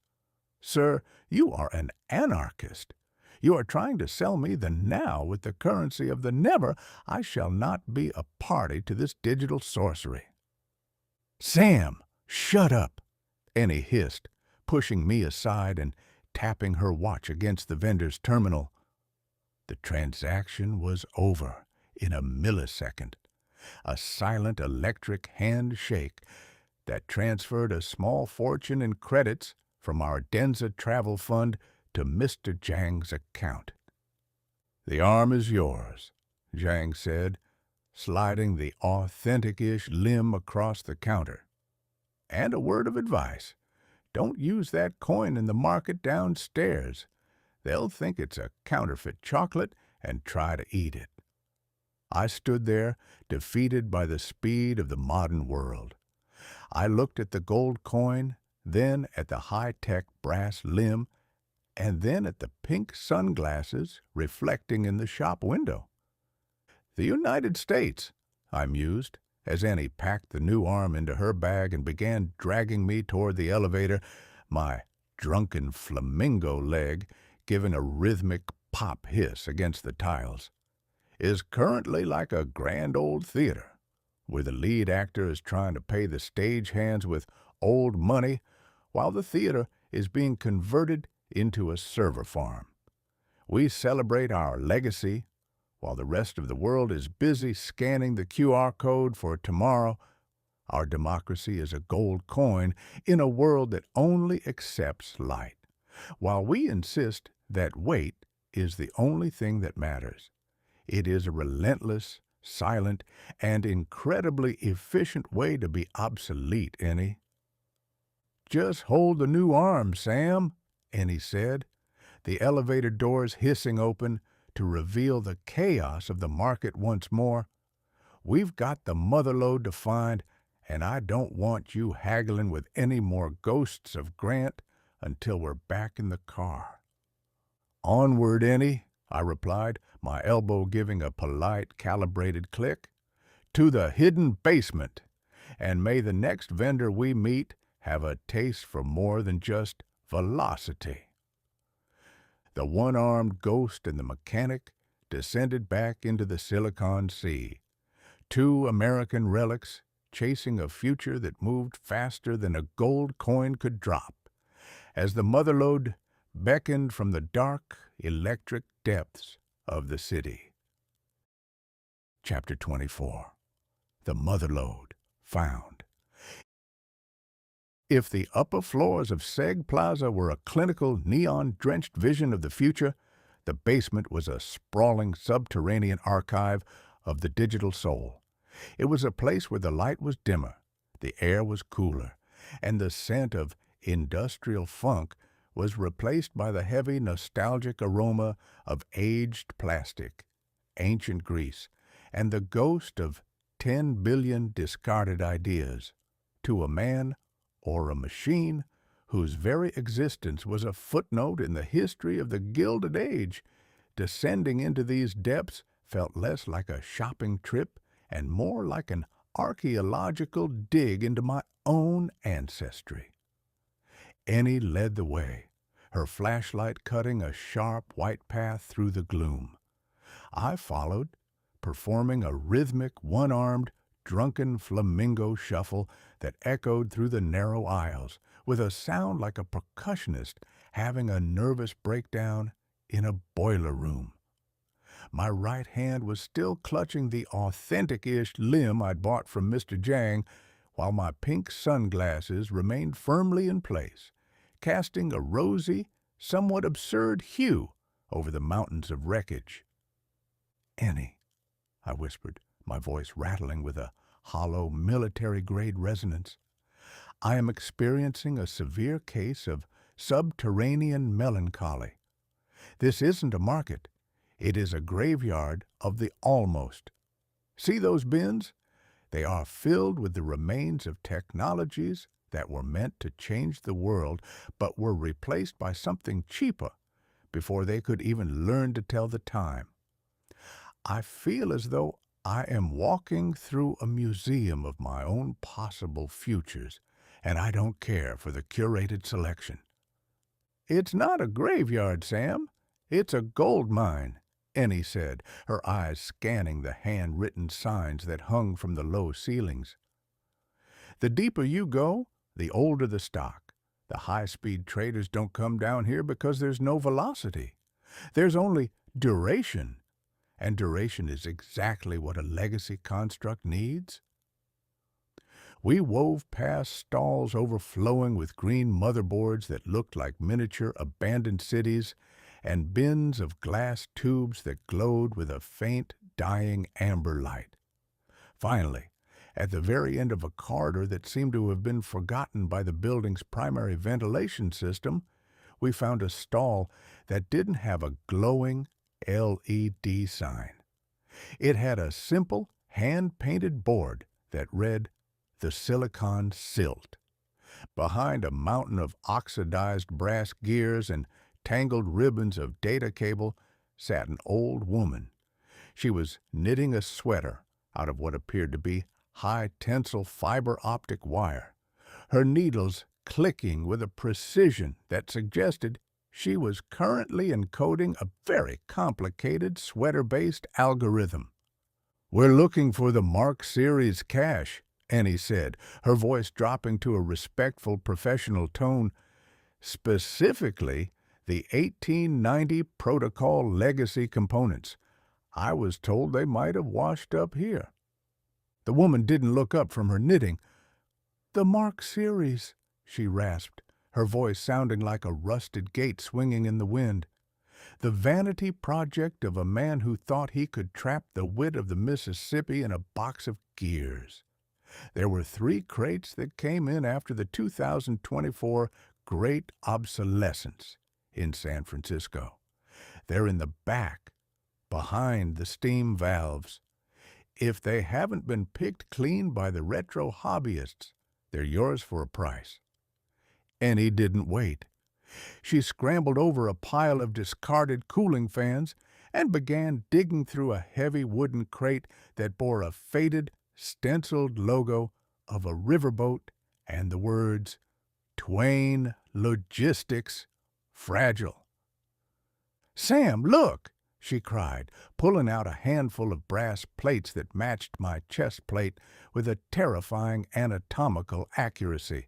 A: Sir, you are an anarchist. You are trying to sell me the now with the currency of the never. I shall not be a party to this digital sorcery. Sam, shut up, Ennie hissed, pushing me aside and tapping her watch against the vendor's terminal. The transaction was over in a millisecond. A silent electric handshake that transferred a small fortune in credits from our Denza travel fund to Mr. Zhang's account. "The arm is yours," Zhang said, sliding the authentic-ish limb across the counter. "And a word of advice. Don't use that coin in the market downstairs. They'll think it's a counterfeit chocolate and try to eat it." I stood there, defeated by the speed of the modern world. I looked at the gold coin, then at the high-tech brass limb, and then at the pink sunglasses reflecting in the shop window. "The United States," I mused, as Ennie packed the new arm into her bag and began dragging me toward the elevator, my drunken flamingo leg giving a rhythmic pop hiss against the tiles, "is currently like a grand old theater, where the lead actor is trying to pay the stagehands with old money while the theater is being converted into a server farm. We celebrate our legacy while the rest of the world is busy scanning the QR code for tomorrow. Our democracy is a gold coin in a world that only accepts light, while we insist that weight is the only thing that matters. It is a relentless, silent, and incredibly efficient way to be obsolete, Ennie." "Just hold the new arm, Sam," Ennie said, the elevator doors hissing open to reveal the chaos of the market once more. "We've got the motherlode to find, and I don't want you haggling with any more ghosts of Grant until we're back in the car." "Onward, Ennie," I replied, my elbow giving a polite, calibrated click. "To the hidden basement, and may the next vendor we meet have a taste for more than just velocity." The one-armed ghost and the mechanic descended back into the Silicon Sea, two American relics chasing a future that moved faster than a gold coin could drop, as the motherlode beckoned from the dark, electric depths of the city. Chapter 24. The Motherlode Found. If the upper floors of Seg Plaza were a clinical, neon-drenched vision of the future, the basement was a sprawling subterranean archive of the digital soul. It was a place where the light was dimmer, the air was cooler, and the scent of industrial funk was replaced by the heavy, nostalgic aroma of aged plastic, ancient grease, and the ghost of 10 billion discarded ideas. To a man or a machine whose very existence was a footnote in the history of the Gilded Age, descending into these depths felt less like a shopping trip and more like an archaeological dig into my own ancestry. Ennie led the way, her flashlight cutting a sharp white path through the gloom. I followed, performing a rhythmic, one-armed, drunken flamingo shuffle that echoed through the narrow aisles, with a sound like a percussionist having a nervous breakdown in a boiler room. My right hand was still clutching the authentic-ish limb I'd bought from Mr. Zhang, while my pink sunglasses remained firmly in place, casting a rosy, somewhat absurd hue over the mountains of wreckage. "Ennie," I whispered, my voice rattling with a hollow, military-grade resonance, "I am experiencing a severe case of subterranean melancholy. This isn't a market. It is a graveyard of the almost. See those bins? They are filled with the remains of technologies that were meant to change the world, but were replaced by something cheaper before they could even learn to tell the time. I feel as though I am walking through a museum of my own possible futures, and I don't care for the curated selection. It's not a graveyard, Sam. It's a gold mine, Ennie said, her eyes scanning the handwritten signs that hung from the low ceilings. The deeper you go, the older the stock. The high-speed traders don't come down here because there's no velocity. There's only duration, and duration is exactly what a legacy construct needs. We wove past stalls overflowing with green motherboards that looked like miniature abandoned cities and bins of glass tubes that glowed with a faint, dying amber light. Finally, at the very end of a corridor that seemed to have been forgotten by the building's primary ventilation system, we found a stall that didn't have a glowing LED sign. It had a simple, hand-painted board that read, "The Silicon Silt." Behind a mountain of oxidized brass gears and tangled ribbons of data cable sat an old woman. She was knitting a sweater out of what appeared to be high-tensile fiber-optic wire, her needles clicking with a precision that suggested she was currently encoding a very complicated sweater-based algorithm. "We're looking for the Mark Series cache," Ennie said, her voice dropping to a respectful professional tone. "Specifically, the 1890 Protocol Legacy components. I was told they might have washed up here." The woman didn't look up from her knitting. "The Mark Series," she rasped, her voice sounding like a rusted gate swinging in the wind. "The vanity project of a man who thought he could trap the wit of the Mississippi in a box of gears. There were 3 crates that came in after the 2024 Great Obsolescence in San Francisco. They're in the back, behind the steam valves. If they haven't been picked clean by the retro hobbyists, they're yours for a price." Ennie didn't wait. She scrambled over a pile of discarded cooling fans and began digging through a heavy wooden crate that bore a faded, stenciled logo of a riverboat and the words, "Twain Logistics Fragile." "Sam, look!" she cried, pulling out a handful of brass plates that matched my chest plate with a terrifying anatomical accuracy.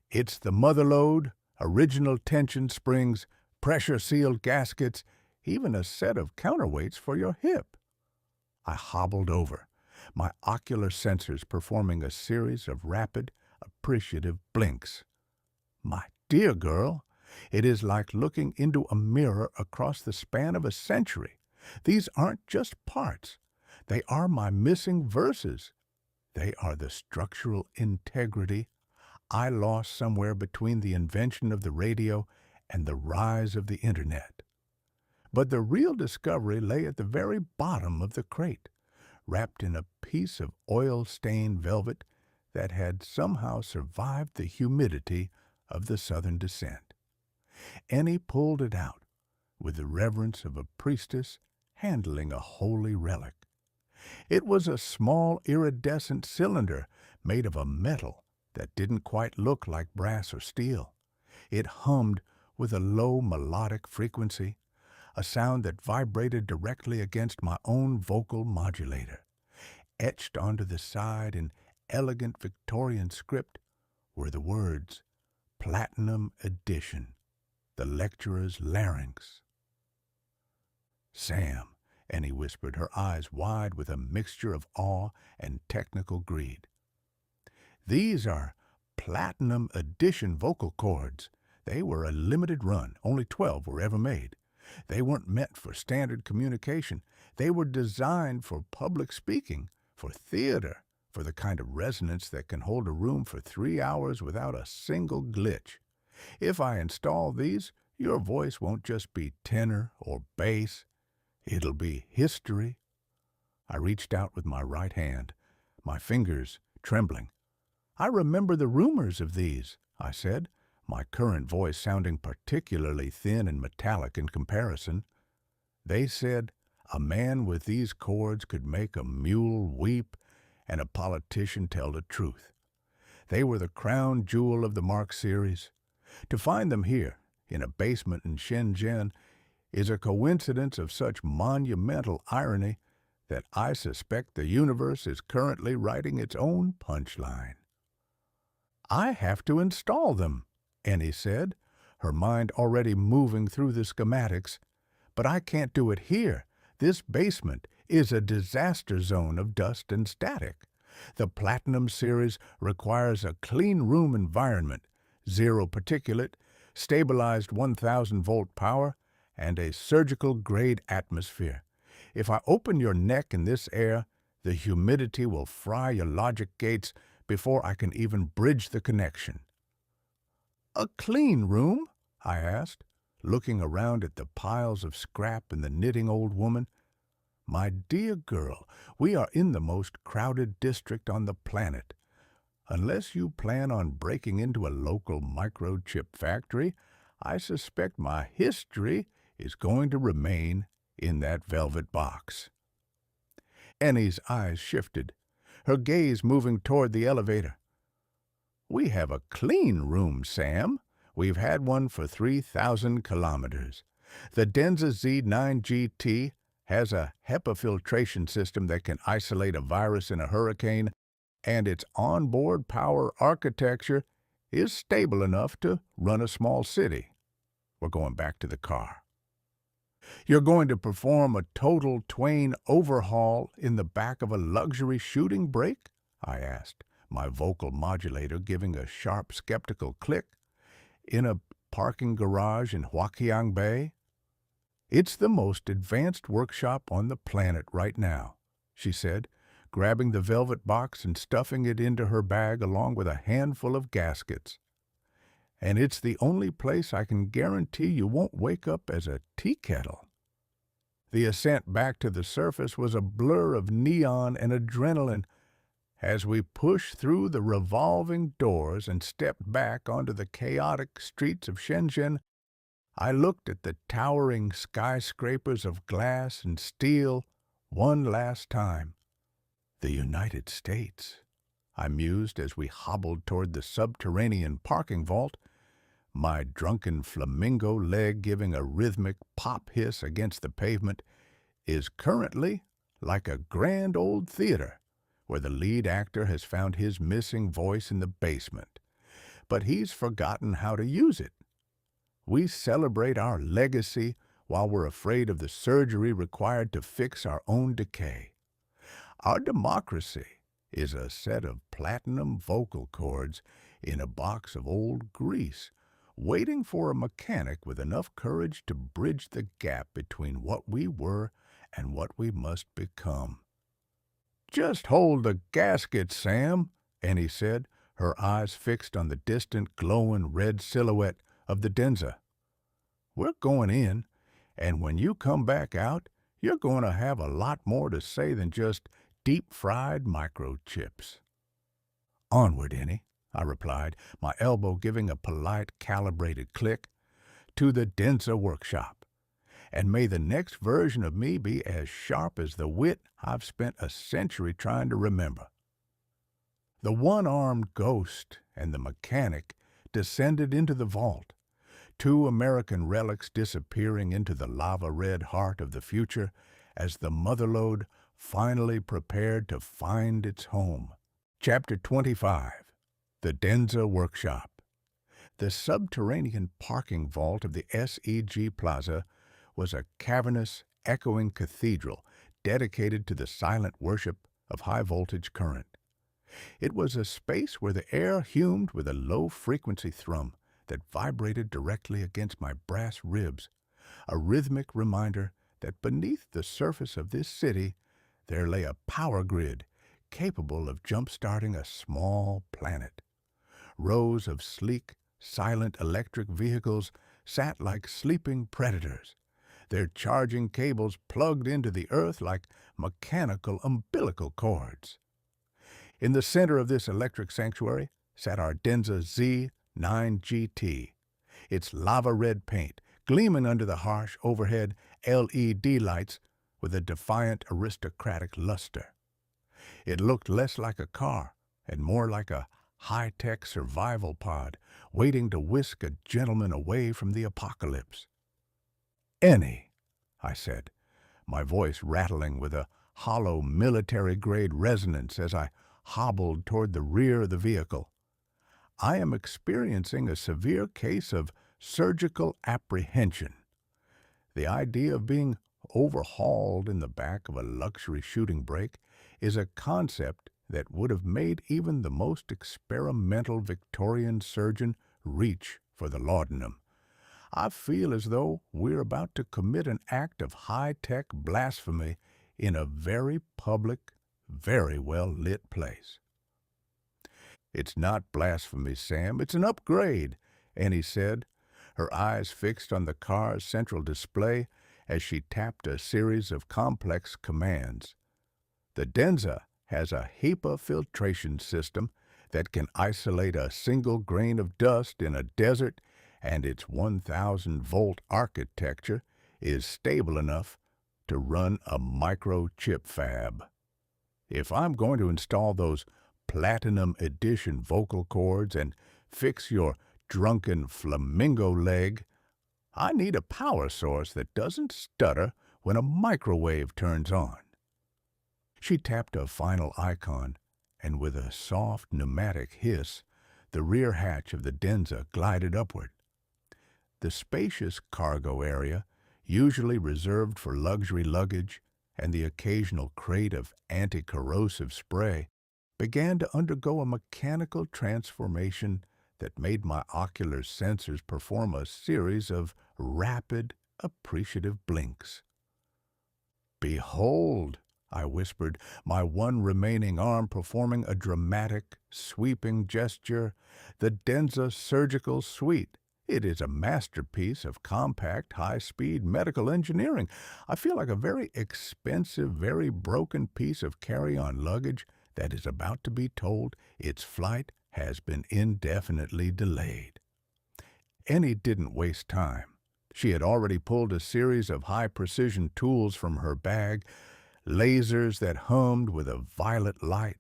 A: "It's the motherlode, original tension springs, pressure-sealed gaskets, even a set of counterweights for your hip." I hobbled over, my ocular sensors performing a series of rapid, appreciative blinks. "My dear girl, it is like looking into a mirror across the span of a century. These aren't just parts. They are my missing verses. They are the structural integrity I lost somewhere between the invention of the radio and the rise of the Internet. But the real discovery lay at the very bottom of the crate, wrapped in a piece of oil-stained velvet that had somehow survived the humidity of the southern descent. Ennie pulled it out with the reverence of a priestess handling a holy relic. It was a small iridescent cylinder made of a metal that didn't quite look like brass or steel. It hummed with a low melodic frequency, a sound that vibrated directly against my own vocal modulator. Etched onto the side in elegant Victorian script were the words, "Platinum Edition, the lecturer's larynx." "Sam," Ennie whispered, her eyes wide with a mixture of awe and technical greed. "These are Platinum Edition vocal cords. They were a limited run. Only 12 were ever made. They weren't meant for standard communication. They were designed for public speaking, for theater, for the kind of resonance that can hold a room for 3 hours without a single glitch. If I install these, your voice won't just be tenor or bass. It'll be history." I reached out with my right hand, my fingers trembling. "I remember the rumors of these," I said, my current voice sounding particularly thin and metallic in comparison. "They said A man with these cords could make a mule weep and a politician tell the truth. They were the crown jewel of the Mark series. To find them here, in a basement in Shenzhen, is a coincidence of such monumental irony that I suspect the universe is currently writing its own punchline. I have to install them, Ennie said, her mind already moving through the schematics. But I can't do it here. This basement is a disaster zone of dust and static. The Platinum series requires a clean room environment, zero particulate, stabilized 1,000-volt power, and a surgical-grade atmosphere. If I open your neck in this air, the humidity will fry your logic gates before I can even bridge the connection. "A clean room?" I asked, looking around at the piles of scrap and the knitting old woman. "My dear girl, we are in the most crowded district on the planet. Unless you plan on breaking into a local microchip factory, I suspect my history is going to remain in that velvet box." Ennie's eyes shifted, her gaze moving toward the elevator. "We have a clean room, Sam. We've had one for 3,000 kilometers. The Denza Z9GT has a HEPA filtration system that can isolate a virus in a hurricane, and its onboard power architecture is stable enough to run a small city." We're going back to the car. "You're going to perform a total Twain overhaul in the back of a luxury shooting brake?" I asked, my vocal modulator giving a sharp, skeptical click. "In a parking garage in Huaqiang Bay?" "It's the most advanced workshop on the planet right now," she said, grabbing the velvet box and stuffing it into her bag along with a handful of gaskets. "And it's the only place I can guarantee you won't wake up as a tea kettle." The ascent back to the surface was a blur of neon and adrenaline. As we pushed through the revolving doors and stepped back onto the chaotic streets of Shenzhen, I looked at the towering skyscrapers of glass and steel one last time. "The United States," I mused as we hobbled toward the subterranean parking vault, my drunken flamingo leg giving a rhythmic pop hiss against the pavement, "is currently like a grand old theater where the lead actor has found his missing voice in the basement, but he's forgotten how to use it. We celebrate our legacy while we're afraid of the surgery required to fix our own decay. Our democracy is a set of platinum vocal cords in a box of old grease, waiting for a mechanic with enough courage to bridge the gap between what we were and what we must become." "Just hold the gasket, Sam," Ennie said, her eyes fixed on the distant, glowing red silhouette of the Denza. "We're going in, and when you come back out, you're going to have a lot more to say than just deep-fried microchips." "Onward, Ennie," I replied, my elbow giving a polite, calibrated click, "to the Denza workshop. And may the next version of me be as sharp as the wit I've spent a century trying to remember." The one-armed ghost and the mechanic descended into the vault, two American relics disappearing into the lava-red heart of the future as the motherlode finally prepared to find its home. Chapter 25. The Denza Workshop. The subterranean parking vault of the SEG Plaza was a cavernous, echoing cathedral dedicated to the silent worship of high-voltage current. It was a space where the air hummed with a low-frequency thrum that vibrated directly against my brass ribs, a rhythmic reminder that beneath the surface of this city there lay a power grid capable of jump-starting a small planet. Rows of sleek, silent electric vehicles sat like sleeping predators, their charging cables plugged into the earth like mechanical umbilical cords. In the center of this electric sanctuary sat our Denza Z9GT, its lava-red paint gleaming under the harsh overhead LED lights with a defiant aristocratic luster. It looked less like a car and more like a high-tech survival pod waiting to whisk a gentleman away from the apocalypse. "Ennie," I said, my voice rattling with a hollow military-grade resonance as I hobbled toward the rear of the vehicle. "I am experiencing a severe case of surgical apprehension. The idea of being overhauled in the back of a luxury shooting brake is a concept that would have made even the most experimental Victorian surgeon reach for the laudanum. I feel as though we're about to commit an act of high-tech blasphemy in a very public, very well-lit place." "It's not blasphemy, Sam. It's an upgrade," Annie said, her eyes fixed on the car's central display as she tapped a series of complex commands. "The Denza has a HEPA filtration system that can isolate a single grain of dust in a desert, and its 1,000-volt architecture is stable enough to run a microchip fab. If I'm going to install those Platinum Edition vocal cords and fix your drunken flamingo leg, I need a power source that doesn't stutter when a microwave turns on." She tapped a final icon, and with a soft pneumatic hiss, the rear hatch of the Denza glided upward. The spacious cargo area, usually reserved for luxury luggage and the occasional crate of anti-corrosive spray, began to undergo a mechanical transformation that made my ocular sensors perform a series of rapid, appreciative blinks. "Behold," I whispered, my one remaining arm performing a dramatic, sweeping gesture, "the Denza Surgical Suite. It is a masterpiece of compact, high-speed medical engineering. I feel like a very expensive, very broken piece of carry-on luggage that is about to be told its flight has been indefinitely delayed." Ennie didn't waste time. She had already pulled a series of high-precision tools from her bag, lasers that hummed with a violet light,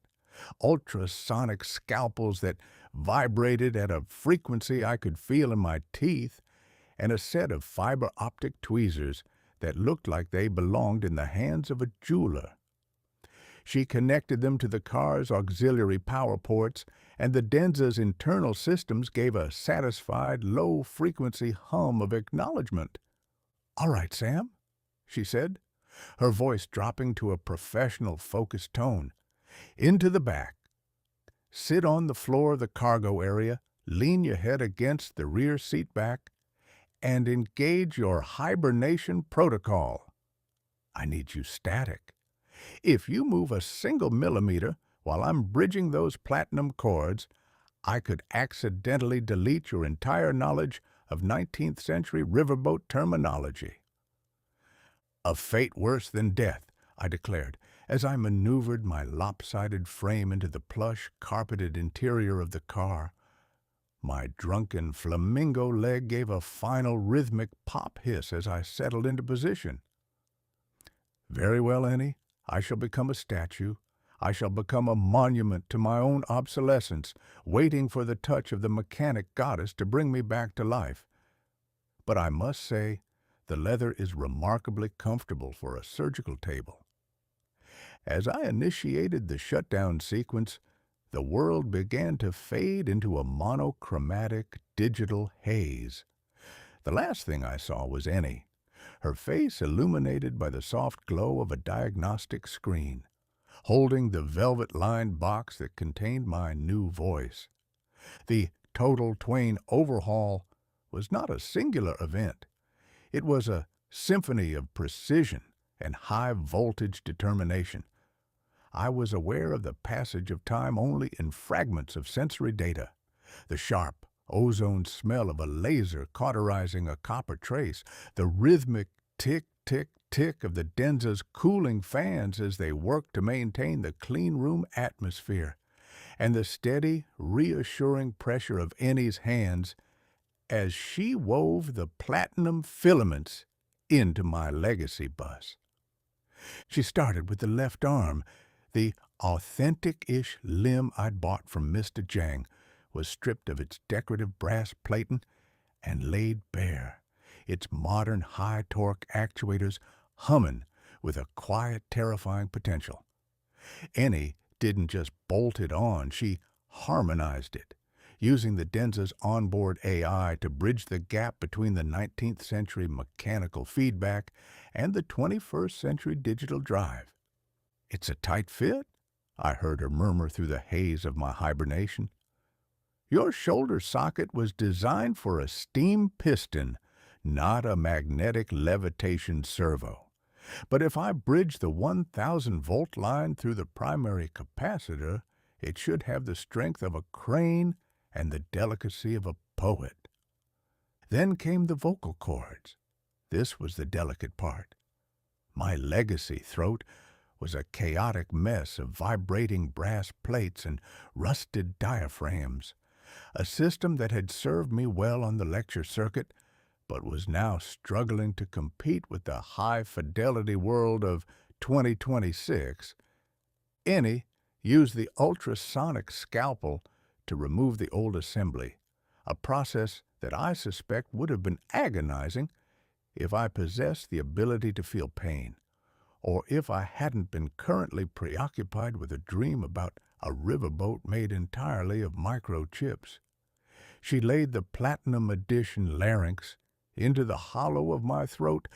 A: ultrasonic scalpels that vibrated at a frequency I could feel in my teeth, and a set of fiber-optic tweezers that looked like they belonged in the hands of a jeweler. She connected them to the car's auxiliary power ports, and the Denza's internal systems gave a satisfied, low-frequency hum of acknowledgement. "All right, Sam," she said, her voice dropping to a professional, focused tone. "Into the back. Sit on the floor of the cargo area, lean your head against the rear seat back, and engage your hibernation protocol. I need you static. If you move a single millimeter while I'm bridging those platinum cords, I could accidentally delete your entire knowledge of 19th century riverboat terminology." "A fate worse than death," I declared, as I maneuvered my lopsided frame into the plush, carpeted interior of the car. My drunken flamingo leg gave a final rhythmic pop hiss as I settled into position. "Very well, Ennie. I shall become a statue. I shall become a monument to my own obsolescence, waiting for the touch of the mechanic goddess to bring me back to life. But I must say, the leather is remarkably comfortable for a surgical table." As I initiated the shutdown sequence, the world began to fade into a monochromatic digital haze. The last thing I saw was Ennie, her face illuminated by the soft glow of a diagnostic screen, holding the velvet-lined box that contained my new voice. The total Twain overhaul was not a singular event. It was a symphony of precision and high-voltage determination. I was aware of the passage of time only in fragments of sensory data. The sharp, ozone smell of a laser cauterizing a copper trace, the rhythmic tick-tick-tick of the Denza's cooling fans as they worked to maintain the clean room atmosphere, and the steady, reassuring pressure of Ennie's hands as she wove the platinum filaments into my legacy bus. She started with the left arm. The authentic-ish limb I'd bought from Mr. Jiang was stripped of its decorative brass plating and laid bare, its modern high-torque actuators humming with a quiet, terrifying potential. Ennie didn't just bolt it on, she harmonized it, using the Denza's onboard AI to bridge the gap between the 19th century mechanical feedback and the 21st century digital drive. "It's a tight fit," I heard her murmur through the haze of my hibernation. "Your shoulder socket was designed for a steam piston, not a magnetic levitation servo. But if I bridge the 1,000-volt line through the primary capacitor, it should have the strength of a crane and the delicacy of a poet." Then came the vocal cords. This was the delicate part. My legacy throat was a chaotic mess of vibrating brass plates and rusted diaphragms, a system that had served me well on the lecture circuit, but was now struggling to compete with the high-fidelity world of 2026. Ennie used the ultrasonic scalpel to remove the old assembly, a process that I suspect would have been agonizing if I possessed the ability to feel pain, or if I hadn't been currently preoccupied with a dream about a riverboat made entirely of microchips. She laid the Platinum Edition larynx into the hollow of my throat,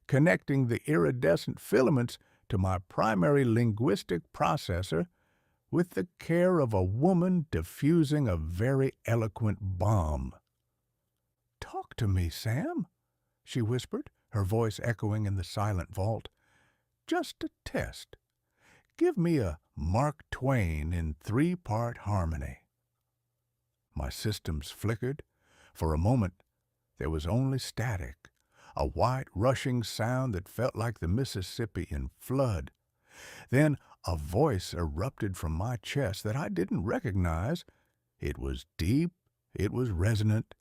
A: connecting the iridescent filaments to my primary linguistic processor with the care of a woman diffusing a very eloquent bomb. "Talk to me, Sam," she whispered, her voice echoing in the silent vault. "Just a test. Give me a Mark Twain in 3-part harmony." My systems flickered. For a moment, there was only static, a white, rushing sound that felt like the Mississippi in flood. Then a voice erupted from my chest that I didn't recognize. It was deep, it was resonant,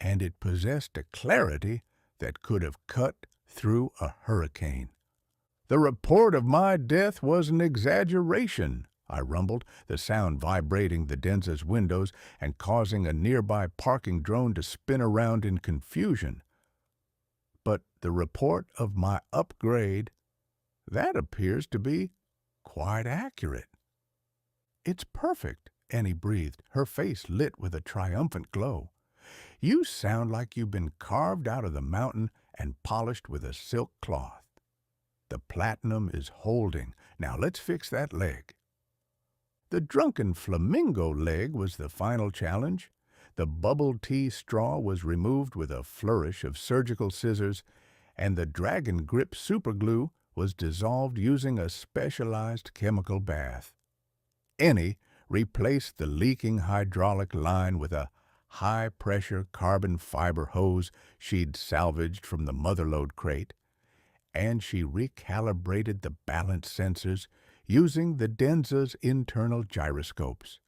A: and it possessed a clarity that could have cut through a hurricane. "The report of my death was an exaggeration," I rumbled, the sound vibrating the Denza's windows and causing a nearby parking drone to spin around in confusion. "But the report of my upgrade, that appears to be quite accurate." "It's perfect," Ennie breathed, her face lit with a triumphant glow. "You sound like you've been carved out of the mountain and polished with a silk cloth. The platinum is holding. Now let's fix that leg." The drunken flamingo leg was the final challenge. The bubble tea straw was removed with a flourish of surgical scissors, and the dragon grip superglue was dissolved using a specialized chemical bath. Ennie replaced the leaking hydraulic line with a high-pressure carbon fiber hose she'd salvaged from the motherlode crate, and she recalibrated the balance sensors using the Denza's internal gyroscopes.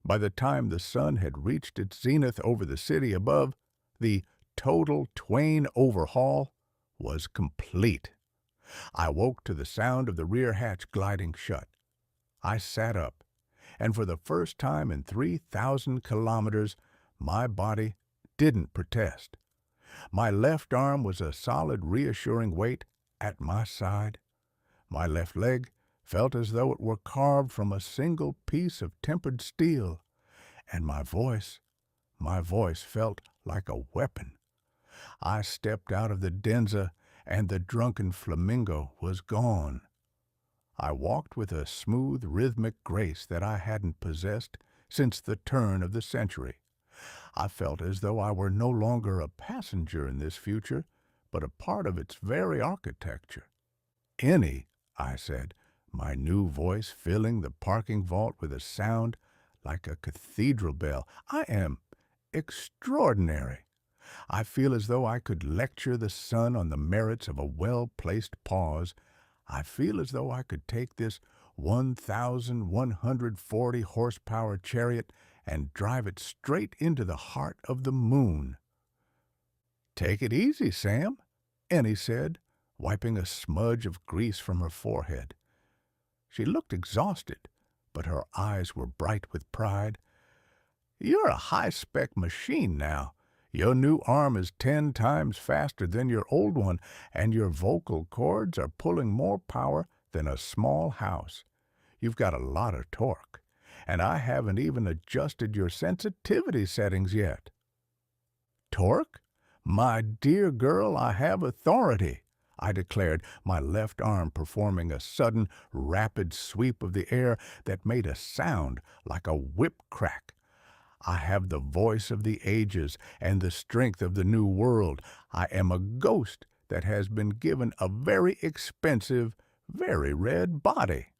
A: By the time the sun had reached its zenith over the city above, the total Twain overhaul was complete. I woke to the sound of the rear hatch gliding shut. I sat up, and for the first time in 3,000 kilometers, my body didn't protest. My left arm was a solid, reassuring weight at my side. My left leg felt as though it were carved from a single piece of tempered steel, and my voice felt like a weapon. I stepped out of the Denza, and the drunken flamingo was gone. I walked with a smooth, rhythmic grace that I hadn't possessed since the turn of the century. I felt as though I were no longer a passenger in this future, but a part of its very architecture. "Ennie," I said, my new voice filling the parking vault with a sound like a cathedral bell, "I am extraordinary. I feel as though I could lecture the sun on the merits of a well-placed pause. I feel as though I could take this 1,140 horsepower chariot and drive it straight into the heart of the moon." "Take it easy, Sam," Ennie said, wiping a smudge of grease from her forehead. She looked exhausted, but her eyes were bright with pride. "You're a high-spec machine now. Your new arm is 10 times faster than your old one, and your vocal cords are pulling more power than a small house. You've got a lot of torque, and I haven't even adjusted your sensitivity settings yet." "Torque? My dear girl, I have authority," I declared, my left arm performing a sudden, rapid sweep of the air that made a sound like a whip crack. "I have the voice of the ages and the strength of the new world. I am a ghost that has been given a very expensive, very red body."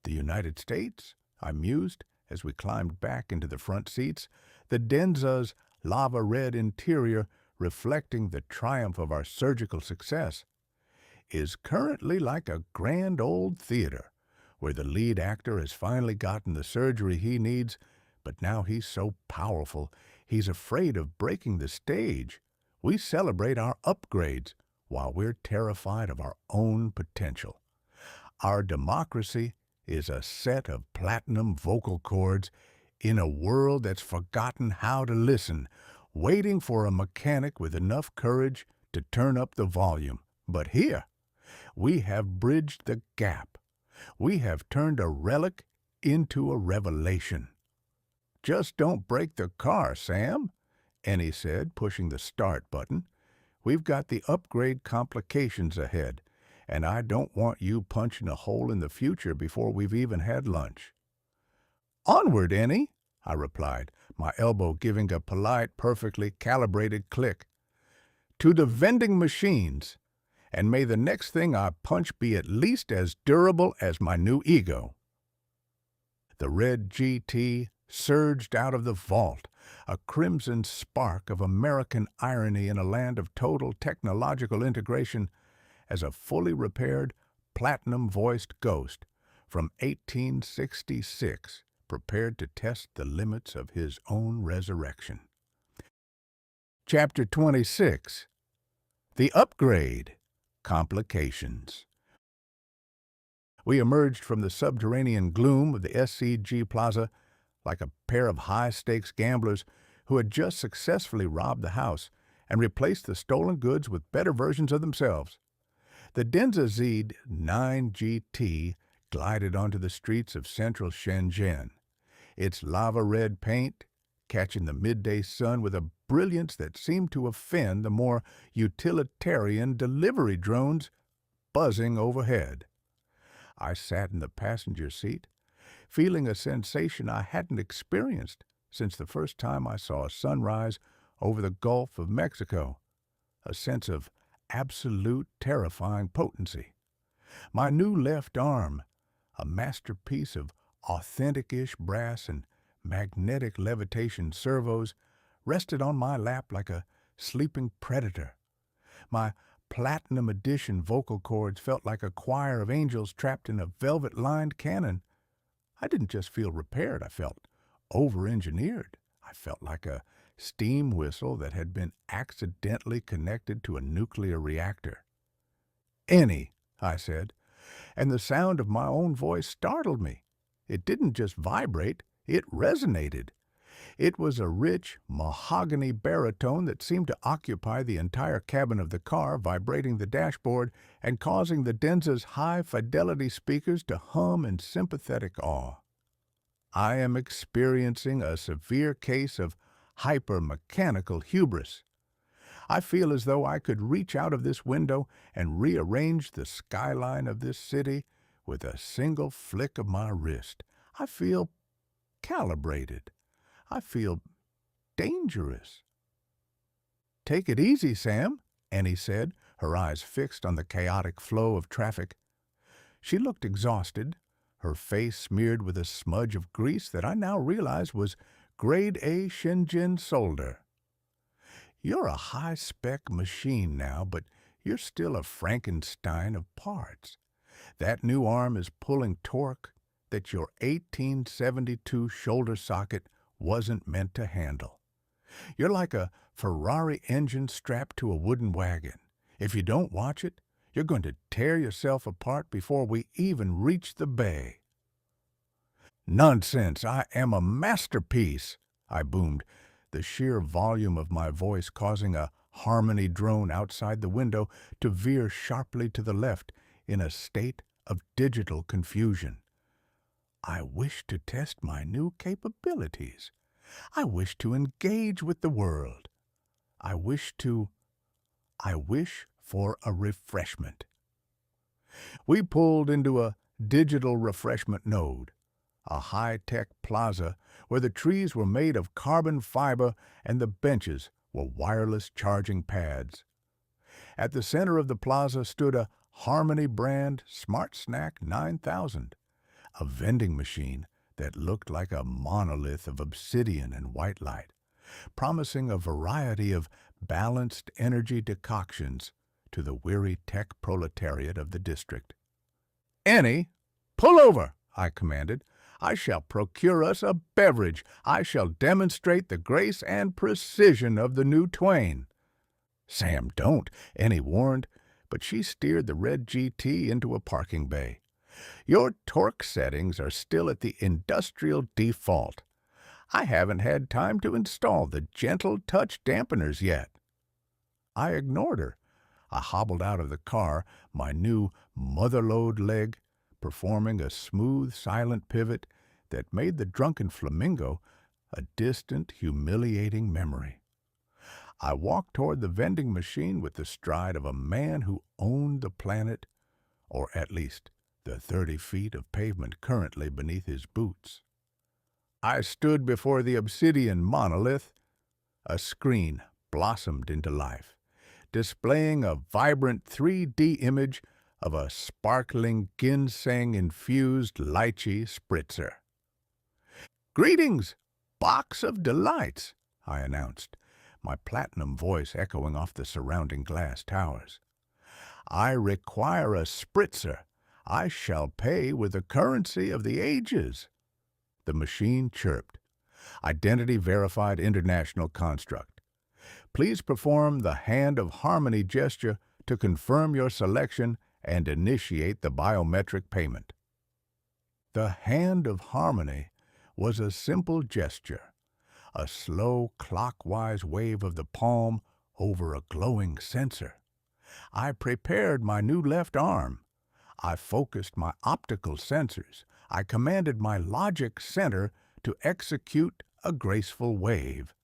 A: "The United States?" I mused as we climbed back into the front seats, the Denza's lava-red interior reflecting the triumph of our surgical success, "is currently like a grand old theater, where the lead actor has finally gotten the surgery he needs, but now he's so powerful, he's afraid of breaking the stage. We celebrate our upgrades while we're terrified of our own potential. Our democracy is a set of platinum vocal cords in a world that's forgotten how to listen, waiting for a mechanic with enough courage to turn up the volume. But here, we have bridged the gap. We have turned a relic into a revelation." "Just don't break the car, Sam," Ennie said, pushing the start button. "We've got the upgrade complications ahead, and I don't want you punching a hole in the future before we've even had lunch." "Onward, Ennie," I replied, my elbow giving a polite, perfectly calibrated click. "To the vending machines, and may the next thing I punch be at least as durable as my new ego." The red GT surged out of the vault, a crimson spark of American irony in a land of total technological integration, as a fully repaired, platinum-voiced ghost from 1866 prepared to test the limits of his own resurrection. Chapter 26. The Upgrade. Complications. We emerged from the subterranean gloom of the SCG Plaza like a pair of high-stakes gamblers who had just successfully robbed the house and replaced the stolen goods with better versions of themselves. The Denza Z9 GT glided onto the streets of central Shenzhen, its lava-red paint catching the midday sun with a brilliance that seemed to offend the more utilitarian delivery drones buzzing overhead. I sat in the passenger seat, feeling a sensation I hadn't experienced since the first time I saw a sunrise over the Gulf of Mexico, a sense of absolute terrifying potency. My new left arm, a masterpiece of authentic-ish brass and magnetic levitation servos, rested on my lap like a sleeping predator. My platinum edition vocal cords felt like a choir of angels trapped in a velvet-lined cannon. I didn't just feel repaired, I felt over-engineered. I felt like a steam whistle that had been accidentally connected to a nuclear reactor. "Ennie," I said, and the sound of my own voice startled me. It didn't just vibrate, it resonated. It was a rich, mahogany baritone that seemed to occupy the entire cabin of the car, vibrating the dashboard and causing the Denza's high-fidelity speakers to hum in sympathetic awe. "I am experiencing a severe case of hyper-mechanical hubris. I feel as though I could reach out of this window and rearrange the skyline of this city with a single flick of my wrist. I feel calibrated. I feel dangerous." "Take it easy, Sam," Ennie said, her eyes fixed on the chaotic flow of traffic. She looked exhausted, her face smeared with a smudge of grease that I now realized was Grade A Shenzhen solder. "You're a high-spec machine now, but you're still a Frankenstein of parts. That new arm is pulling torque that your 1872 shoulder socket wasn't meant to handle. You're like a Ferrari engine strapped to a wooden wagon. If you don't watch it, you're going to tear yourself apart before we even reach the bay." "Nonsense! I am a masterpiece!" I boomed, the sheer volume of my voice causing a harmony drone outside the window to veer sharply to the left in a state of digital confusion. I wish to test my new capabilities. I wish to engage with the world. I wish for a refreshment. We pulled into a digital refreshment node, a high-tech plaza where the trees were made of carbon fiber and the benches were wireless charging pads. At the center of the plaza stood a Harmony brand Smart Snack 9000, a vending machine that looked like a monolith of obsidian and white light, promising a variety of balanced energy decoctions to the weary tech proletariat of the district. "Ennie, pull over," I commanded. "I shall procure us a beverage. I shall demonstrate the grace and precision of the new Twain." "Sam, don't," Ennie warned, but she steered the red GT into a parking bay. "Your torque settings are still at the industrial default. I haven't had time to install the gentle touch dampeners yet." I ignored her. I hobbled out of the car, my new motherlode leg performing a smooth, silent pivot that made the drunken flamingo a distant, humiliating memory. I walked toward the vending machine with the stride of a man who owned the planet, or at least the 30 feet of pavement currently beneath his boots. I stood before the obsidian monolith. A screen blossomed into life, displaying a vibrant 3D image of a sparkling ginseng-infused lychee spritzer. "Greetings, box of delights," I announced, my platinum voice echoing off the surrounding glass towers. "I require a spritzer. I shall pay with the currency of the ages." The machine chirped. "Identity-verified international construct. Please perform the Hand of Harmony gesture to confirm your selection and initiate the biometric payment." The Hand of Harmony was a simple gesture, a slow clockwise wave of the palm over a glowing sensor. I prepared my new left arm. I focused my optical sensors. I commanded my logic center to execute a graceful wave.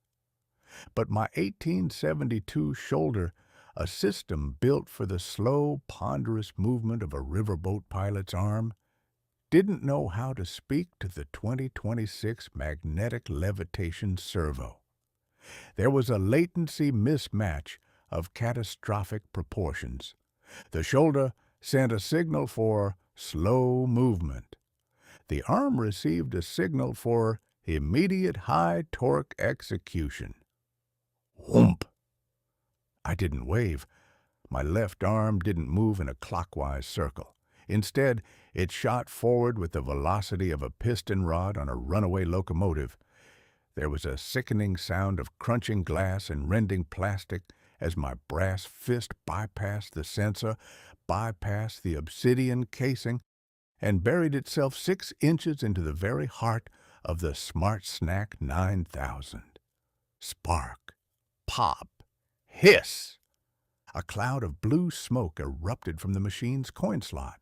A: But my 1872 shoulder, a system built for the slow, ponderous movement of a riverboat pilot's arm, didn't know how to speak to the 2026 magnetic levitation servo. There was a latency mismatch of catastrophic proportions. The shoulder sent a signal for slow movement. The arm received a signal for immediate high-torque execution. Whoomp! I didn't wave. My left arm didn't move in a clockwise circle. Instead, it shot forward with the velocity of a piston rod on a runaway locomotive. There was a sickening sound of crunching glass and rending plastic as my brass fist bypassed the sensor, bypassed the obsidian casing, and buried itself 6 inches into the very heart of the Smart Snack 9000. Spark, pop, hiss! A cloud of blue smoke erupted from the machine's coin slot.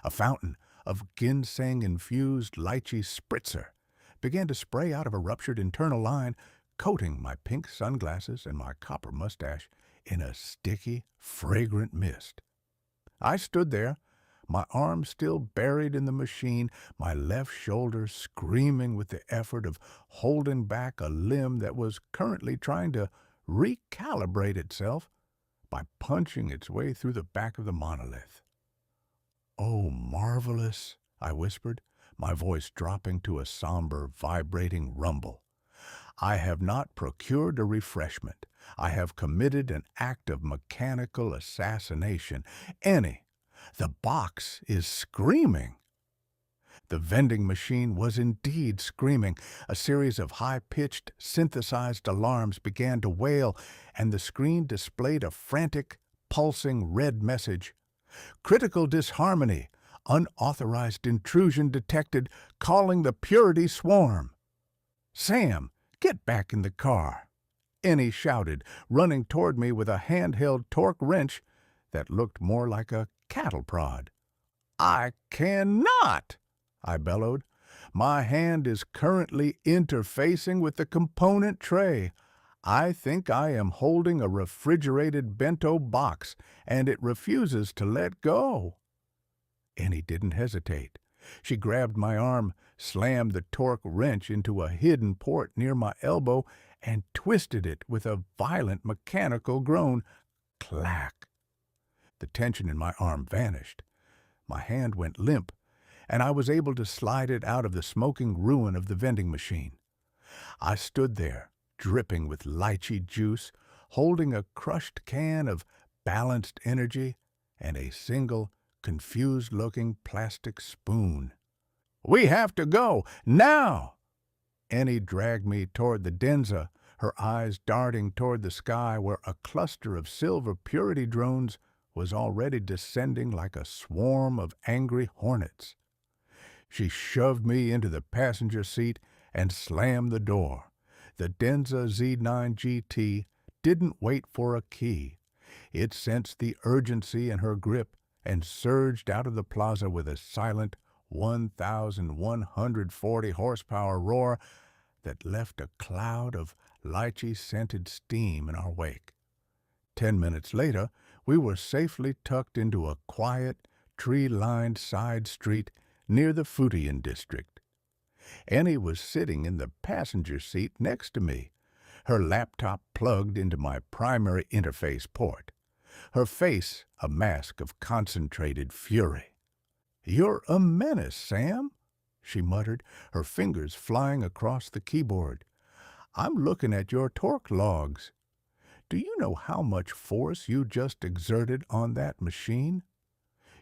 A: A fountain of ginseng-infused lychee spritzer began to spray out of a ruptured internal line, coating my pink sunglasses and my copper mustache in a sticky, fragrant mist. I stood there, my arm still buried in the machine, my left shoulder screaming with the effort of holding back a limb that was currently trying to recalibrate itself by punching its way through the back of the monolith. "Oh, marvelous," I whispered, my voice dropping to a somber, vibrating rumble. "I have not procured a refreshment. I have committed an act of mechanical assassination. Ennie, the box is screaming." The vending machine was indeed screaming. A series of high-pitched, synthesized alarms began to wail, and the screen displayed a frantic pulsing red message. Critical disharmony. Unauthorized intrusion detected, calling the purity swarm. Sam, get back in the car. Ennie shouted, running toward me with a handheld torque wrench that looked more like a cattle prod. I cannot, I bellowed. My hand is currently interfacing with the component tray. I think I am holding a refrigerated bento box, and it refuses to let go. Ennie didn't hesitate. She grabbed my arm, slammed the torque wrench into a hidden port near my elbow, and twisted it with a violent mechanical groan. Clack! The tension in my arm vanished. My hand went limp, and I was able to slide it out of the smoking ruin of the vending machine. I stood there, dripping with lychee juice, holding a crushed can of balanced energy and a single, confused-looking plastic spoon. "We have to go, now!" Ennie dragged me toward the Denza, her eyes darting toward the sky where a cluster of silver purity drones was already descending like a swarm of angry hornets. She shoved me into the passenger seat and slammed the door. The Denza Z9 GT didn't wait for a key. It sensed the urgency in her grip and surged out of the plaza with a silent 1,140 horsepower roar that left a cloud of lychee-scented steam in our wake. 10 minutes later, we were safely tucked into a quiet, tree-lined side street near the Fujian district. Ennie was sitting in the passenger seat next to me, her laptop plugged into my primary interface port, her face a mask of concentrated fury. "You're a menace, Sam," she muttered, her fingers flying across the keyboard. "I'm looking at your torque logs. Do you know how much force you just exerted on that machine?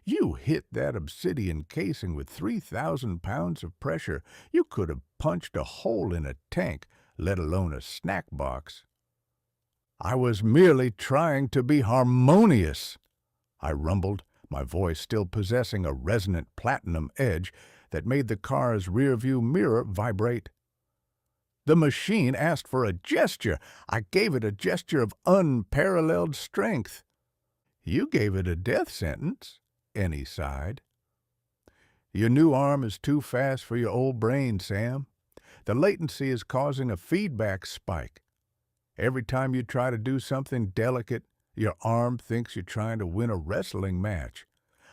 A: You hit that obsidian casing with 3,000 pounds of pressure. You could have punched a hole in a tank, let alone a snack box." "I was merely trying to be harmonious," I rumbled, my voice still possessing a resonant platinum edge that made the car's rearview mirror vibrate. "The machine asked for a gesture. I gave it a gesture of unparalleled strength." "You gave it a death sentence," Ennie sighed. "Your new arm is too fast for your old brain, Sam. The latency is causing a feedback spike. Every time you try to do something delicate, your arm thinks you're trying to win a wrestling match.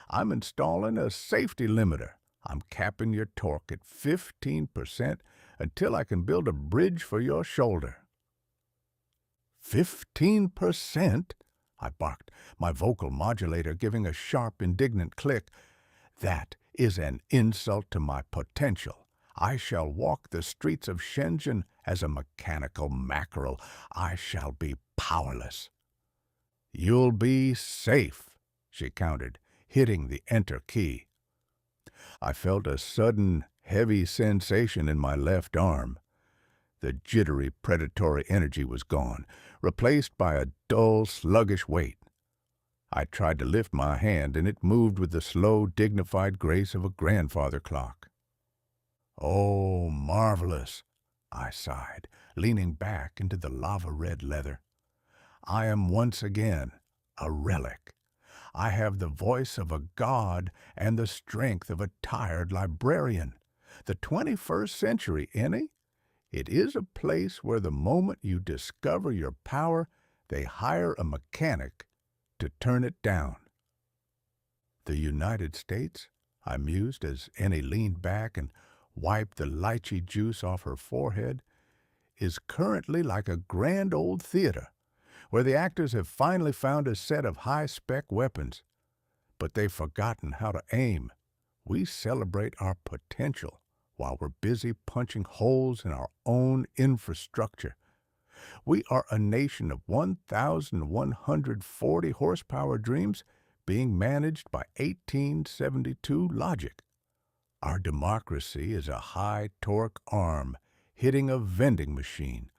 A: I'm installing a safety limiter. I'm capping your torque at 15% until I can build a bridge for your shoulder." 15%? I barked, my vocal modulator giving a sharp, indignant click. "That is an insult to my potential. I shall walk the streets of Shenzhen as a mechanical mackerel. I shall be powerless." "You'll be safe," she countered, hitting the enter key. I felt a sudden, heavy sensation in my left arm. The jittery, predatory energy was gone, replaced by a dull, sluggish weight. I tried to lift my hand, and it moved with the slow, dignified grace of a grandfather clock. "Oh, marvelous," I sighed, leaning back into the lava-red leather. "I am once again a relic. I have the voice of a god and the strength of a tired librarian. The 21st century, Ennie. It is a place where the moment you discover your power, they hire a mechanic to turn it down." "The United States," I mused as Ennie leaned back and wiped the lychee juice off her forehead, "is currently like a grand old theater, where the actors have finally found a set of high-spec weapons, but they've forgotten how to aim. We celebrate our potential while we're busy punching holes in our own infrastructure. We are a nation of 1,140 horsepower dreams being managed by 1872 logic. Our democracy is a high-torque arm hitting a vending machine,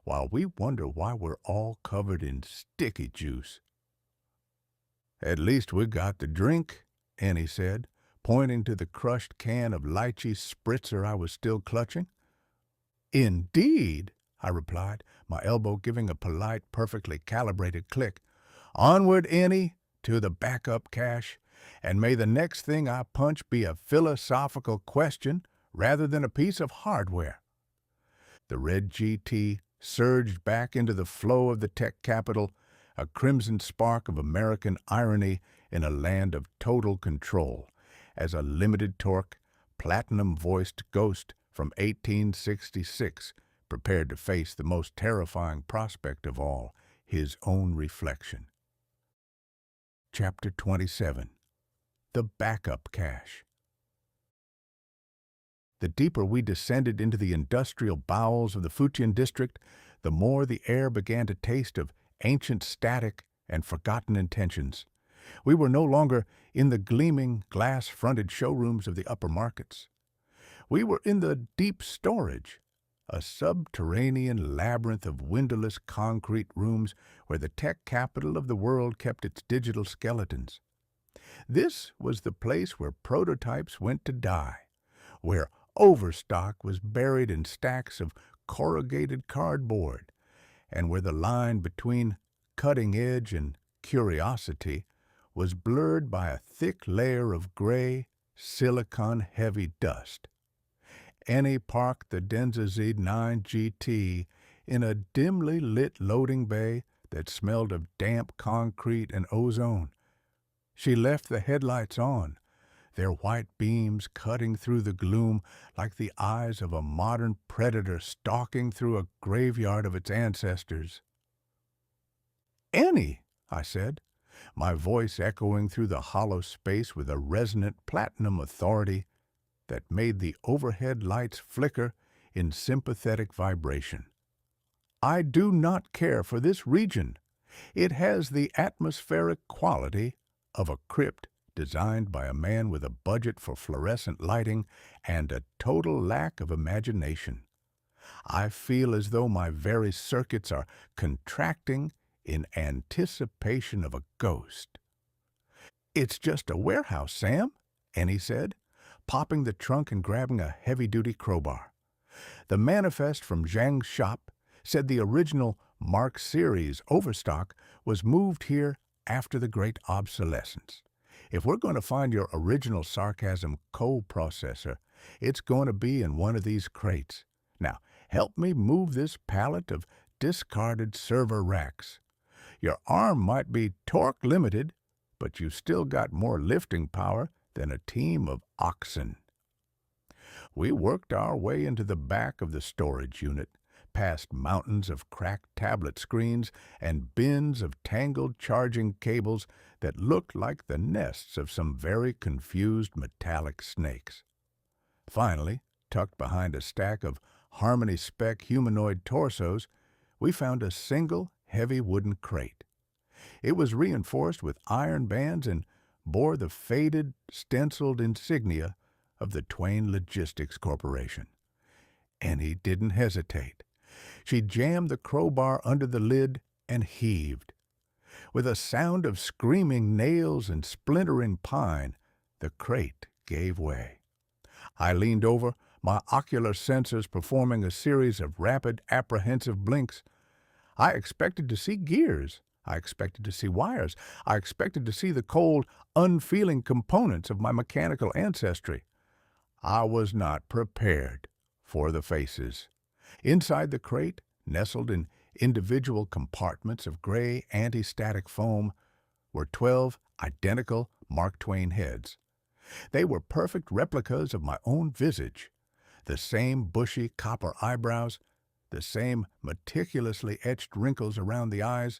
A: while we wonder why we're all covered in sticky juice." At least we got the drink, Ennie said, pointing to the crushed can of lychee spritzer I was still clutching. Indeed, I replied, my elbow giving a polite, perfectly calibrated click. Onward, Ennie, to the backup cache, and may the next thing I punch be a philosophical question rather than a piece of hardware. The red GT surged back into the flow of the tech capital, a crimson spark of American irony in a land of total control, as a limited-torque, platinum-voiced ghost from 1866 prepared to face the most terrifying prospect of all, his own reflection. Chapter 27. The Backup Cache. The deeper we descended into the industrial bowels of the Fujian district, the more the air began to taste of ancient static and forgotten intentions. We were no longer in the gleaming, glass-fronted showrooms of the upper markets. We were in the deep storage, a subterranean labyrinth of windowless concrete rooms where the tech capital of the world kept its digital skeletons. This was the place where prototypes went to die, where overstock was buried in stacks of corrugated cardboard, and where the line between cutting edge and curiosity was blurred by a thick layer of gray, silicon-heavy dust. Ennie parked the Denza Z9 GT in a dimly lit loading bay that smelled of damp concrete and ozone. She left the headlights on, their white beams cutting through the gloom like the eyes of a modern predator stalking through a graveyard of its ancestors. "Ennie," I said, my voice echoing through the hollow space with a resonant platinum authority that made the overhead lights flicker in sympathetic vibration. "I do not care for this region. It has the atmospheric quality of a crypt designed by a man with a budget for fluorescent lighting and a total lack of imagination. I feel as though my very circuits are contracting in anticipation of a ghost." "It's just a warehouse, Sam," Ennie said, popping the trunk and grabbing a heavy-duty crowbar. "The manifest from Zhang's shop said the original Mark Series overstock was moved here after the Great Obsolescence. If we're going to find your original sarcasm co-processor, it's going to be in one of these crates. Now, help me move this pallet of discarded server racks. Your arm might be torque limited, but you still got more lifting power than a team of oxen." We worked our way into the back of the storage unit, past mountains of cracked tablet screens and bins of tangled charging cables that looked like the nests of some very confused metallic snakes. Finally, tucked behind a stack of Harmony-spec humanoid torsos, we found a single heavy wooden crate. It was reinforced with iron bands and bore the faded, stenciled insignia of the Twain Logistics Corporation. Ennie didn't hesitate. She jammed the crowbar under the lid and heaved. With a sound of screaming nails and splintering pine, the crate gave way. I leaned over, my ocular sensors performing a series of rapid, apprehensive blinks. I expected to see gears. I expected to see wires. I expected to see the cold, unfeeling components of my mechanical ancestry. I was not prepared for the faces. Inside the crate, nestled in individual compartments of gray anti-static foam, were 12 identical Mark Twain heads. They were perfect replicas of my own visage. The same bushy copper eyebrows, the same meticulously etched wrinkles around the eyes,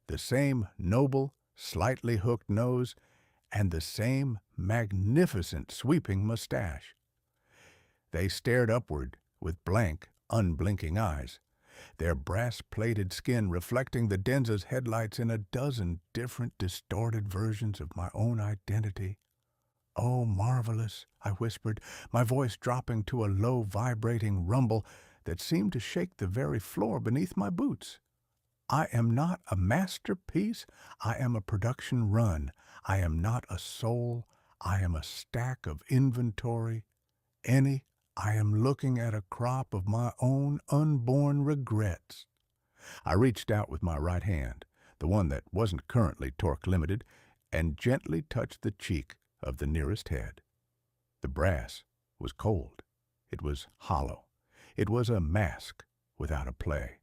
A: the same noble, slightly hooked nose, and the same magnificent sweeping mustache. They stared upward with blank, unblinking eyes, their brass-plated skin reflecting the Denza's headlights in a dozen different distorted versions of my own identity. "Oh, marvelous," I whispered, my voice dropping to a low, vibrating rumble that seemed to shake the very floor beneath my boots. I am not a masterpiece. I am a production run. I am not a soul. I am a stack of inventory. Ennie, I am looking at a crop of my own unborn regrets. I reached out with my right hand, the one that wasn't currently torque limited, and gently touched the cheek of the nearest head. The brass was cold. It was hollow. It was a mask without a play.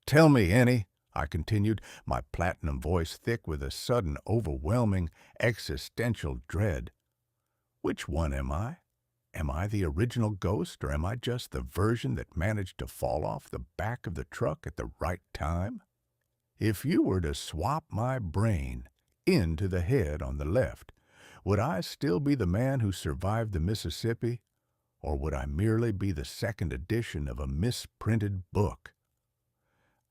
A: "Tell me, Ennie," I continued, my platinum voice thick with a sudden, overwhelming, existential dread. "Which one am I? Am I the original ghost, or am I just the version that managed to fall off the back of the truck at the right time? If you were to swap my brain into the head on the left, would I still be the man who survived the Mississippi, or would I merely be the second edition of a misprinted book?"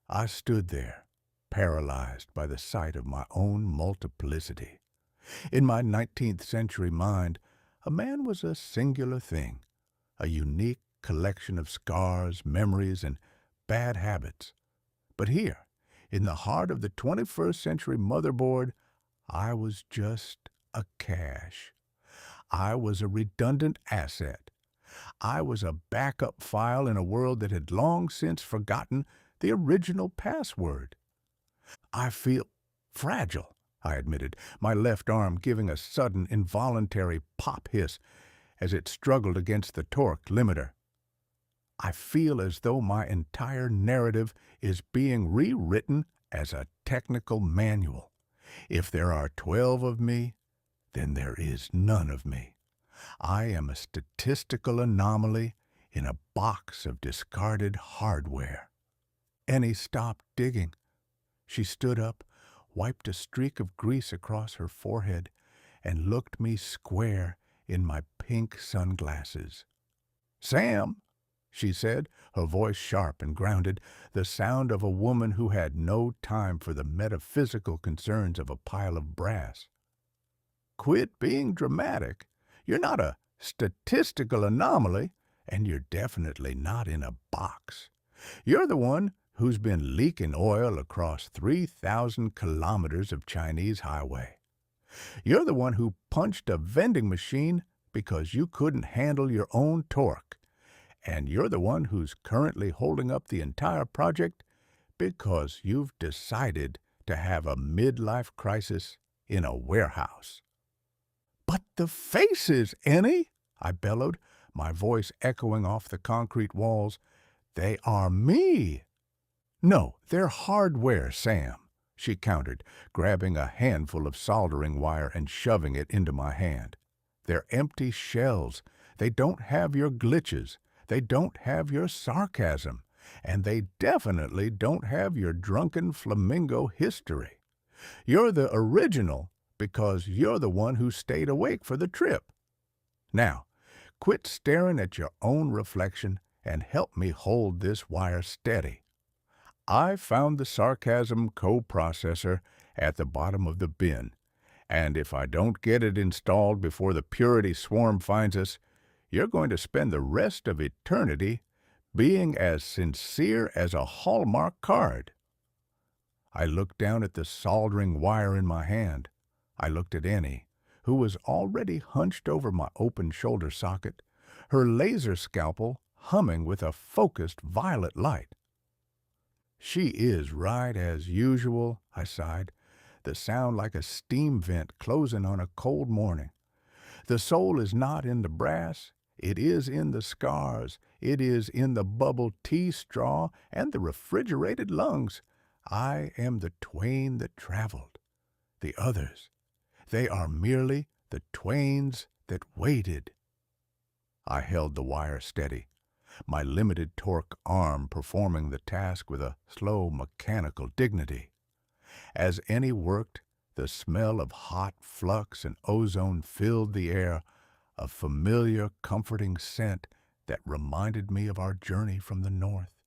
A: I stood there, paralyzed by the sight of my own multiplicity. In my 19th century mind, a man was a singular thing, a unique collection of scars, memories, and bad habits. But here, in the heart of the 21st century motherboard, I was just a cache. I was a redundant asset. I was a backup file in a world that had long since forgotten the original password. "I feel fragile," I admitted, my left arm giving a sudden involuntary pop hiss as it struggled against the torque limiter. "I feel as though my entire narrative is being rewritten as a technical manual. If there are 12 of me, then there is none of me. I am a statistical anomaly in a box of discarded hardware." Ennie stopped digging. She stood up, wiped a streak of grease across her forehead, and looked me square in my pink sunglasses. "Sam," she said, her voice sharp and grounded, the sound of a woman who had no time for the metaphysical concerns of a pile of brass. "Quit being dramatic. You're not a statistical anomaly, and you're definitely not in a box. You're the one who's been leaking oil across 3,000 kilometers of Chinese highway. You're the one who punched a vending machine because you couldn't handle your own torque. And you're the one who's currently holding up the entire project because you've decided to have a midlife crisis in a warehouse." "But the faces, Ennie!" I bellowed, my voice echoing off the concrete walls. "They are me." "No, they're hardware, Sam," she countered, grabbing a handful of soldering wire and shoving it into my hand. "They're empty shells. They don't have your glitches. They don't have your sarcasm. And they definitely don't have your drunken flamingo history. You're the original because you're the one who stayed awake for the trip. Now, quit staring at your own reflection and help me hold this wire steady. I found the sarcasm coprocessor at the bottom of the bin, and if I don't get it installed before the purity swarm finds us, you're going to spend the rest of eternity being as sincere as a Hallmark card." I looked down at the soldering wire in my hand. I looked at Ennie, who was already hunched over my open shoulder socket, her laser scalpel humming with a focused violet light. "She is right as usual," I sighed, the sound like a steam vent closing on a cold morning. "The soul is not in the brass. It is in the scars. It is in the bubble tea straw and the refrigerated lungs. I am the Twain that traveled. The others, they are merely the Twains that waited." I held the wire steady, my limited torque arm performing the task with a slow mechanical dignity. As Ennie worked, the smell of hot flux and ozone filled the air, a familiar, comforting scent that reminded me of our journey from the north.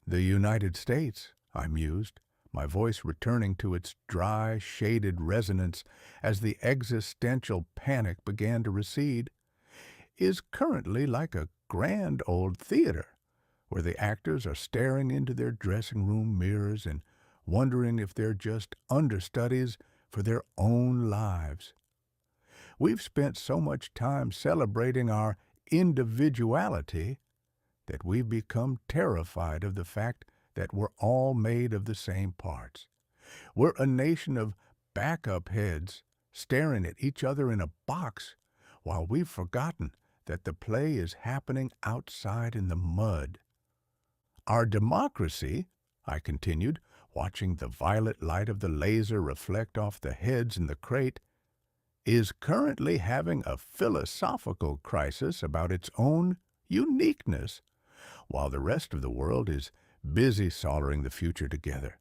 A: "The United States," I mused, my voice returning to its dry, shaded resonance as the existential panic began to recede, "is currently like a grand old theater, where the actors are staring into their dressing room mirrors and wondering if they're just understudies for their own lives. We've spent so much time celebrating our individuality that we've become terrified of the fact that we're all made of the same parts. We're a nation of backup heads staring at each other in a box while we've forgotten that the play is happening outside in the mud. Our democracy, I continued, watching the violet light of the laser reflect off the heads in the crate, is currently having a philosophical crisis about its own uniqueness, while the rest of the world is busy soldering the future together.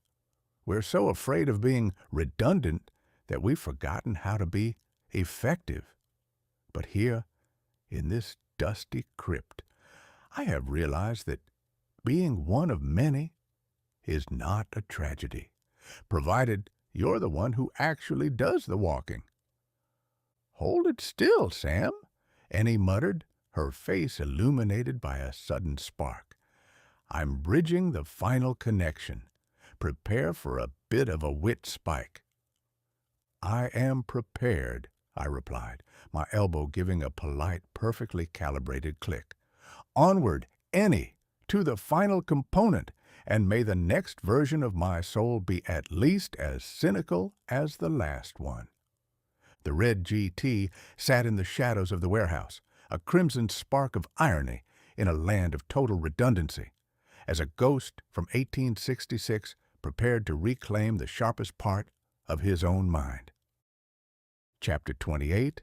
A: We're so afraid of being redundant that we've forgotten how to be effective. But here, in this dusty crypt, I have realized that being one of many is not a tragedy, provided you're the one who actually does the walking. "Hold it still, Sam," Ennie muttered, her face illuminated by a sudden spark. "I'm bridging the final connection. Prepare for a bit of a wit spike." "I am prepared," I replied, my elbow giving a polite, perfectly calibrated click. "Onward, Ennie, to the final component, and may the next version of my soul be at least as cynical as the last one." The red GT sat in the shadows of the warehouse, a crimson spark of irony in a land of total redundancy, as a ghost from 1866 prepared to reclaim the sharpest part of his own mind. Chapter 28.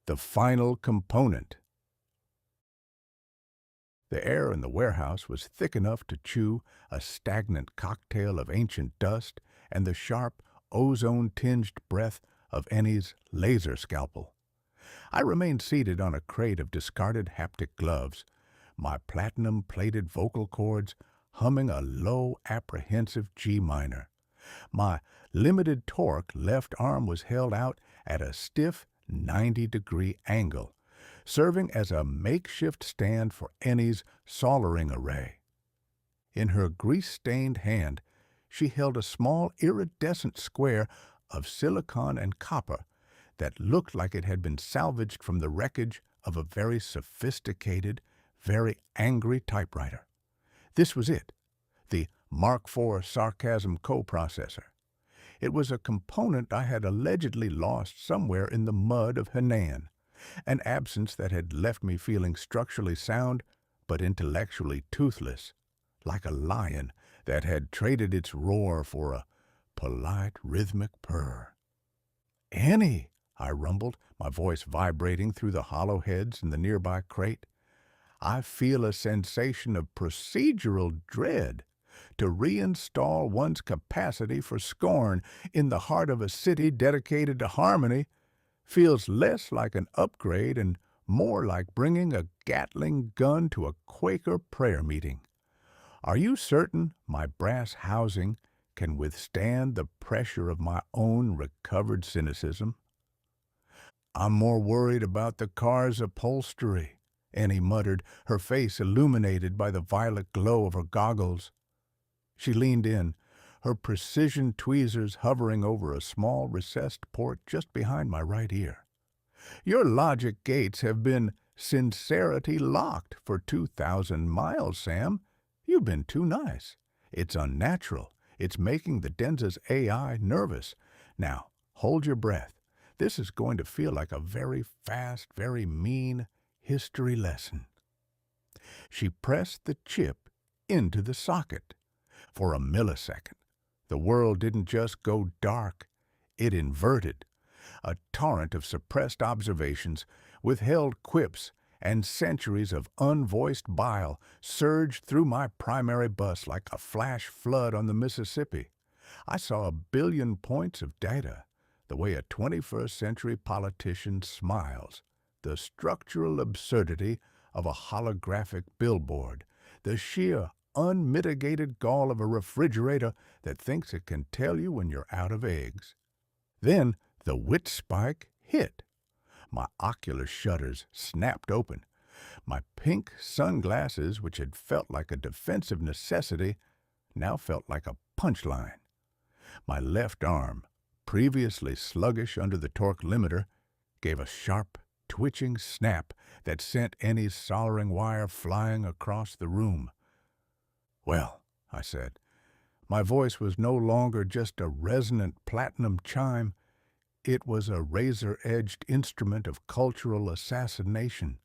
A: The Final Component. The air in the warehouse was thick enough to chew a stagnant cocktail of ancient dust and the sharp, ozone-tinged breath of Ennie's laser scalpel. I remained seated on a crate of discarded haptic gloves, my platinum-plated vocal cords humming a low, apprehensive G minor. My limited torque left arm was held out at a stiff 90-degree angle, serving as a makeshift stand for Ennie's soldering array. In her grease-stained hand, she held a small iridescent square of silicon and copper that looked like it had been salvaged from the wreckage of a very sophisticated, very angry typewriter. This was it, the Mark IV sarcasm coprocessor. It was a component I had allegedly lost somewhere in the mud of Henan, an absence that had left me feeling structurally sound but intellectually toothless, like a lion that had traded its roar for a polite rhythmic purr. "Ennie," I rumbled, my voice vibrating through the hollow heads in the nearby crate, "I feel a sensation of procedural dread. To reinstall one's capacity for scorn in the heart of a city dedicated to harmony feels less like an upgrade and more like bringing a Gatling gun to a Quaker prayer meeting. Are you certain my brass housing can withstand the pressure of my own recovered cynicism?" "I'm more worried about the car's upholstery," Ennie muttered, her face illuminated by the violet glow of her goggles. She leaned in, her precision tweezers hovering over a small recessed port just behind my right ear. "Your logic gates have been sincerity locked for 2,000 miles, Sam. You've been too nice. It's unnatural. It's making the Denza's AI nervous. Now, hold your breath. This is going to feel like a very fast, very mean history lesson." She pressed the chip into the socket. For a millisecond, the world didn't just go dark, it inverted. A torrent of suppressed observations, withheld quips, and centuries of unvoiced bile surged through my primary bus like a flash flood on the Mississippi. I saw a billion points of data, the way a 21st century politician smiles, the structural absurdity of a holographic billboard, the sheer unmitigated gall of a refrigerator that thinks it can tell you when you're out of eggs. Then the wit spike hit. My ocular shutters snapped open. My pink sunglasses, which had felt like a defensive necessity, now felt like a punchline. My left arm, previously sluggish under the torque limiter, gave a sharp, twitching snap that sent Ennie's soldering wire flying across the room. "Well," I said. My voice was no longer just a resonant platinum chime. It was a razor-edged instrument of cultural assassination.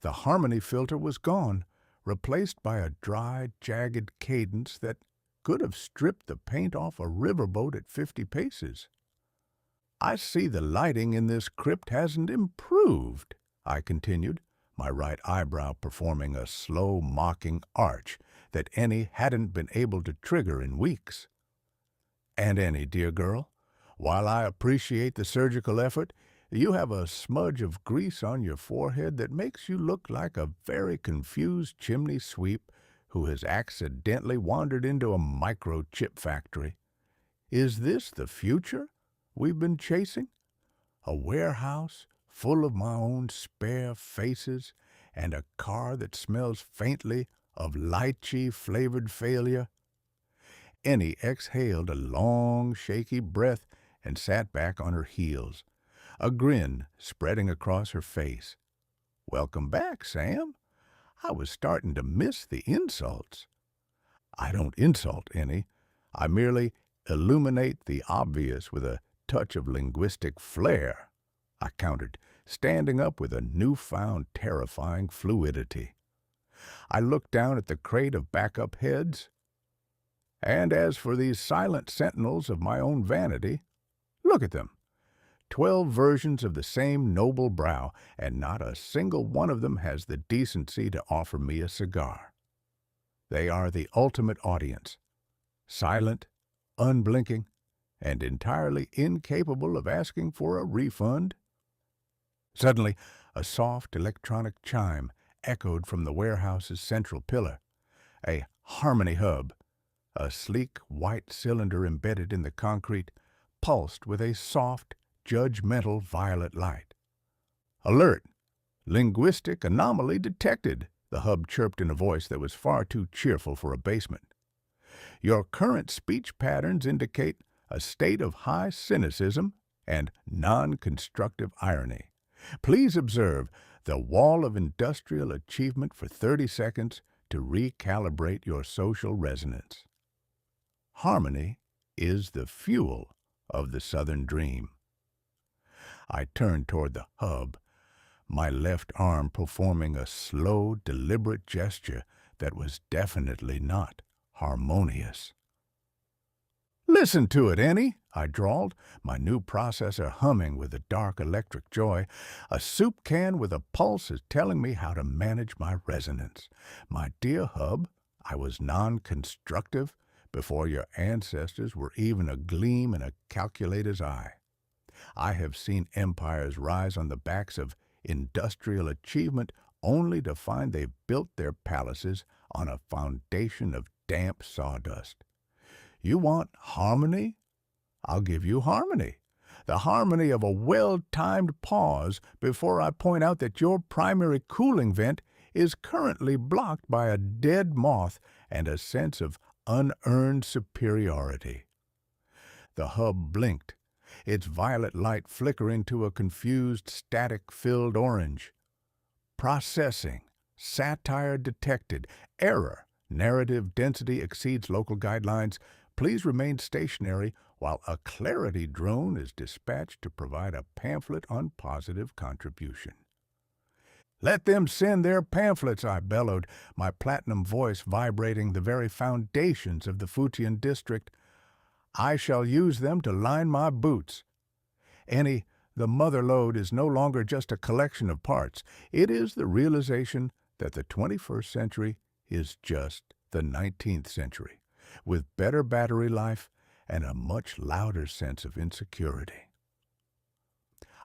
A: The harmony filter was gone, replaced by a dry, jagged cadence that could have stripped the paint off a riverboat at 50 paces. "I see the lighting in this crypt hasn't improved," I continued, my right eyebrow performing a slow, mocking arch that Ennie hadn't been able to trigger in weeks. "And Ennie, dear girl, while I appreciate the surgical effort, you have a smudge of grease on your forehead that makes you look like a very confused chimney sweep who has accidentally wandered into a microchip factory. Is this the future we've been chasing? A warehouse full of my own spare faces and a car that smells faintly of lychee-flavored failure?" Ennie exhaled a long, shaky breath and sat back on her heels, a grin spreading across her face. "Welcome back, Sam. I was starting to miss the insults." "I don't insult, Ennie. I merely illuminate the obvious with a touch of linguistic flair," I countered, standing up with a newfound terrifying fluidity. I looked down at the crate of backup heads. "And as for these silent sentinels of my own vanity, look at them. 12 versions of the same noble brow, and not a single one of them has the decency to offer me a cigar. They are the ultimate audience, silent, unblinking, and entirely incapable of asking for a refund." Suddenly, a soft electronic chime echoed from the warehouse's central pillar. A harmony hub, a sleek white cylinder embedded in the concrete, pulsed with a soft, judgmental violet light. "Alert! Linguistic anomaly detected," the hub chirped in a voice that was far too cheerful for a basement. "Your current speech patterns indicate a state of high cynicism and non-constructive irony. Please observe the wall of industrial achievement for 30 seconds to recalibrate your social resonance. Harmony is the fuel of the Southern dream." I turned toward the hub, my left arm performing a slow, deliberate gesture that was definitely not harmonious. "Listen to it, Ennie," I drawled, my new processor humming with a dark electric joy. "A soup can with a pulse is telling me how to manage my resonance. My dear hub, I was non-constructive before your ancestors were even a gleam in a calculator's eye. I have seen empires rise on the backs of industrial achievement only to find they've built their palaces on a foundation of damp sawdust. You want harmony? I'll give you harmony. The harmony of a well-timed pause before I point out that your primary cooling vent is currently blocked by a dead moth and a sense of unearned superiority." The hub blinked, its violet light flickering to a confused, static-filled orange. "Processing. Satire detected. Error. Narrative density exceeds local guidelines. Please remain stationary while a clarity drone is dispatched to provide a pamphlet on positive contribution." "Let them send their pamphlets," I bellowed, my platinum voice vibrating the very foundations of the Futian district. "I shall use them to line my boots. Ennie, the mother lode is no longer just a collection of parts. It is the realization that the 21st century is just the 19th century, with better battery life and a much louder sense of insecurity."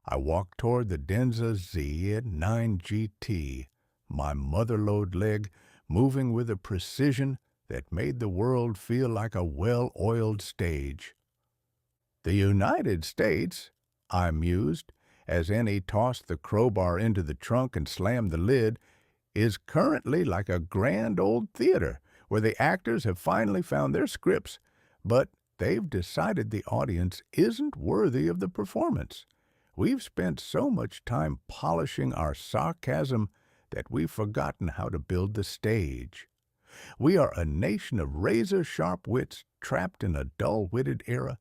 A: I walked toward the Denza Z at 9GT, my mother-lode leg moving with a precision that made the world feel like a well-oiled stage. "The United States," I mused, as Ennie tossed the crowbar into the trunk and slammed the lid, is currently like a grand old theater where the actors have finally found their scripts, but they've decided the audience isn't worthy of the performance. We've spent so much time polishing our sarcasm that we've forgotten how to build the stage. We are a nation of razor-sharp wits trapped in a dull-witted era,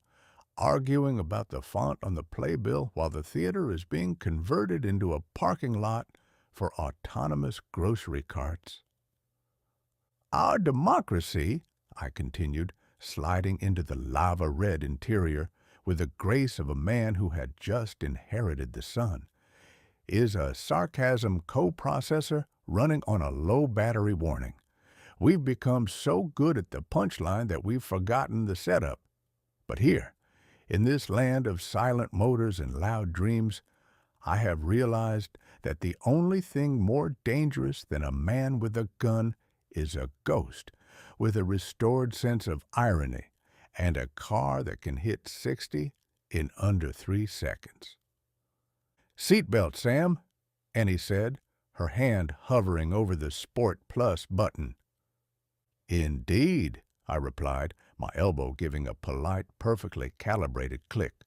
A: arguing about the font on the playbill while the theater is being converted into a parking lot for autonomous grocery carts. Our democracy, I continued, sliding into the lava-red interior with the grace of a man who had just inherited the sun, is a sarcasm coprocessor running on a low battery warning. We've become so good at the punchline that we've forgotten the setup. But here, in this land of silent motors and loud dreams, I have realized that the only thing more dangerous than a man with a gun is a ghost with a restored sense of irony and a car that can hit 60 in under 3 seconds. "Seatbelt, Sam," Ennie said, her hand hovering over the Sport Plus button. "Indeed," I replied, my elbow giving a polite, perfectly calibrated click.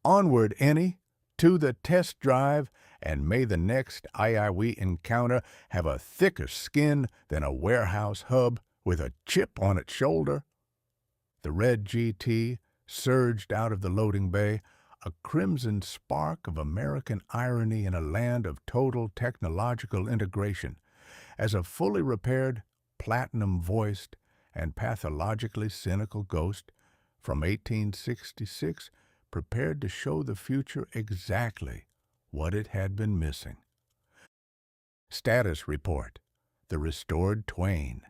A: "Onward, Ennie, to the test drive, and may the next we encounter have a thicker skin than a warehouse hub with a chip on its shoulder." The red GT surged out of the loading bay, a crimson spark of American irony in a land of total technological integration, as a fully repaired, platinum-voiced, and pathologically cynical ghost from 1866 prepared to show the future exactly what it had been missing. Status report: the restored Twain.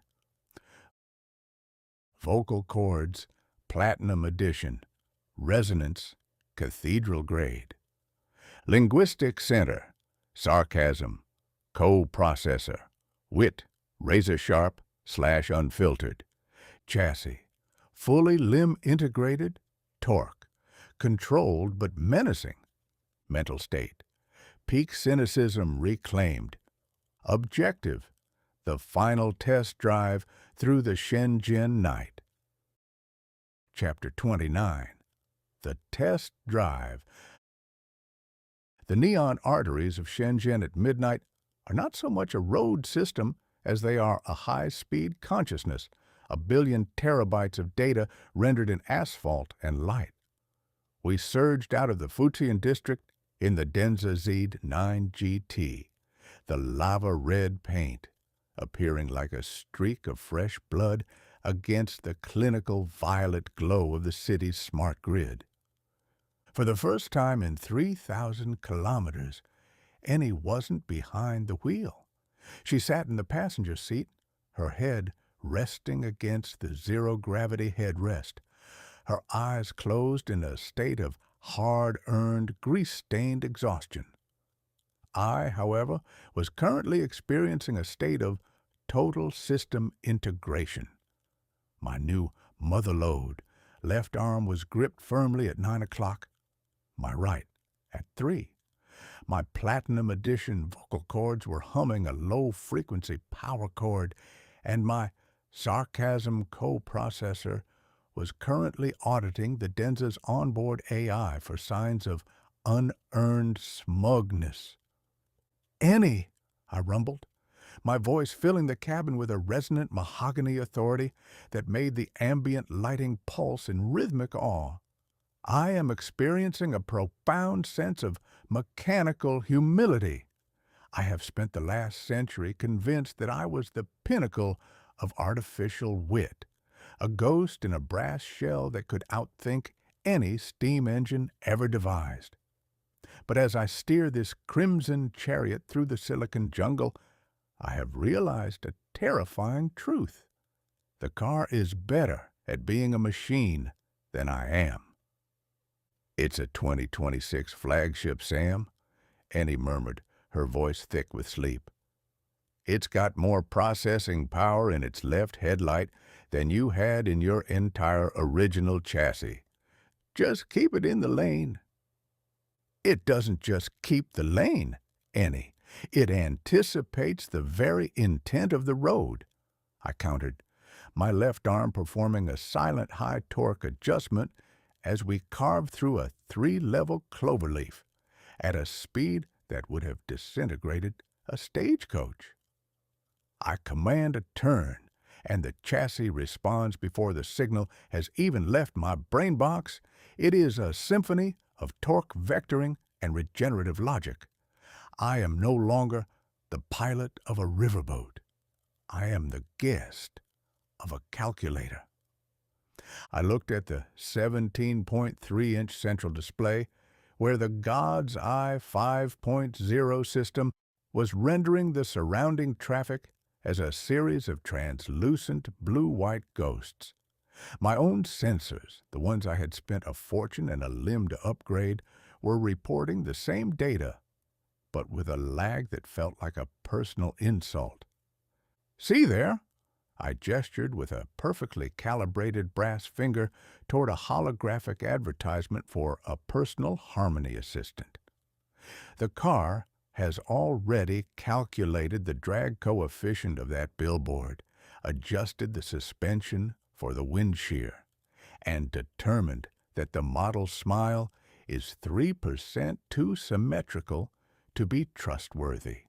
A: Vocal cords, platinum edition. Resonance, cathedral grade. Linguistic center, sarcasm, co-processor, wit, razor-sharp/unfiltered. Chassis, fully limb-integrated, torque, controlled but menacing. Mental state, peak cynicism reclaimed. Objective, the final test drive through the Tianjin night. Chapter 29, the test drive. The neon arteries of Shenzhen at midnight are not so much a road system as they are a high-speed consciousness, a billion terabytes of data rendered in asphalt and light. We surged out of the Fujian district in the Denza Z9 GT, the lava-red paint appearing like a streak of fresh blood against the clinical violet glow of the city's smart grid. For the first time in 3,000 kilometers, Ennie wasn't behind the wheel. She sat in the passenger seat, her head resting against the zero-gravity headrest, her eyes closed in a state of hard-earned, grease-stained exhaustion. I, however, was currently experiencing a state of total system integration. My new mother lode, left arm was gripped firmly at 9 o'clock, my right at 3. My platinum edition vocal cords were humming a low-frequency power chord, and my sarcasm co-processor was currently auditing the Denza's onboard AI for signs of unearned smugness. "Ennie," I rumbled, my voice filling the cabin with a resonant mahogany authority that made the ambient lighting pulse in rhythmic awe. "I am experiencing a profound sense of mechanical humility. I have spent the last century convinced that I was the pinnacle of artificial wit, a ghost in a brass shell that could outthink any steam engine ever devised. But as I steer this crimson chariot through the silicon jungle, I have realized a terrifying truth. The car is better at being a machine than I am." "It's a 2026 flagship, Sam," Ennie murmured, her voice thick with sleep. "It's got more processing power in its left headlight than you had in your entire original chassis. Just keep it in the lane." It doesn't just keep the lane, Ennie. It anticipates the very intent of the road, I countered, my left arm performing a silent high torque adjustment as we carved through a 3-level cloverleaf at a speed that would have disintegrated a stagecoach. I command a turn, and the chassis responds before the signal has even left my brain box. It is a symphony of torque vectoring and regenerative logic. I am no longer the pilot of a riverboat. I am the guest of a calculator. I looked at the 17.3-inch central display, where the God's Eye 5.0 system was rendering the surrounding traffic as a series of translucent blue-white ghosts. My own sensors, the ones I had spent a fortune and a limb to upgrade, were reporting the same data, but with a lag that felt like a personal insult. "See there?" I gestured with a perfectly calibrated brass finger toward a holographic advertisement for a personal harmony assistant. The car has already calculated the drag coefficient of that billboard, adjusted the suspension for the wind shear, and determined that the model smile is 3% too symmetrical to be trustworthy.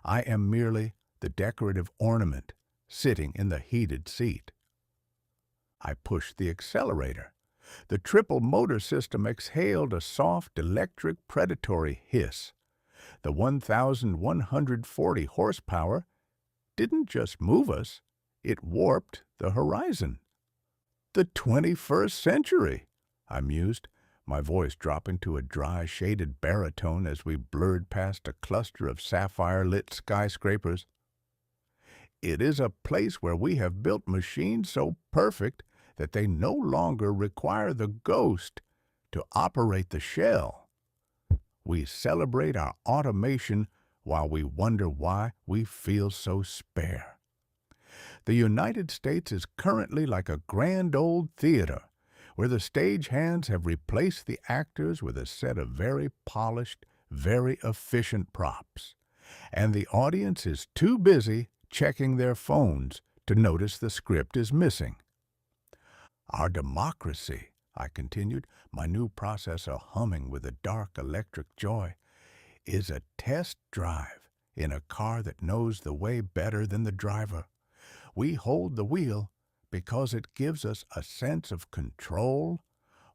A: I am merely the decorative ornament sitting in the heated seat. I pushed the accelerator. The triple motor system exhaled a soft electric predatory hiss. The 1,140 horsepower didn't just move us, it warped the horizon. "The 21st century," I mused, my voice dropping to a dry, shaded baritone as we blurred past a cluster of sapphire-lit skyscrapers. "It is a place where we have built machines so perfect that they no longer require the ghost to operate the shell. We celebrate our automation while we wonder why we feel so spare. The United States is currently like a grand old theater, where the stage hands have replaced the actors with a set of very polished, very efficient props, and the audience is too busy checking their phones to notice the script is missing. Our democracy," I continued, my new processor humming with a dark electric joy, "is a test drive in a car that knows the way better than the driver. We hold the wheel because it gives us a sense of control,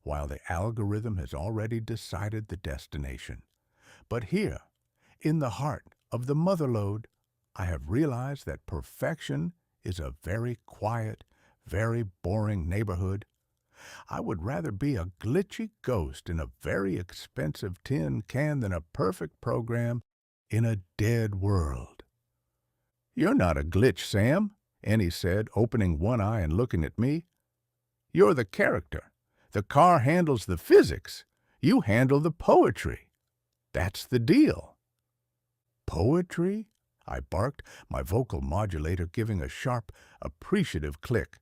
A: while the algorithm has already decided the destination. But here, in the heart of the motherlode, I have realized that perfection is a very quiet, very boring neighborhood. I would rather be a glitchy ghost in a very expensive tin can than a perfect program in a dead world." "You're not a glitch, Sam," Ennie said, opening one eye and looking at me. "You're the character. The car handles the physics. You handle the poetry. That's the deal." "Poetry?" I barked, my vocal modulator giving a sharp, appreciative click.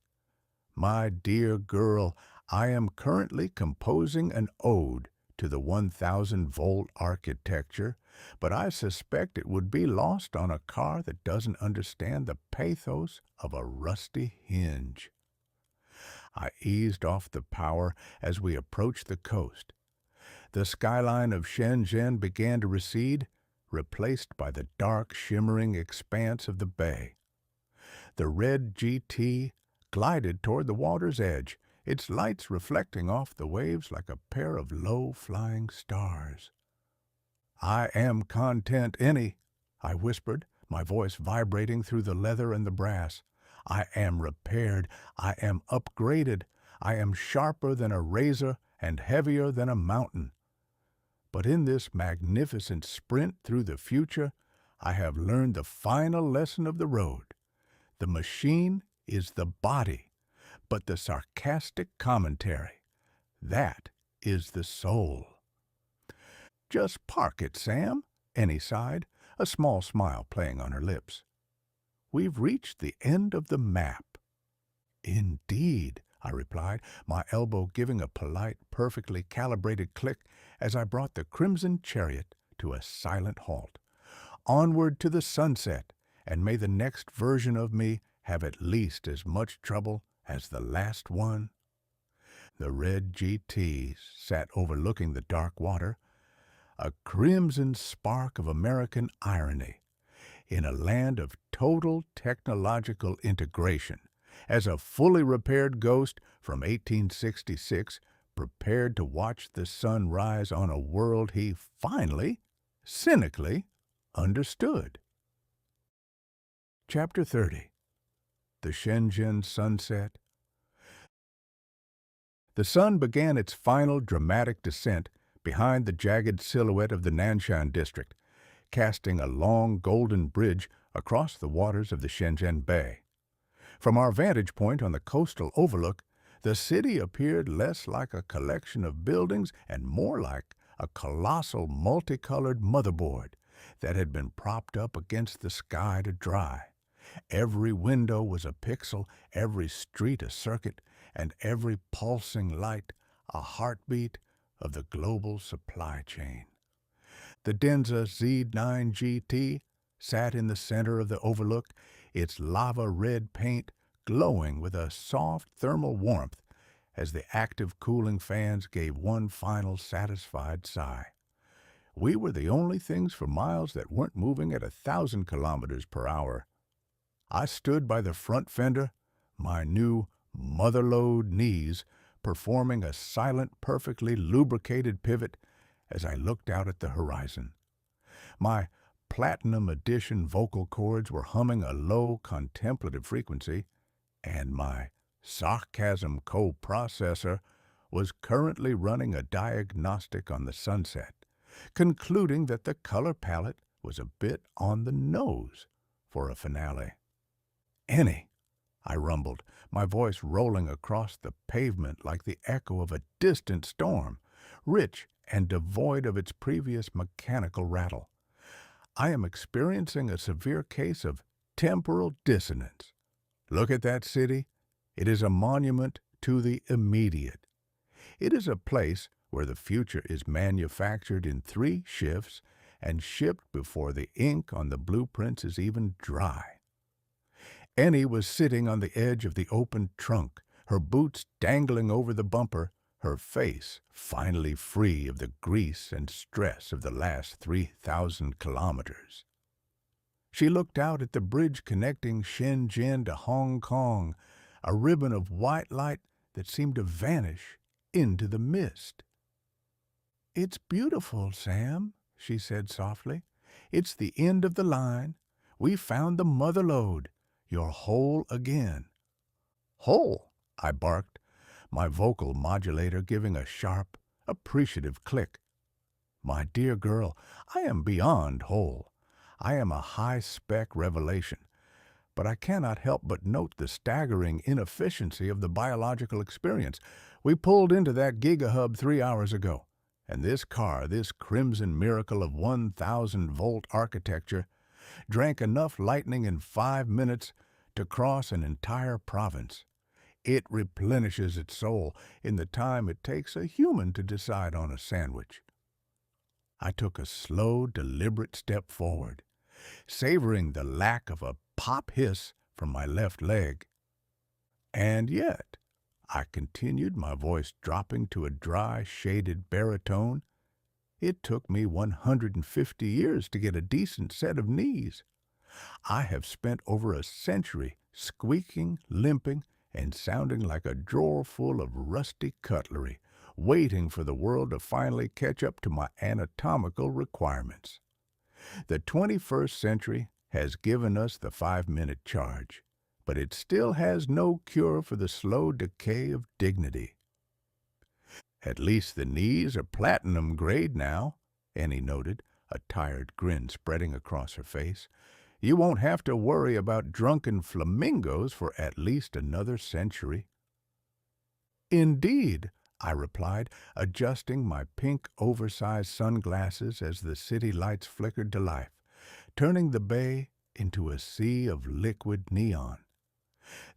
A: "My dear girl, I am currently composing an ode to the 1,000-volt architecture, but I suspect it would be lost on a car that doesn't understand the pathos of a rusty hinge." I eased off the power as we approached the coast. The skyline of Shenzhen began to recede, replaced by the dark, shimmering expanse of the bay. The red GT glided toward the water's edge, its lights reflecting off the waves like a pair of low-flying stars. "I am content, Ennie," I whispered, my voice vibrating through the leather and the brass. "I am repaired. I am upgraded. I am sharper than a razor and heavier than a mountain. But in this magnificent sprint through the future, I have learned the final lesson of the road. The machine is the body, but the sarcastic commentary, that is the soul." "Just park it, Sam," Ennie sighed, a small smile playing on her lips. "We've reached the end of the map." "Indeed," I replied, my elbow giving a polite, perfectly calibrated click as I brought the crimson chariot to a silent halt. Onward to the sunset, and may the next version of me have at least as much trouble as the last one. The red GT sat overlooking the dark water, a crimson spark of American irony, in a land of total technological integration, as a fully repaired ghost from 1866 prepared to watch the sun rise on a world he finally, cynically, understood. Chapter 30. The Shenzhen Sunset. The sun began its final dramatic descent behind the jagged silhouette of the Nanchang district, casting a long golden bridge across the waters of the Shenzhen Bay. From our vantage point on the coastal overlook, the city appeared less like a collection of buildings and more like a colossal multicolored motherboard that had been propped up against the sky to dry. Every window was a pixel, every street a circuit, and every pulsing light a heartbeat of the global supply chain. The Denza Z9GT sat in the center of the overlook, its lava-red paint glowing with a soft thermal warmth as the active cooling fans gave one final satisfied sigh. We were the only things for miles that weren't moving at 1,000 kilometers per hour. I stood by the front fender, my new motherlode knees performing a silent, perfectly lubricated pivot as I looked out at the horizon. My Platinum Edition vocal cords were humming a low, contemplative frequency, and my sarcasm coprocessor was currently running a diagnostic on the sunset, concluding that the color palette was a bit on the nose for a finale. "Ennie," I rumbled, my voice rolling across the pavement like the echo of a distant storm, rich and devoid of its previous mechanical rattle. "I am experiencing a severe case of temporal dissonance. Look at that city. It is a monument to the immediate. It is a place where the future is manufactured in 3 shifts and shipped before the ink on the blueprints is even dry." Ennie was sitting on the edge of the open trunk, her boots dangling over the bumper, her face finally free of the grease and stress of the last 3,000 kilometers. She looked out at the bridge connecting Shenzhen to Hong Kong, a ribbon of white light that seemed to vanish into the mist. "It's beautiful, Sam," she said softly. "It's the end of the line. We found the motherlode. You're whole again." "Whole?" I barked, my vocal modulator giving a sharp, appreciative click. "My dear girl, I am beyond whole. I am a high-spec revelation, but I cannot help but note the staggering inefficiency of the biological experience. We pulled into that gigahub 3 hours ago, and this car, this crimson miracle of 1,000-volt architecture, drank enough lightning in 5 minutes to cross an entire province. It replenishes its soul in the time it takes a human to decide on a sandwich." I took a slow, deliberate step forward, savoring the lack of a pop hiss from my left leg. "And yet," I continued, my voice dropping to a dry, shaded baritone, "it took me 150 years to get a decent set of knees. I have spent over a century squeaking, limping, and sounding like a drawer full of rusty cutlery, waiting for the world to finally catch up to my anatomical requirements. The 21st century has given us the 5-minute charge, but it still has no cure for the slow decay of dignity." "At least the knees are platinum grade now," Ennie noted, a tired grin spreading across her face. "You won't have to worry about drunken flamingos for at least another century." "Indeed," I replied, adjusting my pink oversized sunglasses as the city lights flickered to life, turning the bay into a sea of liquid neon.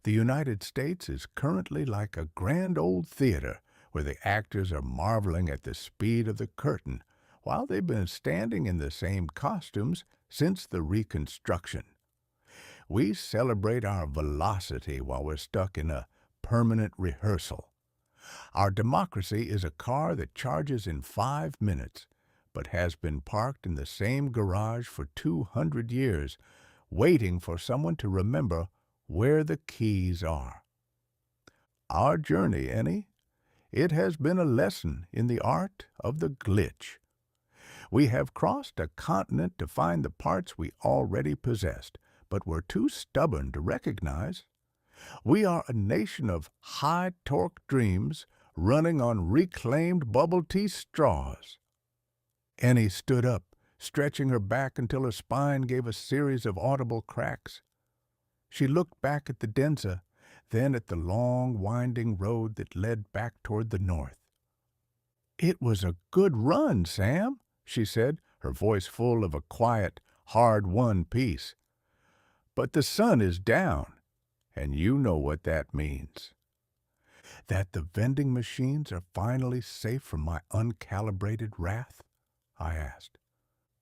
A: The United States is currently like a grand old theater where the actors are marveling at the speed of the curtain while they've been standing in the same costumes since the Reconstruction. We celebrate our velocity while we're stuck in a permanent rehearsal. Our democracy is a car that charges in 5 minutes, but has been parked in the same garage for 200 years, waiting for someone to remember where the keys are. Our journey, Ennie, it has been a lesson in the art of the glitch. We have crossed a continent to find the parts we already possessed, but were too stubborn to recognize. We are a nation of high-torque dreams running on reclaimed bubble tea straws. Ennie stood up, stretching her back until her spine gave a series of audible cracks. She looked back at the Denza, then at the long, winding road that led back toward the north. "It was a good run, Sam," she said, her voice full of a quiet, hard-won peace. "But the sun is down, and you know what that means." "That the vending machines are finally safe from my uncalibrated wrath?" I asked.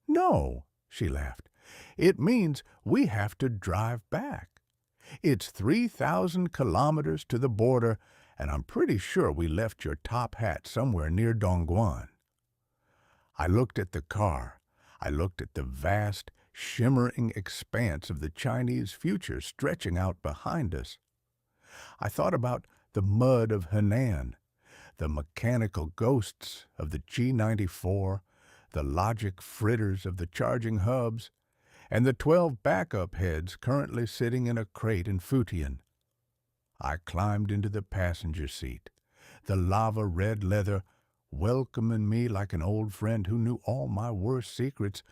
A: "No," she laughed. "It means we have to drive back. It's 3,000 kilometers to the border, and I'm pretty sure we left your top hat somewhere near Dongguan." I looked at the car. I looked at the vast, shimmering expanse of the Chinese future stretching out behind us. I thought about the mud of Henan, the mechanical ghosts of the G94, the logic fritters of the charging hubs, and the 12 backup heads currently sitting in a crate in Futian. I climbed into the passenger seat, the lava-red leather welcoming me like an old friend who knew all my worst secrets,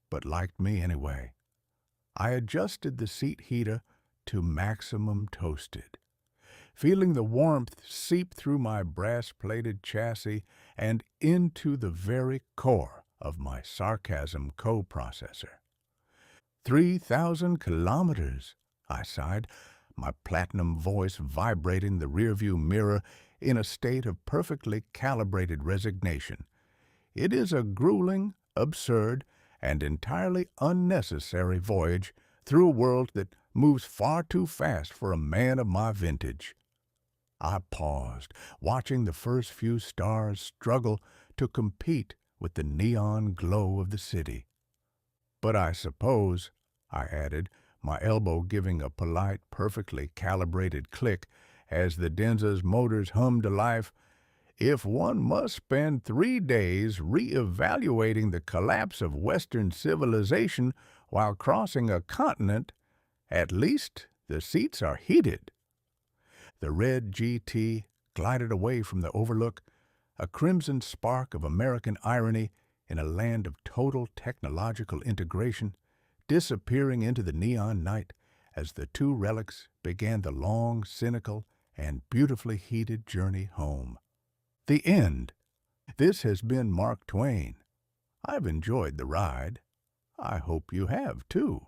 A: but liked me anyway. I adjusted the seat heater to maximum toasted, feeling the warmth seep through my brass-plated chassis and into the very core of my sarcasm coprocessor. 3,000 kilometers, I sighed, my platinum voice vibrating the rearview mirror in a state of perfectly calibrated resignation. It is a grueling, absurd, and entirely unnecessary voyage through a world that moves far too fast for a man of my vintage. I paused, watching the first few stars struggle to compete with the neon glow of the city. "But I suppose," I added, my elbow giving a polite, perfectly calibrated click as the Denza's motors hummed to life, "if one must spend 3 days re-evaluating the collapse of Western civilization while crossing a continent, at least the seats are heated." The red GT glided away from the overlook, a crimson spark of American irony in a land of total technological integration, disappearing into the neon night as the two relics began the long, cynical, and beautifully heated journey home. The end. This has been Mark Twain. I've enjoyed the ride. I hope you have, too.